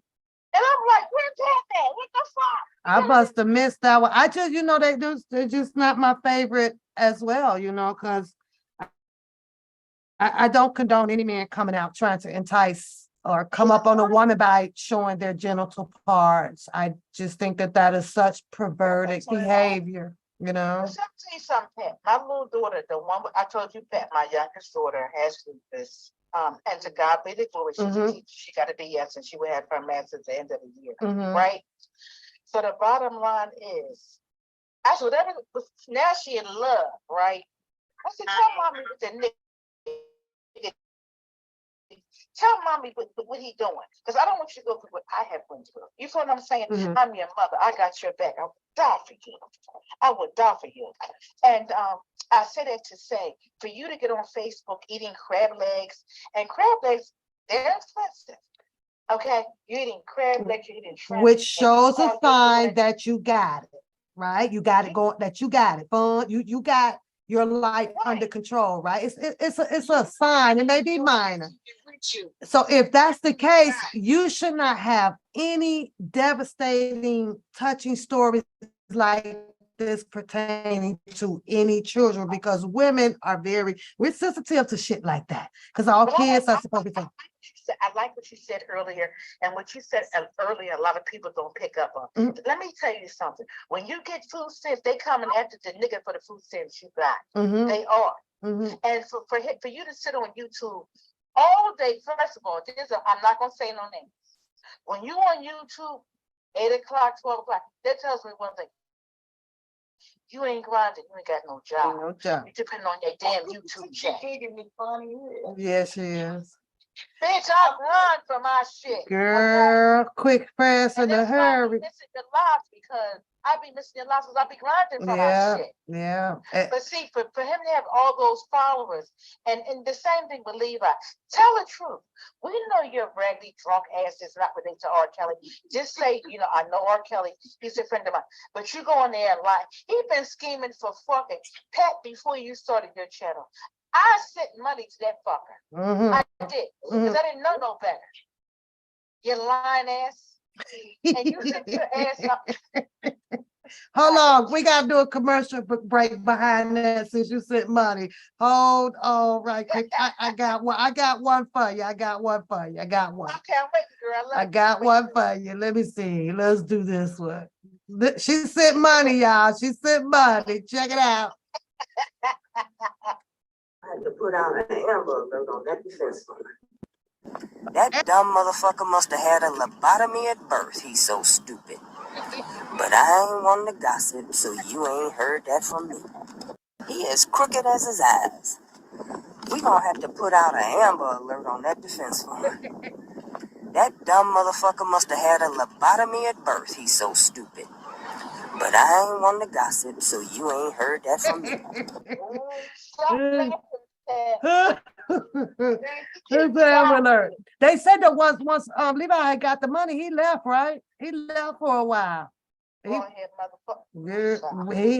And I'm like, where's that at? What the fuck? I must have missed that one. I just, they're just not my favorite as well, because I don't condone any man coming out trying to entice or come up on a woman by showing their genital parts. I just think that is such perverted behavior, Let me tell you something, Pat. My little daughter, the one I told you, Pat, my youngest daughter has lupus. And to God be the glory, she's a teacher. She got a BS and she will have her master's at the end of the year, right? So the bottom line is, actually, whatever. Now she in love, right? I said, tell mommy what the nigga. Tell mommy what he doing, because I don't want you to go through what I have went through. You feel what I'm saying? I'm your mother. I got your back. I would die for you. I would die for you. And I say that to say, for you to get on Facebook eating crab legs, and crab legs, they're expensive. Okay, you're eating crab legs, you're eating shrimp, which shows a sign that that you got it, right? You got it going, that you got it, fun. You got your life under control, right? It's a sign. It may be minor. So if that's the case, you should not have any devastating, touching stories like this pertaining to any children, because women are we're sensitive to shit like that, because all kids are supposed to be. I like what you said earlier, and what you said earlier, a lot of people don't pick up on. Let me tell you something. When you get food stamps, they coming after the nigga for the food stamps you got. They are. And for you to sit on YouTube all day, first of all, I'm not gonna say no names. When you on YouTube, 8 o'clock, 12 o'clock, that tells me one thing. You ain't grinding, you ain't got no job. No job. You depend on your damn YouTube check. Yes, she is. Bitch, I run for my shit. Girl, quick, fast, in a hurry. I be missing your lives because I be missing your lives because I be grinding for my shit. Yeah. But see, for him to have all those followers, and the same thing with Levi, tell the truth. We know your raggedy drunk ass is not related to R. Kelly. Just say, I know R. Kelly, he's a friend of mine. But you go in there and lie. He been scheming for fucking Pat before you started your channel. I sent money to that fucker. I did, because I didn't know no better. You lying ass. And you sent your ass up. Hold on, we gotta do a commercial break behind that since you sent money. Hold on, right quick. I got one. I got one for you. I got one. Okay, I'm waiting, girl. I got one for you. Let me see. Let's do this one. She sent money, y'all. She sent money. Check it out. I had to put out an Amber Alert on that defense fund. That dumb motherfucker must have had a lobotomy at birth. He's so stupid. But I ain't one to gossip, so you ain't heard that from me. He as crooked as his eyes. We gonna have to put out an Amber Alert on that defense fund. That dumb motherfucker must have had a lobotomy at birth. He's so stupid. But I ain't one to gossip, so you ain't heard that from me. Alert. They said that once Levi had got the money, he left, right? He left for a while. He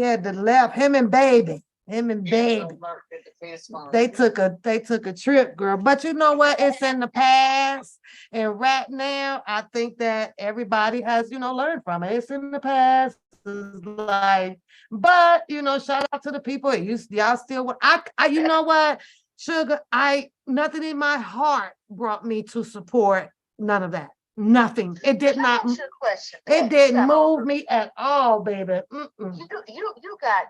had to left, him and baby. They took a trip, girl. But you know what? It's in the past. And right now, I think that everybody has, learned from it. It's in the past. It's like, but shout out to the people. Y'all still, you know what? Sugar, nothing in my heart brought me to support none of that. Nothing. It did not. It didn't move me at all, baby. You got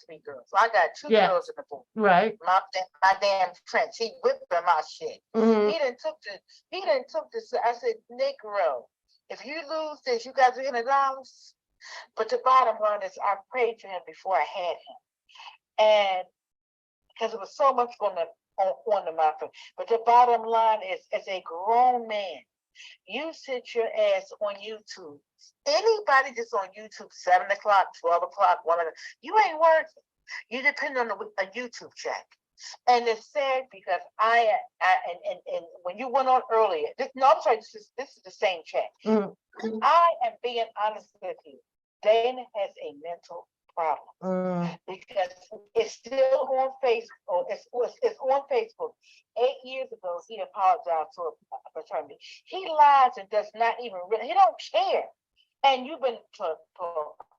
3 girls. So I got 2 girls in the book. Right. My damn French. He whipping my shit. He didn't took this. I said, Negro, if you lose this, you got $300. But the bottom line is, I prayed to him before I had him, and because it was so much on the mouth. But the bottom line is, as a grown man, you sit your ass on YouTube. Anybody that's on YouTube, 7 o'clock, 12 o'clock, 1 o'clock, you ain't worth it. You depend on a YouTube check. And it's sad because and when you went on earlier, this is the same check. I am being honest with you. Dana has a mental problem. Because it's still on Facebook. It's on Facebook. 8 years ago, he apologized to a fraternity. He lies and does not even really. He don't care. And you've been to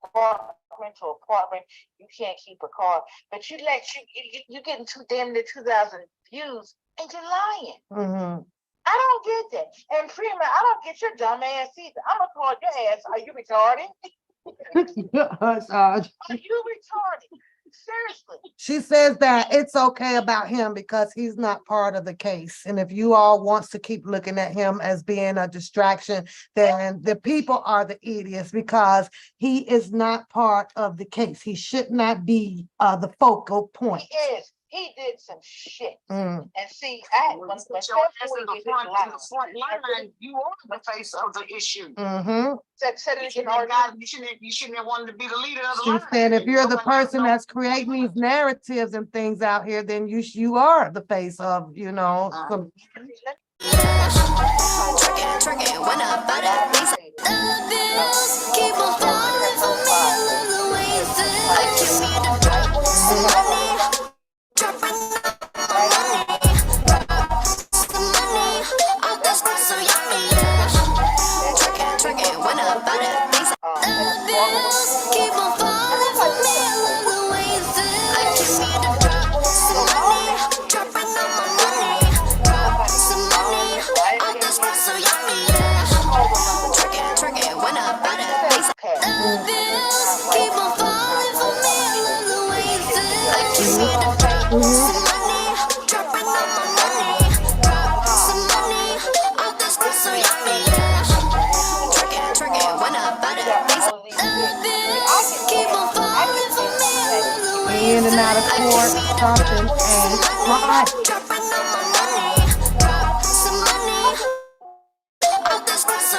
apartment. You can't keep a car, but you getting damn near 2,000 views, and you're lying. I don't get that. And Prima, I don't get your dumb ass either. I'm gonna call your ass. Are you retarded? Are you retarded? Seriously. She says that it's okay about him because he's not part of the case. And if you all wants to keep looking at him as being a distraction, then the people are the idiots because he is not part of the case. He should not be the focal point. He is. He did some shit. And see, when you are the face of the issue. You shouldn't have wanted to be the leader of the She line. said, if you're the person that's creating these narratives and things out here, then you are the face of, Twerking when I buy that piece. The bills keep on falling for me. I love the way you feel. Give me the money, dropping the money. All this stuff so yummy. Twerking when I buy that piece. The bills keep on falling for me. I love the way you feel. Give me the money, dropping on my money. Some money, all this stuff so yummy. Twerking when I buy that piece. The bills keep on falling for me. I love the way you feel. Give me the money, dropping on my money. Some money, all this stuff so yummy. Twerking when I buy that piece. The bills keep on falling for me. I love the way you in and out of court, something ain't right. dropping on my money. Some money, all this stuff so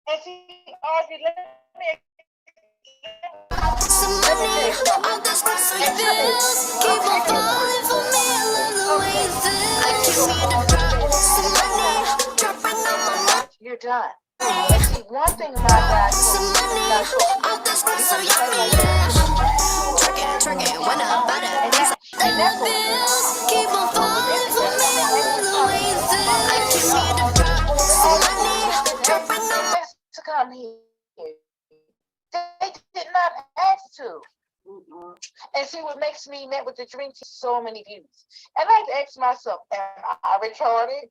And see, Audrey, let me you're done. And see, one thing my guy to come here. They did not ask to. And see what makes me met with the drink so many views. And I ask myself, am I retarded?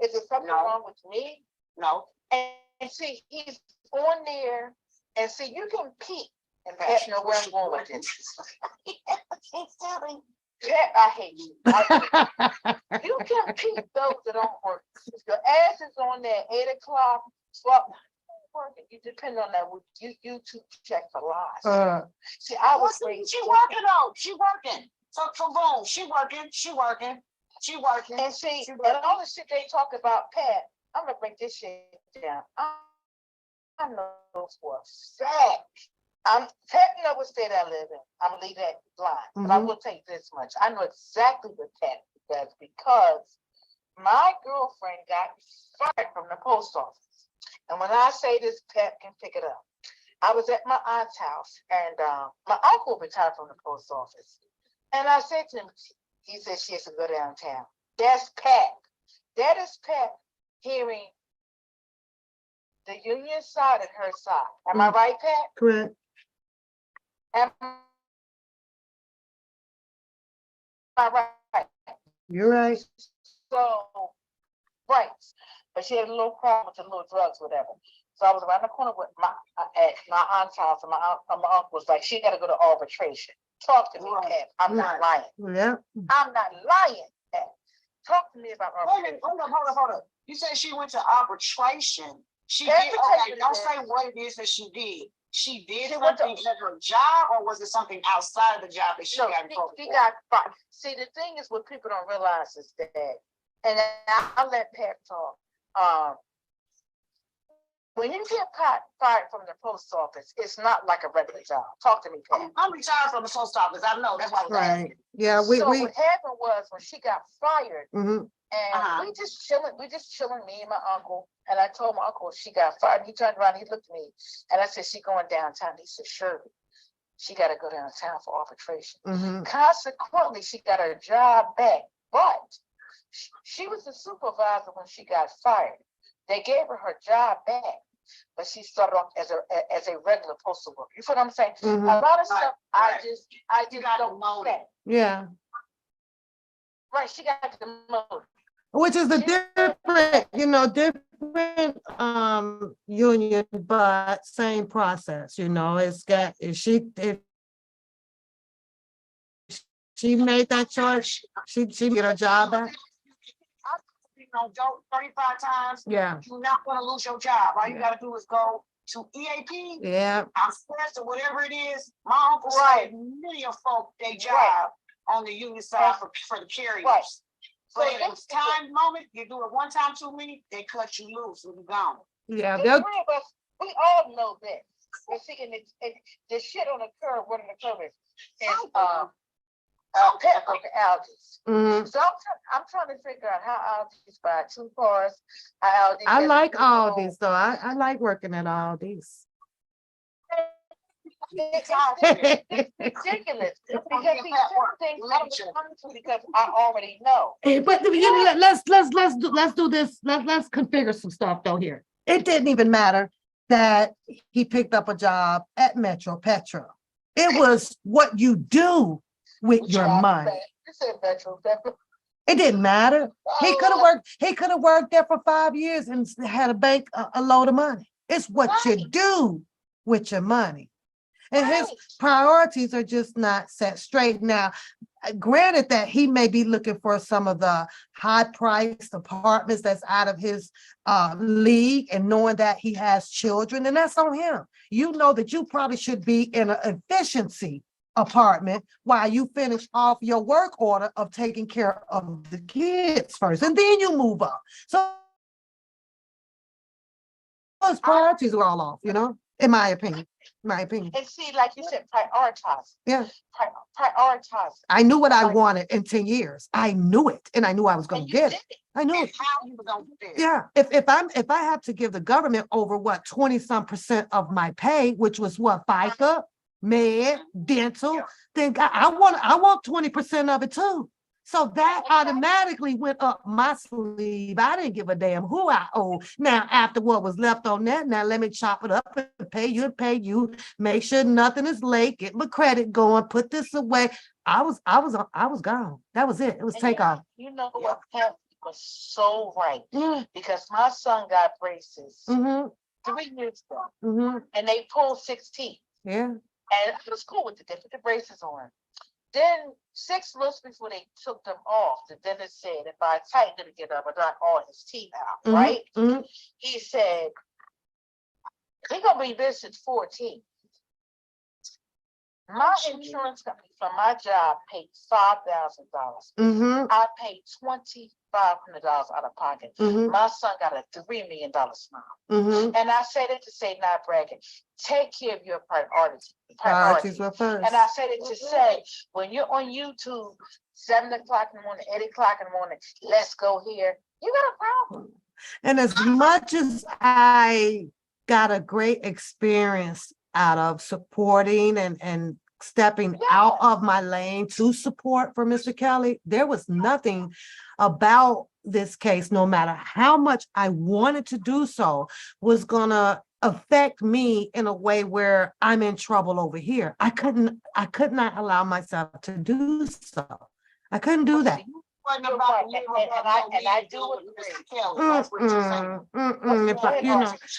Is there something wrong with me? No. And see, he's on there, and see, you can peek, and Pat know where I'm going with this. Pat, I hate you. You can peek those that don't work. If your ass is on there 8 o'clock, 12, working. You depend on that. YouTube check for lies. See, I was she working though. She working. So boom, she working. And see, and all the shit they talk about Pat, I'm gonna break this shit down. I know for a fact. Pat know what state I live in. I'm gonna leave that blind. But I will take this much. I know exactly what Pat does because my girlfriend got fired from the post office. And when I say this, Pat can pick it up. I was at my aunt's house, and my uncle retired from the post office. And I said to him, he said she has to go downtown. That's Pat. That is Pat hearing the union side and her side. Am I right, Pat? Correct. Am I right? You're right. So, right. But she had a little problem with the little drugs, whatever. So I was around the corner with at my aunt's house, and my uncle was like, she got to go to arbitration. Talk to me, Pat. I'm not lying. Yeah. I'm not lying, Pat. Talk to me about arbitration. Hold up. You said she went to arbitration. She did. Okay, don't say what it is that she did. She did something at her job, or was it something outside of the job that she got involved with? She got fired. See, the thing is, what people don't realize is that, and I'll let Pat talk. when you get fired from the post office, it's not like a regular job. Talk to me, Pat. I'm retired from the post office. I know. That's why I was asking. Right. Yeah, So what happened was when she got fired, mhm. and we just chilling, me and my uncle. And I told my uncle she got fired. He turned around, he looked at me, and I said, "She going downtown." He said, "Sure, she got to go downtown for arbitration." Mhm. Consequently, she got her job back, but she was the supervisor when she got fired. They gave her job back, but she started off as a regular postal worker. You feel what I'm saying? Mhm. A lot of stuff I Right. just got don't know that. Yeah. Right, she got the mode. Which is the different, different union, but same process, if she made that choice, she get her job back. 35 times. Yeah. You're not going to lose your job. All you got to do is go to EAP. Yeah. Express or whatever it is. My uncle said many of folk they job on the union side for the carriers. Right. So if it's time moment, you do it one time too many, they cut you loose and you gone. Yeah. The three of us, we all know that. But see, and the shit on the curve, one of the curve is pepper algae. Mhm. So I'm trying to figure out how Aldi's buy 2 cars. How Aldi I has like 2 all cars. these though. I like working at all these. It's ridiculous because these certain things I don't come to because I already know. But let's do this. Let's configure some stuff though here. It didn't even matter that he picked up a job at Metro Petro. It was what you do with your money. You said Metro. It didn't matter. He could have worked there for 5 years and had a bank a load of money. It's what you do with your money. And his priorities are just not set straight. Now, granted that he may be looking for some of the high-priced apartments that's out of his league, and knowing that he has children, and that's on him. You know that you probably should be in an efficiency apartment while you finish off your work order of taking care of the kids first, and then you move up. So his priorities are all off, in my opinion. And see, like you said, prioritize. Yeah. Prioritize. I knew what I wanted in 10 years. I knew it, and I knew I was going to get it. I knew it. How you were going to do it. Yeah. If I have to give the government over 20-some% of my pay, which was what, FICA, med, dental, then I want 20% of it too. So that automatically went up my sleeve. I didn't give a damn who I owe. Now, after what was left on that, now let me chop it up and pay you, make sure nothing is late, get my credit going, put this away. I was gone. That was it. It was takeoff. You know what, Pat was so right. Yeah. Because my son got braces Mm-hmm. 3 years ago, Mm-hmm. and they pulled 16. Yeah. And I was cool with it. They put the braces on. Then 6 months before they took them off, the dentist said, if I tighten it again, I knock all his teeth out, Mm-hmm. right? Mm-hmm. He said, we're going to be this at 14. My insurance company for my job paid $5,000. Mm-hmm. I paid $2,500 out of pocket. Mm-hmm. My son got a $3 million smile. Mm-hmm. And I said it to say, not bragging, take care of your priorities. Priorities were first. And I said it to say, when you're on YouTube, 7 o'clock in the morning, 8 o'clock in the morning, let's go here, you got a problem. And as much as I got a great experience out of supporting and stepping out of my lane to support for Mr. Kelly, there was nothing about this case, no matter how much I wanted to do so, was gonna affect me in a way where I'm in trouble over here. I could not allow myself to do so. I couldn't do that. And I do agree.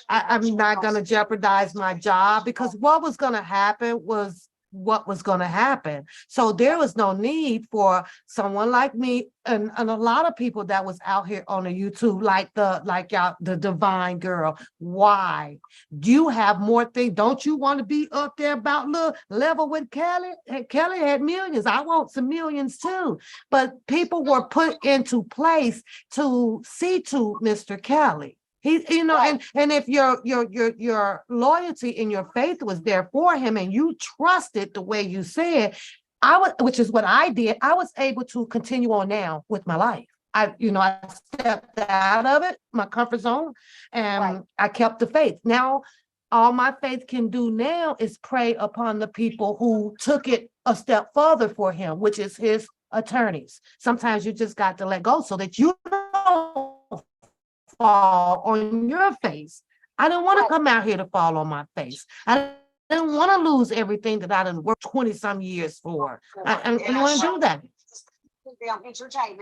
I'm not going to jeopardize my job, because what was going to happen was what was going to happen. So there was no need for someone like me and a lot of people that was out here on the YouTube, like the Divine Girl. Why? Do you have more things? Don't you want to be up there about level with Kelly? Kelly had millions. I want some millions too. But people were put into place to see to Mr. Kelly. He, you know, Right. and if your loyalty and your faith was there for him, and you trusted the way you said, which is what I did. I was able to continue on now with my life. I stepped out of it, my comfort zone, and Right. I kept the faith. Now, all my faith can do now is pray upon the people who took it a step further for him, which is his attorneys. Sometimes you just got to let go so that you don't fall on your face. I didn't want to come out here to fall on my face. I didn't want to lose everything that I done worked 20 some years for. I didn't want to do that.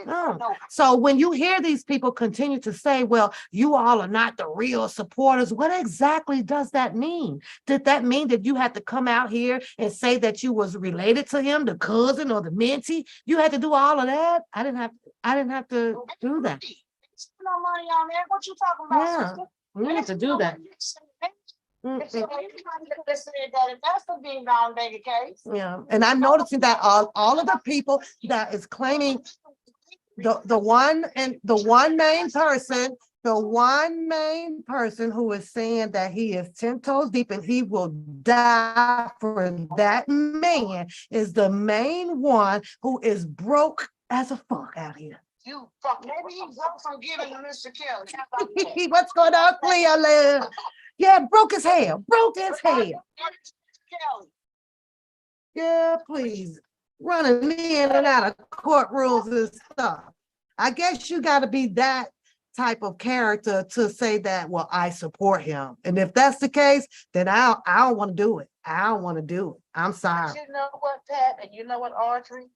No. So when you hear these people continue to say, well, you all are not the real supporters, what exactly does that mean? Did that mean that you had to come out here and say that you was related to him, the cousin or the mentee? You had to do all of that? I didn't have to do that. No money on there. What you talking about, Yeah, sister? we didn't have to do that. If that's the being down baby case. Yeah, and I'm noticing that all of the people that is claiming the one main person who is saying that he is 10 toes deep and he will die for that man is the main one who is broke as a fuck out here. You fuck. Maybe he broke from giving to Mr. Kelly. How about that? What's going on, Cleo? Yeah, broke as hell. Kelly. Yeah, please. Running in and out of courtrooms and stuff. I guess you got to be that type of character to say that, well, I support him. And if that's the case, then I don't want to do it. I don't want to do it. I'm sorry. But you know what, Pat, and you know what, Audrey?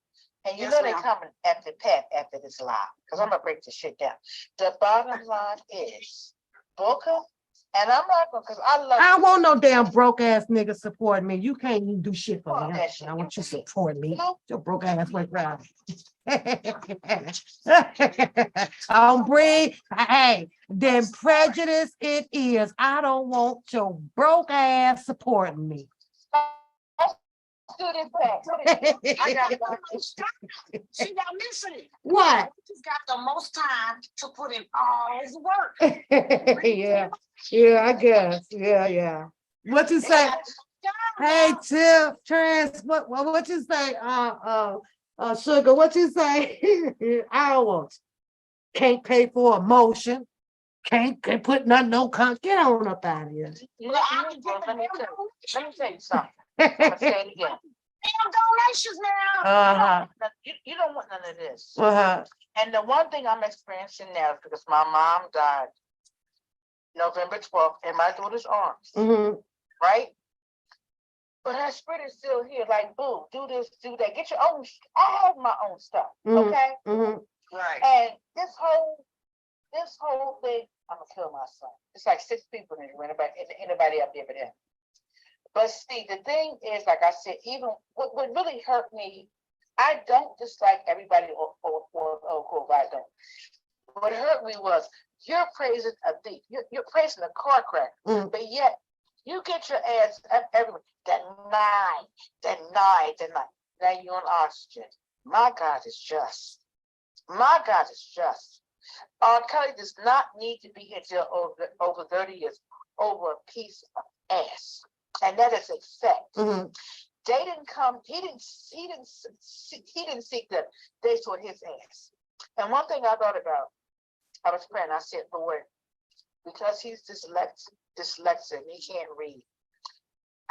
And you Yes, know they ma'am. coming after Pat after this live, because I'm gonna break this shit down. The bottom line is Booker, and I'm not gonna, because I love I don't want no damn broke ass nigga supporting me. You can't even do shit for Fuck me. that shit. I want you to support me. Nope. Your broke ass went round. Don't breathe. Hey, then prejudice it is. I don't want your broke ass supporting me. Let's do this back. I got See, y'all listening. What? He's got the most time to put in all his work. Yeah, I guess. Yeah. What you say? Hey, Tip, what you say? Sugar, what you say? Hours. Can't pay for emotion. Can't put nothing, get on up out of here. Let me tell you something. I'm gonna say it again. Damn donations now. Uh-huh. You don't want none of this. Uh-huh. And the one thing I'm experiencing now is because my mom died November 12th in my daughter's arms, Mm-hmm. right? But her spirit is still here, like, boo, do this, do that. Get your own, I have my own stuff, Mhm. okay? Mm-hmm. Right. And this whole thing, I'm gonna kill my son. It's like 6 people in here, anybody up there but him. But see, the thing is, like I said, even what really hurt me, I don't dislike everybody or I don't. What hurt me was you're praising a thief, you're praising a car cracker, but yet you get your ass up everywhere. Deny. Now you're on oxygen. My God is just. My God is just. R. Kelly does not need to be in jail over 30 years over a piece of ass. And that is a fact. Mm-hmm. They didn't come, he didn't seek them. They saw his ass. And one thing I thought about, I was praying, I said, Lord, because he's dyslexic, he can't read.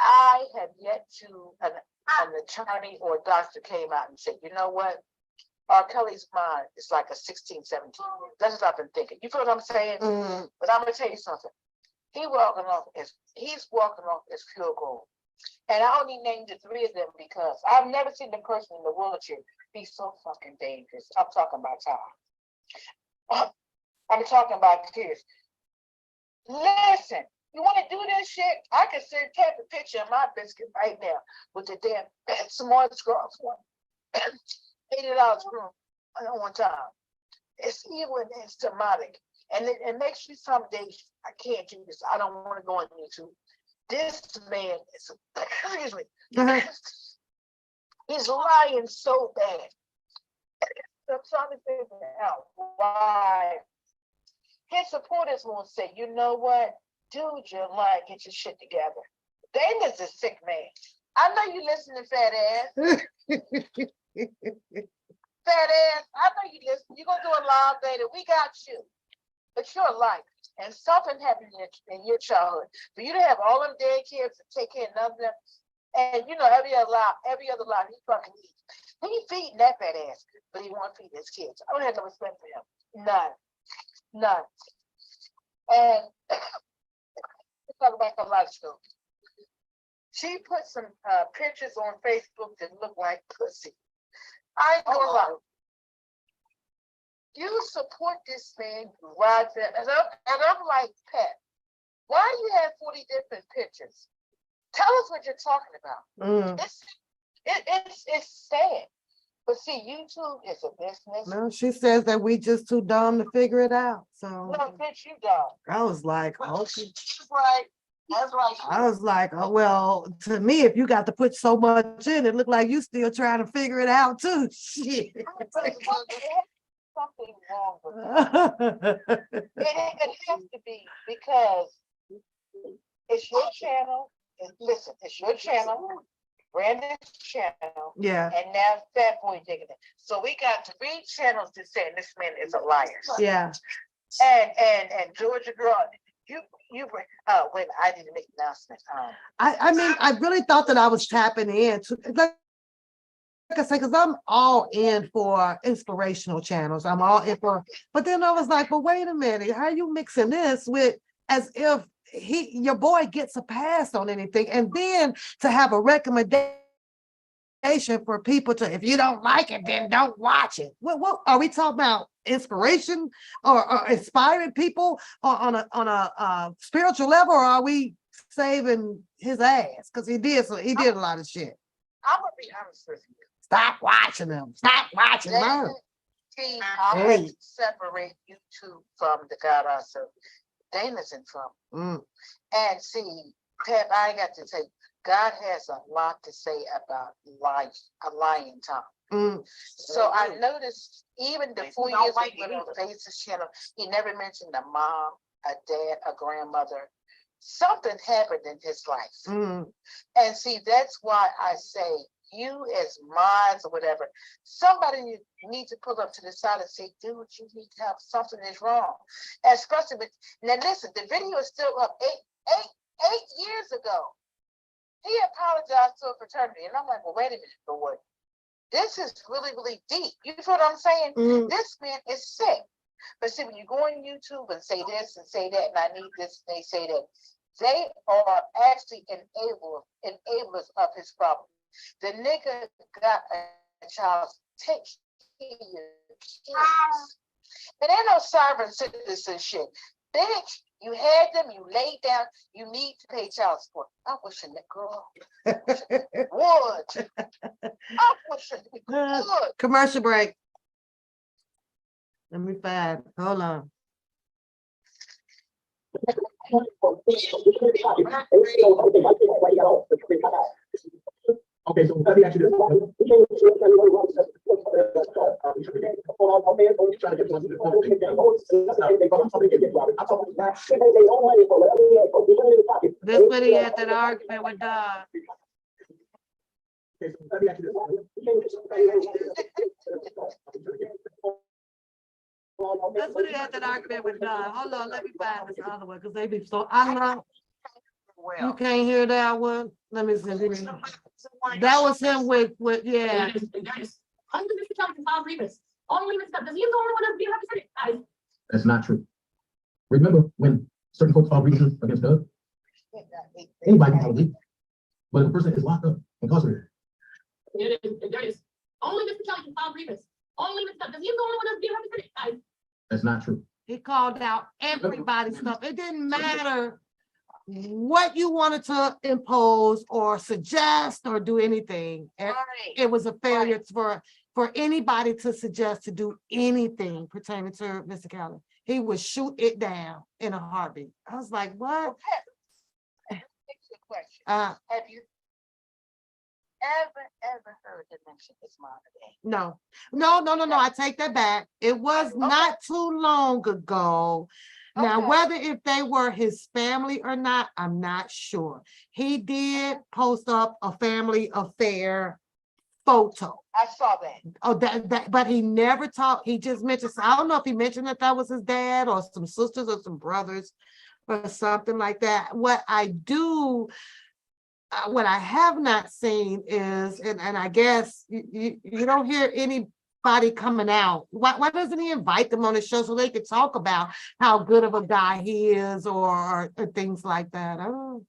I have yet to, an attorney or a doctor came out and said, you know what? R. Kelly's mind is like a 16, 17. That's what I've been thinking. You feel what I'm saying? Mm-hmm. But I'm gonna tell you something. He's walking off as pure gold. And I only named the 3 of them because I've never seen the person in the wheelchair be so fucking dangerous. I'm talking about time. I'm talking about tears. Listen, you want to do this shit? I can send Ted a picture of my biscuit right now with the damn small scrubs one. $80 room at one time. It's evil and it's demonic. And it makes you some days, I can't do this. I don't want to go on YouTube. This man is, excuse me, he's lying so bad. I'm trying to figure out why his supporters won't say, you know what? Dude, you're lying, get your shit together. Dana's a sick man. I know you listening, fat ass. Fat ass, I know you listen. You're gonna do a live later. We got you. But you're a life. And something happened in your childhood. For you to have all them dead kids and take care of none of them. And you know, every other life, he fucking eats. He feeding that fat ass, but he won't feed his kids. I don't have no respect for him. None. And let's talk about her life story. She put some pictures on Facebook that look like pussy. I ain't gonna lie. You support this man, ride them, and I'm like, Pat, why do you have 40 different pictures? Tell us what you're talking about. It's sad. But see, YouTube is a business. No, she says that we just too dumb to figure it out. So No, bitch, you dumb. I was like, okay. That's right. That's right. I was like, oh, well, to me, if you got to put so much in, it looked like you still trying to figure it out too. Shit. Something wrong with it. It has to be because it's your channel. Listen, it's your channel, Brandon's channel, Yeah. and now Fat Boy digging it. So we got 3 channels to say this man is a liar. Yeah. And Georgia girl, you wait, I didn't make an announcement. I mean, I really thought that I was tapping into, like I say, because I'm all in for inspirational channels. I'm all in for, but then I was like, well, wait a minute, how are you mixing this with as if your boy gets a pass on anything, and then to have a recommendation for people to, if you don't like it, then don't watch it. What are we talking about? Inspiration or inspiring people on a spiritual level, or are we saving his ass because he did a lot of shit? I'm gonna be honest with you. Stop watching them. Stop watching them. See, I have to separate YouTube from the God I serve. Dana's in trouble. And see, Pep, I got to tell you, God has a lot to say about lying tongue. So I noticed even the 4 years we went on Face's channel, he never mentioned a mom, a dad, a grandmother. Something happened in his life. And see, that's why I say, you as minds or whatever, somebody needs to pull up to the side and say, dude, you need to have something is wrong. Especially, now listen, the video is still up 8 years ago. He apologized to a fraternity. And I'm like, well, wait a minute, Lord. This is really, really deep. You feel what I'm saying? This man is sick. But see, when you go on YouTube and say this and say that, and I need this, and they say that, they are actually enablers of his problem. The nigga got a child, take care of your kids. It ain't no sovereign citizen shit. Bitch, you had them, you laid down, you need to pay child support. I wish a nigga would. I wish a nigga would. Commercial break. Let me find. Hold on. Okay, so let me ask you this. That's when he had that argument with Don. That's when he had that argument with Don. Hold on, let me find this other one because they be so. I know. You can't hear that one. Let me see. That was him with yeah. That's not true. Remember when certain folks filed grievances against Doug? Anybody can file a grievance, but if a person is locked up, incarcerated. Only Mr. Kelly can file grievance. Only Mr. Does he the only one that's being represented? That's not true. He called out everybody's stuff. It didn't matter what you wanted to impose or suggest or do anything. It was a failure for anybody to suggest to do anything pertaining to Mr. Kelly. He would shoot it down in a heartbeat. I was like, what? Question. Have ever heard him mention his mom today. No, I take that back. It was not too long ago. Now, Okay. whether if they were his family or not, I'm not sure. He did post up a family affair photo. I saw that. Oh, but he never talked. He just mentioned, I don't know if he mentioned that was his dad or some sisters or some brothers or something like that. What I have not seen is, and I guess you don't hear anybody coming out. Why doesn't he invite them on the show so they could talk about how good of a guy he is or things like that? I don't know.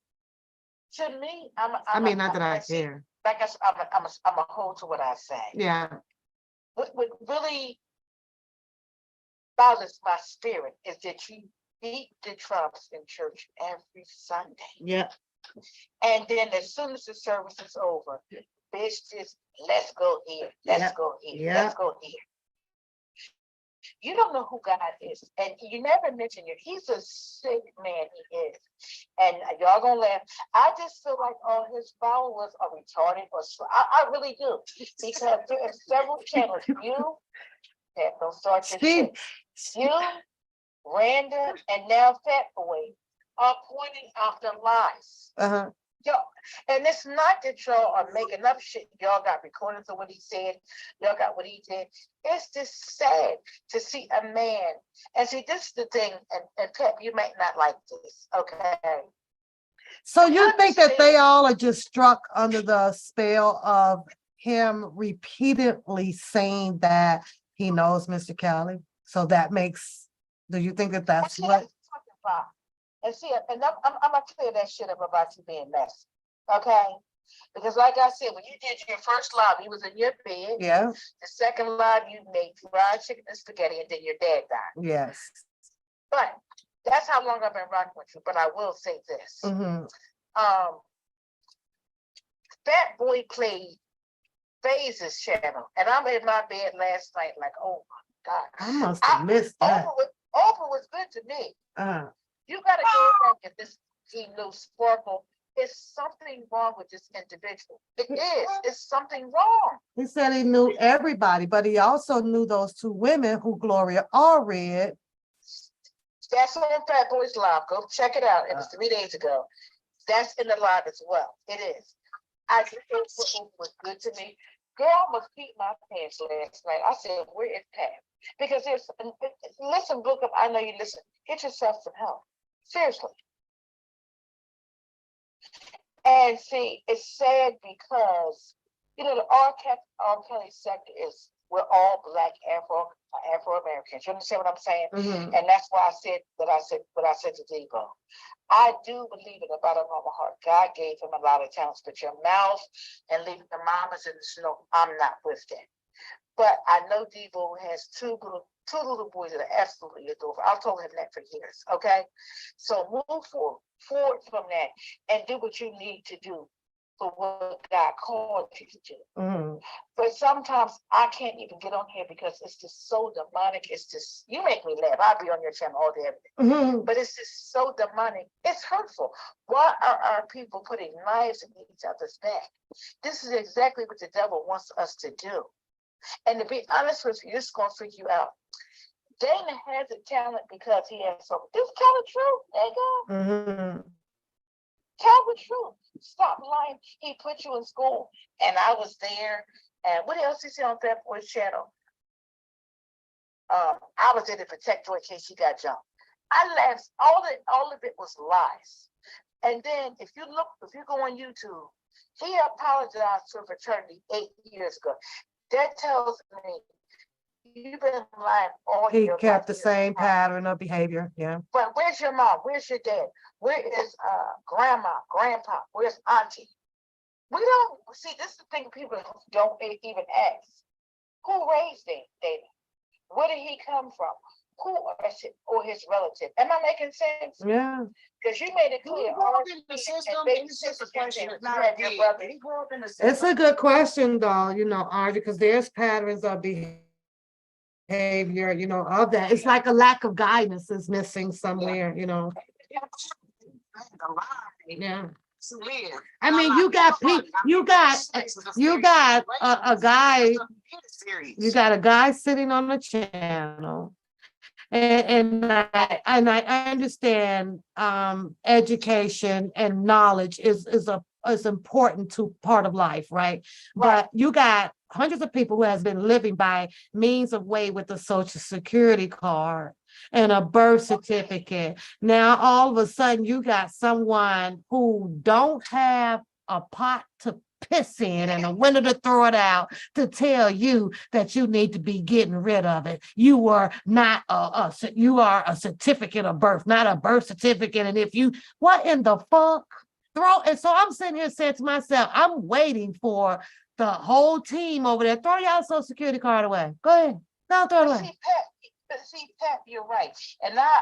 To me, Not that I care. Like I said, I'm a hold to what I say. Yeah. What really bothers my spirit is that you beat the drums in church every Sunday. Yeah. And then as soon as the service is over, bitch, just let's go here, let's go here, let's go here. You don't know who God is, and you never mention it. He's a sick man, he is. And y'all gonna laugh. I just feel like all his followers are retarded or slow. I really do. Because there are several channels. You, don't start your shit. You, Randa, and now Fat Boy are pointing out the lies. Uh-huh. Yo, and it's not that y'all are making up shit. Y'all got recordings of what he said. Y'all got what he did. It's just sad to see a man. And see, this is the thing, and Pep, you might not like this, okay? So you think that they all are just struck under the spell of him repeatedly saying that he knows Mr. Kelly? So that makes, do you think that that's what? Talking about. And see, and I'm gonna clear that shit up about you being messy, okay? Because like I said, when you did your first live, you was in your bed. Yeah. The second live, you made fried chicken and spaghetti, and then your dad died. Yes. But that's how long I've been rocking with you. But I will say this: Fat Boy played Phase's channel, and I'm in my bed last night, like, oh my God, I must have missed that. Oprah was good to me. You gotta go back at this little sparkle. It's something wrong with this individual. It is. It's something wrong. He said he knew everybody, but he also knew those two women who Gloria Allred. That's on Fat Boy's Live. Go check it out. It was 3 days ago. That's in the live as well. It is. I think Oprah was good to me. Girl, I almost beat my pants last night. I said, where is Pat? Because there's, listen, Book Up, I know you listen. Get yourself some help. Seriously. And see, it's sad because, the R. Kelly sector is, we're all Black Afro-Americans. You understand what I'm saying? And that's why I said what I said to Debo. I do believe in the bottom of my heart. God gave him a lot of talents, but your mouth and leaving the mamas in the snow, I'm not with that. But I know Debo has two little boys that are absolutely adorable. I've told him that for years, okay? So move forward from that and do what you need to do for what God called you to do. But sometimes I can't even get on here because it's just so demonic. It's just, you make me laugh. I'll be on your channel all day, every day. But it's just so demonic. It's hurtful. Why are our people putting knives in each other's back? This is exactly what the devil wants us to do. And to be honest with you, this is going to freak you out. Dana has a talent because he has so. This tell the truth, nigga. Tell the truth. Stop lying. He put you in school, and I was there. And what else you see on Fat Boy's channel? I was there to protect her in case she got jumped. I laughed. All of it was lies. And then if you go on YouTube, he apologized to a fraternity 8 years ago. That tells me you've been lying all He your kept the life. same pattern of behavior. Yeah. But where's your mom? Where's your dad? Where is grandma, grandpa? Where's auntie? We don't see. This is the thing people don't even ask. Who raised David? Where did he come from? Who or his relative? Am I making sense? Yeah. Because you made it clear. It's a good question, though, Artie, because there's patterns of behavior, of that. It's like a lack of guidance is missing somewhere, Yeah. I mean, you got people, you got a guy, you got a guy sitting on the channel. And I understand education and knowledge is important to part of life, right? But you got hundreds of people who has been living by means of way with a social security card and a birth certificate. Now all of a sudden you got someone who don't have a pot to piss in and a window to throw it out to tell you that you need to be getting rid of it. You are not you are a certificate of birth, not a birth certificate. And if you, what in the fuck? And so I'm sitting here saying to myself, I'm waiting for the whole team over there. Throw y'all social security card away. Go ahead. Don't throw it away. See, Pat, you're right.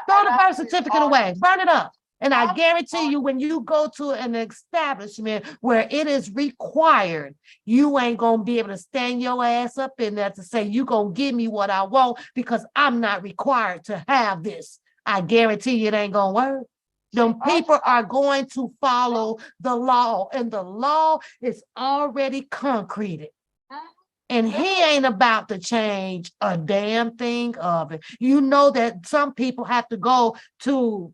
Throw the birth certificate away. Burn it up. And I guarantee you, when you go to an establishment where it is required, you ain't going to be able to stand your ass up in there to say, you going to give me what I want because I'm not required to have this. I guarantee you it ain't going to work. Them people are going to follow the law, and the law is already concreted. And he ain't about to change a damn thing of it. You know that some people have to go to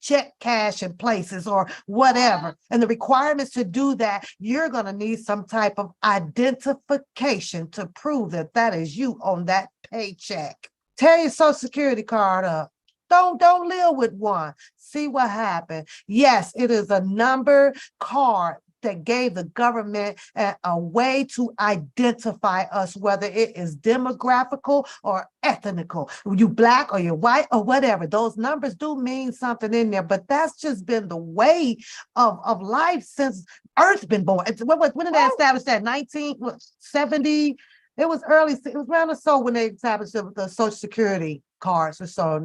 check cash in places or whatever. And the requirements to do that, you're going to need some type of identification to prove that that is you on that paycheck. Tear your social security card up. Don't live with one. See what happened. Yes, it is a number card that gave the government a way to identify us, whether it is demographical or ethnical. You black or you're white or whatever. Those numbers do mean something in there, but that's just been the way of life since Earth's been born. When did they establish that? 1970? It was around or so when they established the Social Security cards or so,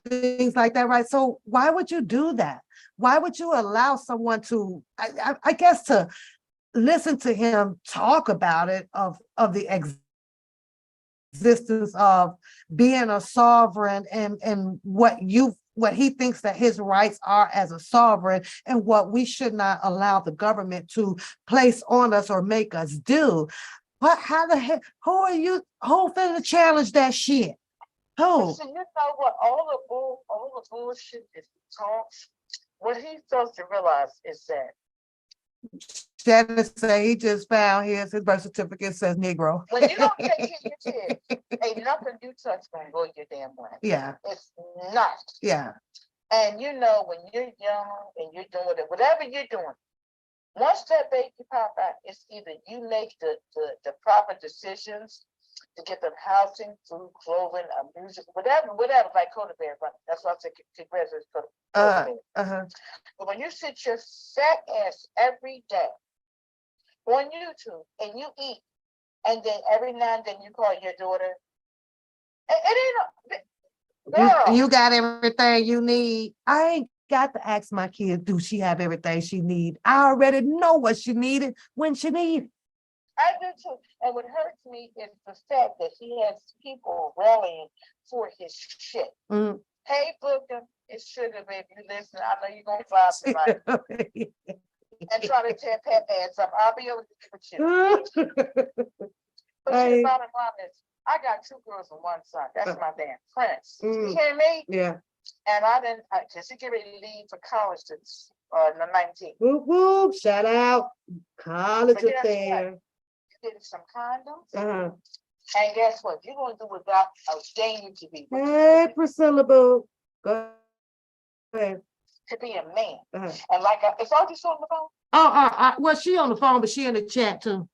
things like that, right? So why would you do that? Why would you allow someone to, I guess, to listen to him talk about it, of the existence of being a sovereign and what he thinks that his rights are as a sovereign and what we should not allow the government to place on us or make us do. But how the heck, who are you? Who finna challenge that shit? Who? So you know what? All the bullshit is talks. What he's supposed to realize is that Shannon say he just found his birth certificate says Negro. when you don't take care of your kids, ain't nothing you touch gonna go your damn way. Yeah. It's not. Yeah. And you know, when you're young and you're doing it, whatever you're doing, once that baby pop out, it's either you make the proper decisions to get them housing, food, clothing, music, whatever, like Coda Bear. That's why I say congratulations, Coda Bear. But when you sit your fat ass every day on YouTube and you eat, and then every now and then you call your daughter, it ain't girl. You got everything you need. I ain't got to ask my kid, do she have everything she need? I already know what she needed when she needed. I do too. And what hurts me is the fact that he has people rallying for his shit. Mm. Hey, Booker, it's Sugar, baby. You listen, I know you're going to fly tonight. And try to tear Pat ass up. I'll be able to do with you. But the bottom line is, I got 2 girls and 1 son. That's my damn prince. You hear me? Yeah. And I didn't, because he get ready to leave for college since the 19th. Whoop, whoop, shout out. College affair. Getting some condoms. And guess what? You're going to do without a thing to be. Hey, Priscilla Boo. Go ahead. To be a man. And like, is all just on the phone? Well, she on the phone, but she in the chat too.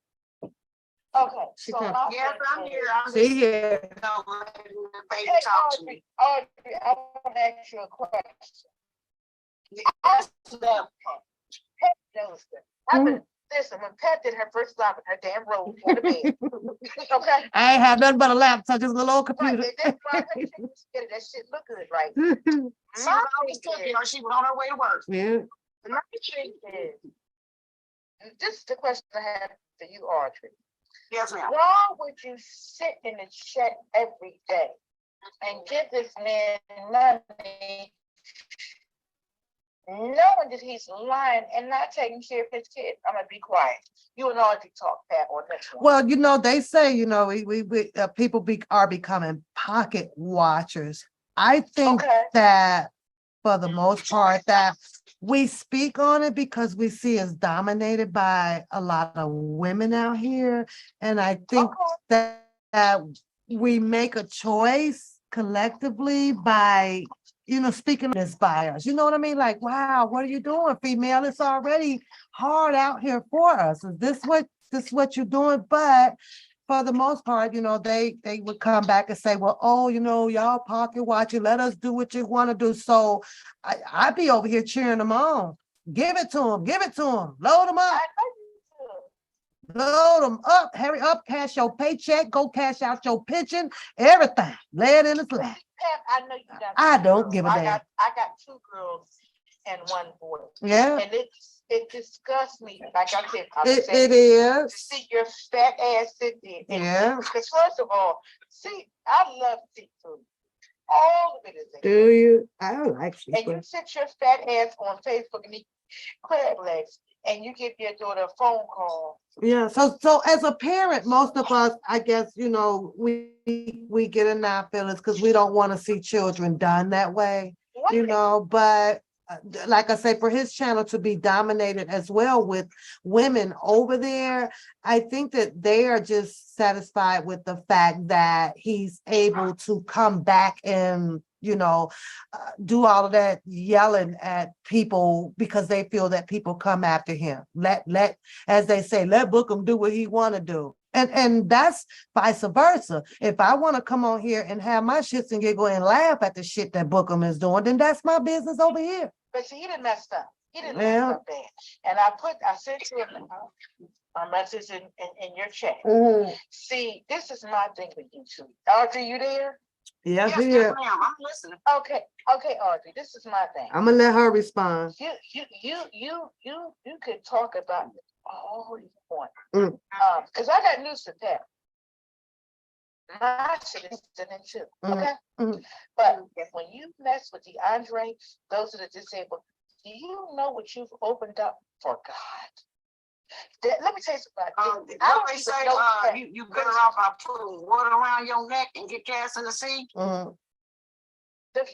Okay. She So Yes, I'm here. See here. Hey, Audrey, I want to ask you a question. I love Pat. Pat knows that. Listen, when Pat did her first job in her damn room on the bed, okay? I ain't have nothing but a laptop, just a little old Right, computer. and that's why her chickens get it. That shit look good, right? She was always cooking or she was on her way to work. Yeah. My thing is, this is the question I have for you, Audrey. Yes, ma'am. Why would you sit in the check every day and give this man money knowing that he's lying and not taking care of his kid. I'm gonna be quiet. You and Audrey talk, Pat, on this one. Well, they say, people are becoming pocket watchers. I think Okay. that for the most part that we speak on it because we see it's dominated by a lot of women out here. And I think that we make a choice collectively by, speaking this bias. You know what I mean? Like, wow, what are you doing, female? It's already hard out here for us. Is this what you're doing? But for the most part, they would come back and say, well, oh, y'all pocket watching, let us do what you want to do. So I'd be over here cheering them on. Give it to them, load them up. Load them up, hurry up, cash your paycheck, go cash out your pension, everything. Lay it in his lap. Pat, I know you got. I don't give a damn. I got 2 girls and 1 boy. Yeah. And it disgusts me. Like I said, It is. To see your fat ass sit there. Yeah. Because first of all, I love seafood. All of it is. Do you? I don't like seafood. And you sit your fat ass on Facebook and eat crab legs, and you give your daughter a phone call. Yeah. So as a parent, most of us, I guess, we get in our feelings because we don't want to see children done that way. What? But like I say, for his channel to be dominated as well with women over there, I think that they are just satisfied with the fact that he's able to come back and, do all of that yelling at people because they feel that people come after him. Let, as they say, let Bookham do what he want to do. And that's vice versa. If I want to come on here and have my shits and giggle and laugh at the shit that Bookham is doing, then that's my business over here. But see, he didn't mess up. He didn't mess up bad. And I sent you a message in your chat. See, this is my thing with YouTube. Audrey, you there? Yes, ma'am. I'm listening. Okay, Audrey, this is my thing. I'm gonna let her respond. You could talk about all you want. Because I got news to tell. My shit is in it too. Okay. But when you mess with the Andre, those are the disabled. Do you know what you've opened up for God? Let me tell you something. I don't say you better off by putting water around your neck and get cast in the sea. The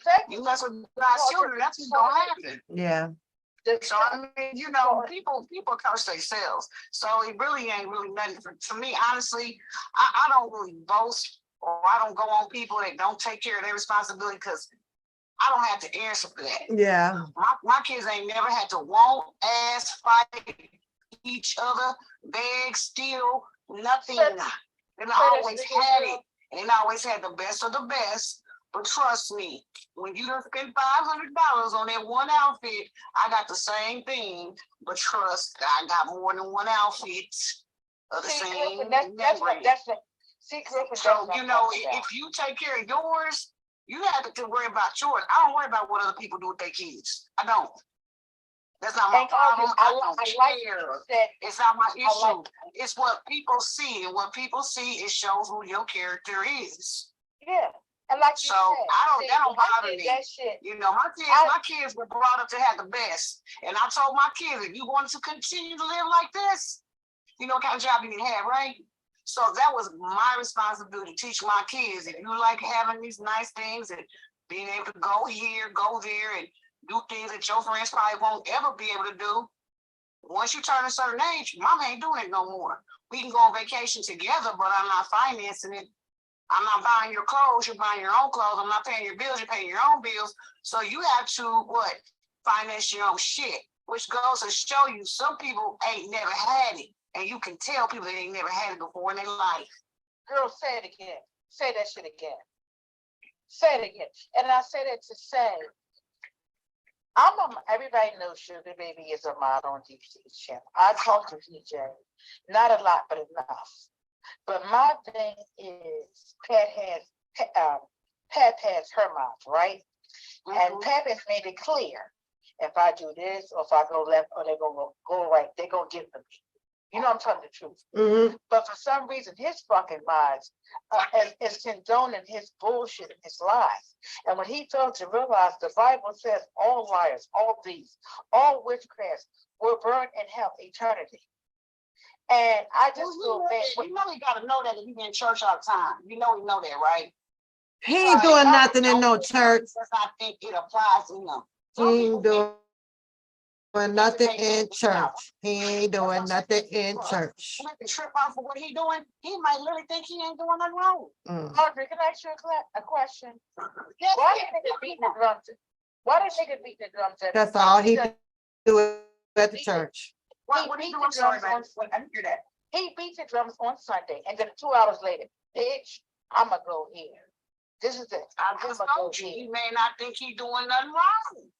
fact you mess with God's children, that's what's gonna happen. Yeah. So I mean, people curse themselves. So it really ain't really nothing to me. Honestly, I don't really boast or I don't go on people that don't take care of their responsibility because I don't have to answer for that. Yeah. My kids ain't never had to want, ask, fight each other, beg, steal, nothing. They always had it. And they always had the best of the best. But trust me, when you done spend $500 on that one outfit, I got the same thing. But trust, I got more than one outfit of the same. So, if you take care of yours, you have to worry about yours. I don't worry about what other people do with their kids. I don't. That's not my problem. I don't care. It's not my issue. It's what people see. And what people see, it shows who your character is. Yeah. And like so that don't bother me. My kids were brought up to have the best. And I told my kids, if you want to continue to live like this, you know what kind of job you can have, right? So that was my responsibility to teach my kids. If you like having these nice things and being able to go here, go there, and do things that your friends probably won't ever be able to do. Once you turn a certain age, mama ain't doing it no more. We can go on vacation together, but I'm not financing it. I'm not buying your clothes, you're buying your own clothes. I'm not paying your bills, you're paying your own bills. So you have to, finance your own shit, which goes to show you some people ain't never had it. And you can tell people they ain't never had it before in their life. Girl, say it again. Say that shit again. Say it again. And I say that to say, everybody knows Sugar Baby is a model on DC's channel. I talk to DJ, not a lot, but enough. But my thing is, Pat has her mouth, right? And Pat has made it clear, if I do this, or if I go left, or they're going to go right, they're going to get for me. You know I'm telling the truth. Mhm. But for some reason, his fucking lies is condoning his bullshit and his lies. And when he failed to realize the Bible says all liars, all thieves, all witchcrafts will burn in hell eternity. And I just feel bad. You know you gotta know that if you in church all the time. You know that, right? He ain't doing nothing in no church. I think it applies to him. He ain't doing nothing in church. He ain't doing nothing in church. Trip off of what he doing, he might literally think he ain't doing nothing wrong. Audrey, can I ask you a question? Why did niggas beating the drums? Why did niggas beat the drums? That's all he do at the church. What he do? I'm sorry, man. I didn't hear that. He beat the drums on Sunday, and then 2 hours later, bitch, I'ma go here. This is it. I just told you, he may not think he doing nothing wrong.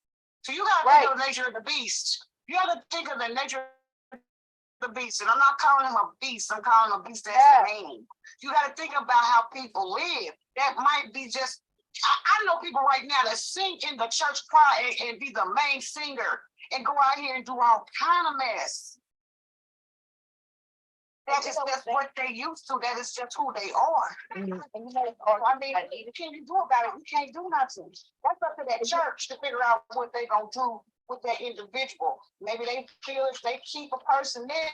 So you gotta think of the nature of the beast. You have to think of the nature of the beast. And I'm not calling him a beast, I'm calling him a beast that's mean. You gotta think about how people live. That might be just, I know people right now that sing in the church choir and be the main singer and go out here and do all kind of mess. That is just what they used to. That is just who they are. And you know, I mean, what can you do about it? You can't do nothing. That's up to that church to figure out what they gonna do with that individual. Maybe they feel if they keep a person there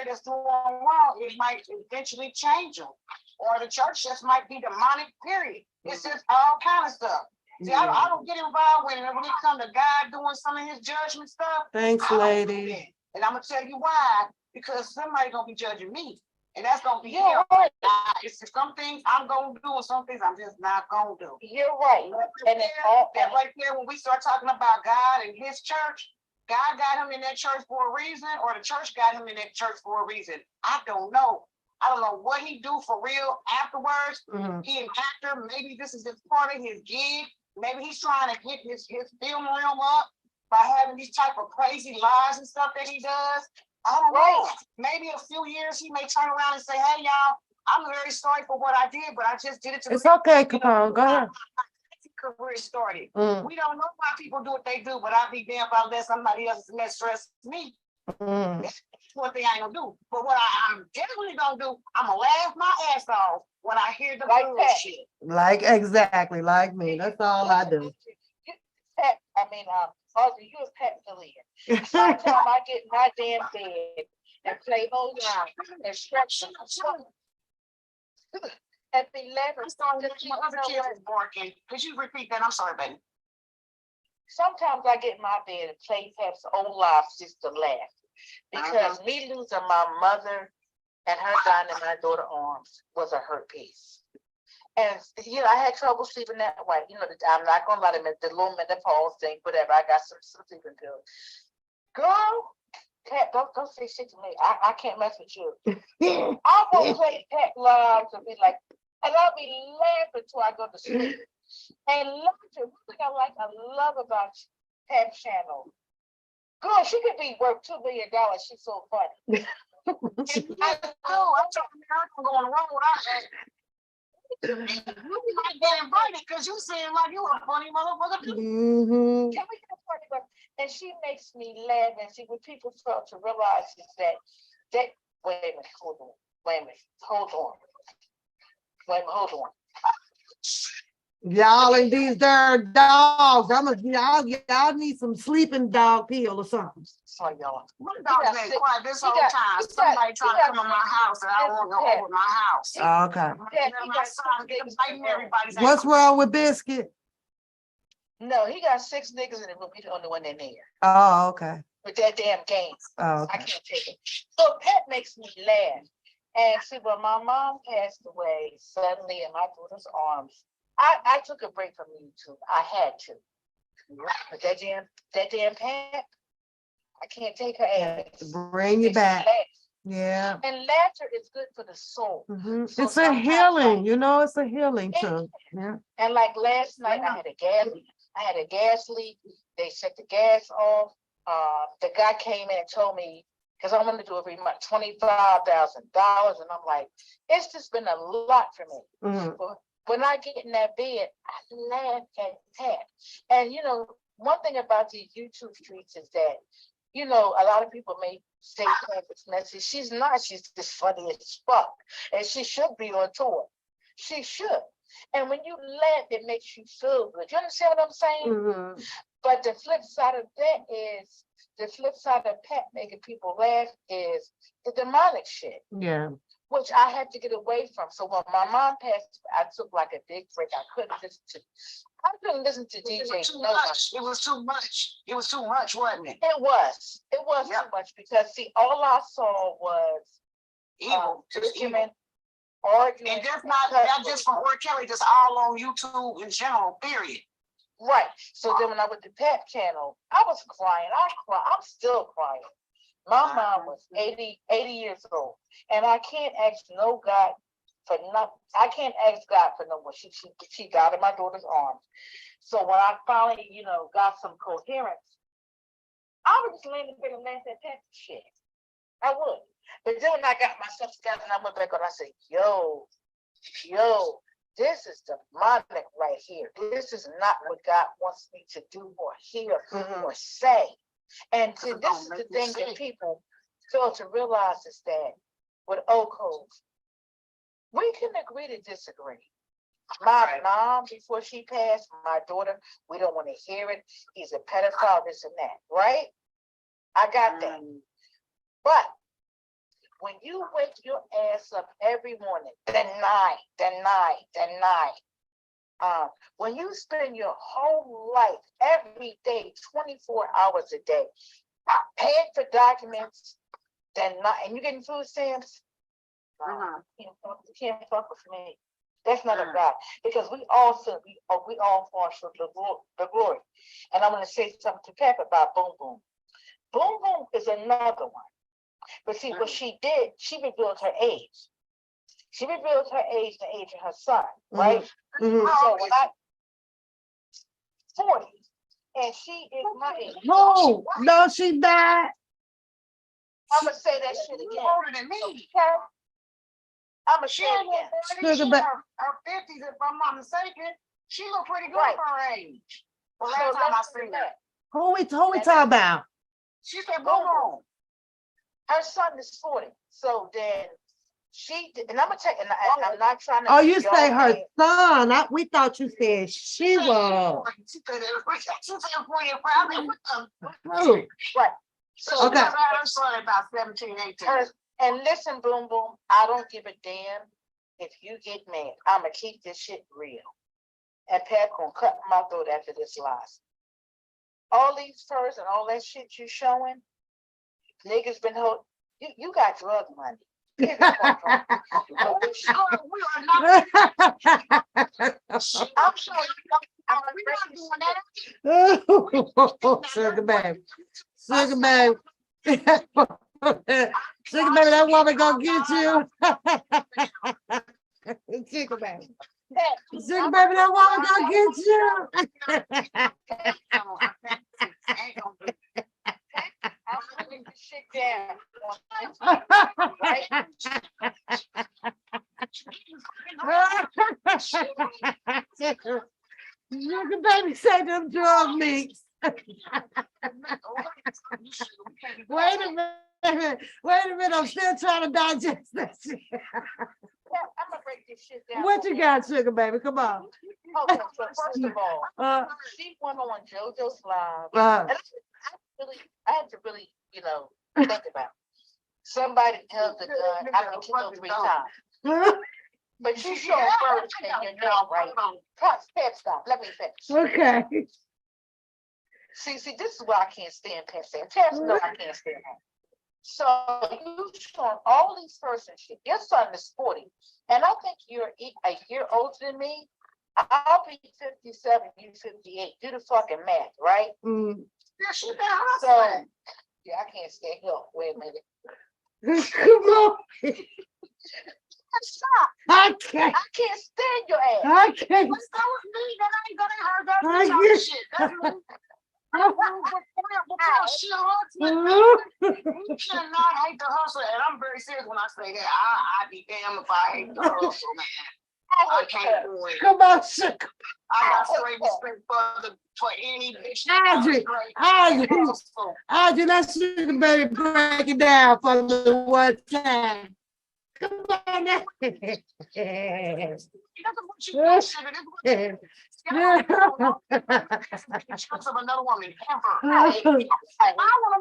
that's doing wrong, it might eventually change them. Or the church just might be demonic, period. It's just all kind of stuff. See, I don't get involved when it comes to God doing some of his judgment stuff. Thanks, lady. And I'm gonna tell you why. Because somebody gonna be judging me, and that's gonna be him. It's some things I'm gonna do, and some things I'm just not gonna do. You're right. And it's all that right there. When we start talking about God and His church, God got him in that church for a reason, or the church got him in that church for a reason. I don't know. I don't know what he do for real afterwards. He an actor. Maybe this is just part of his gig. Maybe he's trying to get his film realm up by having these type of crazy lies and stuff that he does. I don't know. Maybe a few years he may turn around and say, "Hey, y'all, I'm very sorry for what I did, but I just did it to." It's okay, Capone. Go ahead. Career started. We don't know why people do what they do, but I'll be damned if I let somebody else let stress me. That's one thing I ain't gonna do. But what I'm definitely gonna do, I'm gonna laugh my ass off when I hear the bullshit. Like exactly like me. That's all I do. Audrey, you a pet affiliate. Sometimes I get in my damn bed and play hold on and stretch and be laughing. My other kid was barking. Could you repeat that? I'm sorry, baby. Sometimes I get in my bed and play Pep's old lives just to laugh. Because me losing my mother and her dying in my daughter's arms was a hurt piece. And I had trouble sleeping that way. I'm not gonna let him in the little menopause thing, whatever. I got some sleeping pills. Girl, Pat, don't say shit to me. I can't mess with you. I will play Pat Loves and be like, and I'll be laughing till I go to sleep. And one thing I love about Pat Channel. Girl, she could be worth $2 billion. She's so funny. I'm talking about going wrong with you might get invited because you seem like you a funny motherfucker too. Can we get a funny one? And she makes me laugh. And see, what people start to realize is that wait a minute, hold on. Y'all and these darn dogs. Y'all need some sleeping dog pill or something. Sorry, y'all. My dog's been quiet this whole time. Somebody trying to come in my house and I don't want to go over my house. Okay. What's wrong with Biscuit? No, he got 6 niggas in the room. He's the only one in there. Oh, okay. With that damn game. Oh, okay. I can't take it. So Pat makes me laugh. And see, when my mom passed away suddenly in my daughter's arms, I took a break from YouTube. I had to. But that damn Pat, I can't take her ass. Bring you back. Yeah. And laughter is good for the soul. So it's a healing, it's a healing too. Yeah. And like last night, I had a gas leak. They set the gas off. The guy came in and told me, because I wanted to do every month, $25,000. And I'm like, it's just been a lot for me. But when I get in that bed, I laugh at Pat. And one thing about these YouTube streets is that you know, a lot of people may say Pam's messy. She's not. She's just funny as fuck. And she should be on tour. She should. And when you laugh, it makes you feel good. You understand what I'm saying? Mhm. But the flip side of that is, the flip side of Pat making people laugh is the demonic shit, Yeah. which I had to get away from. So when my mom passed, I took like a big break. I couldn't listen to It DJ. was too No more. much. It was too much. It was too much, wasn't it? It was Yep. too much because see, all I saw was Evil, just evil. argument, arguing. And that's not just from R. Kelly, just all on YouTube in general, period. Right. So then when I went to Pep channel, I was crying. I'm still crying. My mom was 80 years old. And I can't ask no God for nothing. I can't ask God for no more. She got in my daughter's arms. So when I finally, you know, got some coherence, I would just lay in bed and laugh at Pep shit. I would. But then when I got myself together and I went back and I said, yo, this is demonic right here. This is not what God wants me to do or hear or say. And see, this is the thing that people fail to realize is that with Oak, we can agree to disagree. My mom, before she passed, my daughter, we don't want to hear it. He's a pedophile, this and that, right? I got that. But when you wake your ass up every morning, deny. When you spend your whole life, every day, 24 hours a day, paying for documents, and you getting food stamps, you can't fuck with me. That's not a God, because we all fall short of the glory. And I'm going to say something to Pep about Boom Boom. Boom Boom is another one. But see, what she did, she revealed her age. She revealed her age, the age of her son, right? So when 40, and she is my age. No, she died. I'm gonna say that shit again. Older than me. I'm gonna say it again. Her 50s, if I'm not mistaken. She look pretty good for her age. Well, last time I seen her. Who we talking about? She said, boom, boom. Her son is 40. So then she did, and I'm gonna tell you, and I'm not trying to. Oh, you say her son. We thought you said she was. She said 45. Right. So okay. Her son about 17, 18. And listen, Boom Boom, I don't give a damn if you get mad. I'ma keep this shit real. And Pat gonna cut my throat after this lies. All these furs and all that shit you showing, niggas been holding. You got drug money. We are not. I'm sorry. Sugar baby. Sugar baby. Sugar baby, that woman gonna get you. Sugar baby. Sugar baby, that woman gonna get you. I'm putting this shit down. Sugar baby say them drug mix. Wait a minute, I'm still trying to digest that shit. I'm gonna break this shit down. What you got, Sugar baby? Come on. Okay, so first of all, she went on JoJo's live. And I had to really, you know, think about it. Somebody held the gun. I can kill 3 times. But you show first and you're not right. Pep, stop. Let me finish. Okay. See, this is why I can't stand Pep. Pep, no, I can't stand her. So you showing all these person shit. Your son is 40, and I think you're a year older than me. I'll be 57, you 58. Do the fucking math, right? Yeah, she been So hustling. yeah, I can't stand here. Wait a minute. Come on. Stop. I can't stand your ass. I can't. What's that with me? That ain't gonna hurt. That's I some get- shit. That's me. You cannot hate the hustle, and I'm very serious when I say that. I be damned if I hate the hustle, man. I can't do it. Come on, sugar. I got straight respect for any bitch. Audrey, Audrey, let's sugar baby break it down for the one time. Come on now. That's what you do, sugar. This is what of another woman ever. I want to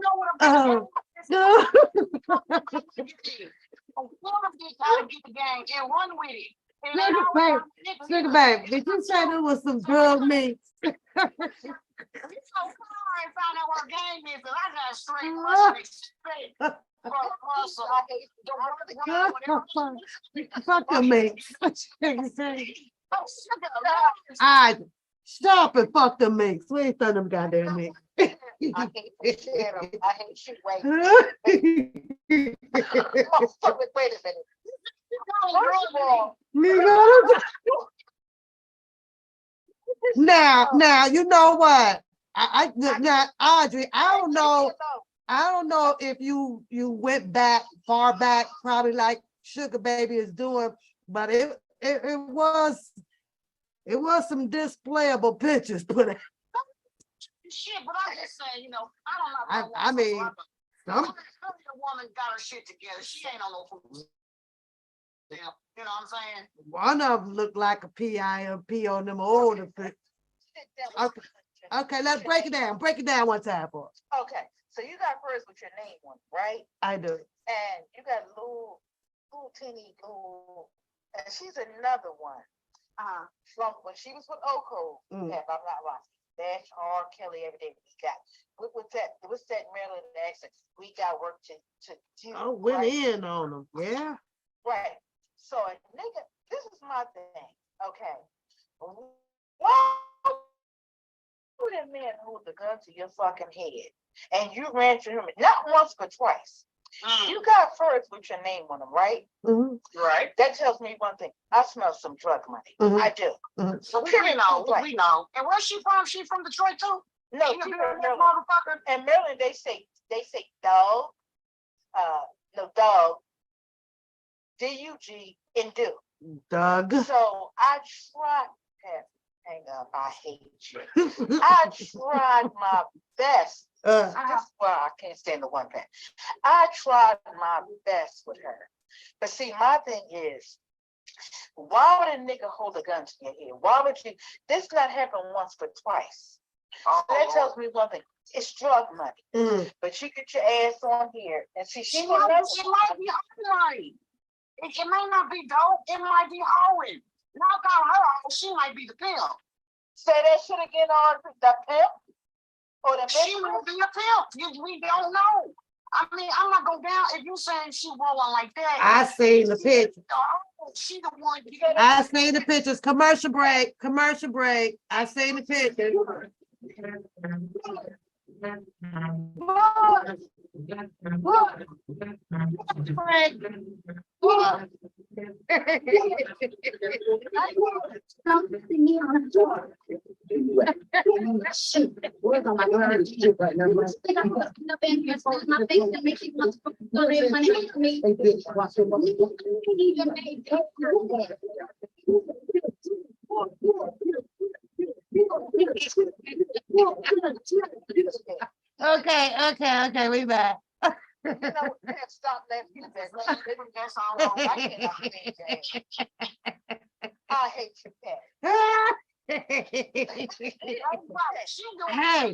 know what I'm doing. How to get the game and run with it. Sugar babe, did you say there was some drug mix? You so come on and find out what game is, and I got straight Russian respect for Russell. Fuck the mix. Alright, stop it, fuck the mix. We ain't done them goddamn mix. I hate shit. I hate shit. Wait a minute. First of all, now, you know what? Now, Audrey, I don't know if you went far back, probably like Sugar Baby is doing, but it was some displayable pictures put in. Shit, but I'm just saying, I don't know. I mean, some woman got her shit together. She ain't on no food. You know what I'm saying? one of them looked like a PIMP on them older pictures. Okay, let's break it down. Break it down one time for us. Okay, so you got first with your name on, right? I do. And you got Lou Teeny Lou, and she's another one. From when she was with Oko, I'm not wrong. That's R. Kelly every day we got. What's that Maryland accent? We got work to do. Oh, went in on them. Yeah. Right. So a nigga, this is my thing. Okay. Why would a man hold the gun to your fucking head and you ran to him not once but twice? You got first with your name on them, right? Right. That tells me one thing. I smell some drug money. I do. So we know. And where's she from? She from Detroit too? No, she from Maryland. Motherfucker. And Maryland, they say dog. Dog. D-U-G and do. Doug. So I tried. Hang up. I hate you. I tried my best. This is why I can't stand the one thing. I tried my best with her. But see, my thing is, why would a nigga hold a gun to your head? Why would you? This not happen once but twice. So that tells me one thing. It's drug money. But you get your ass on here and see, she will never. It might be Hawaii. It may not be dope. It might be Howard. Knock out her out. She might be the pimp. Say that shit again on the pimp. Or the she might be a pimp. We don't know. I mean, I'm not going down if you saying she rolling like that. I seen the pictures. She the one. I seen the pictures. Commercial break. Commercial break. I seen the pictures. Work on my nerves right now. The band here falls my face and makes you want to go there money to me. Okay, we back. You know, we can't stop laughing at that. That's all wrong. I cannot believe that. I hate you, Pat. Hey,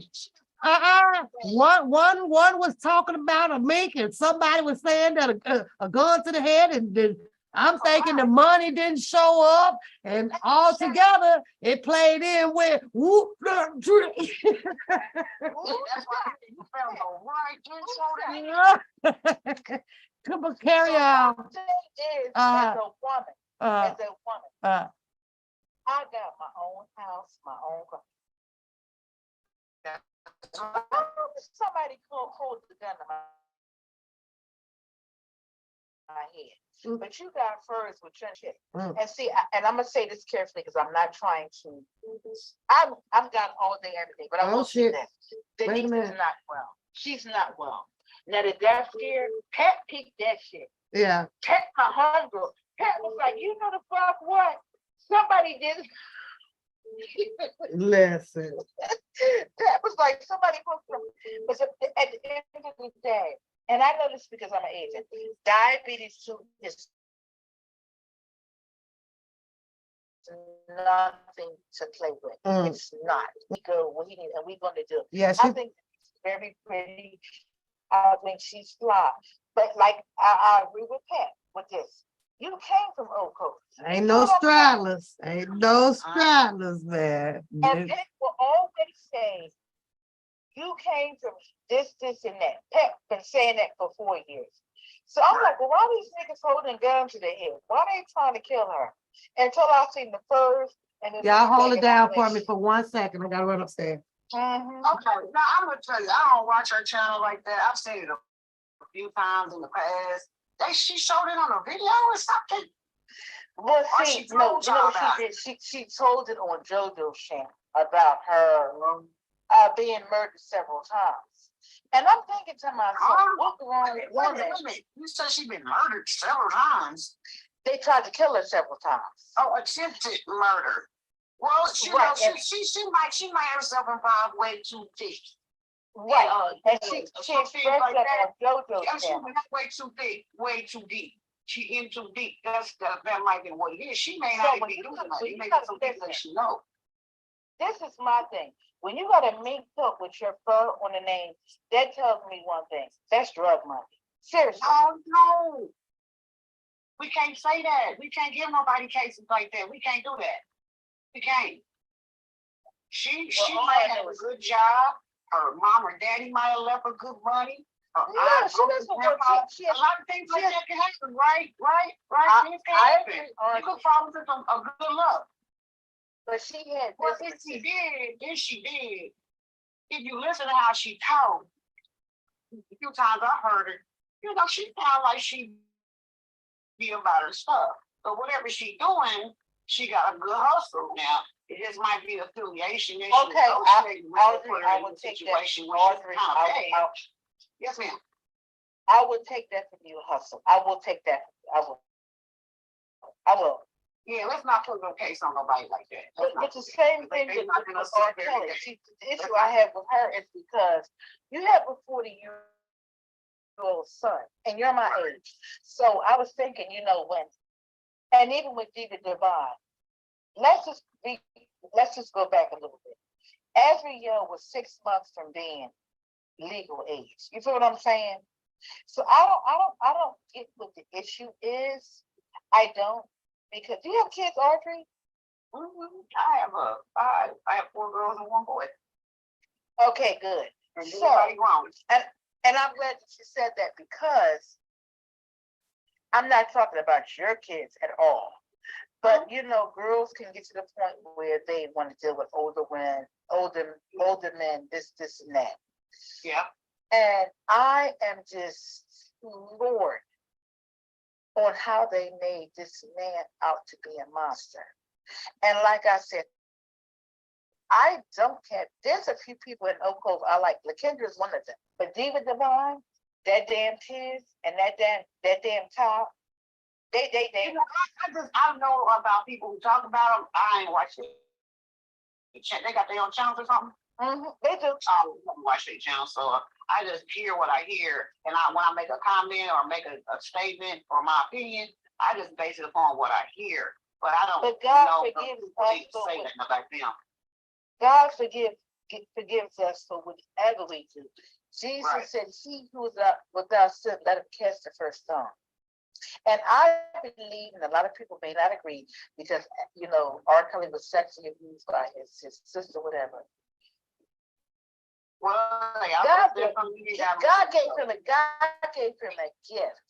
one was talking about a mink, and somebody was saying that a gun to the head, and then I'm thinking the money didn't show up, and all together it played in with whoop. That's why you found the right intro. Come on, carry on. As a woman, I got my own house, my own car. Somebody hold the gun to my head. But you got first with your shit. And see, and I'm gonna say this carefully because I'm not trying to. I'm got all day, every day, but I will say that Denise is not well. She's not well. Now that that's scared, Pat peeked that shit. Yeah. Pat, my homegirl. Pat was like, you know the fuck what? somebody did. Listen, That was like somebody put some, but at the end of the day, and I know this because I'm an agent, diabetes too is nothing to play with. It's not. We go, we need, and we're gonna do. yeah, I she, think she's very pretty. I think she's fly. But like I agree with Pat with this. You came from Old Coast. ain't no straddlers, ain't no straddlers, man. And Pat will always say, you came from this, and that. Pat been saying that for 4 years. So I'm like, well, why are these niggas holding guns to their head? Why are they trying to kill her? Until I seen the furs and then Y'all hold it down for me for 1 second. I gotta run upstairs. Okay, now I'm gonna tell you, I don't watch her channel like that. I've seen it a few times in the past. She showed it on a video or something. Well, see, no, you know what she did? She told it on JoJo's channel about her being murdered several times. And I'm thinking to myself, what's wrong with women? You said she's been murdered several times. They tried to kill her several times. Oh, attempted murder. Well, she might herself involved way too thick. Right. And she expressed that on JoJo's she channel. went way too thick, way too deep. She in too deep. That might be what it is. She may not be doing nothing. Maybe some people that she know. This is my thing. When you got a mink coat with your fur on the name, that tells me one thing. That's drug money. Seriously. Oh no. We can't say that. We can't give nobody cases like that. We can't do that. We can't. She might have a good job. Her mom or daddy might have left her good money. No, she doesn't work. A lot of things like that can happen, right? Things can happen. You could fall into a good luck. But she had well, if she did. If you listen to how she talked, a few times I heard her, she sound like she be about her stuff. But whatever she doing, she got a good hustle now. It just might be affiliation. Okay, I will take that. Yes, ma'am. I will take that from you, hustle. I will take that. I will. Yeah, let's not put no case on nobody like that. But the same thing with R. Kelly. See, the issue I have with her is because you have a 40-year-old son, and you're my age. So I was thinking, when, and even with David Divine, let's just go back a little bit. Every year was 6 months from being legal age. You feel what I'm saying? So I don't get what the issue is. I don't, because do you have kids, Audrey? I have 4 girls and 1 boy. Okay, good. And so, and I'm glad that you said that, because I'm not talking about your kids at all. But girls can get to the point where they want to deal with older men, this and that. Yeah. And I am just floored on how they made this man out to be a monster. And like I said, I don't care. There's a few people in Oak Cove I like. LaKendra is one of them. But David Divine, that damn Tiz, and that damn top, they. I know about people who talk about them. I ain't watching it. They got their own channels or something. They do. I don't watch their channel, so I just hear what I hear, and when I make a comment or make a statement or my opinion, I just base it upon what I hear. But I don't. But God forgives us say nothing about them. God forgives us for whatever we do. Jesus said, "He who is without sin, let him cast the first stone." And I believe, and a lot of people may not agree, because R. Kelly was sexually abused by his sister, whatever. Well, God gave him a gift,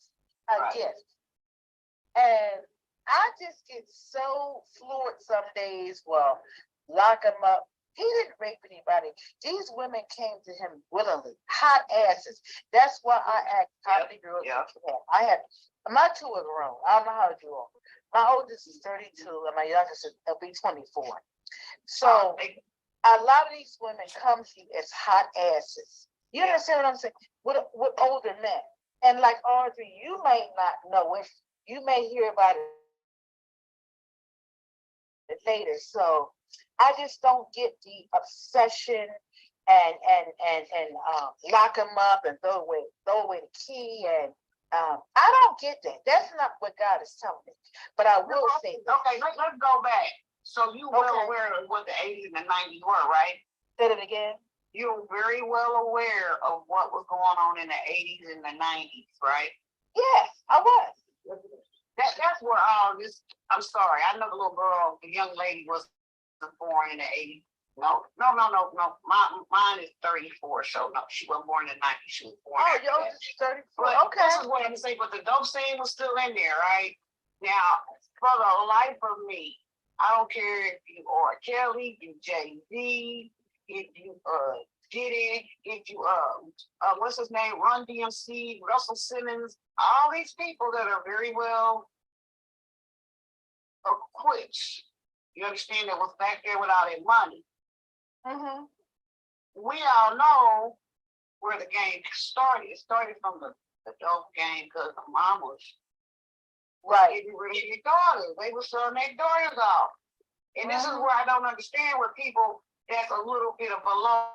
and I just get so floored some days. Well, lock him up. He didn't rape anybody. These women came to him willingly, hot asses. That's why I asked how many girls did you have. I had my 2 are grown. I don't know how old you are. My oldest is 32, and my youngest will be 24. So a lot of these women come to you as hot asses. You understand what I'm saying? With older men. And like Audrey, you may not know it. You may hear about it later. So I just don't get the obsession and lock them up and throw away the key and I don't get that. That's not what God is telling me. But I will say that. Okay, let's go back. So you well aware of what the 80s and the 90s were, right? Say it again. You're very well aware of what was going on in the 80s and the 90s, right? Yes, I was. That's where all this. I'm sorry, I know the little girl, the young lady was born in the 80s. No. Mine is 34, so no, she wasn't born in the 90s. She was born. Oh, after yo, that. she's 34. But Okay. this is what I'm saying. But the dope scene was still in there, right? Now, for the life of me, I don't care if you are Kelly, you Jay-Z, if you Diddy, if you what's his name, Run DMC, Russell Simmons, all these people that are very well equipped. You understand that was back there with all their money. Mm-hmm. We all know where the game started. It started from the dope game because the mom was getting rid of their daughters. They were selling their daughters off. And this is where I don't understand where people that's a little bit of below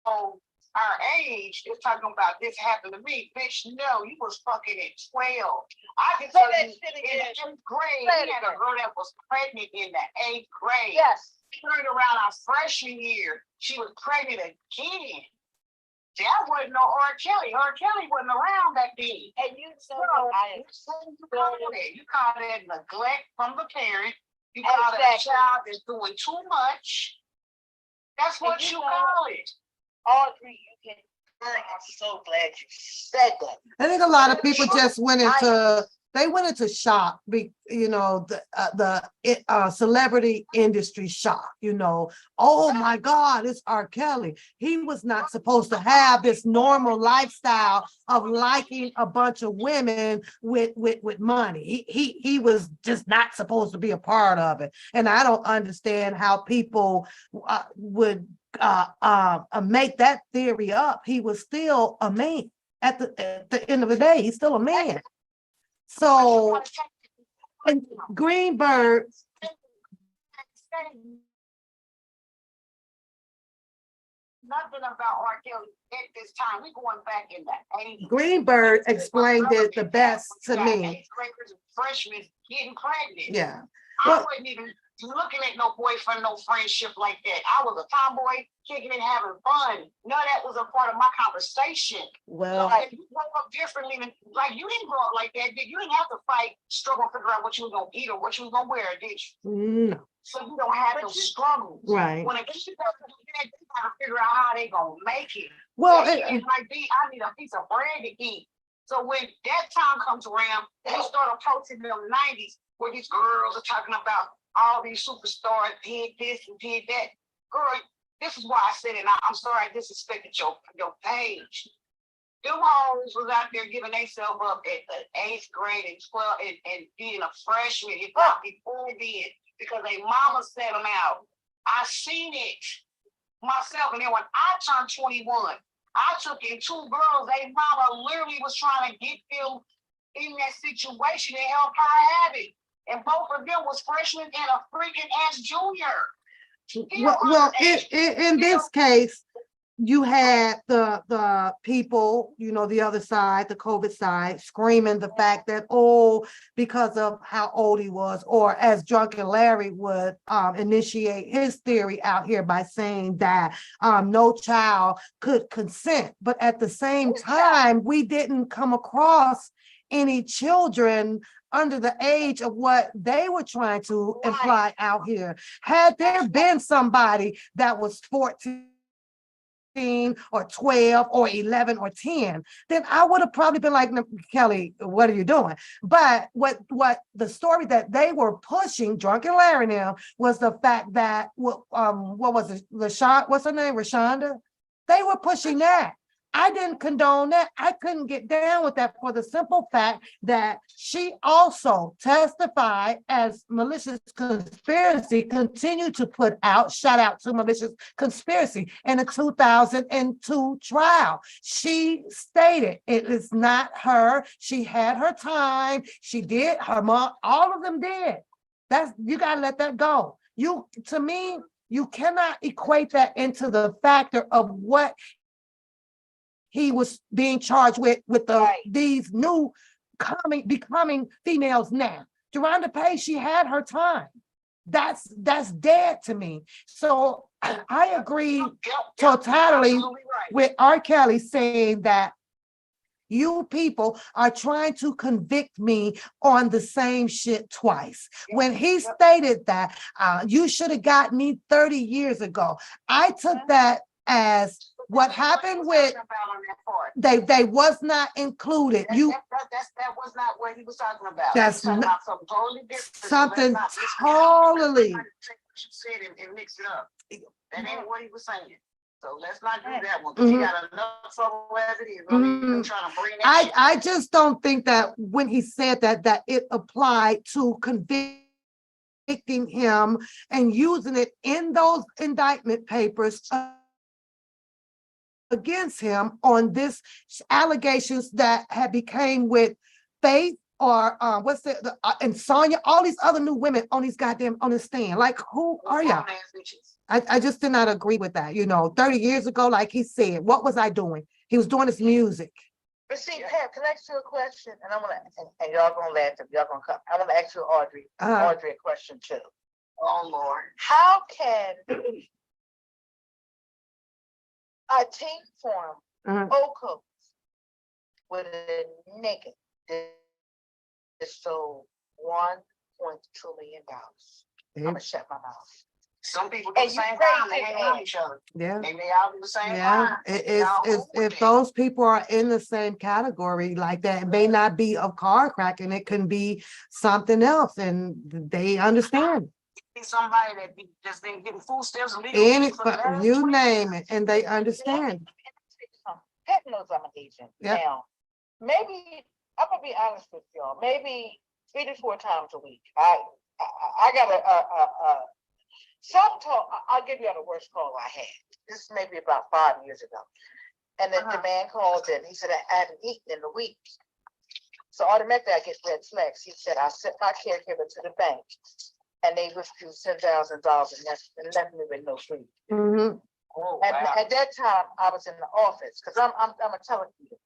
our age is talking about this happened to me. Bitch, no, you was fucking at 12. I can tell you in the 8th grade, we had a girl that was pregnant in the 8th grade. Yes. Turned around our freshman year, she was pregnant again. That wasn't no R. Kelly. R. Kelly wasn't around back then. And you know, you call that neglect from the parent. You call that a child that's doing too much. That's what you call it. Audrey, you can. I'm so glad you said that. I think a lot of people just went into shock, the celebrity industry shock, oh my God, it's R. Kelly. He was not supposed to have this normal lifestyle of liking a bunch of women with money. He was just not supposed to be a part of it. And I don't understand how people would make that theory up. He was still a man at the end of the day. He's still a man. So, and Greenberg, nothing about R. Kelly at this time. We're going back in the 80s. Greenberg explained it the best to me. 8th graders and freshmen getting pregnant. Yeah. I wasn't even looking at no boyfriend, no friendship like that. I was a tomboy, kicking and having fun. None of that was a part of my conversation. Well, like, you grew up differently than, like, you didn't grow up like that. You didn't have to fight, struggle, figure out what you was gonna eat or what you was gonna wear, did you? No. So you don't have those struggles. Right. When a kid does that, they gotta figure out how they gonna make it. Well, it might be, I need a piece of bread to eat. So when that time comes around, they start approaching them 90s, where these girls are talking about all these superstars did this and did that. Girl, this is why I said it. I'm sorry I disrespected your page. Them hoes was out there giving themselves up at the 8th grade and 12 and being a freshman, if not before then, because they mama set them out. I seen it myself. And then when I turned 21, I took in 2 girls. They mama literally was trying to get them in that situation and help her have it. And both of them was freshmen and a freaking ass junior. Well, in this case, you had the people, the other side, the COVID side, screaming the fact that, because of how old he was, or as Drunken Larry would initiate his theory out here by saying that no child could consent. But at the same time, we didn't come across any children under the age of what they were trying to imply out here. Had there been somebody that was 14 or 12 or 11 or 10, then I would have probably been like, Kelly, what are you doing? But what the story that they were pushing, Drunken Larry now, was the fact that, what was it, what's her name, Rashonda? They were pushing that. I didn't condone that. I couldn't get down with that for the simple fact that she also testified as malicious conspiracy, continued to put out, shout out to malicious conspiracy in a 2002 trial. She stated it is not her. She had her time. She did, her mom, all of them did. You gotta let that go. To me, you cannot equate that into the factor of what he was being charged with these new becoming females now. Deronda Page, she had her time. That's dead to me. So I agree totally with R. Kelly saying that you people are trying to convict me on the same shit twice. When he stated that you should have got me 30 years ago, I took that as what happened with they was not included. That was not what he was talking about. That's talking about something totally different. something totally. You said and mix it up. That ain't what he was saying. So let's not do that one. Because he got enough trouble as it is. Trying to bring that I just don't think that when he said that it applied to convicting him and using it in those indictment papers against him on this allegations that had became with Faith or and Sonya, all these other new women on these goddamn on the stand. Like, who are y'all? I just did not agree with that. 30 years ago, like he said, what was I doing? He was doing his music. But see, Pam, can I ask you a question? And I'm gonna and y'all gonna laugh if y'all gonna come. I'm gonna ask you Audrey a question too. Oh Lord. How can a team form Oco with a nigga that stole $1.2 million? I'm gonna shut my mouth. Some people do the same time. They hang on each other. Yeah. They all do the same time. If those people are in the same category like that, it may not be of car cracking, it can be something else, and they understand. Somebody that just been getting food stamps and you name it, and they understand. Pet knows I'm an agent. Yep. Now, maybe I'm gonna be honest with y'all. Maybe 3 to 4 times a week. I got I'll give you the worst call I had. This is maybe about 5 years ago. And then the man called in. He said, I hadn't eaten in a week. So automatically I get red flags. He said, I sent my caregiver to the bank and they withdrew $10,000 and left me with no food. At that time, I was in the office because I'm a television.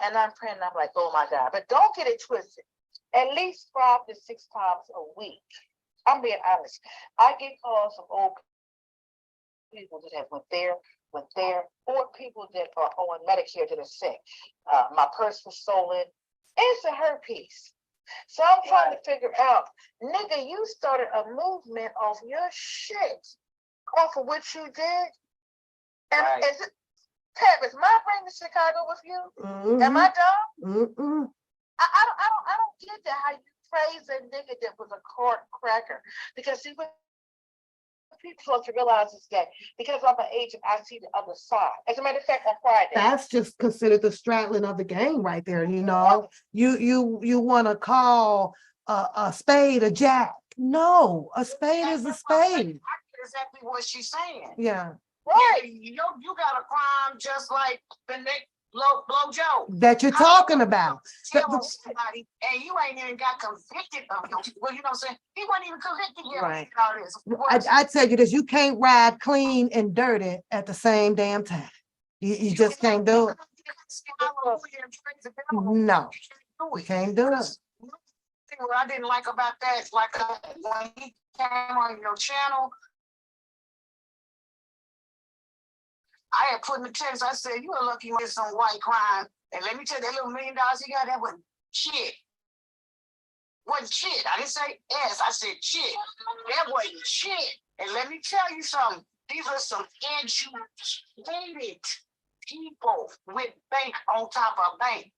And I'm praying, I'm like, oh my God. But don't get it twisted. At least 5 to 6 times a week. I'm being honest. I get calls from old people that have went there, or people that are on Medicare that are sick. My purse was stolen. It's a her piece. So I'm trying to figure out, nigga, you started a movement off your shit, off of what you did. And is it, Pep, is my brain to Chicago with you? Am I dumb? I don't get that, how you praise a nigga that was a court cracker. Because see, what people want to realize is that because I'm an agent, I see the other side. As a matter of fact, on Friday. That's just considered the straddling of the game right there. You want to call a spade a jack. No, a spade is a spade. I get exactly what she's saying. Yeah. Right. You got a crime just like the next blow Joe that you're talking about. Tell somebody, and you ain't even got convicted of your, well, you know what I'm saying? He wasn't even convicted yet. Right. I tell you this, you can't ride clean and dirty at the same damn time. You just can't do it. No, you can't do it. What I didn't like about that, like when he came on your channel, I had put in the text, I said, you are lucky with some white crime. And let me tell you, that little $1 million he got, that wasn't shit. Wasn't shit. I didn't say S, I said shit. That wasn't shit. And let me tell you something. These are some educated people with bank on top of bank.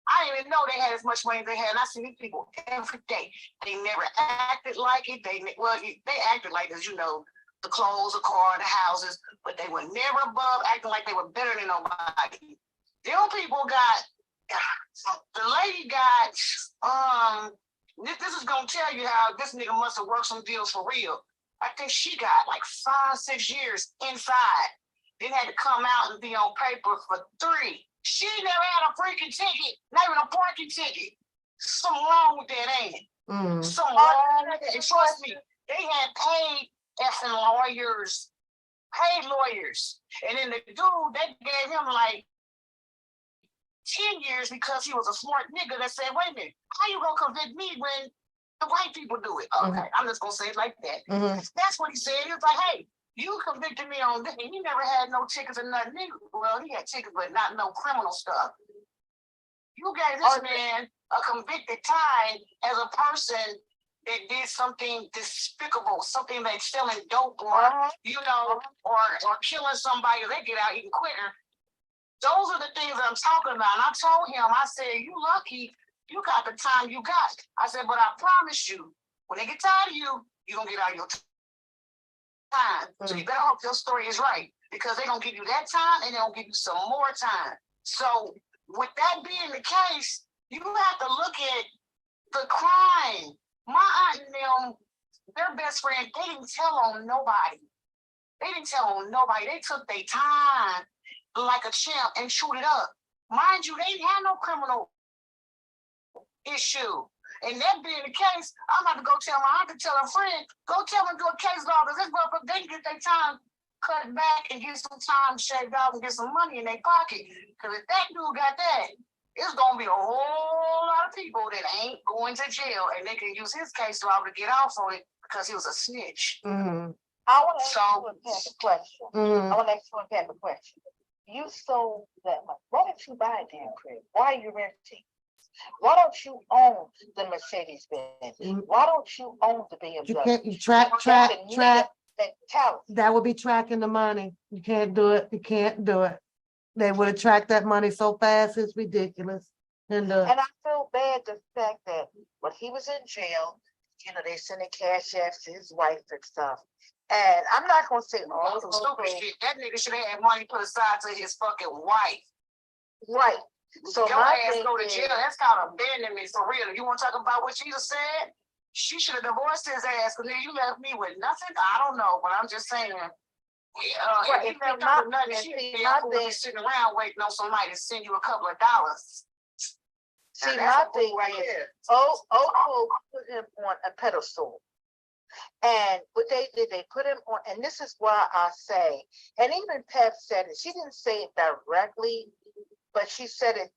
I didn't even know they had as much money as they had. And I see these people every day. They never acted like it. They acted like, as you know, the clothes, the car, the houses, but they were never above acting like they were better than nobody. Them people got, the lady got, this is gonna tell you how this nigga must have worked some deals for real. I think she got like 5, 6 years inside. Then had to come out and be on paper for 3. She never had a freaking ticket, not even a parking ticket. Something wrong with that, ain't it? Some wrong nigga. And trust me, they had paid effing lawyers, paid lawyers. And then the dude, they gave him like 10 years because he was a smart nigga that said, wait a minute, how you gonna convict me when the white people do it? Okay, I'm just gonna say it like that. That's what he said. He was like, hey, you convicted me on this, and he never had no tickets or nothing. Well, he had tickets, but not no criminal stuff. You gave this man a convicted time as a person that did something despicable, something like selling dope or, or killing somebody, they get out even quicker. Those are the things that I'm talking about. And I told him, I said, you lucky you got the time you got. I said, but I promise you, when they get tired of you, you're going to get out of your time. So you better hope your story is right, because they're going to give you that time and they're going to give you some more time. So with that being the case, you have to look at the crime. My aunt and them, their best friend, they didn't tell on nobody. They didn't tell on nobody. They took their time like a champ and shoot it up. Mind you, they didn't have no criminal issue. And that being the case, I'm about to go tell my aunt to tell her friend, go tell them to do a case law, because this motherfucker, they can get their time cut back and get some time shaved off and get some money in their pocket. Because if that dude got that, it's going to be a whole lot of people that ain't going to jail, and they can use his case law to get off on it because he was a snitch. I want to ask you a question. I want to ask you a question. You sold that much. Why did you buy a damn crib? Why are you renting? Why don't you own the Mercedes Benz? Why don't you own the BMW? You can't, you track. That would be tracking the money. You can't do it. You can't do it. They would have tracked that money so fast, it's ridiculous. And I feel bad the fact that when he was in jail, they sending cash apps to his wife and stuff. And I'm not gonna say all the stupid shit. That nigga should have had money put aside to his fucking wife. Right. So your ass go to jail. That's called abandonment for real. You want to talk about what Jesus said? She should have divorced his ass, because then you left me with nothing. I don't know, but I'm just saying. If you left her with nothing, she be sitting around waiting on somebody to send you a couple of dollars. See, my thing is, put him on a pedestal. And what they did, they put him on, and this is why I say, and even Pep said it, she didn't say it directly, but she said it,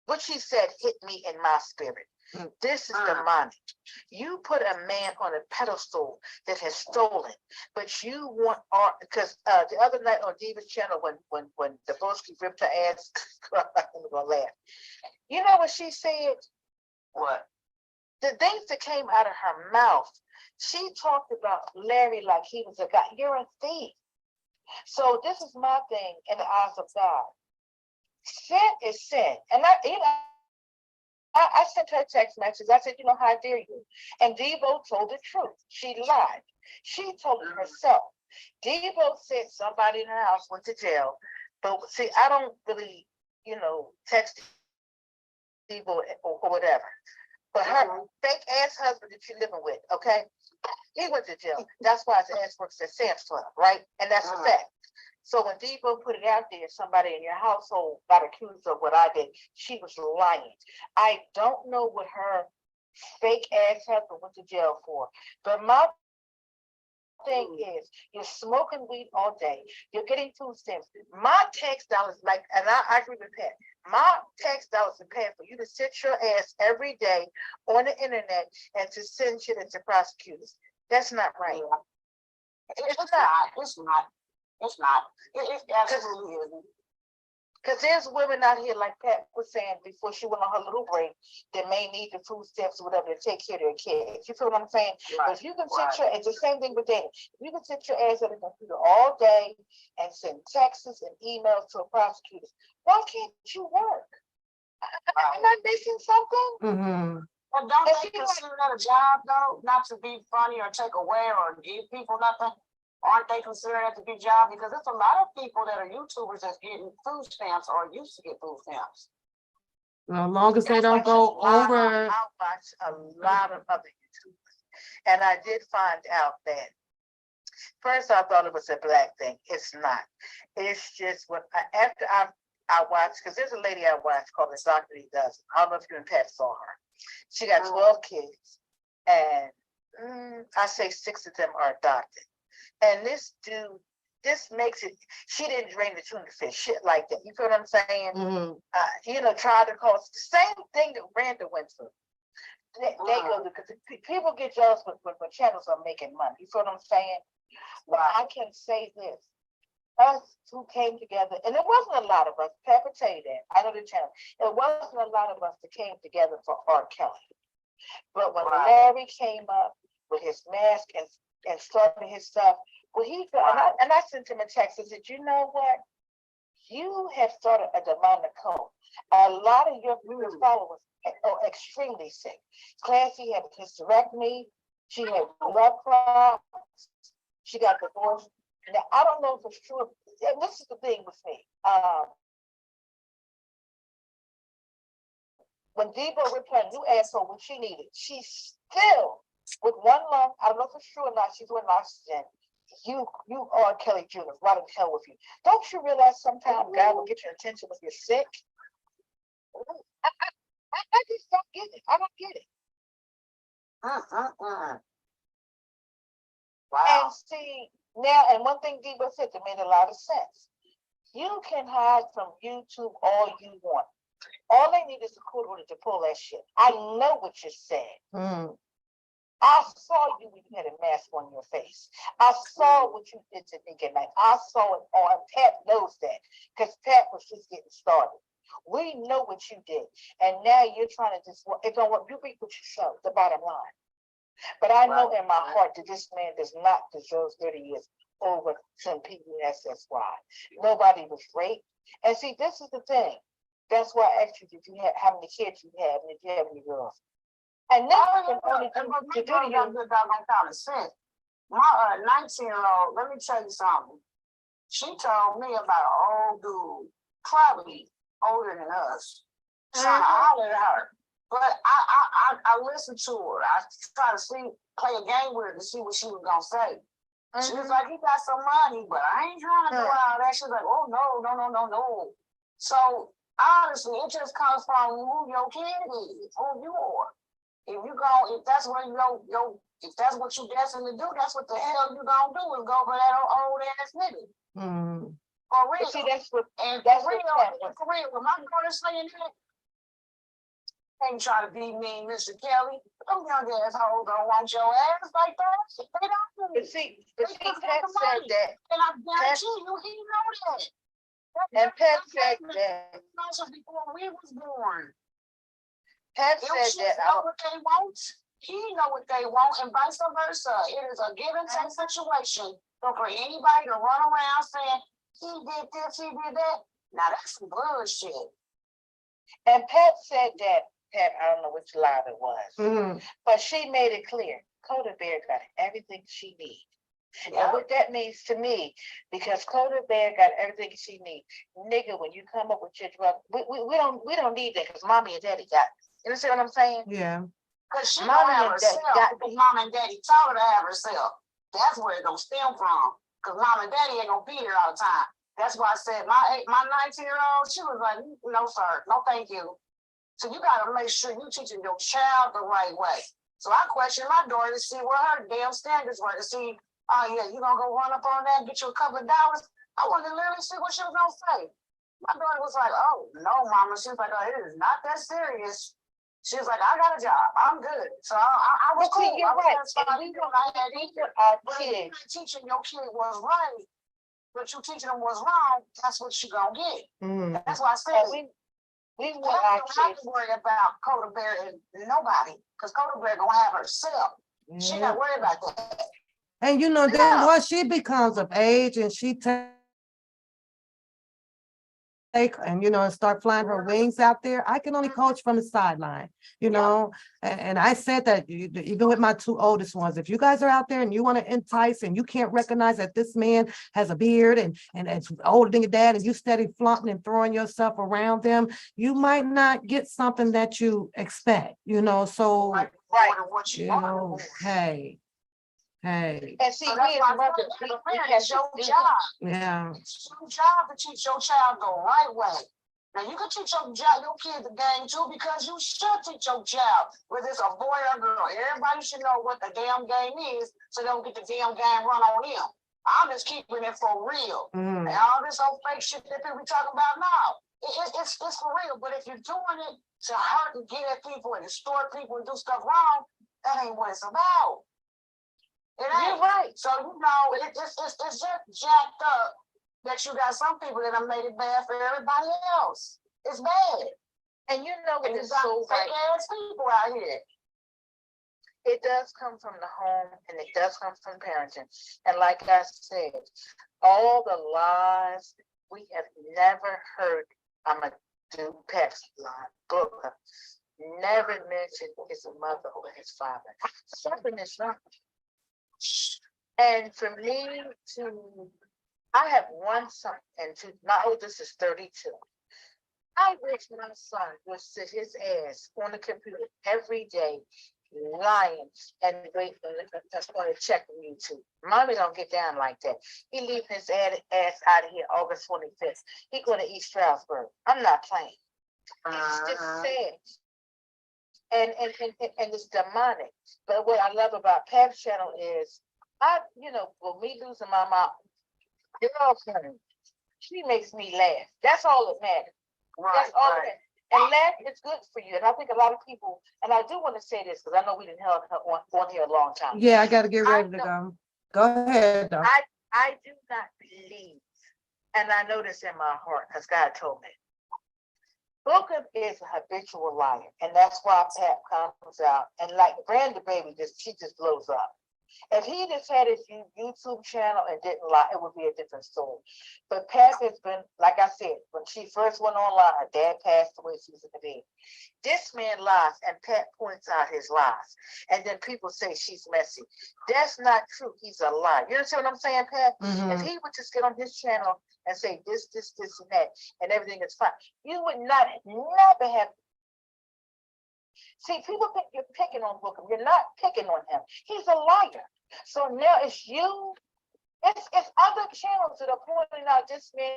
what she said hit me in my spirit. This is demonic. You put a man on a pedestal that has stolen, but you want art, because the other night on Diva's channel, when the Broski ripped her ass, I'm gonna laugh. You know what she said? What? The things that came out of her mouth. She talked about Larry like he was a guy. You're a thief. So this is my thing in the eyes of God. Sin is sin. And I sent her text messages. I said, how dare you? And Devo told the truth. She lied. She told it herself. Devo said somebody in her house went to jail. But see, I don't really, text Devo or whatever. But her fake ass husband that you're living with, okay? He went to jail. That's why his ass works at Sam's Club, right? And that's a fact. So when Devo put it out there, somebody in your household got accused of what I did, she was lying. I don't know what her fake ass husband went to jail for. But my thing is, you're smoking weed all day. You're getting food stamps. My tax dollars, and I agree with Pat. My tax dollars are paying for you to sit your ass every day on the internet and to send shit into prosecutors. That's not right. It's not. It absolutely isn't. Because there's women out here, like Pat was saying before she went on her little break, that may need the food stamps or whatever to take care of their kids. You feel what I'm saying? Right. But if you can it's the same thing with Dana. If you can sit your ass at a computer all day and send texts and emails to a prosecutor, why can't you work? Am I missing something? But don't they consider that a job, though? Not to be funny or take away or give people nothing. Aren't they considering that to be a job? Because there's a lot of people that are YouTubers that's getting food stamps or used to get food stamps. Well, as long as they don't go over. I watch a lot of other YouTubers. And I did find out that first I thought it was a black thing. It's not. It's just after I watched, because there's a lady I watched called the Doctor He Does. I don't know if you and Pat saw her. She got 12 kids. and I say 6 of them are adopted. And this makes it, she didn't drain the tuna fish, shit like that. You feel what I'm saying? Tried to cause the same thing that Randa went through. They go because people get jealous when channels are making money. You feel what I'm saying? But I can say this. Us who came together, and it wasn't a lot of us, Pepper tell you that. I know the channel. It wasn't a lot of us that came together for R. Kelly. But when Larry came up with his mask and started his stuff, well, and I sent him a text and said, you know what? You have started a demonic cult. A lot of your followers are extremely sick. Classy had hysterectomy. She had blood clots. She got divorced. Now, I don't know if it's true. This is the thing with me. When Debo ripped her new asshole when she needed, she still, with one lung, I don't know if it's true or not, she's doing oxygen. You are Kelly Jr., right in hell with you. Don't you realize sometimes God will get your attention when you're sick? I just don't get it. I don't get it. Wow. And see, now, and one thing Debo said that made a lot of sense. You can hide from YouTube all you want. All they need is a court order to pull that shit. I know what you're saying. I saw you when you had a mask on your face. I saw what you did to Nick at night. I saw it on. Pat knows that because Pat was just getting started. We know what you did. And now you're trying to just, it's on what you reap what you sow, the bottom line. But I know in my heart that this man does not deserve 30 years over some PUSSY. Nobody was raped. And see, this is the thing. That's why I asked you, did you have how many kids you have, and did you have any girls? And that can only do to do to you. Common sense. My 19-year-old, let me tell you something. She told me about an old dude, probably older than us, trying to holler at her. But I listened to her. I tried to play a game with her to see what she was gonna say. She was like, "He got some money, but I ain't trying to do all that." She was like, "Oh no." So honestly, it just comes from who your kid is, who you are. If that's what if that's what you destined to do, that's what the hell you gonna do is go for that old ass nigga. For real. See, that's for real. When my daughter saying that, ain't try to be mean, Mr. Kelly. Them young assholes don't want your ass like that. They don't. But see, Pat said that. And I guarantee you, he know that. And Pat said that. Before we was born. Pat said that. Know what they want. He know what they want, and vice versa. It is a give and take situation. So for anybody to run around saying he did this, he did that, now that's some bullshit. And Pat said that. Pat, I don't know which live it was, but she made it clear. Coda Bear got everything she needs. Yep. And what that means to me, because Coda Bear got everything she needs. Nigga, when you come up with your drug, we don't need that because mommy and daddy got it. You understand what I'm saying? Yeah. Because she mommy and daddy got it. Mom and daddy told her to have herself. That's where it gonna stem from. Because mom and daddy ain't gonna be here all the time. That's why I said my 19-year-old, she was like, no sir, no thank you. So you got to make sure you're teaching your child the right way. So I questioned my daughter to see what her damn standards were, to see, oh yeah, you going to go run up on that and get you a couple of dollars? I wanted to literally see what she was going to say. My daughter was like, oh, no, mama. She was like, oh, it is not that serious. She was like, I got a job. I'm good. So I was cool. I was satisfied. Teaching your kid was right, but you teaching them what's wrong, that's what you going to get. That's why I said, we don't have to worry about Coda Bear and nobody, because Coda Bear gonna have herself. She not worried about that. And then once she becomes of age and she and start flying her wings out there, I can only coach from the sideline, and I said that even with my two oldest ones, if you guys are out there and you want to entice and you can't recognize that this man has a beard and it's older than your dad and you steady flaunting and throwing yourself around them, you might not get something that you expect, so hey. And see, it's your job. Yeah. It's your job to teach your child the right way. Now you can teach your kid the game too, because you should teach your child, whether it's a boy or girl. Everybody should know what the damn game is, so they don't get the damn game run on them. I'm just keeping it for real. And all this old fake shit that people be talking about now, it's for real. But if you're doing it to hurt and get at people and distort people and do stuff wrong, that ain't what it's about. It ain't. You're right. So it's just jacked up that you got some people that have made it bad for everybody else. It's bad. And you know what And is you got so fake right. ass people out here. It does come from the home and it does come from parenting. And like I said, all the lies we have never heard. I'm a do Pep's line. Booker never mentioned his mother or his father. Something is wrong. And for me I have one son, and my oldest is 32. I wish my son would sit his ass on the computer every day, lying and wait on to check on YouTube. Mommy don't get down like that. He leaving his ass out of here August 25th. He going to East Stroudsburg. I'm not playing. It's just sad. And it's demonic. But what I love about Pep's channel is, with me losing my mom, girlfriend, she makes me laugh. That's all that matters. Right, That's all right. that. And laugh is good for you. And I think a lot of people, and I do want to say this because I know we didn't have her on here a long time. Yeah, I gotta get ready to go. Go ahead, though. I do not believe, and I know this in my heart because God told me. Booker is a habitual liar, and that's why Pat comes out and like Brandon baby, she just blows up. If he just had his YouTube channel and didn't lie, it would be a different story. But Pat has been, like I said, when she first went online, her dad passed away, she was in the bed. This man lies, and Pat points out his lies. And then people say she's messy. That's not true. He's a liar. You understand what I'm saying, Pat? If he would just get on his channel and say this, and that, and everything is fine, you would never have. See, people think you're picking on Booker. You're not picking on him. He's a liar. So now it's you. It's other channels that are pointing out this man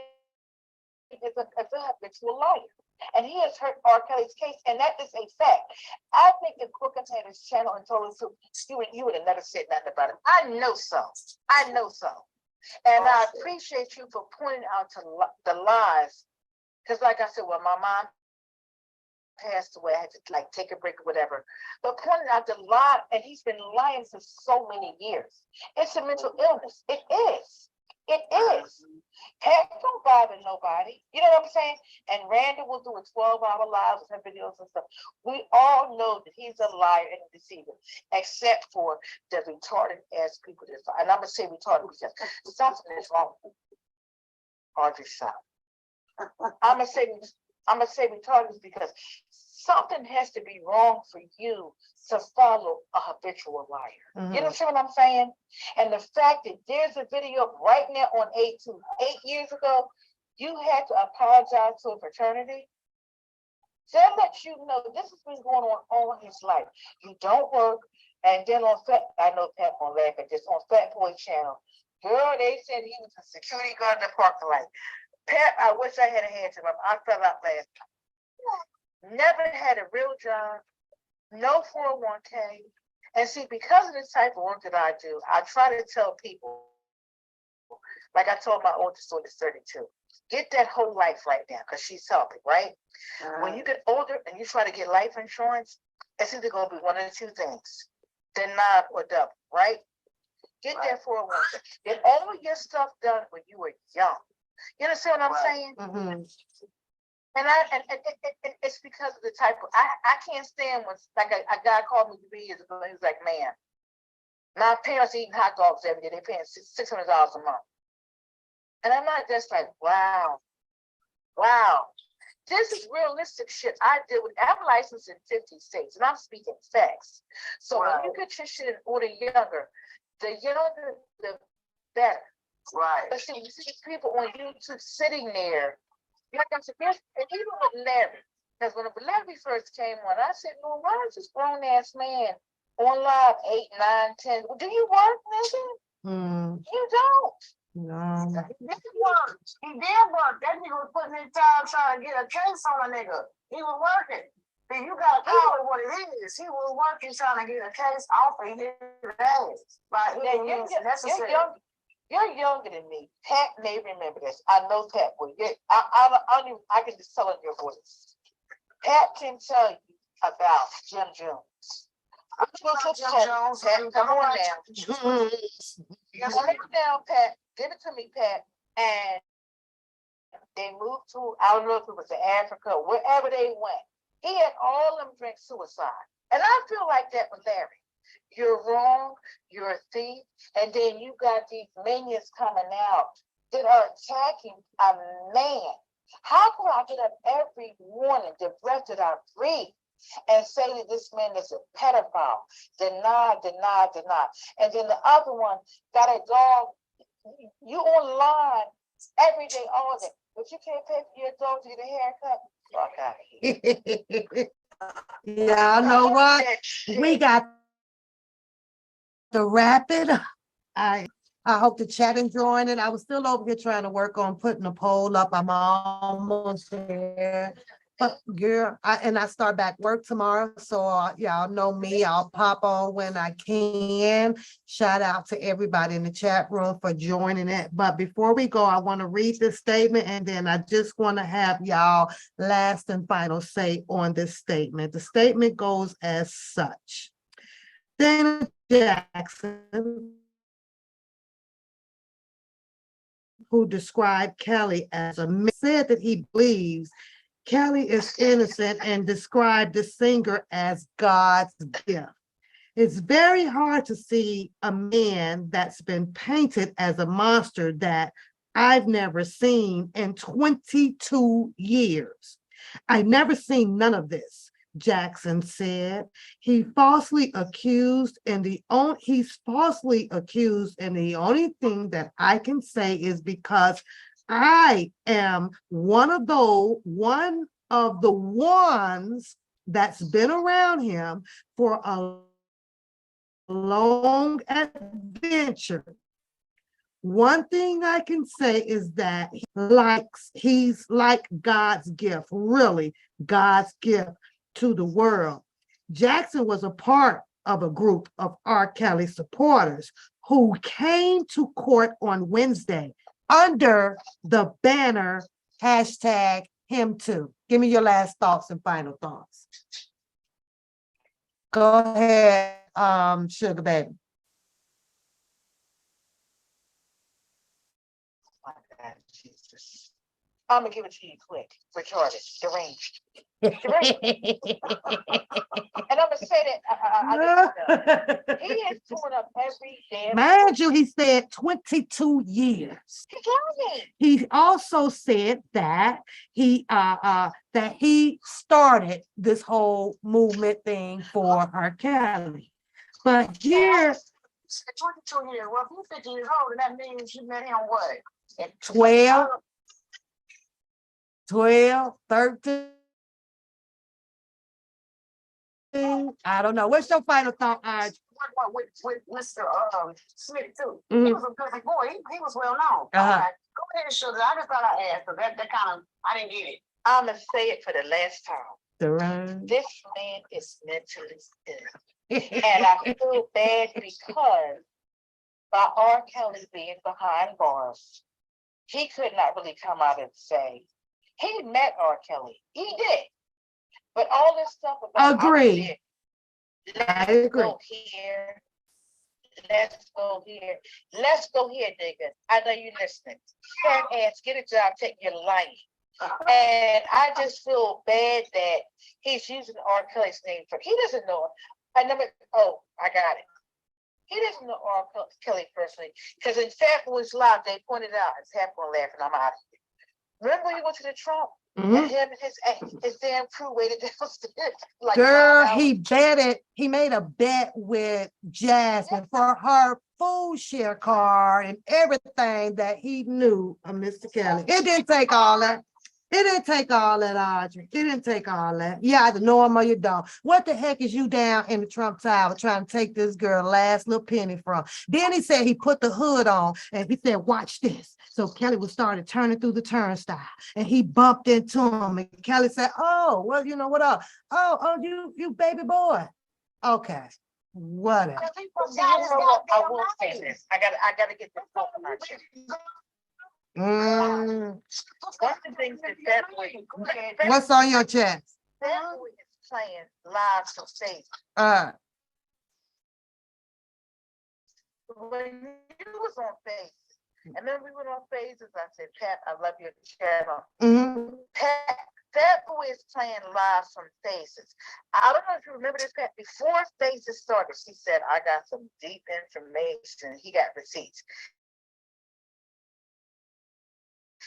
is a habitual liar. And he has hurt R. Kelly's case, and that is a fact. I think if Booker had his channel and told us to, you would have never said nothing about it. I know so. And I appreciate you for pointing out the lies. Because like I said, when my mom passed away, I had to take a break or whatever. But pointing out the lie, and he's been lying for so many years. It's a mental illness. It is. Pat don't bother nobody. You know what I'm saying? And Randy will do a 12-hour live with her videos and stuff. We all know that he's a liar and a deceiver, except for the retarded ass people. And I'm gonna say retarded because something is wrong with Audrey Shaw. I'm gonna say retarded because something has to be wrong for you to follow a habitual liar. You know what I'm saying? And the fact that there's a video right now on 8 years ago, you had to apologize to a fraternity. That lets you know this has been going on all his life. You don't work, and then I know Pat won't laugh at this, on Fat Boy channel, girl, they said he was a security guard in the parking lot. Pat, I wish I had a hand to him. I fell out last time. Never had a real job, no 401k. And see, because of the type of work that I do, I try to tell people, like I told my oldest daughter, 32, get that whole life right now, because she's helping, right? When you get older and you try to get life insurance, it's either going to be one of the two things, denied or double, right? Get that 401k. Get all of your stuff done when you were young. You understand what I'm saying? And it's because of the type of, I can't stand when, like a guy called me 3 years ago, he was like, man, my parents eating hot dogs every day, they're paying $600 a month. And I'm not just like, wow. This is realistic shit I deal with. I'm licensed in 50 states, and I'm speaking facts. So when you get your shit in order younger, the younger, the better. Right. But see, you see these people on YouTube sitting there, like I said, and even with Larry, because when Larry first came on, I said, no, why is this grown ass man on live 8, 9, 10? Do you work, nigga? You don't. No. He did work. He did work. That nigga was putting in time trying to get a case on a nigga. He was working. Then you gotta call it what it is. He was working trying to get a case off of his ass. Like, Now, necessary. you're younger than me. Pat may remember this. I know Pat will. I can just tell in your voice. Pat can tell you about Jim Jones. I'm going to Jim Pat, Jones, Pat, come on now. Yes, Come on now, Pat. Give it to me, Pat. And they moved to, I don't know if it was to Africa, wherever they went. He had all them drink suicide. And I feel like that with Larry. You're wrong, you're a thief, and then you got these minions coming out that are attacking a man. How can I get up every morning, the breath that I breathe, and say that this man is a pedophile? Deny, deny, deny. And then the other one got a dog. You online every day, all day, but you can't pay for your dog to get a haircut. Fuck out of here. Yeah, I know what? We got to wrap it. I hope the chat enjoying it. I was still over here trying to work on putting a poll up. I'm almost there. But girl, I start back work tomorrow. So y'all know me. I'll pop on when I can. Shout out to everybody in the chat room for joining it. But before we go, I want to read this statement, and then I just want to have y'all last and final say on this statement. The statement goes as such. Dana Jackson, who described Kelly as a man, said that he believes Kelly is innocent and described the singer as God's gift. It's very hard to see a man that's been painted as a monster that I've never seen in 22 years. I've never seen none of this, Jackson said. He's falsely accused, and the only thing that I can say is because I am one of the ones that's been around him for a long adventure. One thing I can say is that he's like God's gift, really God's gift to the world. Jackson was a part of a group of R. Kelly supporters who came to court on Wednesday under the banner #HimToo. Give me your last thoughts and final thoughts. Go ahead, Sugar Baby. My God, Jesus. I'm gonna give it to you quick. Retarded, deranged. And I'm gonna say that he has torn up every damn. Mind you, he said 22 years. He told me. He also said that he started this whole movement thing for R. Kelly. But here, 22 years. Well, if you're 50 years old, that means you met him what? At 12, 13. I don't know. What's your final thought, Arch? With Mr. Smith too. Mhm. He was a good boy. He was well known. Uh-huh. Go ahead, Sugar. I just thought I'd ask, but that kind of, I didn't get it. I'm gonna say it for the last time. This This man is mentally ill. And I feel bad because by R. Kelly being behind bars, he could not really come out and say he met R. Kelly. He did. But all this stuff about Agree. Let's agree. go here. Let's go here. Let's go here, nigga. I know you listening. Fat ass, get a job, take your life. And I just feel bad that he's using R. Kelly's name for. He doesn't know. I got it. He doesn't know R. Kelly personally. Because in fact, when it was live, they pointed out, and Pat gonna laugh, and I'm out of here. Remember when he went to the Trump? Mhm. And him and his damn crew waited downstairs. Like Girl, 5 hours. he made a bet with Jasmine for her food share card and everything that he knew of Mr. Kelly. It didn't take all that. It didn't take all that, Audrey. It didn't take all that. You either know him or you don't. What the heck is you down in the Trump Tower trying to take this girl last little penny from? Then he said he put the hood on and he said, watch this. So Kelly was started turning through the turnstile and he bumped into him. And Kelly said, oh, well, you know what up? Oh, you baby boy. Okay. Whatever. I will say this. I gotta get this off my chest. Mm, One of the things that boy, what's on your chest? that boy is playing live for faith. When you was on Faces, and then we went on Phases, I said, Pat, I love your channel. Mm-hmm. Pat, that boy is playing live from Faces. I don't know if you remember this, Pat. Before Faces started, she said, I got some deep information. He got receipts.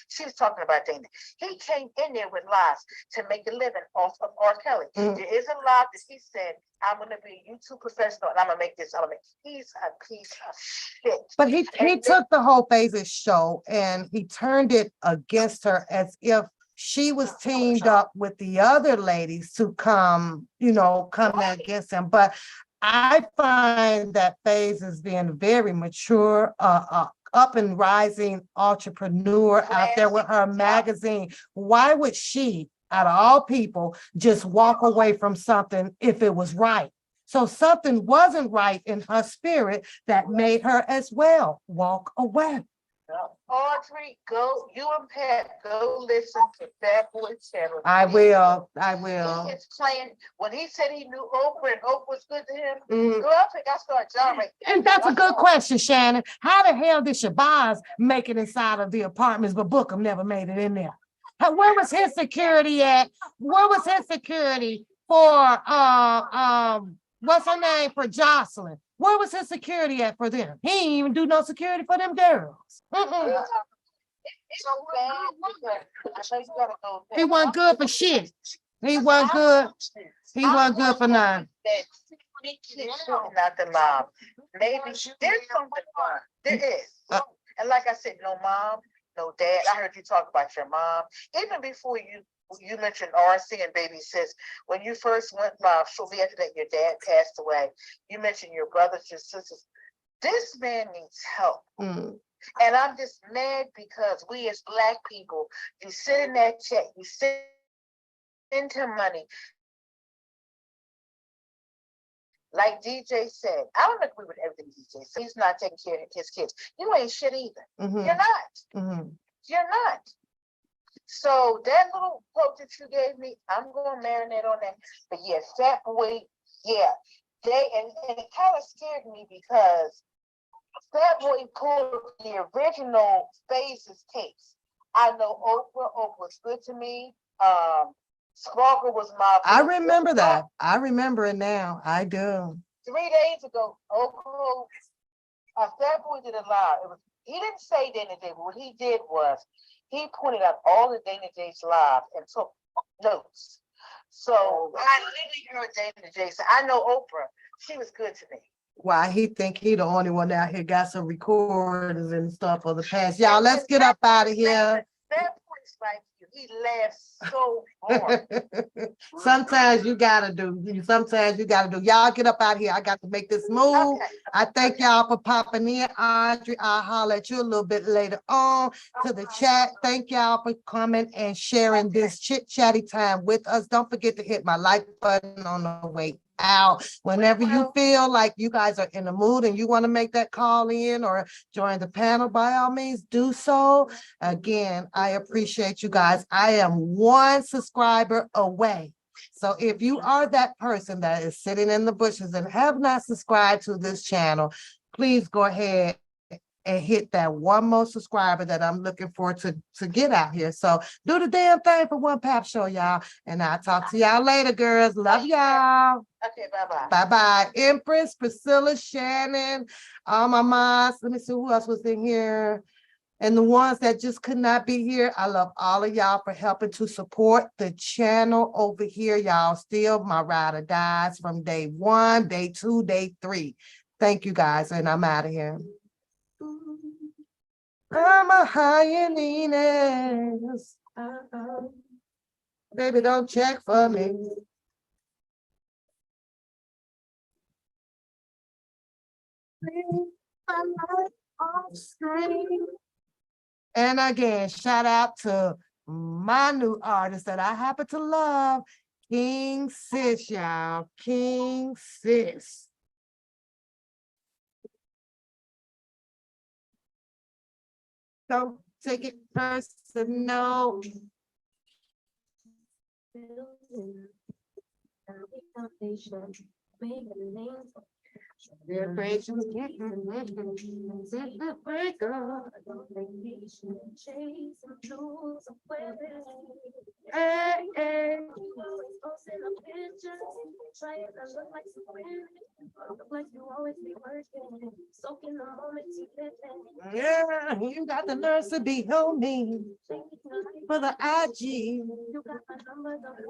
She was talking about Dana. He came in there with lies to make a living off of R. Kelly. Mm. There is a lie that he said, I'm going to be a YouTube professional and I'm going to make this. He's a piece of shit. But he took the whole Phases show and he turned it against her as if she was teamed up with the other ladies to come against him. But I find that Phases being very mature, up and rising entrepreneur out there with her magazine. Why would she, out of all people, just walk away from something if it was right? So something wasn't right in her spirit that made her as well walk away. Audrey, you and Pat, go listen to that boy's channel. I will. He is playing, when he said he knew Oprah and Oprah was good to him, girl, I think I started gyrating. And that's a good question, Shannon. How the hell did Shabazz make it inside of the apartments, but Bookham never made it in there? Where was his security at? Where was his security for, what's her name, for Jocelyn? Where was his security at for them? He didn't even do no security for them girls. He wasn't good for shit. He wasn't good. He wasn't good for none. Not the mom. Maybe there's something wrong. There is. And like I said, no mom, no dad. I heard you talk about your mom. Even before you mentioned RC and Baby Sis, when you first went live, shortly after that, your dad passed away. You mentioned your brothers, your sisters. This man needs help. And I'm just mad because we as Black people, you send in that check, you send him money. Like DJ said, I don't agree with everything DJ said. He's not taking care of his kids. You ain't shit either. You're not. You're not. So that little quote that you gave me, I'm going to marinate on that. But yeah, Fat Boy, yeah. And it kind of scared me because Fat Boy pulled the original Phases tapes. I know Oprah was good to me. Sparkle was my. I remember that. I remember it now. I do. 3 days ago, Oprah, Fat Boy did a live. He didn't say Dana Day, but what he did was he pointed out all the Dana Day's live and took notes. So I literally heard Dana Day say, I know Oprah. She was good to me. Why he think he the only one out here got some recordings and stuff for the past. Y'all, let's get up out of here. That voice like you, he laughs so hard. Sometimes you gotta do. Y'all get up out of here. I got to make this move. Okay. I thank y'all for popping in. Audrey, I'll holler at you a little bit later on to the chat. Thank y'all for coming and sharing this chit-chatty time with us. Don't forget to hit my like button on the way out. Whenever you feel like you guys are in the mood and you want to make that call in or join the panel, by all means do so. Again, I appreciate you guys. I am 1 subscriber away. So if you are that person that is sitting in the bushes and have not subscribed to this channel, please go ahead and hit that 1 more subscriber that I'm looking for to get out here. So do the damn thing for One Pap Show, y'all. And I'll talk to y'all later, girls. Love y'all. Okay, bye-bye. Bye-bye. Empress, Priscilla, Shannon, all my moms. Let me see who else was in here. And the ones that just could not be here, I love all of y'all for helping to support the channel over here. Y'all still my ride or dies from day 1, day 2, day 3. Thank you guys, and I'm out of here. I'm a hyenas. Baby, don't check for me. And again, shout out to my new artist that I happen to love, King Sis, y'all. King Sis. Don't take it personal. Hey, hey. Yeah, you got the nerve to be on me for the IG.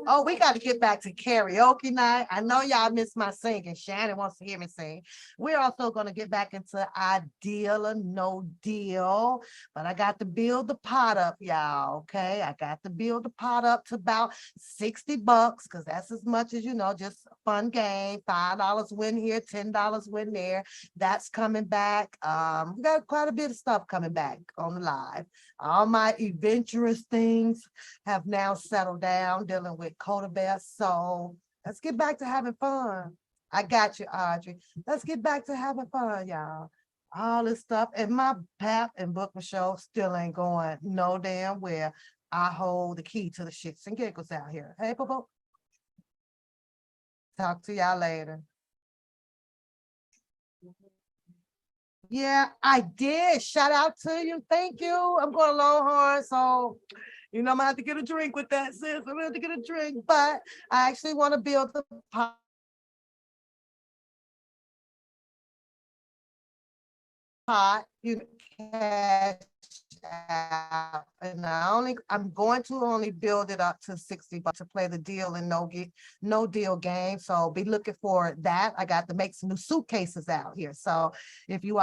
Oh, we got to get back to karaoke night. I know y'all miss my singing. Shannon wants to hear me sing. We're also going to get back into ideal or no deal, but I got to build the pot up, y'all. Okay, I got to build the pot up to about $60 because that's as much as, you know, just a fun game. $5 win here, $10 win there. That's coming back. We got quite a bit of stuff coming back on the live. All my adventurous things have now settled down dealing with Coda Best. So let's get back to having fun. I got you, Audrey. Let's get back to having fun, y'all. All this stuff. And my pap and booker show still ain't going no damn where. I hold the key to the shits and giggles out here. Hey, Popo. Talk to y'all later. Yeah, I did. Shout out to you. Thank you. I'm going to Longhorn, so you know I'm gonna have to get a drink with that, sis. I'm gonna have to get a drink, but I actually want to build the pot. You cash out, and I'm going to only build it up to 60 bucks to play the deal and no deal game. So be looking for that. I got to make some new suitcases out here. So if you